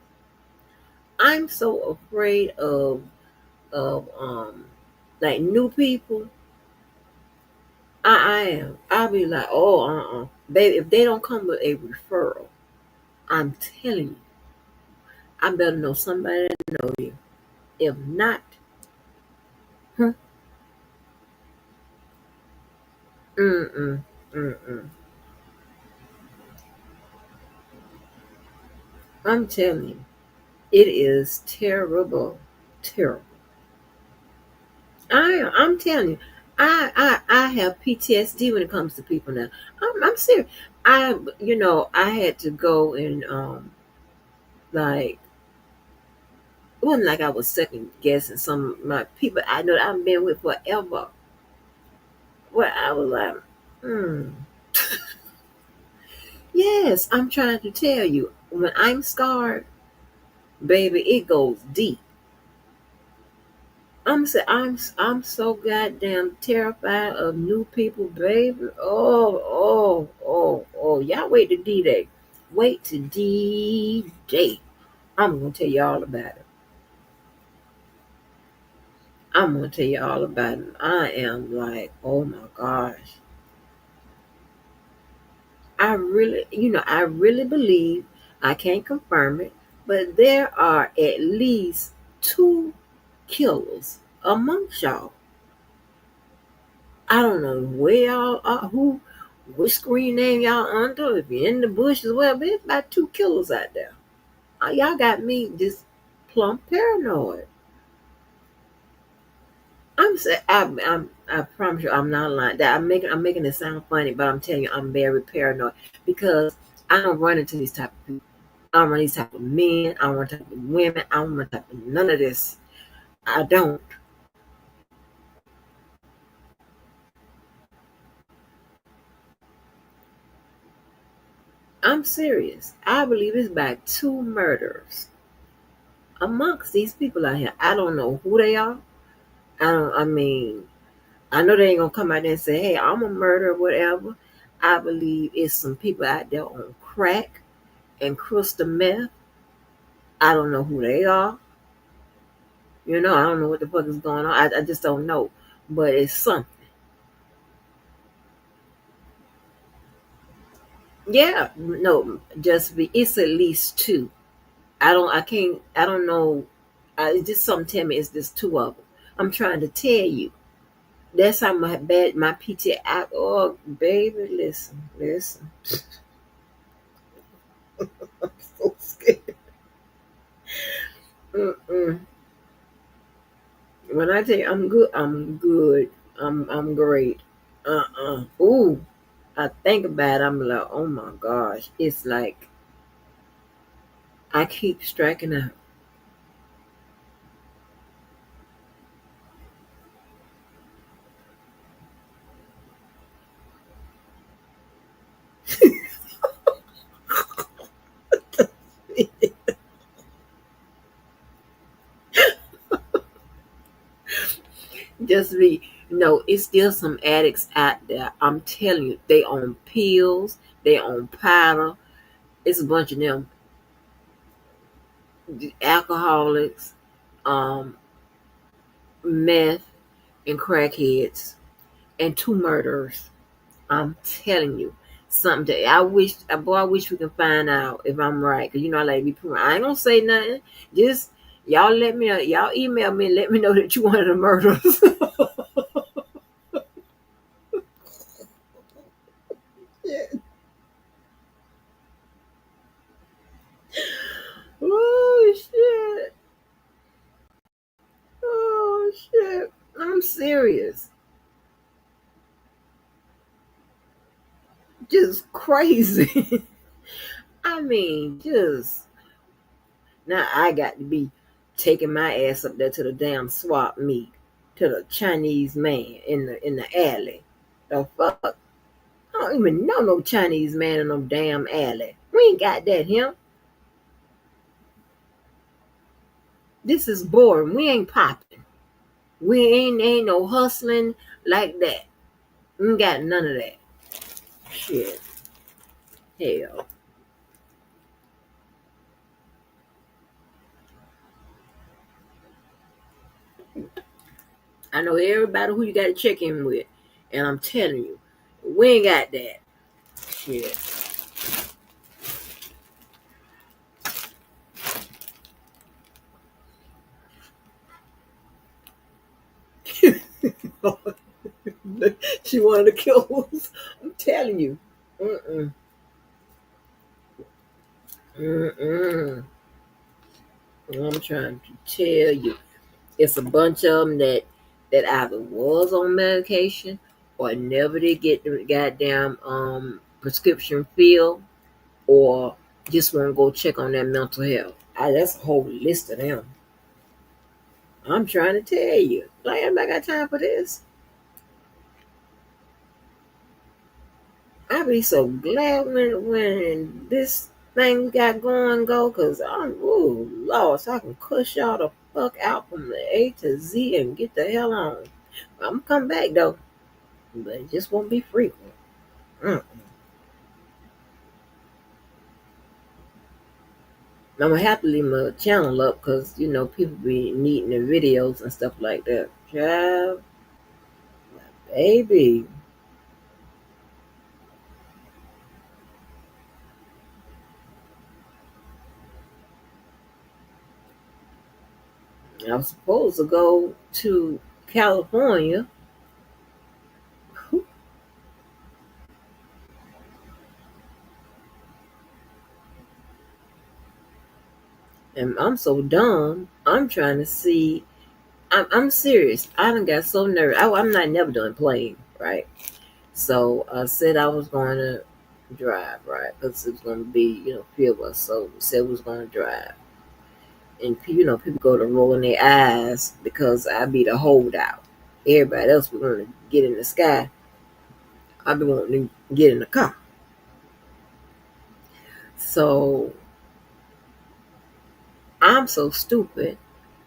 I'm so afraid of like new people. I am. I'll be like, oh, baby, if they don't come with a referral, I'm telling you, I better know somebody that know you. If not, huh, mm-mm, mm-mm. I'm telling you, it is terrible, terrible. I'm telling you, I have PTSD when it comes to people now. I'm serious. I had to go and like it wasn't like I was second guessing some of my people I know that I've been with forever. Well, I was like, hmm. Yes, I'm trying to tell you, when I'm scarred, baby, it goes deep. I'm so goddamn terrified of new people, baby. Oh. Y'all wait to D-Day. Wait to D-Day. I'm gonna tell you all about it. I'm gonna tell you all about it. I am like, oh my gosh. I really believe, I can't confirm it, but there are at least two killers amongst y'all. I don't know where y'all are, which screen name y'all under, if you're in the bushes, well, there's about two killers out there. Y'all got me just plumb paranoid. I promise you, I'm not lying. That I'm making it sound funny, but I'm telling you, I'm very paranoid because I don't run into these type of people. I don't run these type of men. I don't run type of women. I don't run type of none of this. I don't. I'm serious. I believe it's about two murders amongst these people out here. I don't know who they are. I mean, I know they ain't gonna come out there and say, "Hey, I'm a murderer," or whatever. I believe it's some people out there on crack and crystal meth. I don't know who they are. I don't know what the fuck is going on. I just don't know. But it's something. Yeah, no, just be. It's at least two. I don't know. It's just something tell me it's just two of them. I'm trying to tell you. That's how bad my PTI. Oh, baby, listen. I'm so scared. Mm-mm. When I tell you I'm good, I'm good. I'm great. Ooh, I think about it, I'm like, oh my gosh. It's like I keep striking out. Just be it's still some addicts out there. I'm telling you, they on pills, they on powder. It's a bunch of them alcoholics, um, meth, and crackheads, and two murderers. I'm telling you something. I wish we can find out if I'm right. Cause I like to be proven. I ain't gonna say nothing. Just y'all let me know. Y'all email me and let me know that you one of the murderers. serious. Just crazy. I mean, just now I got to be taking my ass up there to the damn swap meet, to the Chinese man in the alley. The fuck? I don't even know no Chinese man in no damn alley. We ain't got that here. This is boring. We ain't popping. We ain't no hustling like that. We ain't got none of that. Shit. Hell. I know everybody who you got to check in with. And I'm telling you, we ain't got that. Shit. She wanted to kill us. I'm telling you. Mm-mm. Mm-mm. I'm trying to tell you. It's a bunch of them that either was on medication or never did get the goddamn prescription filled or just want to go check on their mental health. That's a whole list of them. I'm trying to tell you. Like, I ain't got time for this. I be so glad when this thing we got going go, because I'm lost. I can cuss y'all the fuck out from the A to Z and get the hell on. I'm gonna come back though, but it just won't be frequent. Mm. I'm gonna have to leave my channel up because people be needing the videos and stuff like that. Child, baby. I was supposed to go to California. And I'm so dumb. I'm trying to see. I'm serious. I done got so nervous. I'm not never done playing, right? So I said I was going to drive, right? Because it was going to be, a few of us. So we said we was going to drive. And, people go to rolling their eyes because I be the holdout. Everybody else be wanting to get in the sky. I be wanting to get in the car. So I'm so stupid.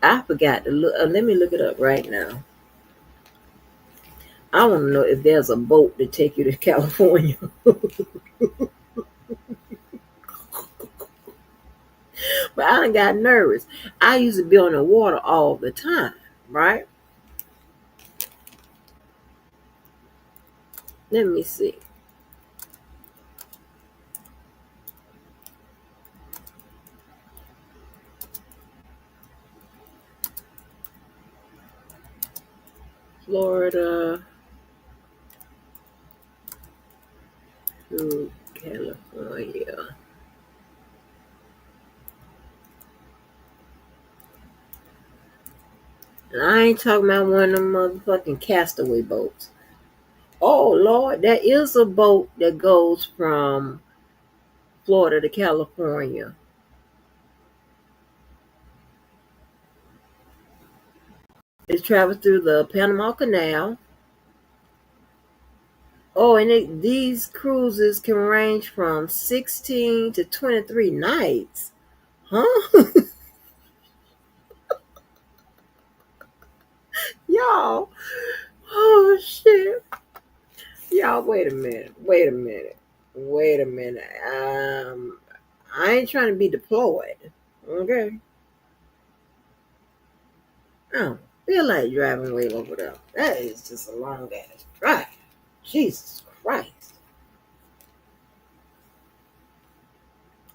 I forgot to look. Let me look it up right now. I want to know if there's a boat to take you to California. But I done got nervous. I used to be on the water all the time, right? Let me see. Florida to California. And I ain't talking about one of them motherfucking castaway boats. Oh, Lord, there is a boat that goes from Florida to California. It travels through the Panama Canal. Oh, and these cruises can range from 16 to 23 nights. Huh? Y'all. Oh, shit. Y'all, wait a minute. Wait a minute. Wait a minute. I ain't trying to be deployed. Okay? I don't feel like driving way over there. That is just a long ass drive. Jesus Christ.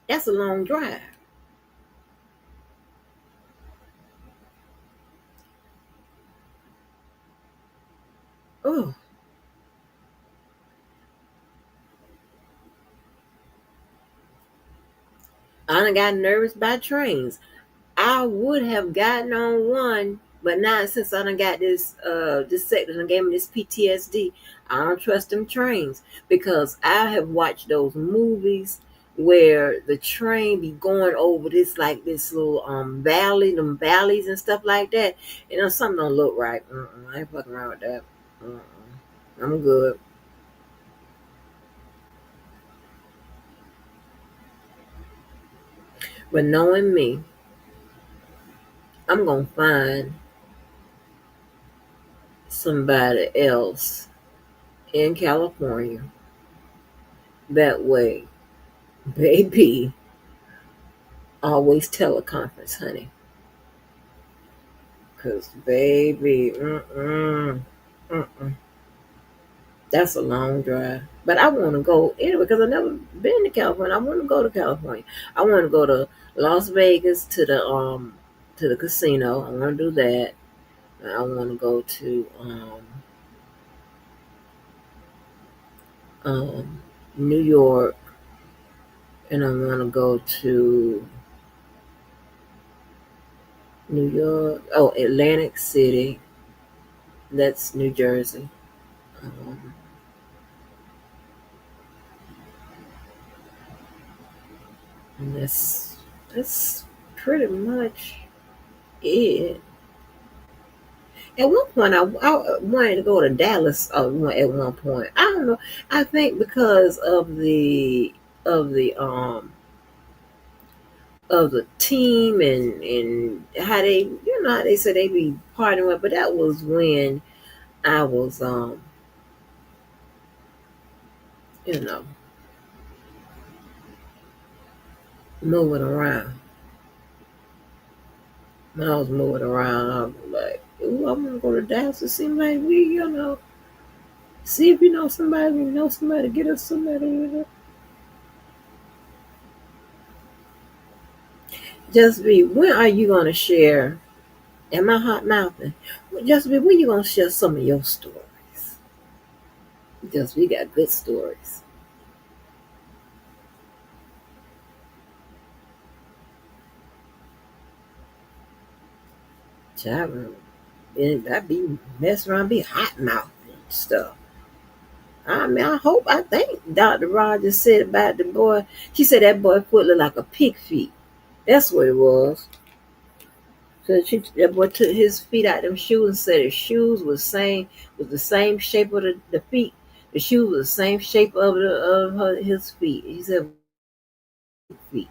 That's a long drive. Oh, I done got nervous by trains. I would have gotten on one But now since I done got this sector and gave me this PTSD, I don't trust them trains because I have watched those movies where the train be going over this like this little valley, them valleys and stuff like that. You know, something don't look right. I ain't fucking around with that. I'm good. But knowing me, I'm gonna find somebody else in California that way. Baby, always teleconference, honey. Cause baby, mm-mm. That's a long drive. But I want to go anyway because I've never been to California. I want to go to California. I want to go to Las Vegas to the casino. I want to do that. I want to go to New York, and I want to go to New York. Oh, Atlantic City. That's New Jersey. Um, and that's pretty much it. At one point, I wanted to go to Dallas. At one point, I don't know. I think because of the um of the team and how they, you know, how they said they be partying with. But that was when I was you know, moving around. When I was moving around, I was like, "Ooh, I'm gonna go to Dallas. It seems like we, you know, see if you know somebody, we know somebody, get us somebody, you know." Just be. When are you gonna share? Am I hot mouthing? Just be. When you gonna share some of your stories? Just we got good stories. Child, and I be messing around, be hot mouthing stuff. I mean, I think Dr. Rogers said about the boy. She said that boy foot looked like a pig feet. That's what it was. So that boy took his feet out them shoes and said his shoes was the same shape of the feet. The shoes was the same shape his feet. He said feet.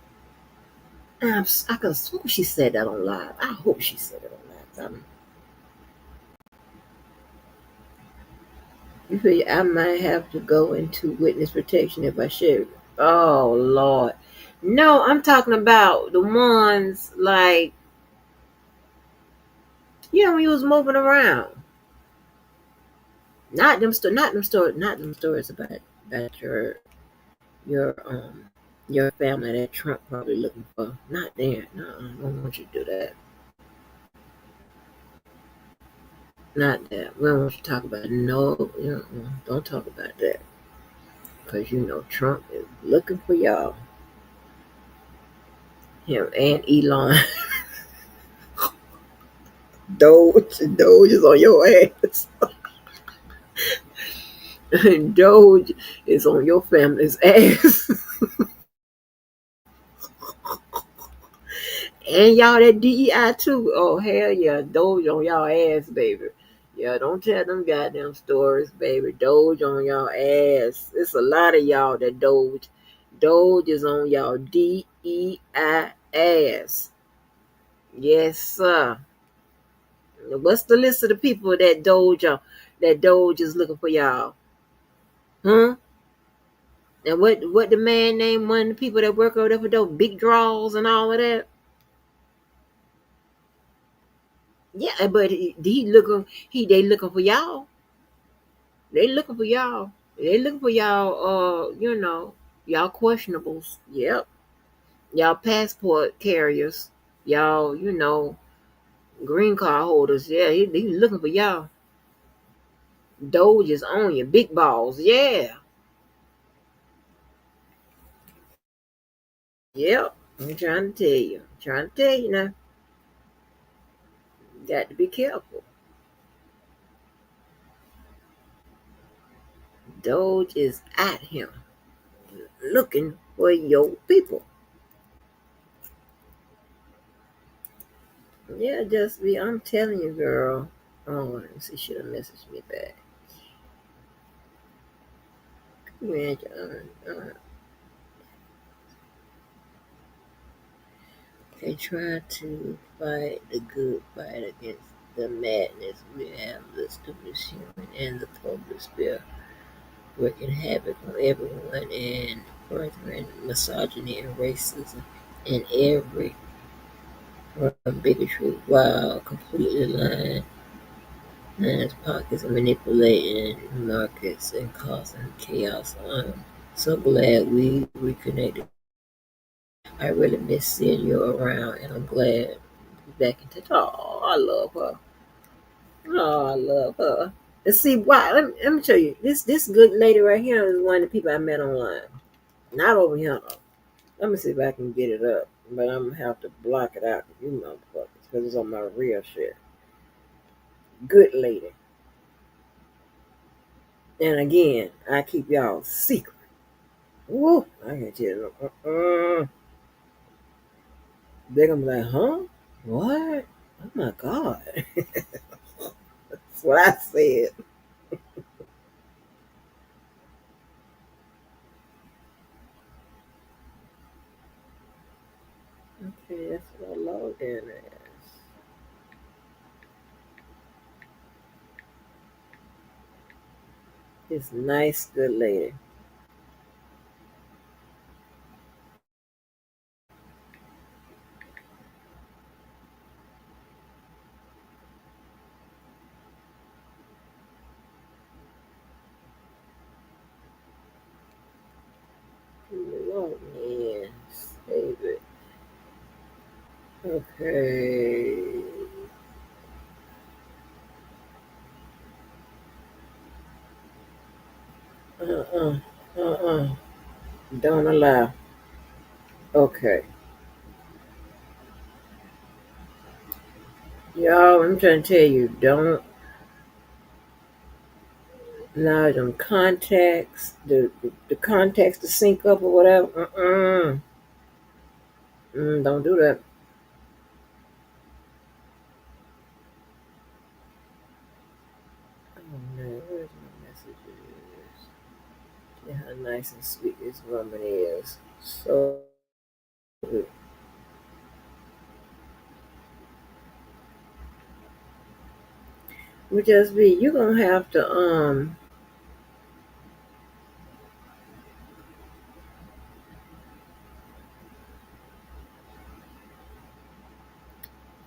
I could swear she said that on live. I hope she said it on live. You feel I might have to go into witness protection if I share it. Oh Lord. No, I'm talking about the ones like, you know, when you was moving around. Not them stories about your family that Trump probably looking for. Not there. No, I don't want you to do that. Not that. We don't want you to talk about it. No, don't talk about that. Because you know Trump is looking for y'all. Him and Elon. Doge is on your ass. Doge is on your family's ass. And y'all that DEI too. Oh hell yeah, Doge on y'all ass, baby. Yeah, don't tell them goddamn stories, baby. Doge on y'all ass. It's a lot of y'all that Doge. Doge is on y'all DEI ass. Yes, sir. What's the list of the people that Doge is looking for y'all? Huh? And what the man named one of the people that work over there for those big draws and all of that? Yeah, but he looking they looking for y'all. They looking for y'all. They looking for y'all. Y'all questionables. Yep. Y'all passport carriers. Y'all, green card holders. Yeah, he looking for y'all. Doge is on you. Big balls. Yeah. Yep. I'm trying to tell you. I'm trying to tell you now. Got to be careful. Doge is at him, looking for your people. Yeah, just be. I'm telling you, girl. Oh, let me see. Should have messaged me back. Man, they try to fight the good fight against the madness. We have the stupid human and the total spirit working havoc on everyone and furthering misogyny and racism in every from bigotry while completely lying man's pockets and manipulating markets and causing chaos. I'm so glad we reconnected. I really miss seeing you around, and I'm glad to be back in touch. Oh, I love her. Oh, I love her. And see, why? Let me show you. This good lady right here is one of the people I met online. Not over here, though. Let me see if I can get it up. But I'm going to have to block it out, you motherfuckers, because it's on my real shit. Good lady. And again, I keep y'all secret. Woo! I can't tell you. They're gonna be like, huh? What? Oh my god. That's what I said. Okay, that's what I logged in as. This nice good lady. Log in. Save it. Okay. Uh-uh. Uh-uh. Don't allow. Okay. Y'all, I'm trying to tell you, don't allow them contacts, the contacts to sync up or whatever. Don't do that. Oh man, where's my messages? Yeah, how nice and sweet this woman is. So good. Would just be you gonna have to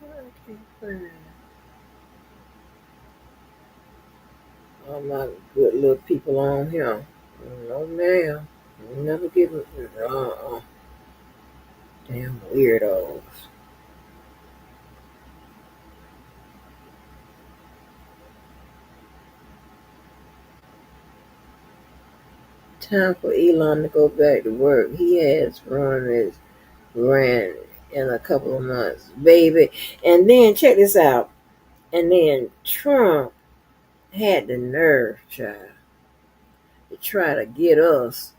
I can't find all my good little people on here. No ma'am. Never give it damn weirdos. Time for Elon to go back to work. He has ran in a couple of months, baby. And then check this out. And then Trump had the nerve, child, to try to get us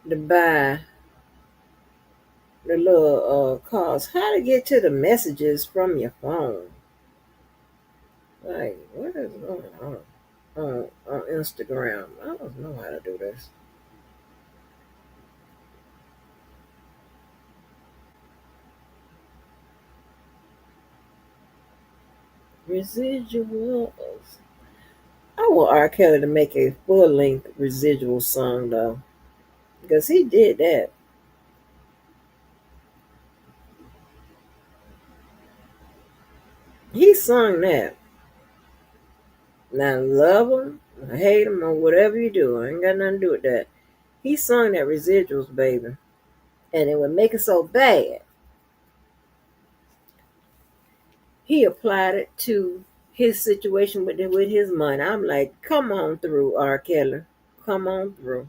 to buy the little cards. How to get to the messages from your phone. Like, what is going on Instagram? I don't know how to do this. Residuals. I want R. Kelly to make a full length residual song though. Because he did that. He sung that. Now love him, or hate him, or whatever you do. I ain't got nothing to do with that. He sung that residuals, baby. And it would make it so bad. He applied it to his situation with his money. I'm like, come on through, R. Kelly. Come on through.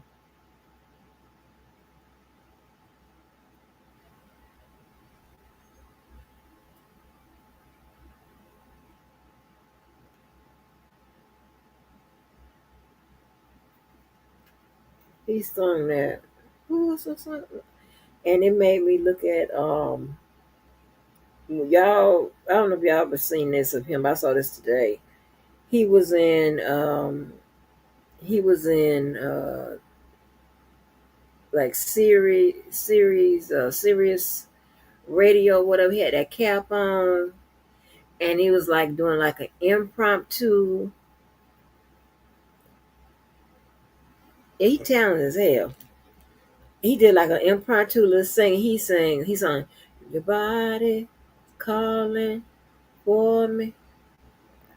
He sung that. Who was the song? And it made me look at y'all. I don't know if y'all ever seen this of him. I saw this today. He was in like Sirius radio, whatever. He had that cap on, and he was like doing like an impromptu. He talented as hell. He did like an impromptu little sing. He sung, "Your body calling for me."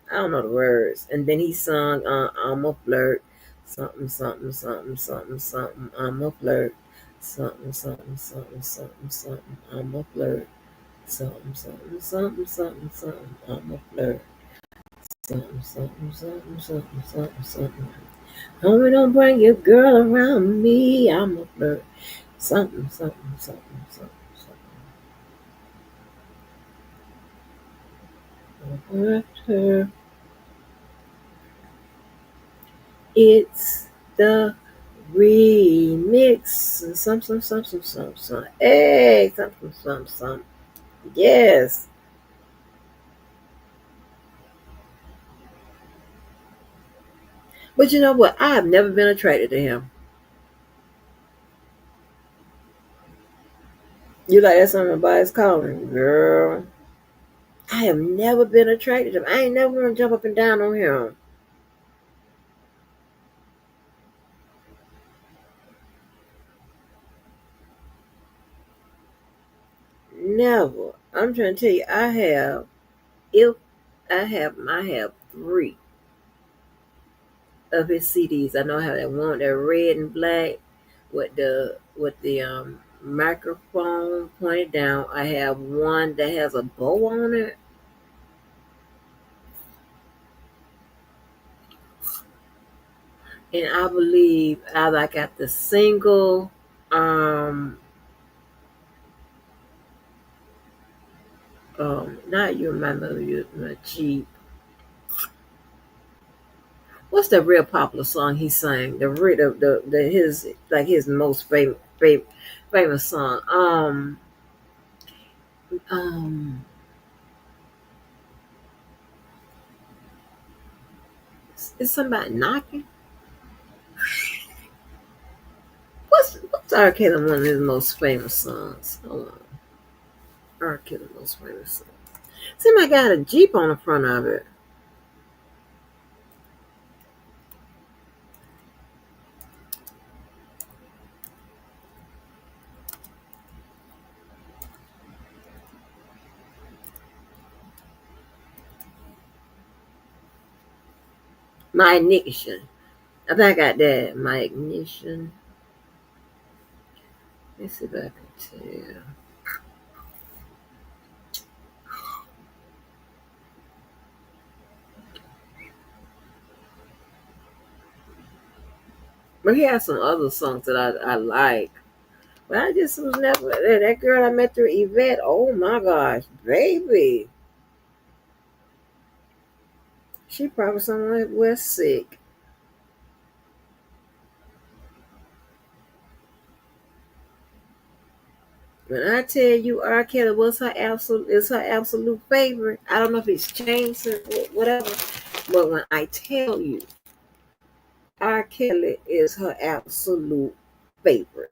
I don't know the words. And then he sung, "I'm a flirt, something, something, something, something, something. I'm a flirt, something, something, something, something, something. I'm a flirt, something, something, something, something, something. I'm a flirt, something, something, something, something, something, something. Homie, don't bring your girl around me. I'm a flirt, something, something, something, something, something. It's the remix. Some. Hey, some. Yes. But you know what? I have never been attracted to him. You like that song about his calling? Girl. I have never been attracted to him. I ain't never gonna jump up and down on him. Never. I'm trying to tell you, I have three of his CDs. I know how that one, that red and black with the microphone pointed down. I have one that has a bow on it, and I believe I like got the single. Um, not you, my mother, you, my cheap. What's the real popular song he sang? The rid of the his like his most famous song. Um, is somebody knocking? What's R. Kelly one of his most famous songs? Hold on. R. Kelly most famous song. Seems like I got a Jeep on the front of it. My ignition. I think I got that. My ignition. Let's see if I can tell. But he has some other songs that I like. But I just was never that girl I met through Yvette. Oh my gosh, baby. She probably somewhere was sick. When I tell you R. Kelly was her absolute favorite. I don't know if it's changed or whatever. But when I tell you R. Kelly is her absolute favorite.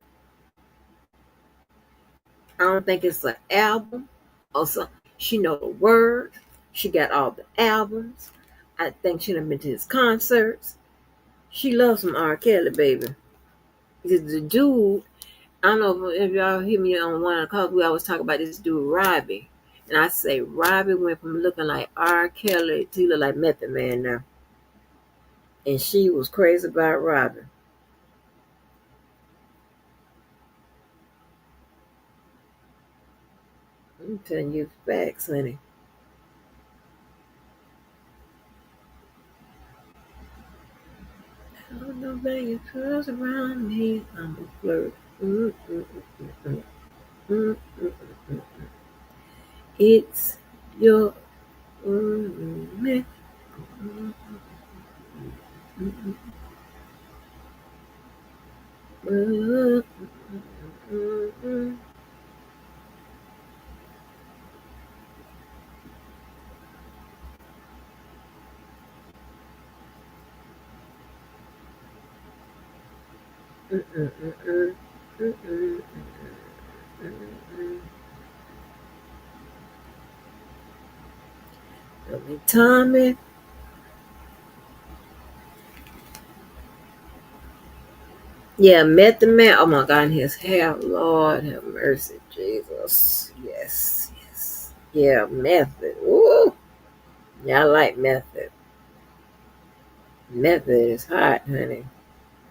I don't think it's an album or something. She know the words. She got all the albums. I think she done been to his concerts. She loves some R. Kelly, baby. Because the dude, I don't know if y'all hear me on one of the calls, we always talk about this dude, Robbie. And I say Robbie went from looking like R. Kelly to look like Method Man now. And she was crazy about Robbie. I'm telling you facts, honey. I don't know about your girls around me. I'm a flirt. Mm, mm, mm, mm, mm, mm, mm. It's your me. Tommy. Yeah, Method Man. Oh my God, in his hair. Lord have mercy, Jesus. Yes, yes. Yeah, Method. Ooh. Yeah, I like Method. Method is hot, honey.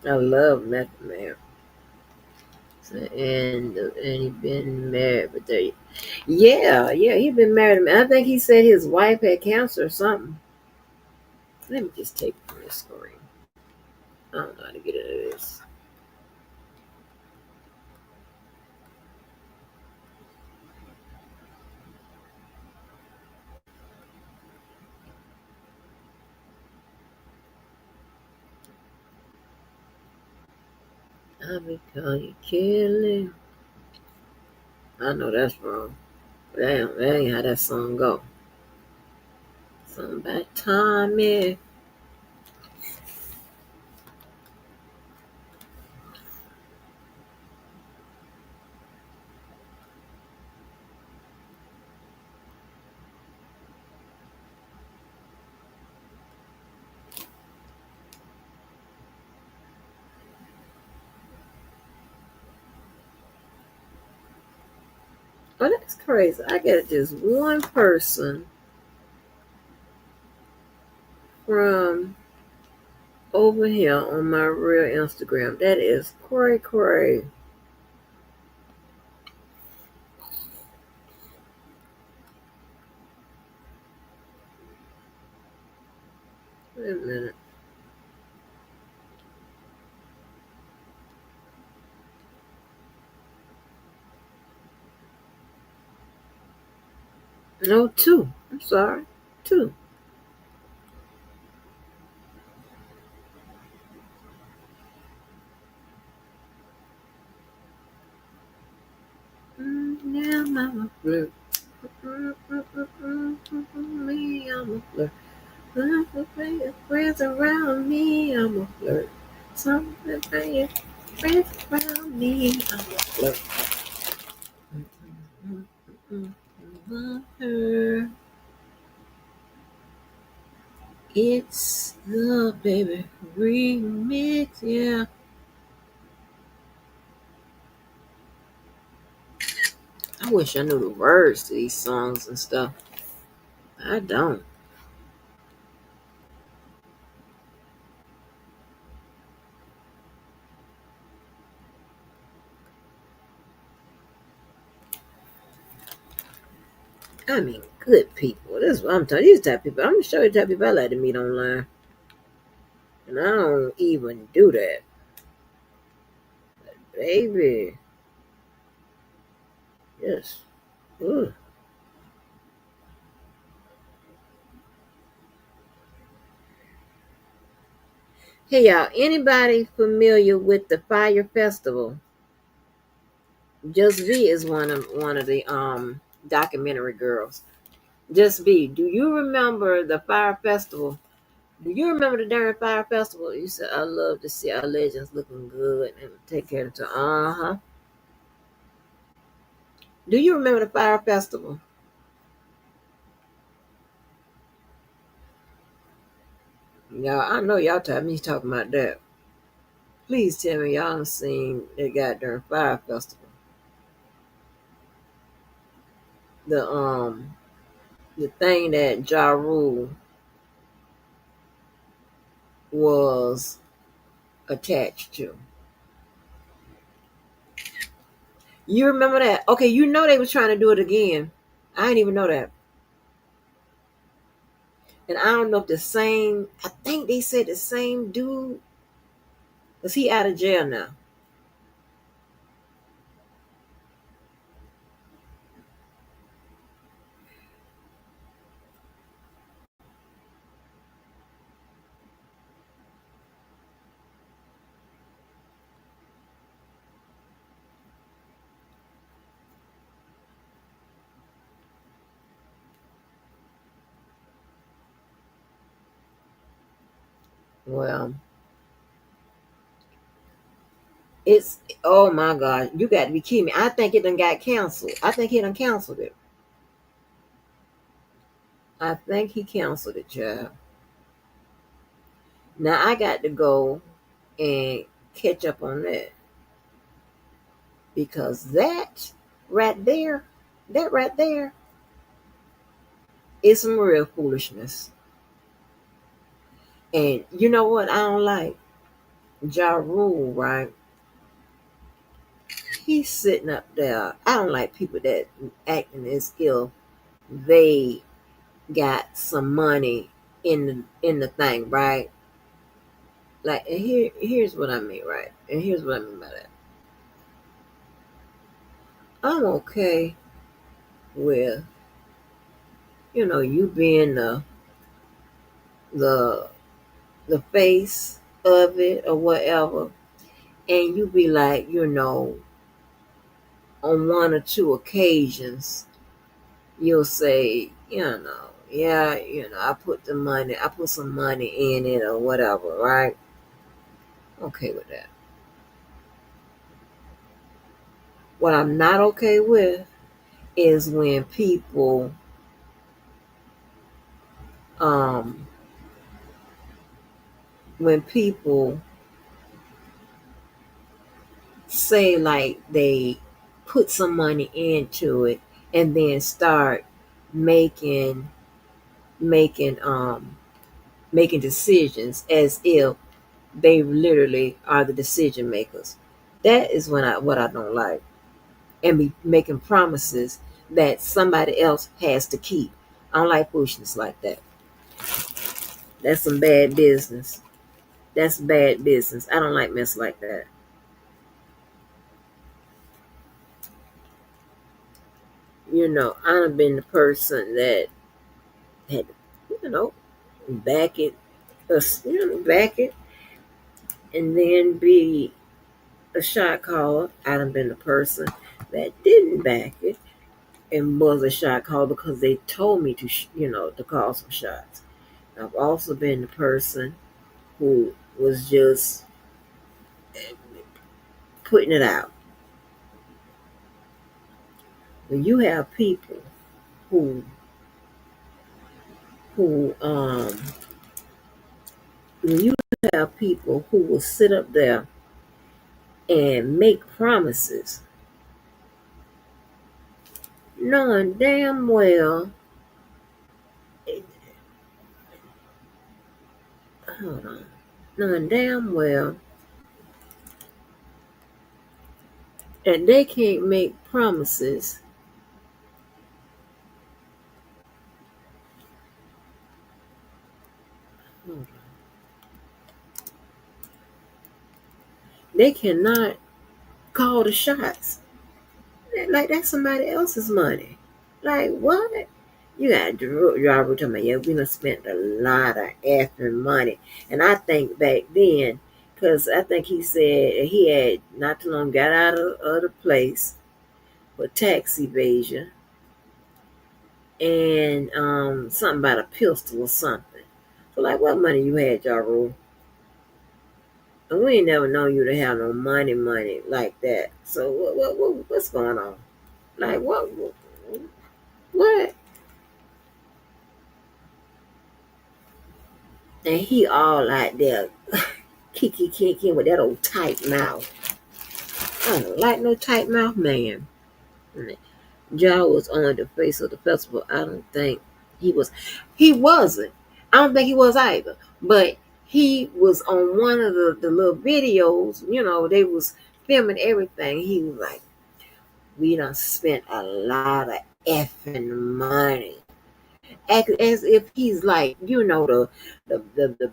I love Method Man. So, and he been married for 30. Yeah, yeah, he been married. I think he said his wife had cancer or something. Let me just take it from the screen. I don't know how to get into this. I'll be calling Kelly. I know that's wrong. Damn, that ain't how that song go. Something about Tommy. Oh, that's crazy. I got just one person from over here on my real Instagram. That is cray cray. Wait a minute. No, two. I'm sorry. Two. Yeah, I'm a flirt. Me, I'm a flirt. Friends around me, I'm a flirt. Something friends around me, I'm a flirt. Her. It's the baby remix, yeah. I wish I knew the words to these songs and stuff. I don't. I mean, good people. This is what I'm telling you. These type of people. I'm gonna show you the type of people I like to meet online. And I don't even do that. Baby. Yes. Ugh. Hey y'all, anybody familiar with the Fire Festival? Just V is one of the documentary girls. Just V, do you remember the Fire Festival? Do you remember the darn Fire Festival? You said I love to see our legends looking good and take care of the uh-huh. Do you remember the Fire Festival? Y'all, I know y'all tired me talking about that. Please tell me y'all done seen the goddamn Fire Festival. The the thing that Ja Rule was attached to. You remember that? Okay, you know they was trying to do it again. I didn't even know that. And I don't know if the same, I think they said the same dude, because he out of jail now. Well, it's oh my God, you got to be kidding me. I think it done got canceled. I think he done canceled it. I think he canceled it, child. Now I got to go and catch up on that because right there, that right there is some real foolishness. And you know what I don't like? Ja Rule, right? He's sitting up there. I don't like people that acting as if they got some money in the thing, right? Like, and here's what I mean, right? And here's what I mean by that. I'm okay with you being the the face of it or whatever, and you be like, on one or two occasions, you'll say, yeah, I put some money in it or whatever, right? Okay with that. What I'm not okay with is um when people say like they put some money into it and then start making making um making decisions as if they literally are the decision makers. That is what I don't like. And be making promises that somebody else has to keep. I don't like foolishness like that. That's some bad business. That's bad business. I don't like mess like that. I've been the person that had, you know, back it, back it, and then be a shot caller. I've been the person that didn't back it and was a shot caller because they told me to call some shots. I've also been the person who was just putting it out. When you have people who who when you have people who will sit up there and make promises knowing damn well, hold on, knowing damn well that they can't make promises. Hold on. They cannot call the shots. Like that's somebody else's money. Like what? You got Robert talking about, yeah, we done spent a lot of effing money. And I think back then, because I think he said he had not too long got out of the place for tax evasion and something about a pistol or something. So like what money you had, Ja. And we ain't never known you to have no money like that. So what's going on? Like what? And he all out there kiki with that old tight mouth. I don't like no tight mouth man. Ja was on the face of the festival. I don't think he was. He wasn't. I don't think he was either. But he was on one of the little videos. They was filming everything. He was like, "We done spent a lot of effing money." Act as if he's like, the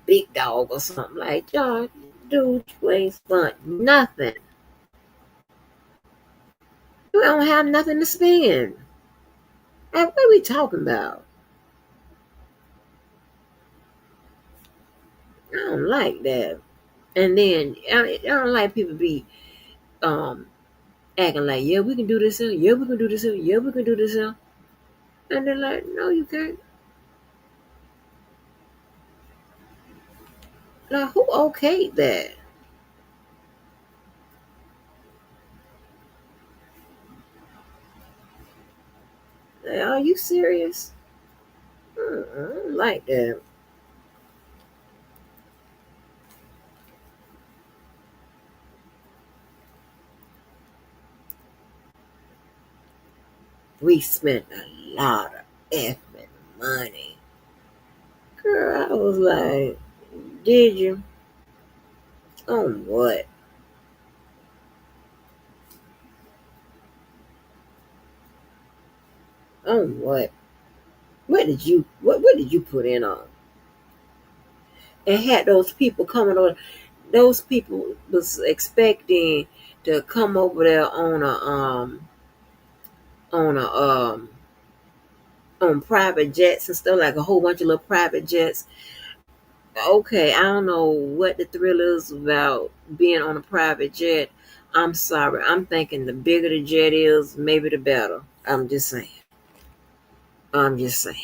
big dog or something. Like, John, dude, you ain't spent nothing. You don't have nothing to spend. Like, what are we talking about? I don't like that. And then I don't like people be um acting like, yeah, we can do this here, yeah, we can do this here, yeah, we can do this here. And they're like, no, you can't. Like, who okayed that? Like, are you serious? I don't like that. We spent a lot of effing money. Girl, I was like, did you? On what? On what? What did you put in on? And had those people coming on, those people was expecting to come over there on a on private jets and stuff, like a whole bunch of little private jets. Okay, I don't know what the thrill is about being on a private jet. I'm sorry. I'm thinking the bigger the jet is, maybe the better. I'm just saying. I'm just saying.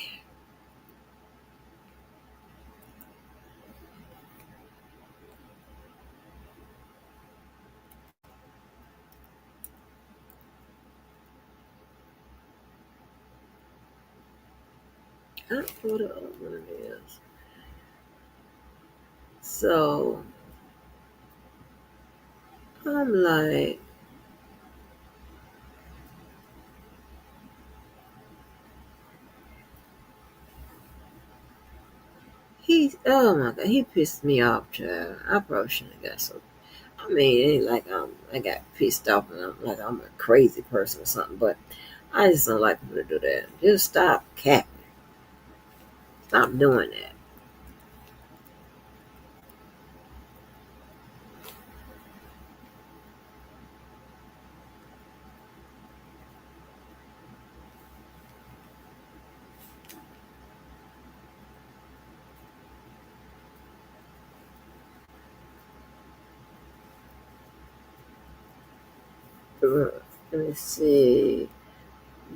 I don't know what the other one is. So I'm like, oh my god, he pissed me off, child. I probably shouldn't have got so. I mean, it ain't like I got pissed off and I'm like I'm a crazy person or something, but I just don't like people to do that. Just stop capping. Stop doing that. Let me see.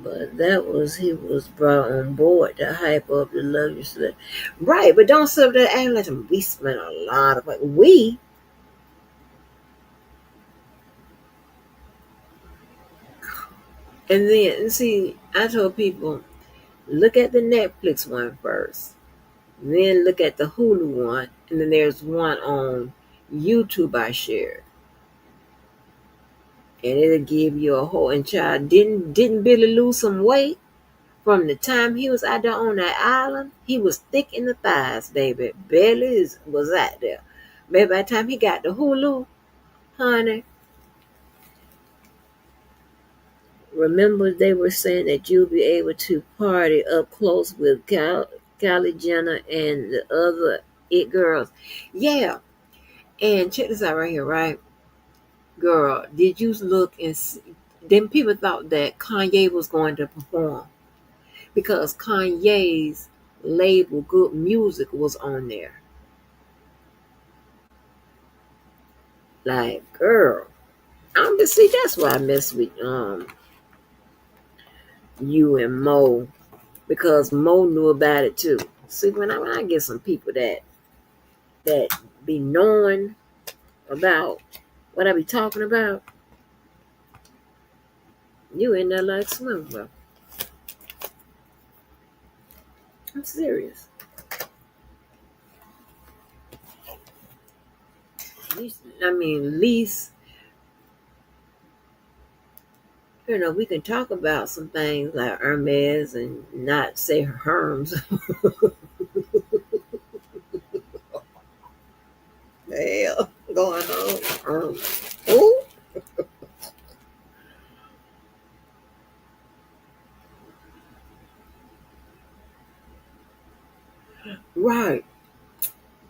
But that was he was brought on board to hype up the luxury slip. Right, but don't sit there acting like we spent a lot of money. We and then see, I told people look at the Netflix one first, then look at the Hulu one, and then there's one on YouTube I shared, and it'll give you a whole. And child, didn't Billy lose some weight from the time he was out there on that island? He was thick in the thighs, baby. Was out there. Maybe by the time he got to Hulu, honey, remember they were saying that you'll be able to party up close with Kylie Jenner and the other it girls. Yeah, and check this out right here, right? Girl, did you look and see? Then people thought that Kanye was going to perform because Kanye's label, Good Music, was on there. Like, girl, I'm just see. That's why I mess with you and Mo because Mo knew about it too. See, when I get some people that be knowing about what I be talking about, you in there like swim, bro. I'm serious. At least we can talk about some things like Hermes and not say Herms. The hell going on? Ooh, right.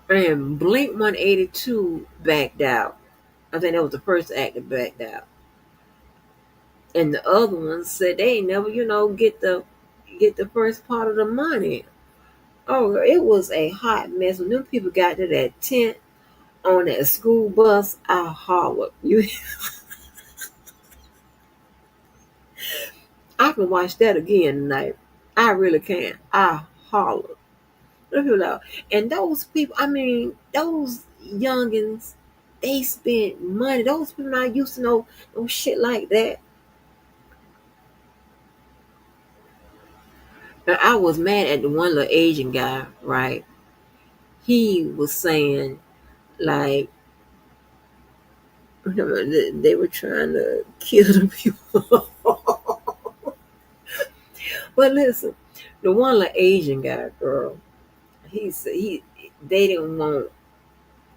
And Blink 182 backed out. I think that was the first act that backed out. And the other ones said they ain't never, get the first part of the money. Oh, it was a hot mess. When them people got to that tent on that school bus, I hollered. I can watch that again tonight. I really can. I hollered. And those people, I mean, those youngins, they spent money. Those people not used to know no shit like that. And I was mad at the one little Asian guy, right? He was saying like they were trying to kill the people. But listen, the one little Asian guy, girl, he they didn't want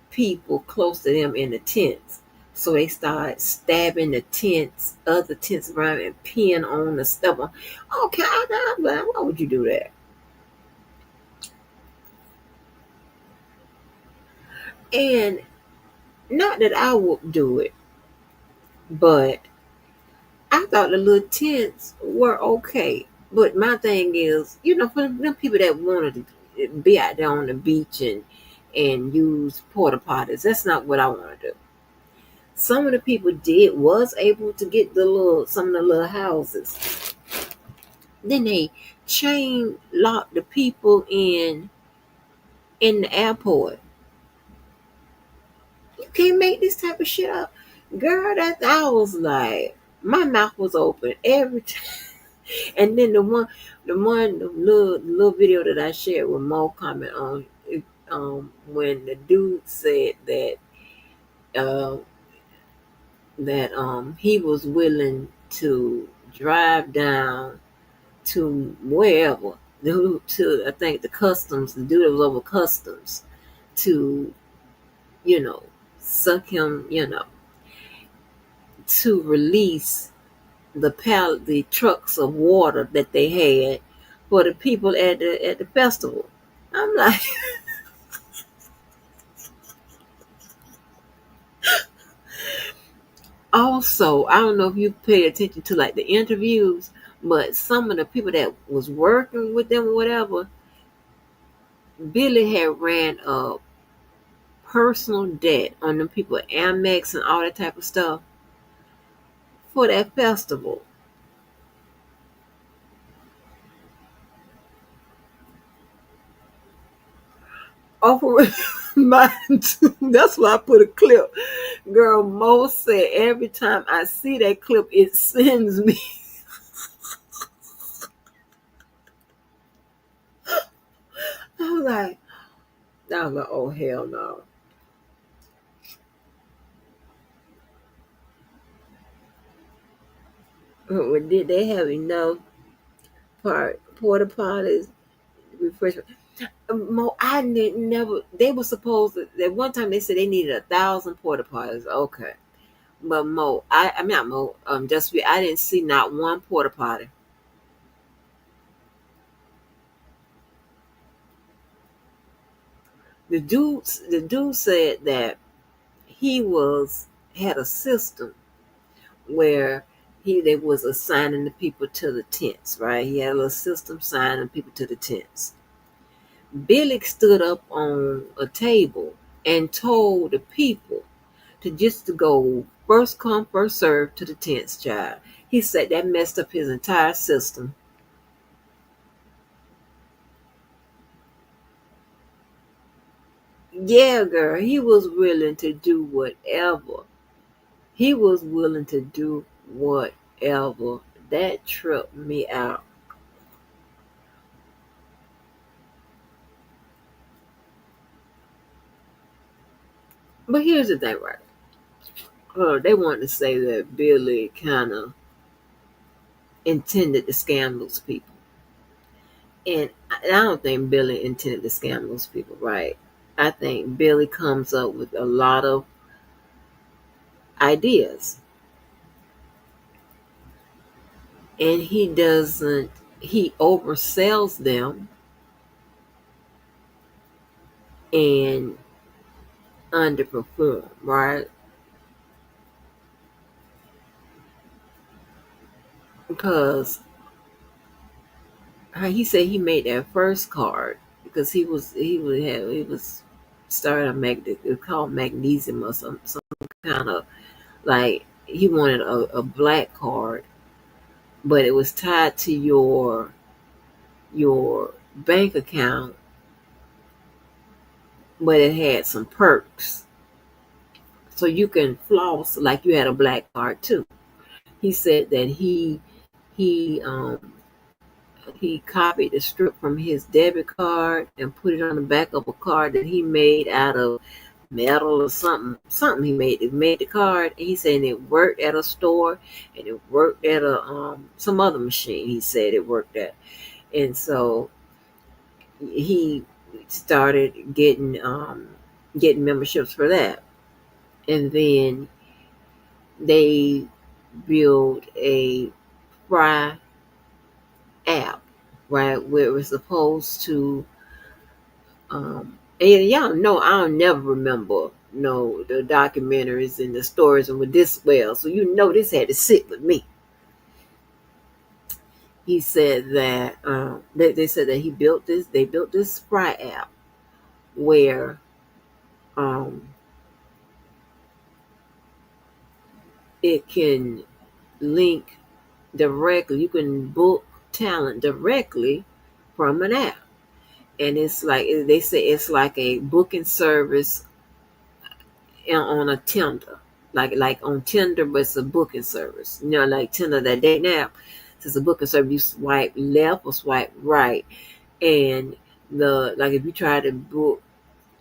people close to them in the tents. So they started stabbing the tents, other tents around, and peeing on the stuff. Okay, I'm like, why would you do that? And not that I would do it, but I thought the little tents were okay. But my thing is, for them people that wanted to be out there on the beach and use porta potties, that's not what I want to do. Some of the people was able to get some of the little houses. Then they chain locked the people in the airport. You can't make this type of shit up, girl. That I was like, my mouth was open every time. And then the little video that I shared with Mo comment on, when the dude said uh, that he was willing to drive down to wherever, to I think the customs, the dude that was over customs, to you know suck him, to release the trucks of water that they had for the people at the festival. I'm like, also, I don't know if you pay attention to like the interviews, but some of the people that was working with them or whatever, Billy had ran a personal debt on them people at Amex and all that type of stuff for that festival. Over mine too. That's why I put a clip. Girl, Mo said every time I see that clip, it sends me. I was like, oh hell no. But did they have enough porta potties, refreshment? Mo, I didn't never. They were supposed to. At one time they said they needed 1,000 porta potties. Okay, but Mo, I mean not Mo. I didn't see not one porta potty. The dude said that he had a system where they was assigning the people to the tents, right? He had a little system assigning people to the tents. Billy stood up on a table and told the people to go first come, first serve to the tents, child. He said that messed up his entire system. Yeah, girl, he was willing to do whatever. He was willing to do whatever. That tripped me out. But here's the thing, right? They wanted to say that Billy kind of intended to scam those people. And I don't think Billy intended to scam those people, right? I think Billy comes up with a lot of ideas. And he oversells them and underperform, right? Because he said he made that first card because he was starting to make it's called magnesium or some kind of, like, he wanted a black card, but it was tied to your bank account, but it had some perks. So you can floss like you had a black card too. He said that he he copied the strip from his debit card and put it on the back of a card that he made out of metal or something. Something he made. It made the card. And he said it worked at a store and it worked at a some other machine. He said it worked at, and so he started getting memberships for that, and then they built a fry app, right, where it was supposed to and y'all know I'll never remember the documentaries and the stories and with this well, so this had to sit with me. He said that they said that they built this fry app where um it can link directly. You can book talent directly from an app, and it's like they say it's like a booking service on a Tinder, like on Tinder, but it's a booking service. Like Tinder, that dating app. It's a booking service. You swipe left or swipe right, and if you try to book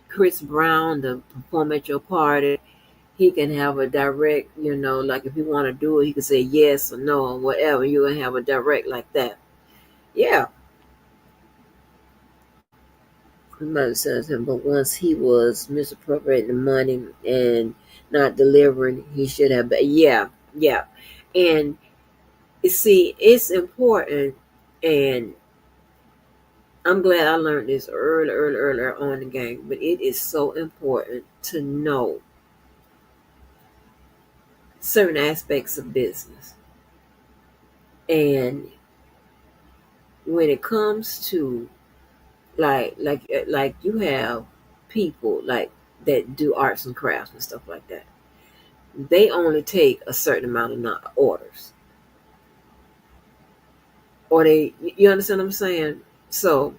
Chris Brown to perform at your party, he can have a direct. Like if you want to do it, he can say yes or no or whatever. You're gonna have a direct like that. Yeah. Mother says him, but once he was misappropriating the money and not delivering, he should have. Yeah, yeah, and you see, it's important, and I'm glad I learned this earlier on in the game. But it is so important to know certain aspects of business, and when it comes to like you have people like that do arts and crafts and stuff like that. They only take a certain amount of orders, or you understand what I'm saying? So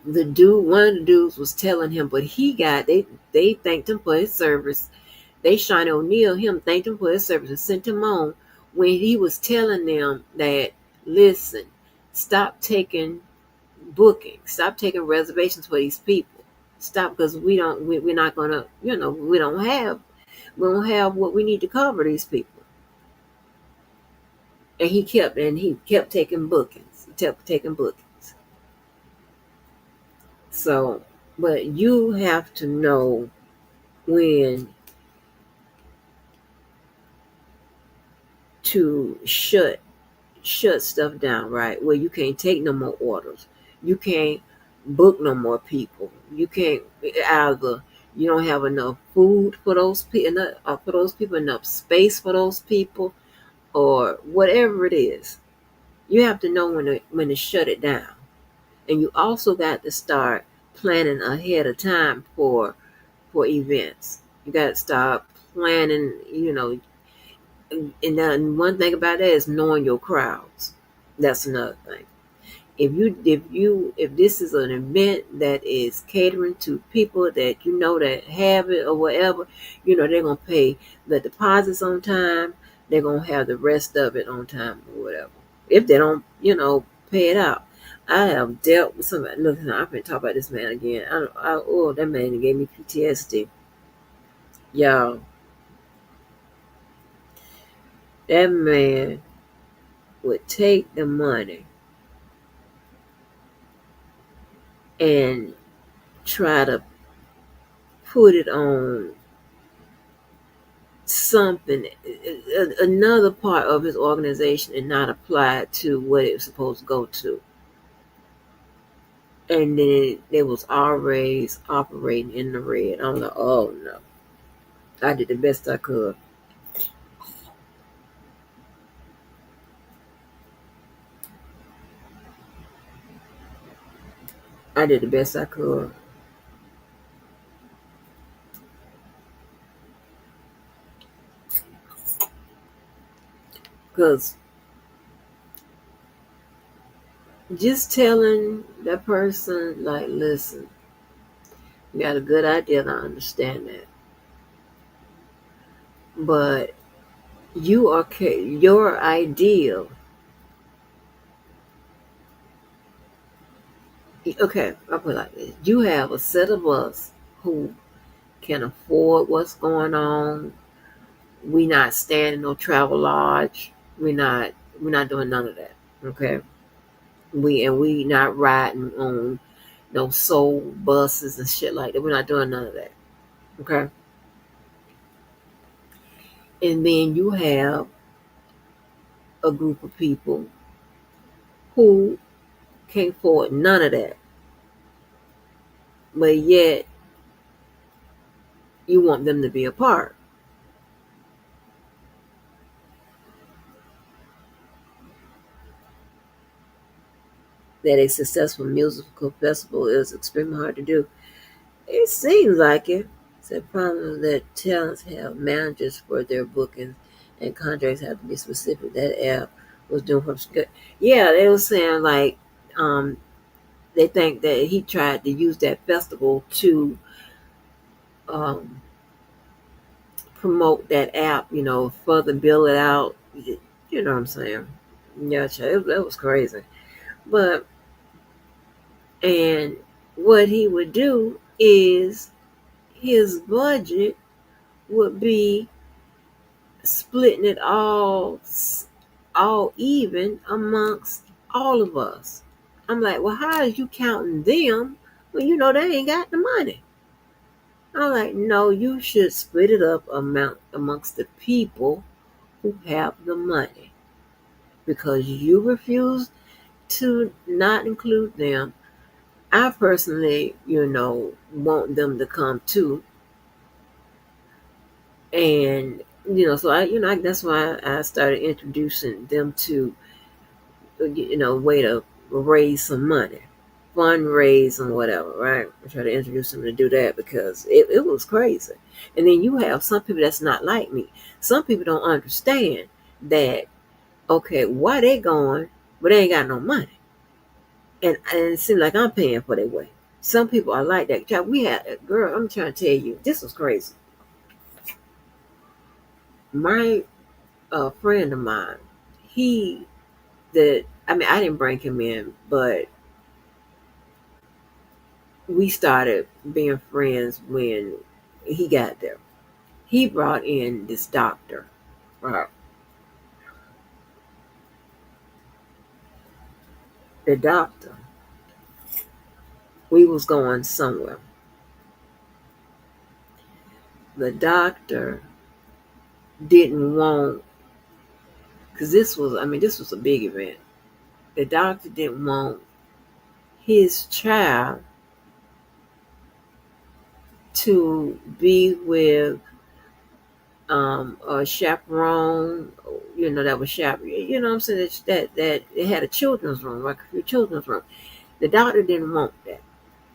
one of the dudes was telling him, but they thanked him for his service. They Shiny O'Neal him, thanked him for his service and sent him on when he was telling them that, listen, stop taking stop taking reservations for these people. Stop, because we're not gonna, we don't have what we need to cover these people. And he kept taking bookings. He kept taking bookings. So, but you have to know when to shut stuff down, right? Where you can't take no more orders. You can't book no more people. You can't either you don't have enough food for those people, enough space for those people, or whatever it is. You have to know when to shut it down. And you also got to start planning ahead of time for events. You got to start planning, and then one thing about that is knowing your crowds. That's another thing. If this is an event that is catering to people that that have it or whatever, they're gonna pay the deposits on time. They're gonna have the rest of it on time or whatever. If they don't, pay it out. I have dealt with somebody. Look, I've been talking about this man again. Oh, that man gave me PTSD. Y'all, that man would take the money and try to put it on something, another part of his organization, and not apply it to what it was supposed to go to. And then it was always operating in the red. I'm like, oh no. I did the best I could. I did the best I could. Because just telling that person, like, listen, You got a good idea, and I understand that. But you are your ideal. Okay, I'll put it like this. You have a set of us who can afford what's going on. We not staying in no travel lodge. We're not doing none of that. Okay. We not riding on no soul buses and shit like that. We're not doing none of that. Okay. And then you have a group of people who can't afford none of that. But yet you want them to be a part. That a successful musical festival is extremely hard to do. It seems like it. It's a problem that talents have managers for their bookings and contracts have to be specific. That app was doing from scratch. Yeah, they were saying like um, they think that he tried to use that festival to um, promote that app, further build it out. You know what I'm saying? Yeah, that was crazy. But, and what he would do is his budget would be splitting it all even amongst all of us. I'm like, well, how is you counting them when you know they ain't got the money? I'm like, no, you should split it up amongst the people who have the money because you refuse to not include them. I personally, want them to come too, and so that's why I started introducing them to way to raise some money, fundraise and whatever, right? I try to introduce them to do that because it was crazy. And then you have some people that's not like me. Some people don't understand that, okay, why they going, but they ain't got no money. And it seems like I'm paying for their way. Some people are like that. Child, we had a girl, I'm trying to tell you, this was crazy. My friend of mine, he, I didn't bring him in, but we started being friends when he got there. He brought in this doctor. Right. The doctor. We was going somewhere. The doctor didn't want, because this was a big event. The doctor didn't want his child to be with a chaperone, that was chaperone. You know what I'm saying? That it had a children's room, like a few children's room. The doctor didn't want that.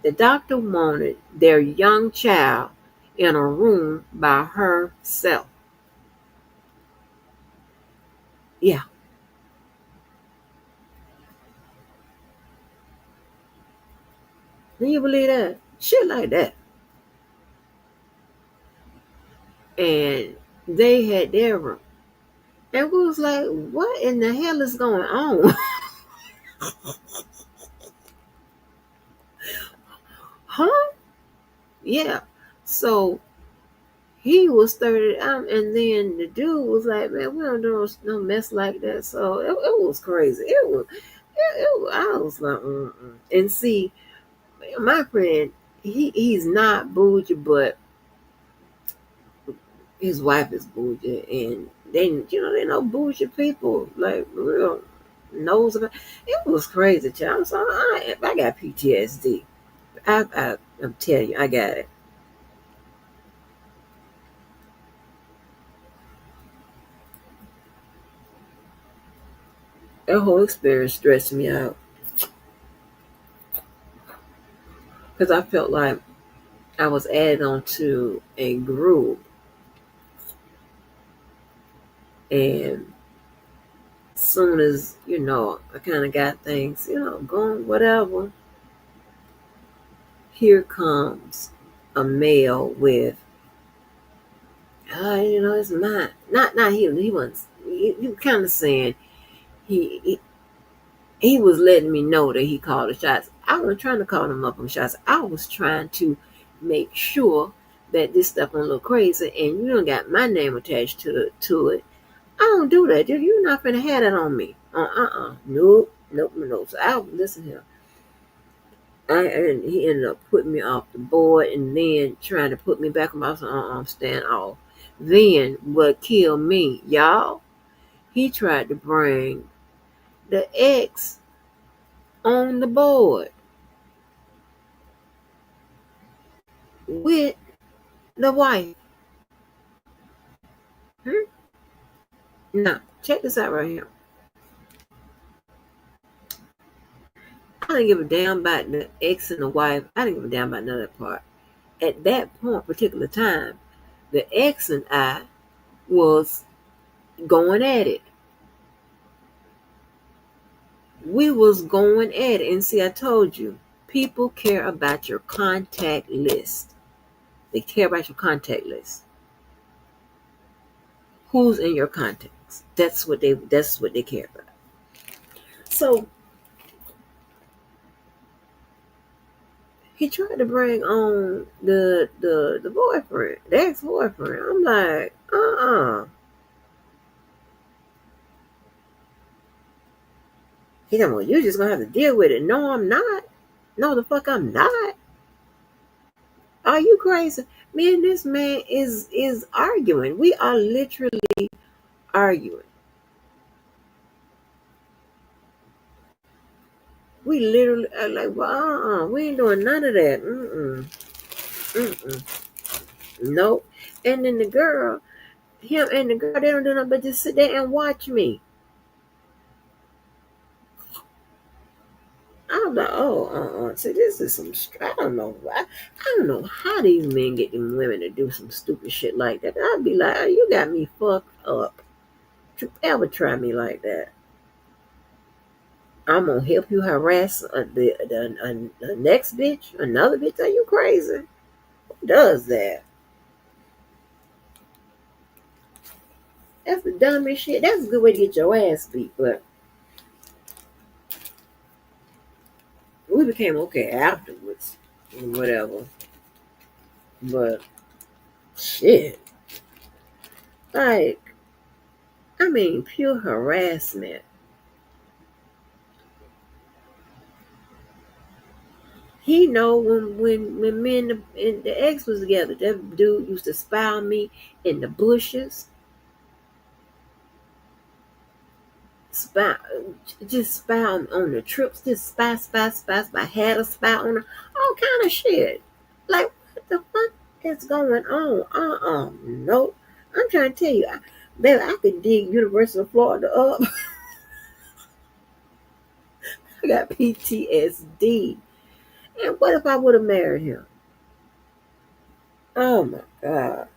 The doctor wanted their young child in a room by herself. Yeah. Can you believe that? Shit like that. And they had their room. And we was like, what in the hell is going on? Huh? Yeah. So he was 30, and then the dude was like, man, we don't do no mess like that. So it was crazy. I was like, mm-mm. And see, my friend, he's not bougie, but his wife is bougie, and they know bougie people like real knows about. It was crazy, child. So I got PTSD. I'm telling you, I got it. That whole experience stressed me out because I felt like I was added on to a group, and soon as I kind of got things going, whatever. Here comes. a male with, it's mine. Not he was. He kind of saying he, he he was letting me know that he called the shots. I wasn't trying to call him up on shots. I was trying to make sure that this stuff don't look crazy, and you don't got my name attached to it. I don't do that. You're not gonna have that on me. Nope. So I listen here. And he ended up putting me off the board, and then trying to put me back on. I was like, I'm staying off. Then what killed me, y'all? He tried to bring the ex on the board with the wife. Now, check this out right here. I didn't give a damn about the ex and the wife. I didn't give a damn about none of that part. At that point, particular time, the ex and I was going at it. We was going at it. And see, I told you, people care about your contact list. They care about your contact list. Who's in your contacts? That's what they care about. So he tried to bring on the boyfriend, the ex-boyfriend. I'm like, He said, well, you're just gonna have to deal with it. No, I'm not. No, the fuck I'm not. Are you crazy? Me and this man is arguing. We are literally arguing. We literally are like, well, we ain't doing none of that. Nope. And then the girl, him and the girl, they don't do nothing but just sit there and watch me. I'm like, see, this is some. I don't know. I don't know how these men get them women to do some stupid shit like that. I'd be like, oh, you got me fucked up. Don't you ever try me like that? I'm gonna help you harass the next bitch, another bitch. Are you crazy? Who does that? That's the dumbest shit. That's a good way to get your ass beat, but we became okay afterwards, whatever. But shit, like, I mean, pure harassment. He know when me and the ex was together, that dude used to spy on me in the bushes. Spy, just spy on the trips, just spy. I had a spy on her, all kind of shit. Like, what the fuck is going on? Nope. I'm trying to tell you, baby, I could dig University of Florida up. I got PTSD. And what if I would have married him? Oh my God.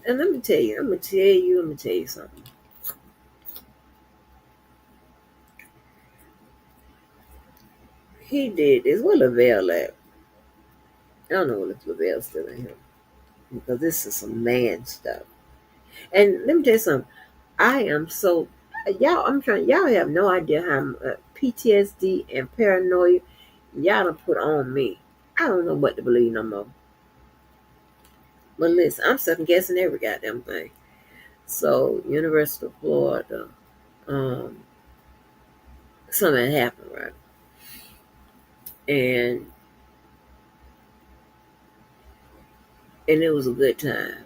And let me tell you, I'm gonna tell you something. He did this. Where Lavelle at? I don't know if Lavelle's still in here. Because this is some man stuff. And let me tell you something. I am so y'all have no idea how PTSD and paranoia y'all done put on me. I don't know what to believe no more. But listen, I'm second guessing every goddamn thing. So, University of Florida, something happened, right? And it was a good time.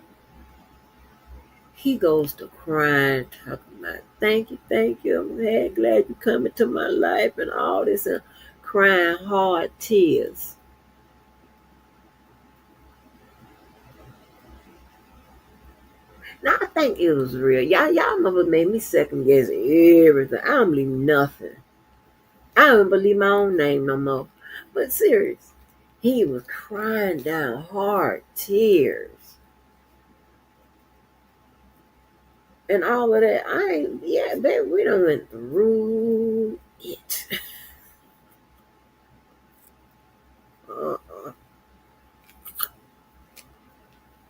He goes to crying, talking about, thank you, I'm glad you come into my life and all this, and crying hard tears. Now, I think it was real. Y'all mother made me second guess everything. I don't believe nothing. I don't believe my own name no more. But serious, He was crying down hard tears. And all of that. Yeah, baby, we done went through it. uh-uh.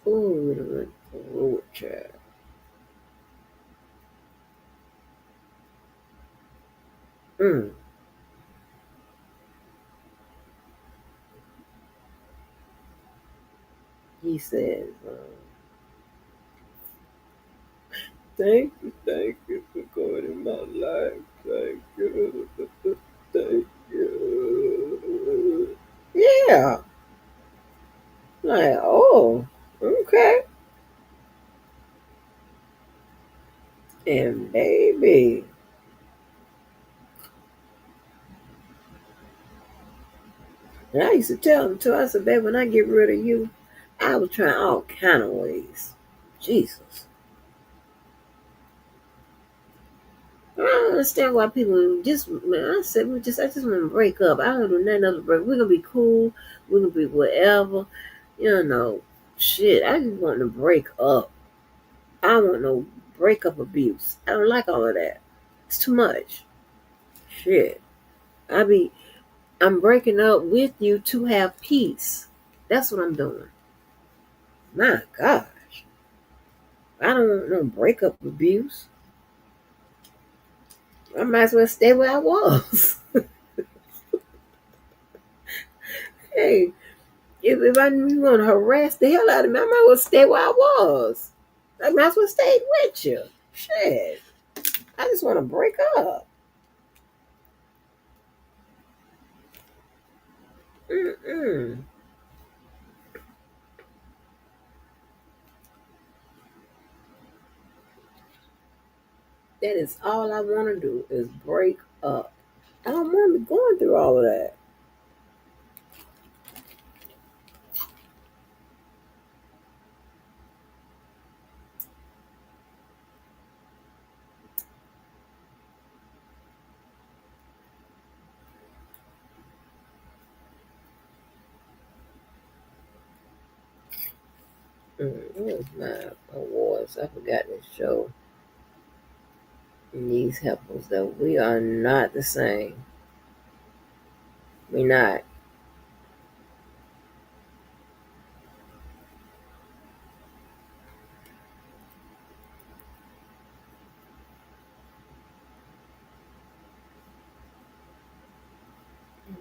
Oh, we done went through it, child. Mm. He says, thank you for going in my life. Thank you. Thank you. Yeah. Like, oh, okay. And baby. And I used to tell him too, I said, babe, when I get rid of you, I was trying all kind of ways. Jesus. I don't understand why people just, man, I said, I just want to break up. I don't do nothing else but break. We're going to be cool. We're going to be whatever. You know, shit, I just want to break up. I don't want no breakup abuse. I don't like all of that. It's too much. Shit. I'm breaking up with you to have peace. That's what I'm doing. My gosh. I don't want no breakup abuse. I might as well stay where I was. Hey, if I want to harass the hell out of me, I might as well stay where I was. I might as well stay with you. Shit. I just want to break up. Mm-mm. That is all I want to do is break up. I don't want to be going through all of that. Where's my awards? I forgot to show these helpers that we are not the same. We're not.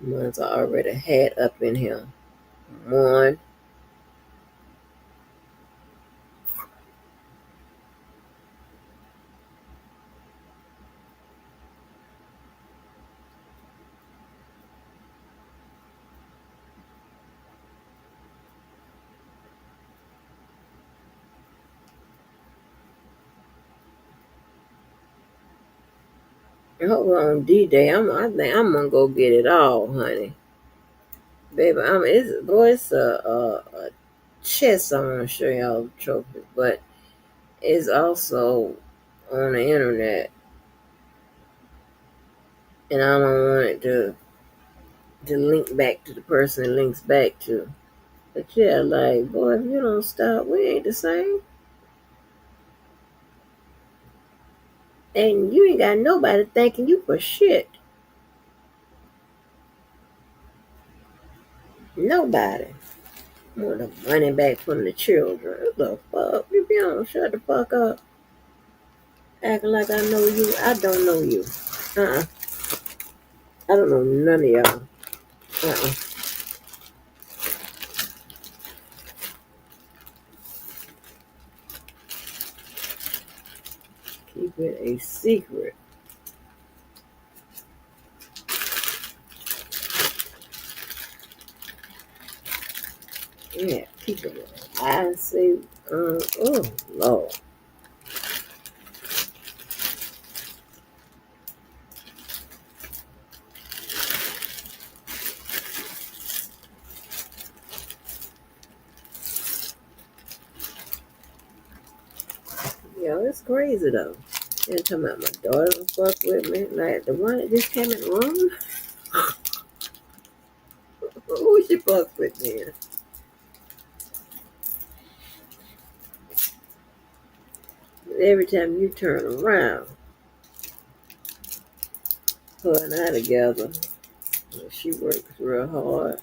Ones I already had up in here. One. Hold on, D-Day. I think I'm gonna go get it all, honey. Baby, it's a chest I want to show y'all the trophies, but it's also on the internet, and I don't want it to link back to the person it links back to. But yeah, like, boy, if you don't stop, we ain't the same. And you ain't got nobody thanking you for shit. Nobody. I want the money back from the children. What the fuck? If you don't shut the fuck up, acting like I know you, I don't know you. I don't know none of y'all. Keep it a secret. Yeah, keep it. I say, oh Lord. Yo, it's crazy though. They're talking about my daughter will fuck with me. Like the one that just came in the room. Who was she fuck with then. Every time you turn around, her and I together, she works real hard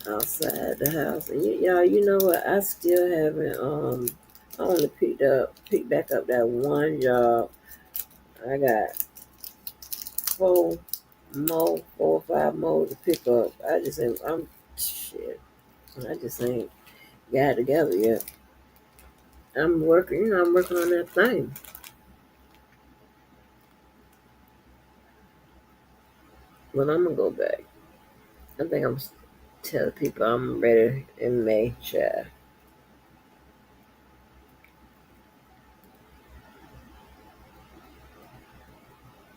outside the house. And y'all, you know what? I still haven't. I only picked back up that one job. I got four four or five more to pick up. I just ain't. I'm shit. I just ain't got it together yet. I'm working. I'm working on that thing. But I'm gonna go back. I think I'm tell people I'm ready in May, child.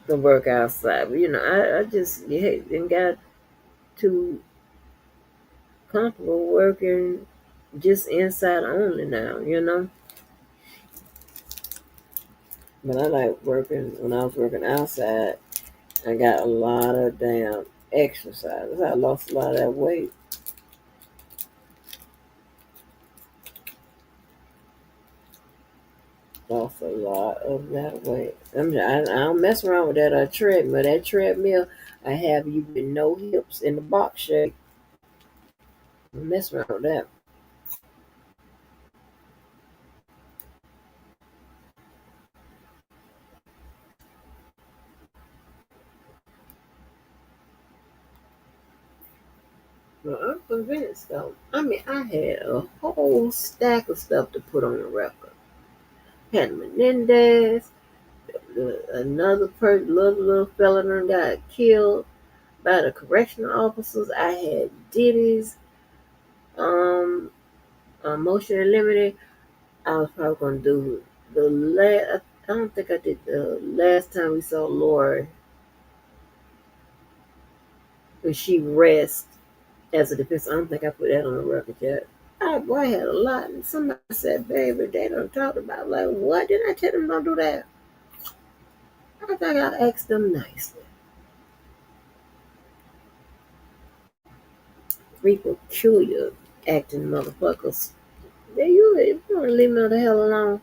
To work outside. But I just didn't got too comfortable working just inside only now. But I like working when I was working outside. I got a lot of damn exercise. I lost a lot of that weight. Lost a lot of that weight. I don't mess around with that treadmill. That treadmill, I have you with no hips in the box shape. I don't mess around with that. Well, I'm convinced though. I mean, I had a whole stack of stuff to put on the record. Had Menendez, another person, little fella that got killed by the correctional officers. I had Diddy's um motion limited. I was probably gonna do the last. I don't think I did the last time we saw Lori when she rests as a defense. I don't think I put that on the record yet. Boy, I had a lot, and somebody said, "Baby, they don't talk about like what? Didn't I tell them don't do that?" I think I asked them nicely. Three peculiar acting motherfuckers. You want to leave me the hell alone?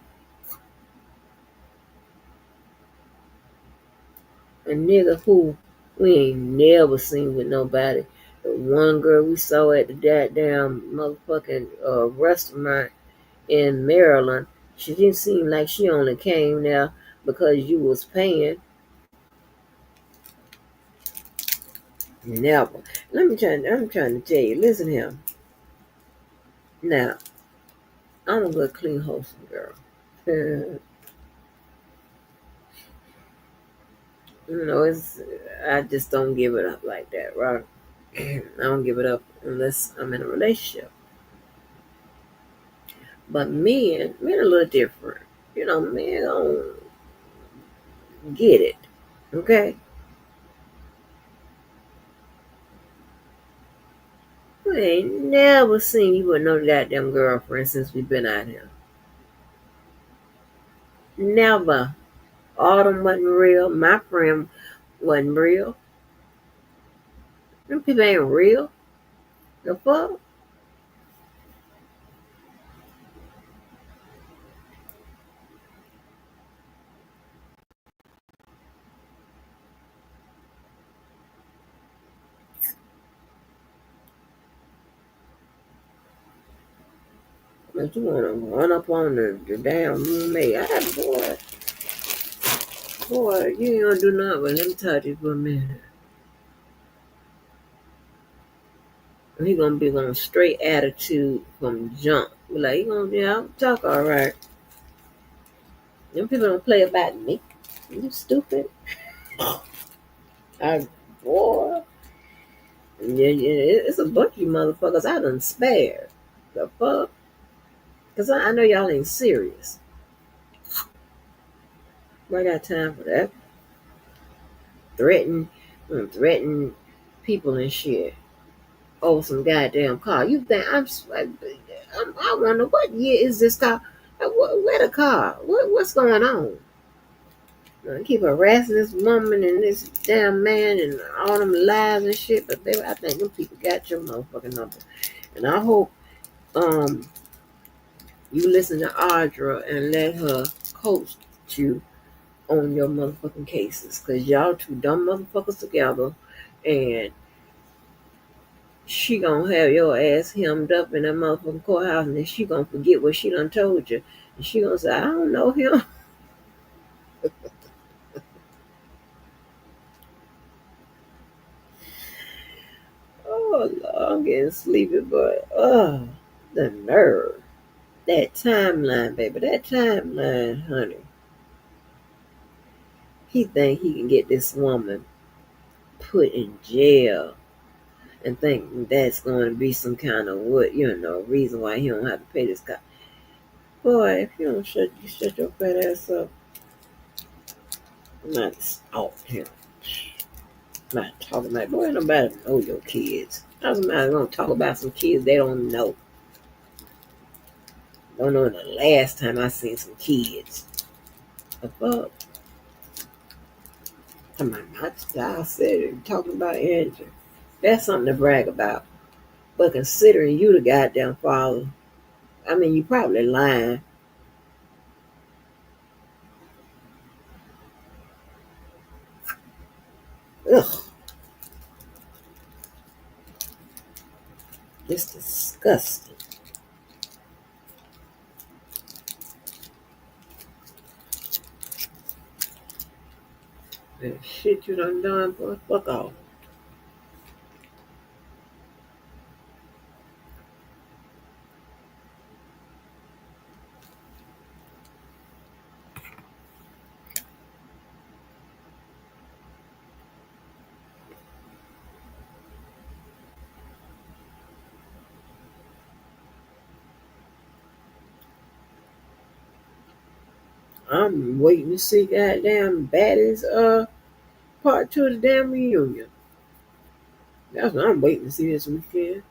A nigga who we ain't never seen with nobody. The one girl we saw at the goddamn motherfucking restaurant in Maryland, she didn't seem like she only came there because you was paying. Never. I'm trying to tell you, listen here. Now, I'm a good, clean, wholesome girl. I just don't give it up like that, right? I don't give it up unless I'm in a relationship. But men are a little different. Men don't get it. Okay? We ain't never seen you with no goddamn girlfriend since we been out here. Never. Autumn wasn't real. My friend wasn't real. Them people ain't real. The fuck? But you wanna run up on the damn roommate. Boy, you ain't gonna do nothing but let me touch you for a minute. He gonna be on straight attitude from jump. Be like, he gonna be out talk all right. Them people don't play about me. You stupid. I boy. It's a bunch of you motherfuckers I done spared. The fuck? Cause I know y'all ain't serious. I got time for that. Threaten people and shit over some goddamn car. You think I wonder what year is this car? Where the car? What's going on? Keep harassing this woman and this damn man and all them lies and shit. But baby, I think them people got your motherfucking number. And I hope you listen to Audra and let her coach you on your motherfucking cases. Cause y'all two dumb motherfuckers together, and she gonna have your ass hemmed up in that motherfucking courthouse, and then she gonna forget what she done told you. And she gonna say, I don't know him. Oh, Lord, I'm getting sleepy, but the nerve. That timeline, baby. That timeline, honey. He think he can get this woman put in jail and think that's going to be some kind of reason why he don't have to pay this guy. Boy, if you don't shut your fat ass up, I'm not stalk him. I'm not talking about, boy, nobody know your kids. Doesn't matter, gonna talk about some kids they don't know. Don't know the last time I seen some kids. The fuck? I said it, talking about Andrew. That's something to brag about. But considering you the goddamn father, I mean, you probably lying. Ugh, it's disgusting. And shit you done, boy, fuck off. I'm waiting to see goddamn Baddies part 2 of the damn reunion. That's what I'm waiting to see this weekend.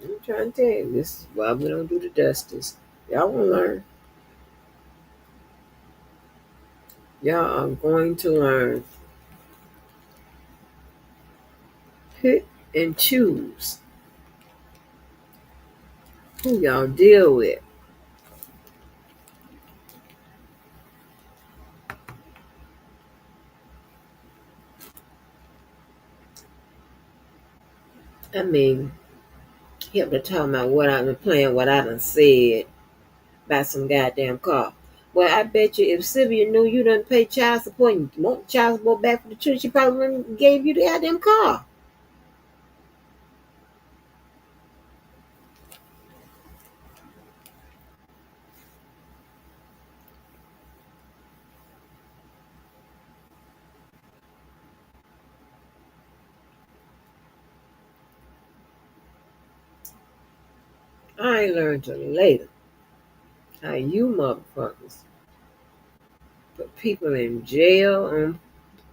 I'm trying to tell you, this is why we don't do the Dusties. Y'all wanna learn. Y'all are going to learn. Pick and choose who y'all deal with. I mean, he up to talking about what I been playing, what I done said about some goddamn car. Well, I bet you if Sylvia knew you done pay child support and want child support back for the church, she probably wouldn't gave you the goddamn car. I ain't learned till later how you motherfuckers put people in jail on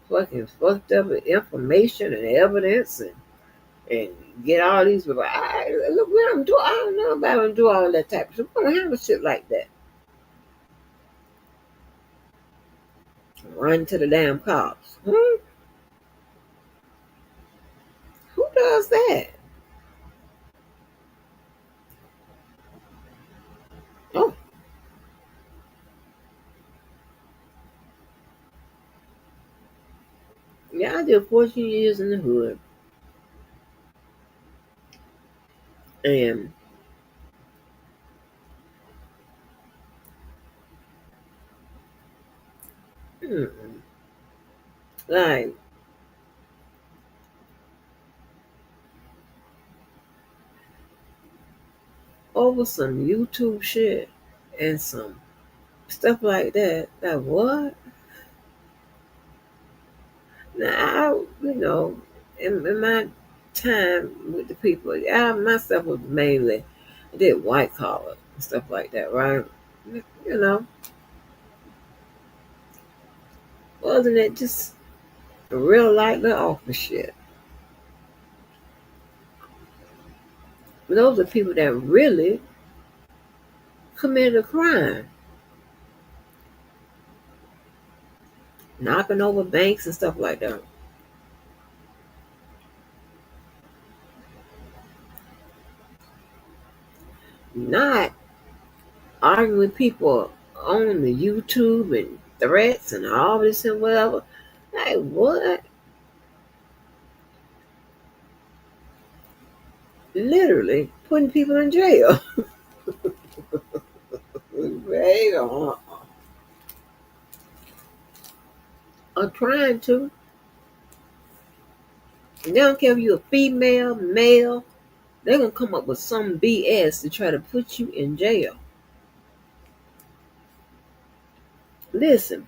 fucking fucked up information and evidence and get all these people. Look, we don't do. I don't know about them do all that type of shit. We don't handle shit like that. Run to the damn cops. Who does that? Oh, yeah, I did 14 years in the hood, and like over some YouTube shit and some stuff like that. Like what? Now, in my time with the people, I myself was mainly I did white collar and stuff like that, right? You know, wasn't it just a real light little office shit? Those are people that really committed a crime, knocking over banks and stuff like that. Not arguing with people on the YouTube and threats and all this and whatever. Like what? Literally putting people in jail. They are trying to. They don't care if you're a female, male. They're gonna come up with some BS to try to put you in jail. Listen,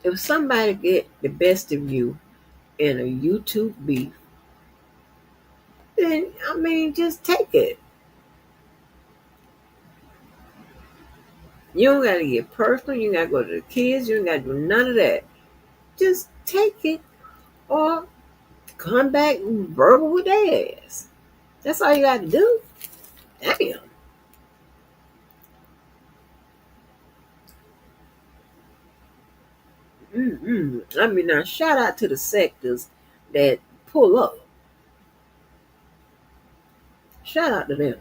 if somebody get the best of you in a YouTube beef, then I mean just take it. You don't gotta get personal, you gotta go to the kids, you don't gotta do none of that. Just take it or come back verbal with their ass. That's all you gotta do. Damn. I mean, now shout out to the sectors that pull up. Shout out to them.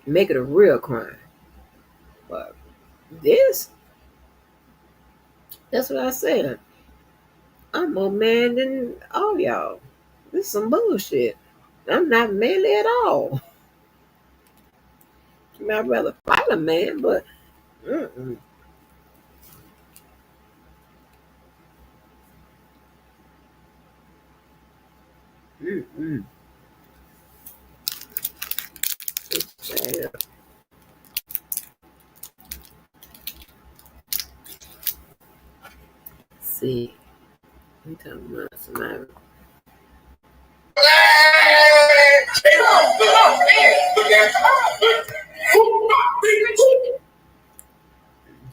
Make it a real crime. But this, that's what I said. I'm more man than all y'all. This is some bullshit. I'm not manly at all. I mean, I'd rather fight a man, but mm-mm, mm-mm. Yeah. See, I'm talking about somebody.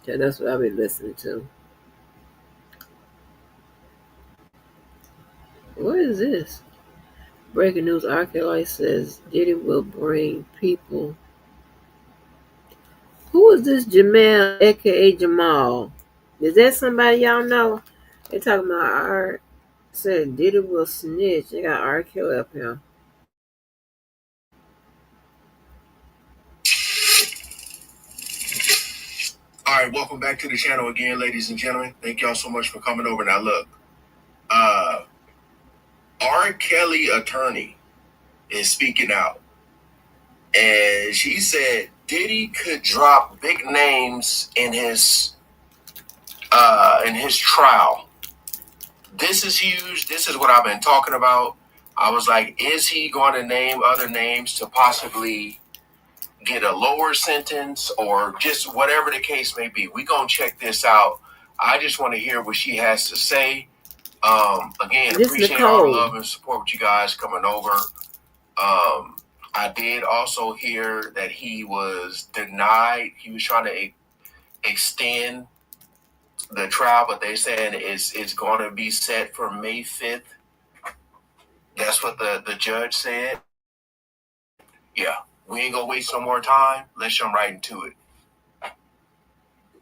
Yeah, that's what I've been listening to. What is this? Breaking news: R. Kelly says Diddy will bring people. Who is this Jamel, aka Jamal? Is that somebody y'all know? They talking about R. Said Diddy will snitch. They got R. Kelly up here. All right, welcome back to the channel again, ladies and gentlemen. Thank y'all so much for coming over. Now, look, R. Kelly attorney is speaking out, and she said Diddy could drop big names in his trial. This is huge. This is what I've been talking about. I was like, is he going to name other names to possibly get a lower sentence or just whatever the case may be? We're going to check this out. I just want to hear what she has to say. Again, This appreciate all the Nicole. love and support with you guys coming over. I did also hear that he was denied. He was trying to extend the trial, but they saying it's going to be set for May 5th. That's what the judge said. Yeah, we ain't gonna waste no more time. Let's jump right into it.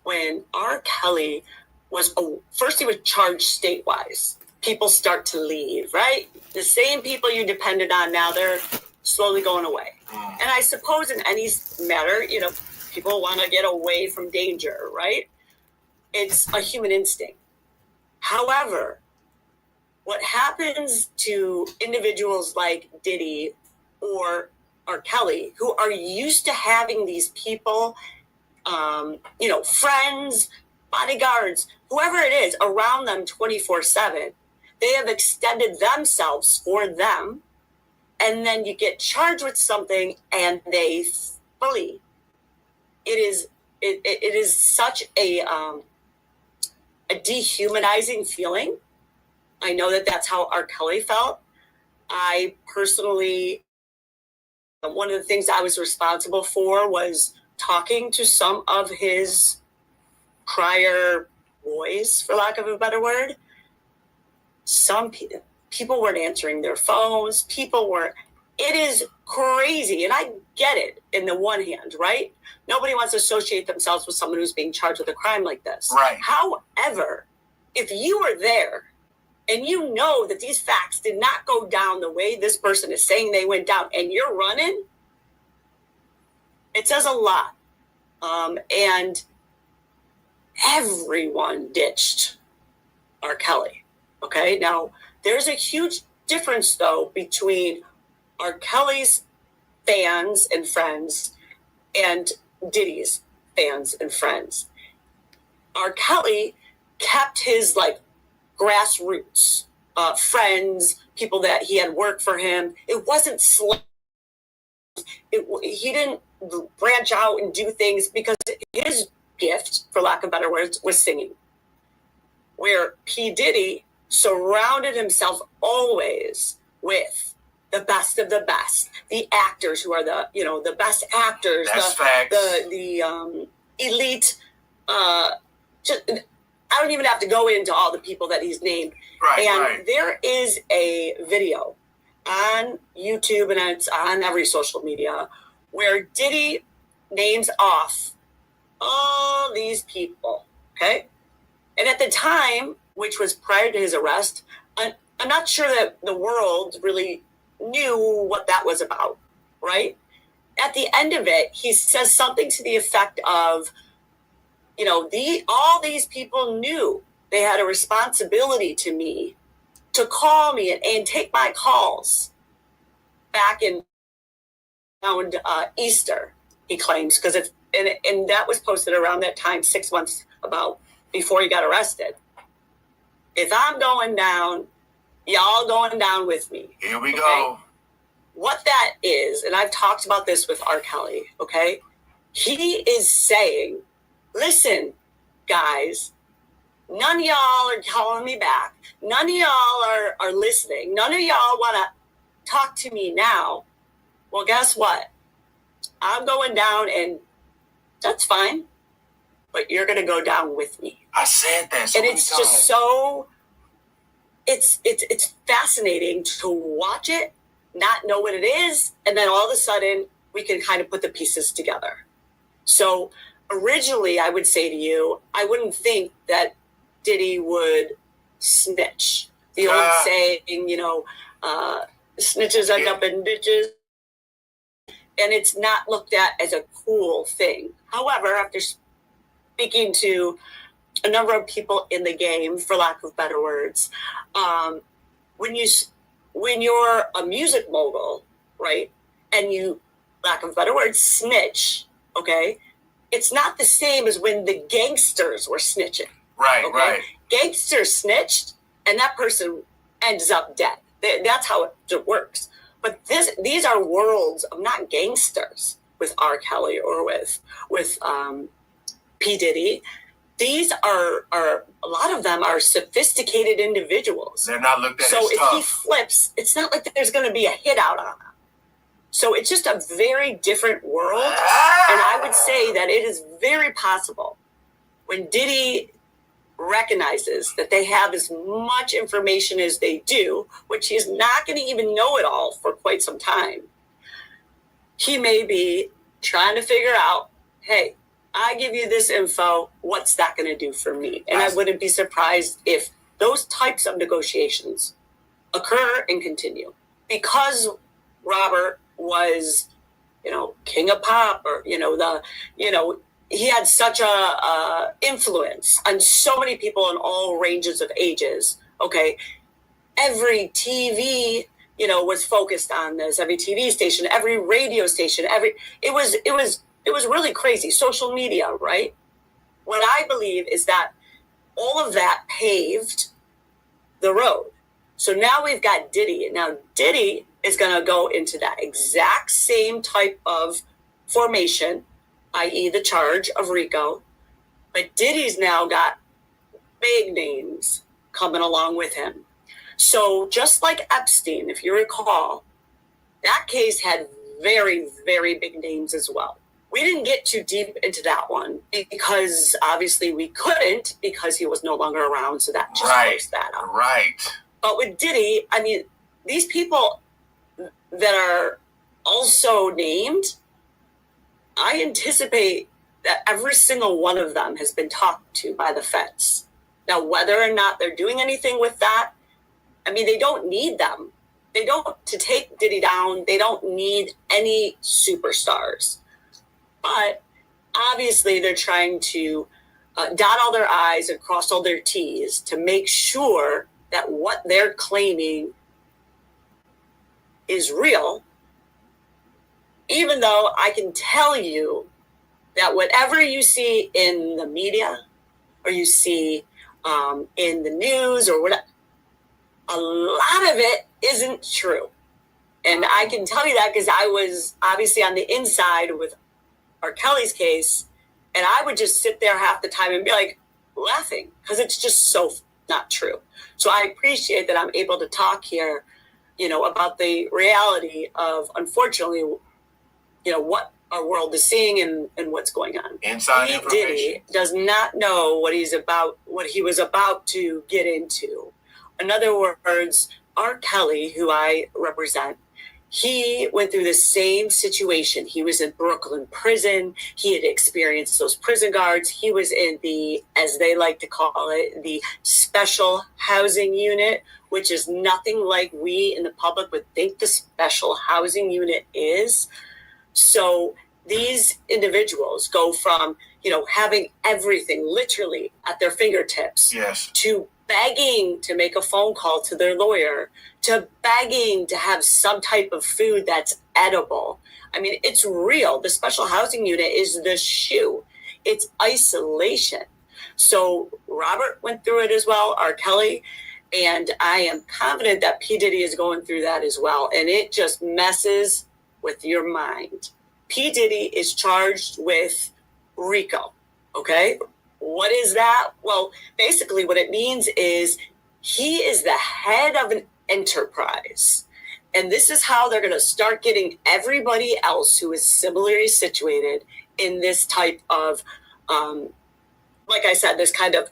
When R. Kelly was first, he was charged state-wise. People start to leave, right? The same people you depended on now, they're slowly going away. And I suppose in any matter, people want to get away from danger, right? It's a human instinct. However, what happens to individuals like Diddy or R. Kelly, who are used to having these people, friends, bodyguards, whoever it is, around them 24/7, they have extended themselves for them, and then you get charged with something and they flee. It is such a dehumanizing feeling. I know that that's how R. Kelly felt. I personally one of the things I was responsible for was talking to some of his prior boys, for lack of a better word. Some people weren't answering their phones. It is crazy. And I get it in the one hand, right? Nobody wants to associate themselves with someone who's being charged with a crime like this. Right. However, if you were there and you know that these facts did not go down the way this person is saying they went down, and you're running, it says a lot. And everyone ditched R. Kelly. Okay, now there's a huge difference, though, between R. Kelly's fans and friends and Diddy's fans and friends. R. Kelly kept his grassroots friends, people that he had worked for him. It wasn't he didn't branch out and do things because his gift, for lack of better words, was singing. Where P. Diddy surrounded himself always with the best of the best, the actors who are the best actors, the elite. I don't even have to go into all the people that he's named. Right. There is a video on YouTube, and it's on every social media, where Diddy names off all these people. Okay. And at the time, which was prior to his arrest, I'm not sure that the world really knew what that was about, right? At the end of it, he says something to the effect of, all these people knew they had a responsibility to me to call me and take my calls back in around Easter, he claims, because and that was posted around that time, 6 months before he got arrested. If I'm going down, y'all going down with me. Here we go. What that is, and I've talked about this with R. Kelly, okay? He is saying, listen, guys, none of y'all are calling me back. None of y'all are listening. None of y'all want to talk to me now. Well, guess what? I'm going down, and that's fine. But you're going to go down with me. I said that. And it's just so, it's fascinating to watch it, not know what it is, and then all of a sudden we can kind of put the pieces together. So originally, I would say to you, I wouldn't think that Diddy would snitch. The old saying, snitches end up in ditches. And it's not looked at as a cool thing. However, after speaking to a number of people in the game, for lack of better words, when you're a music mogul, right, and you, lack of better words, snitch, okay, it's not the same as when the gangsters were snitching. Right, okay? right. Gangsters snitched, and that person ends up dead. That's how it works. But these are worlds of not gangsters with R. Kelly or with P. Diddy. These are a lot of them are sophisticated individuals. They're not looked at so as if tough. he flips, it's not like there's going to be a hit out on him. So it's just a very different world. And I would say that it is very possible when Diddy recognizes that they have as much information as they do, which he's not going to even know it all for quite some time. He may be trying to figure out, hey, I give you this info, what's that going to do for me? And I wouldn't be surprised if those types of negotiations occur and continue. Because Robert was, king of pop, or, he had such a influence on so many people in all ranges of ages. Okay. Every TV, was focused on this, every TV station, every radio station, it was really crazy. Social media, right? What I believe is that all of that paved the road. So now we've got Diddy. Now Diddy is going to go into that exact same type of formation, i.e. the charge of RICO. But Diddy's now got big names coming along with him. So just like Epstein, if you recall, that case had very, very big names as well. We didn't get too deep into that one because obviously we couldn't because he was no longer around. So that just closed that up. Right. But with Diddy, I mean, these people that are also named, I anticipate that every single one of them has been talked to by the feds. Now, whether or not they're doing anything with that, I mean, they don't need them. They don't, to take Diddy down, they don't need any superstars. But obviously they're trying to dot all their I's and cross all their T's to make sure that what they're claiming is real, even though I can tell you that whatever you see in the media or you see in the news or whatever, a lot of it isn't true. And I can tell you that because I was obviously on the inside with R. Kelly's case, and I would just sit there half the time and be like laughing because it's just so not true. So I appreciate that I'm able to talk here, you know, about the reality of, unfortunately, you know, what our world is seeing and what's going on. Inside information. Diddy does not know what he was about to get into. In other words, R. Kelly, who I represent, he went through the same situation. He was in Brooklyn prison. He had experienced those prison guards. He was in the, as they like to call it, the special housing unit, which is nothing like we in the public would think the special housing unit is. So these individuals go from, you know, having everything literally at their fingertips, yes, to begging to make a phone call to their lawyer, to begging to have some type of food that's edible. I mean, it's real. The special housing unit is the shoe. It's isolation. So Robert went through it as well, R. Kelly, and I am confident that P. Diddy is going through that as well. And it just messes with your mind. P. Diddy is charged with RICO, okay? What is that? Well, basically what it means is he is the head of an enterprise. And this is how they're going to start getting everybody else who is similarly situated in this type of, like I said, this kind of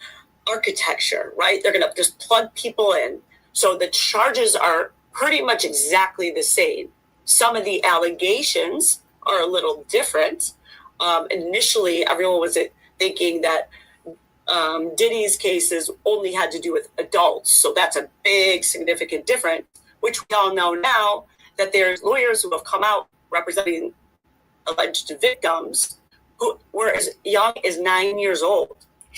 architecture, right? They're going to just plug people in. So the charges are pretty much exactly the same. Some of the allegations are a little different. Initially, everyone was thinking that Diddy's cases only had to do with adults. So that's a big, significant difference, which we all know now that there's lawyers who have come out representing alleged victims who were as young as 9 years old.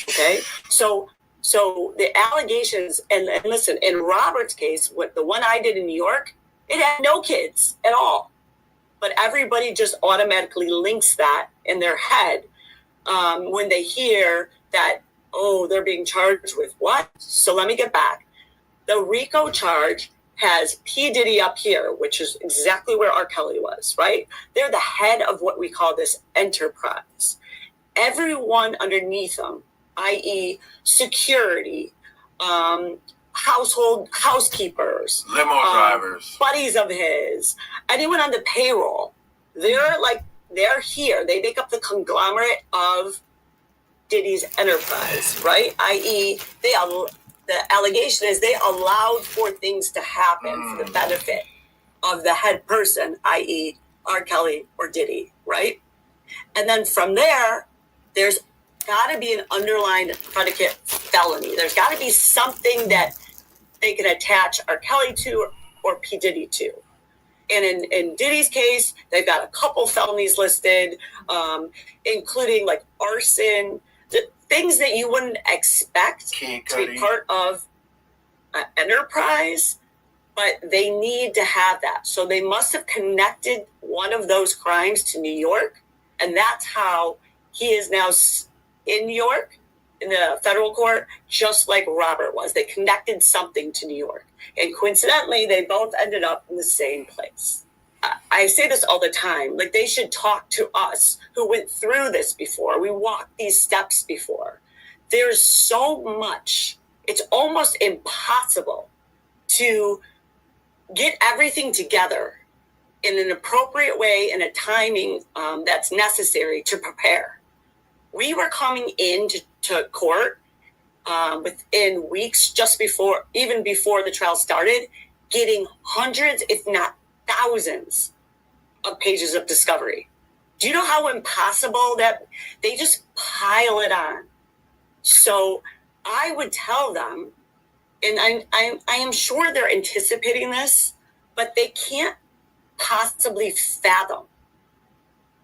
Okay. So the allegations, and listen, in Robert's case, the one I did in New York, it had no kids at all. But everybody just automatically links that in their head when they hear that, oh, they're being charged with what? So let me get back. The RICO charge has P. Diddy up here, which is exactly where R. Kelly was, right? They're the head of what we call this enterprise. Everyone underneath them, i.e. security, housekeepers, limo drivers, buddies of his, anyone on the payroll, they're here. They make up the conglomerate of Diddy's enterprise, right? i.e. the allegation is they allowed for things to happen for the benefit of the head person, i.e. R. Kelly or Diddy, right? And then from there, there's got to be an underlying predicate felony. There's got to be something that they can attach R. Kelly to or P. Diddy to. And in Diddy's case, they've got a couple felonies listed, including like arson, things that you wouldn't expect to be part of an enterprise, but they need to have that. So they must have connected one of those crimes to New York, and that's how he is now in New York, in the federal court, just like Robert was. They connected something to New York. And coincidentally, they both ended up in the same place. I say this all the time, like they should talk to us who went through this before. We walked these steps before. There's so much. It's almost impossible to get everything together in an appropriate way and a timing that's necessary to prepare. We were coming into court within weeks, just before, even before the trial started, getting hundreds, if not thousands, of pages of discovery. Do you know how impossible that they just pile it on? So I would tell them, and I am sure they're anticipating this, but they can't possibly fathom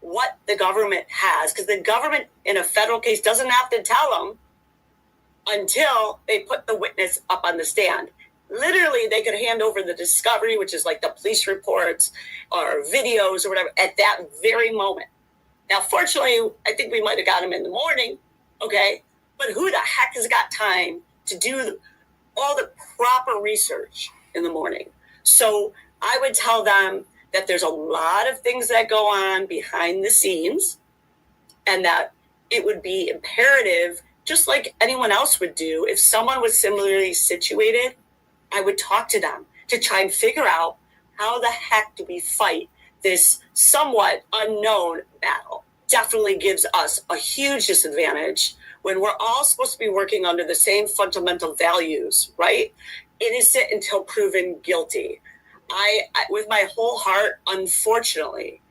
what the government has, because the government in a federal case doesn't have to tell them until they put the witness up on the stand. Literally, they could hand over the discovery, which is like the police reports or videos or whatever, at that very moment. Now, fortunately, I think we might have got them in the morning, okay? But who the heck has got time to do all the proper research in the morning? So I would tell them that there's a lot of things that go on behind the scenes, and that it would be imperative, just like anyone else would do, if someone was similarly situated, I would talk to them to try and figure out how the heck do we fight this somewhat unknown battle. Definitely gives us a huge disadvantage when we're all supposed to be working under the same fundamental values, right? Innocent until proven guilty. I with my whole heart, unfortunately,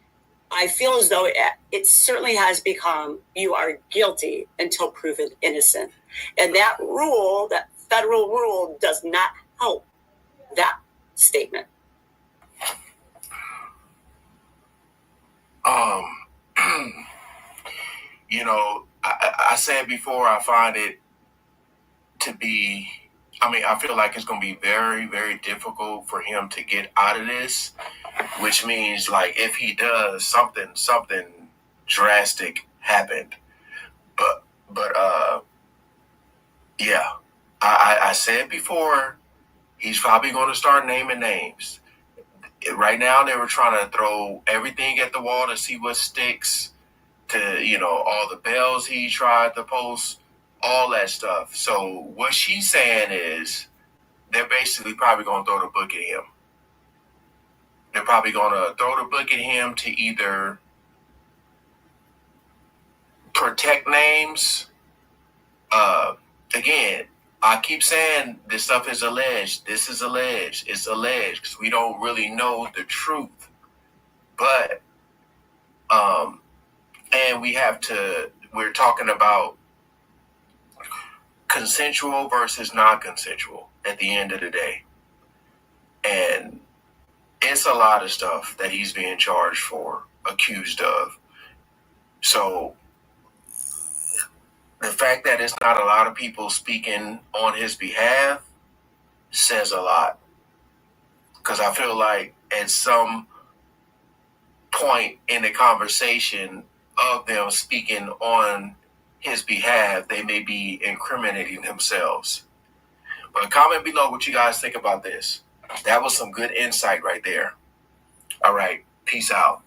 I feel as though it certainly has become, you are guilty until proven innocent. And that rule, that federal rule, does not help that statement. You know, I said before, I find it to be, I mean, I feel like it's going to be very, very difficult for him to get out of this, which means, like, if he does, something drastic happened. But yeah, I said before, he's probably going to start naming names. Right now, they were trying to throw everything at the wall to see what sticks, to, you know, all the bells he tried to post, all that stuff. So what she's saying is they're basically probably going to throw the book at him. They're probably going to throw the book at him to either protect names. Again, I keep saying this stuff is alleged. This is alleged. It's alleged because we don't really know the truth. But, and we're talking about consensual versus non-consensual at the end of the day. And it's a lot of stuff that he's being charged for, accused of. So the fact that it's not a lot of people speaking on his behalf says a lot. Because I feel like at some point in the conversation of them speaking on his behalf, they may be incriminating themselves. But comment below what you guys think about this. That was some good insight right there. All right. Peace out.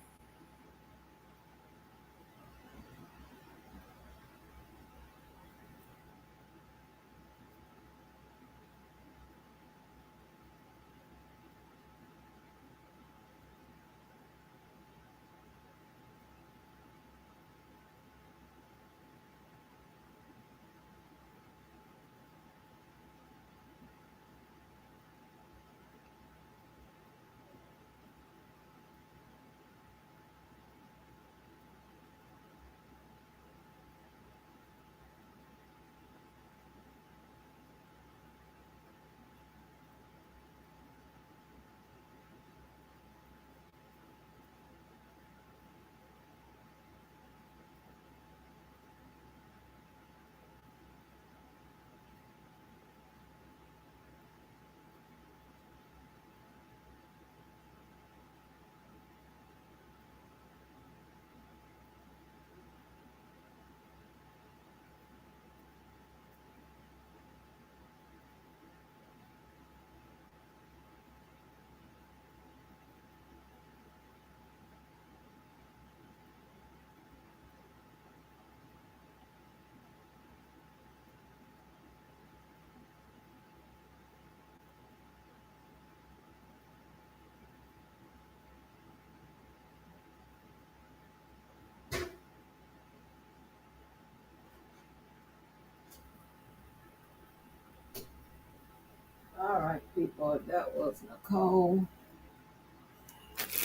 right, people, that was Nicole.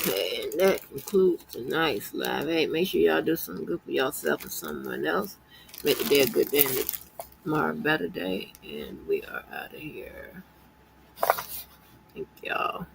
Okay, and that concludes tonight's live. Hey, make sure y'all do something good for yourself and someone else. Make the day a good day and tomorrow a better day. And we are out of here. Thank y'all.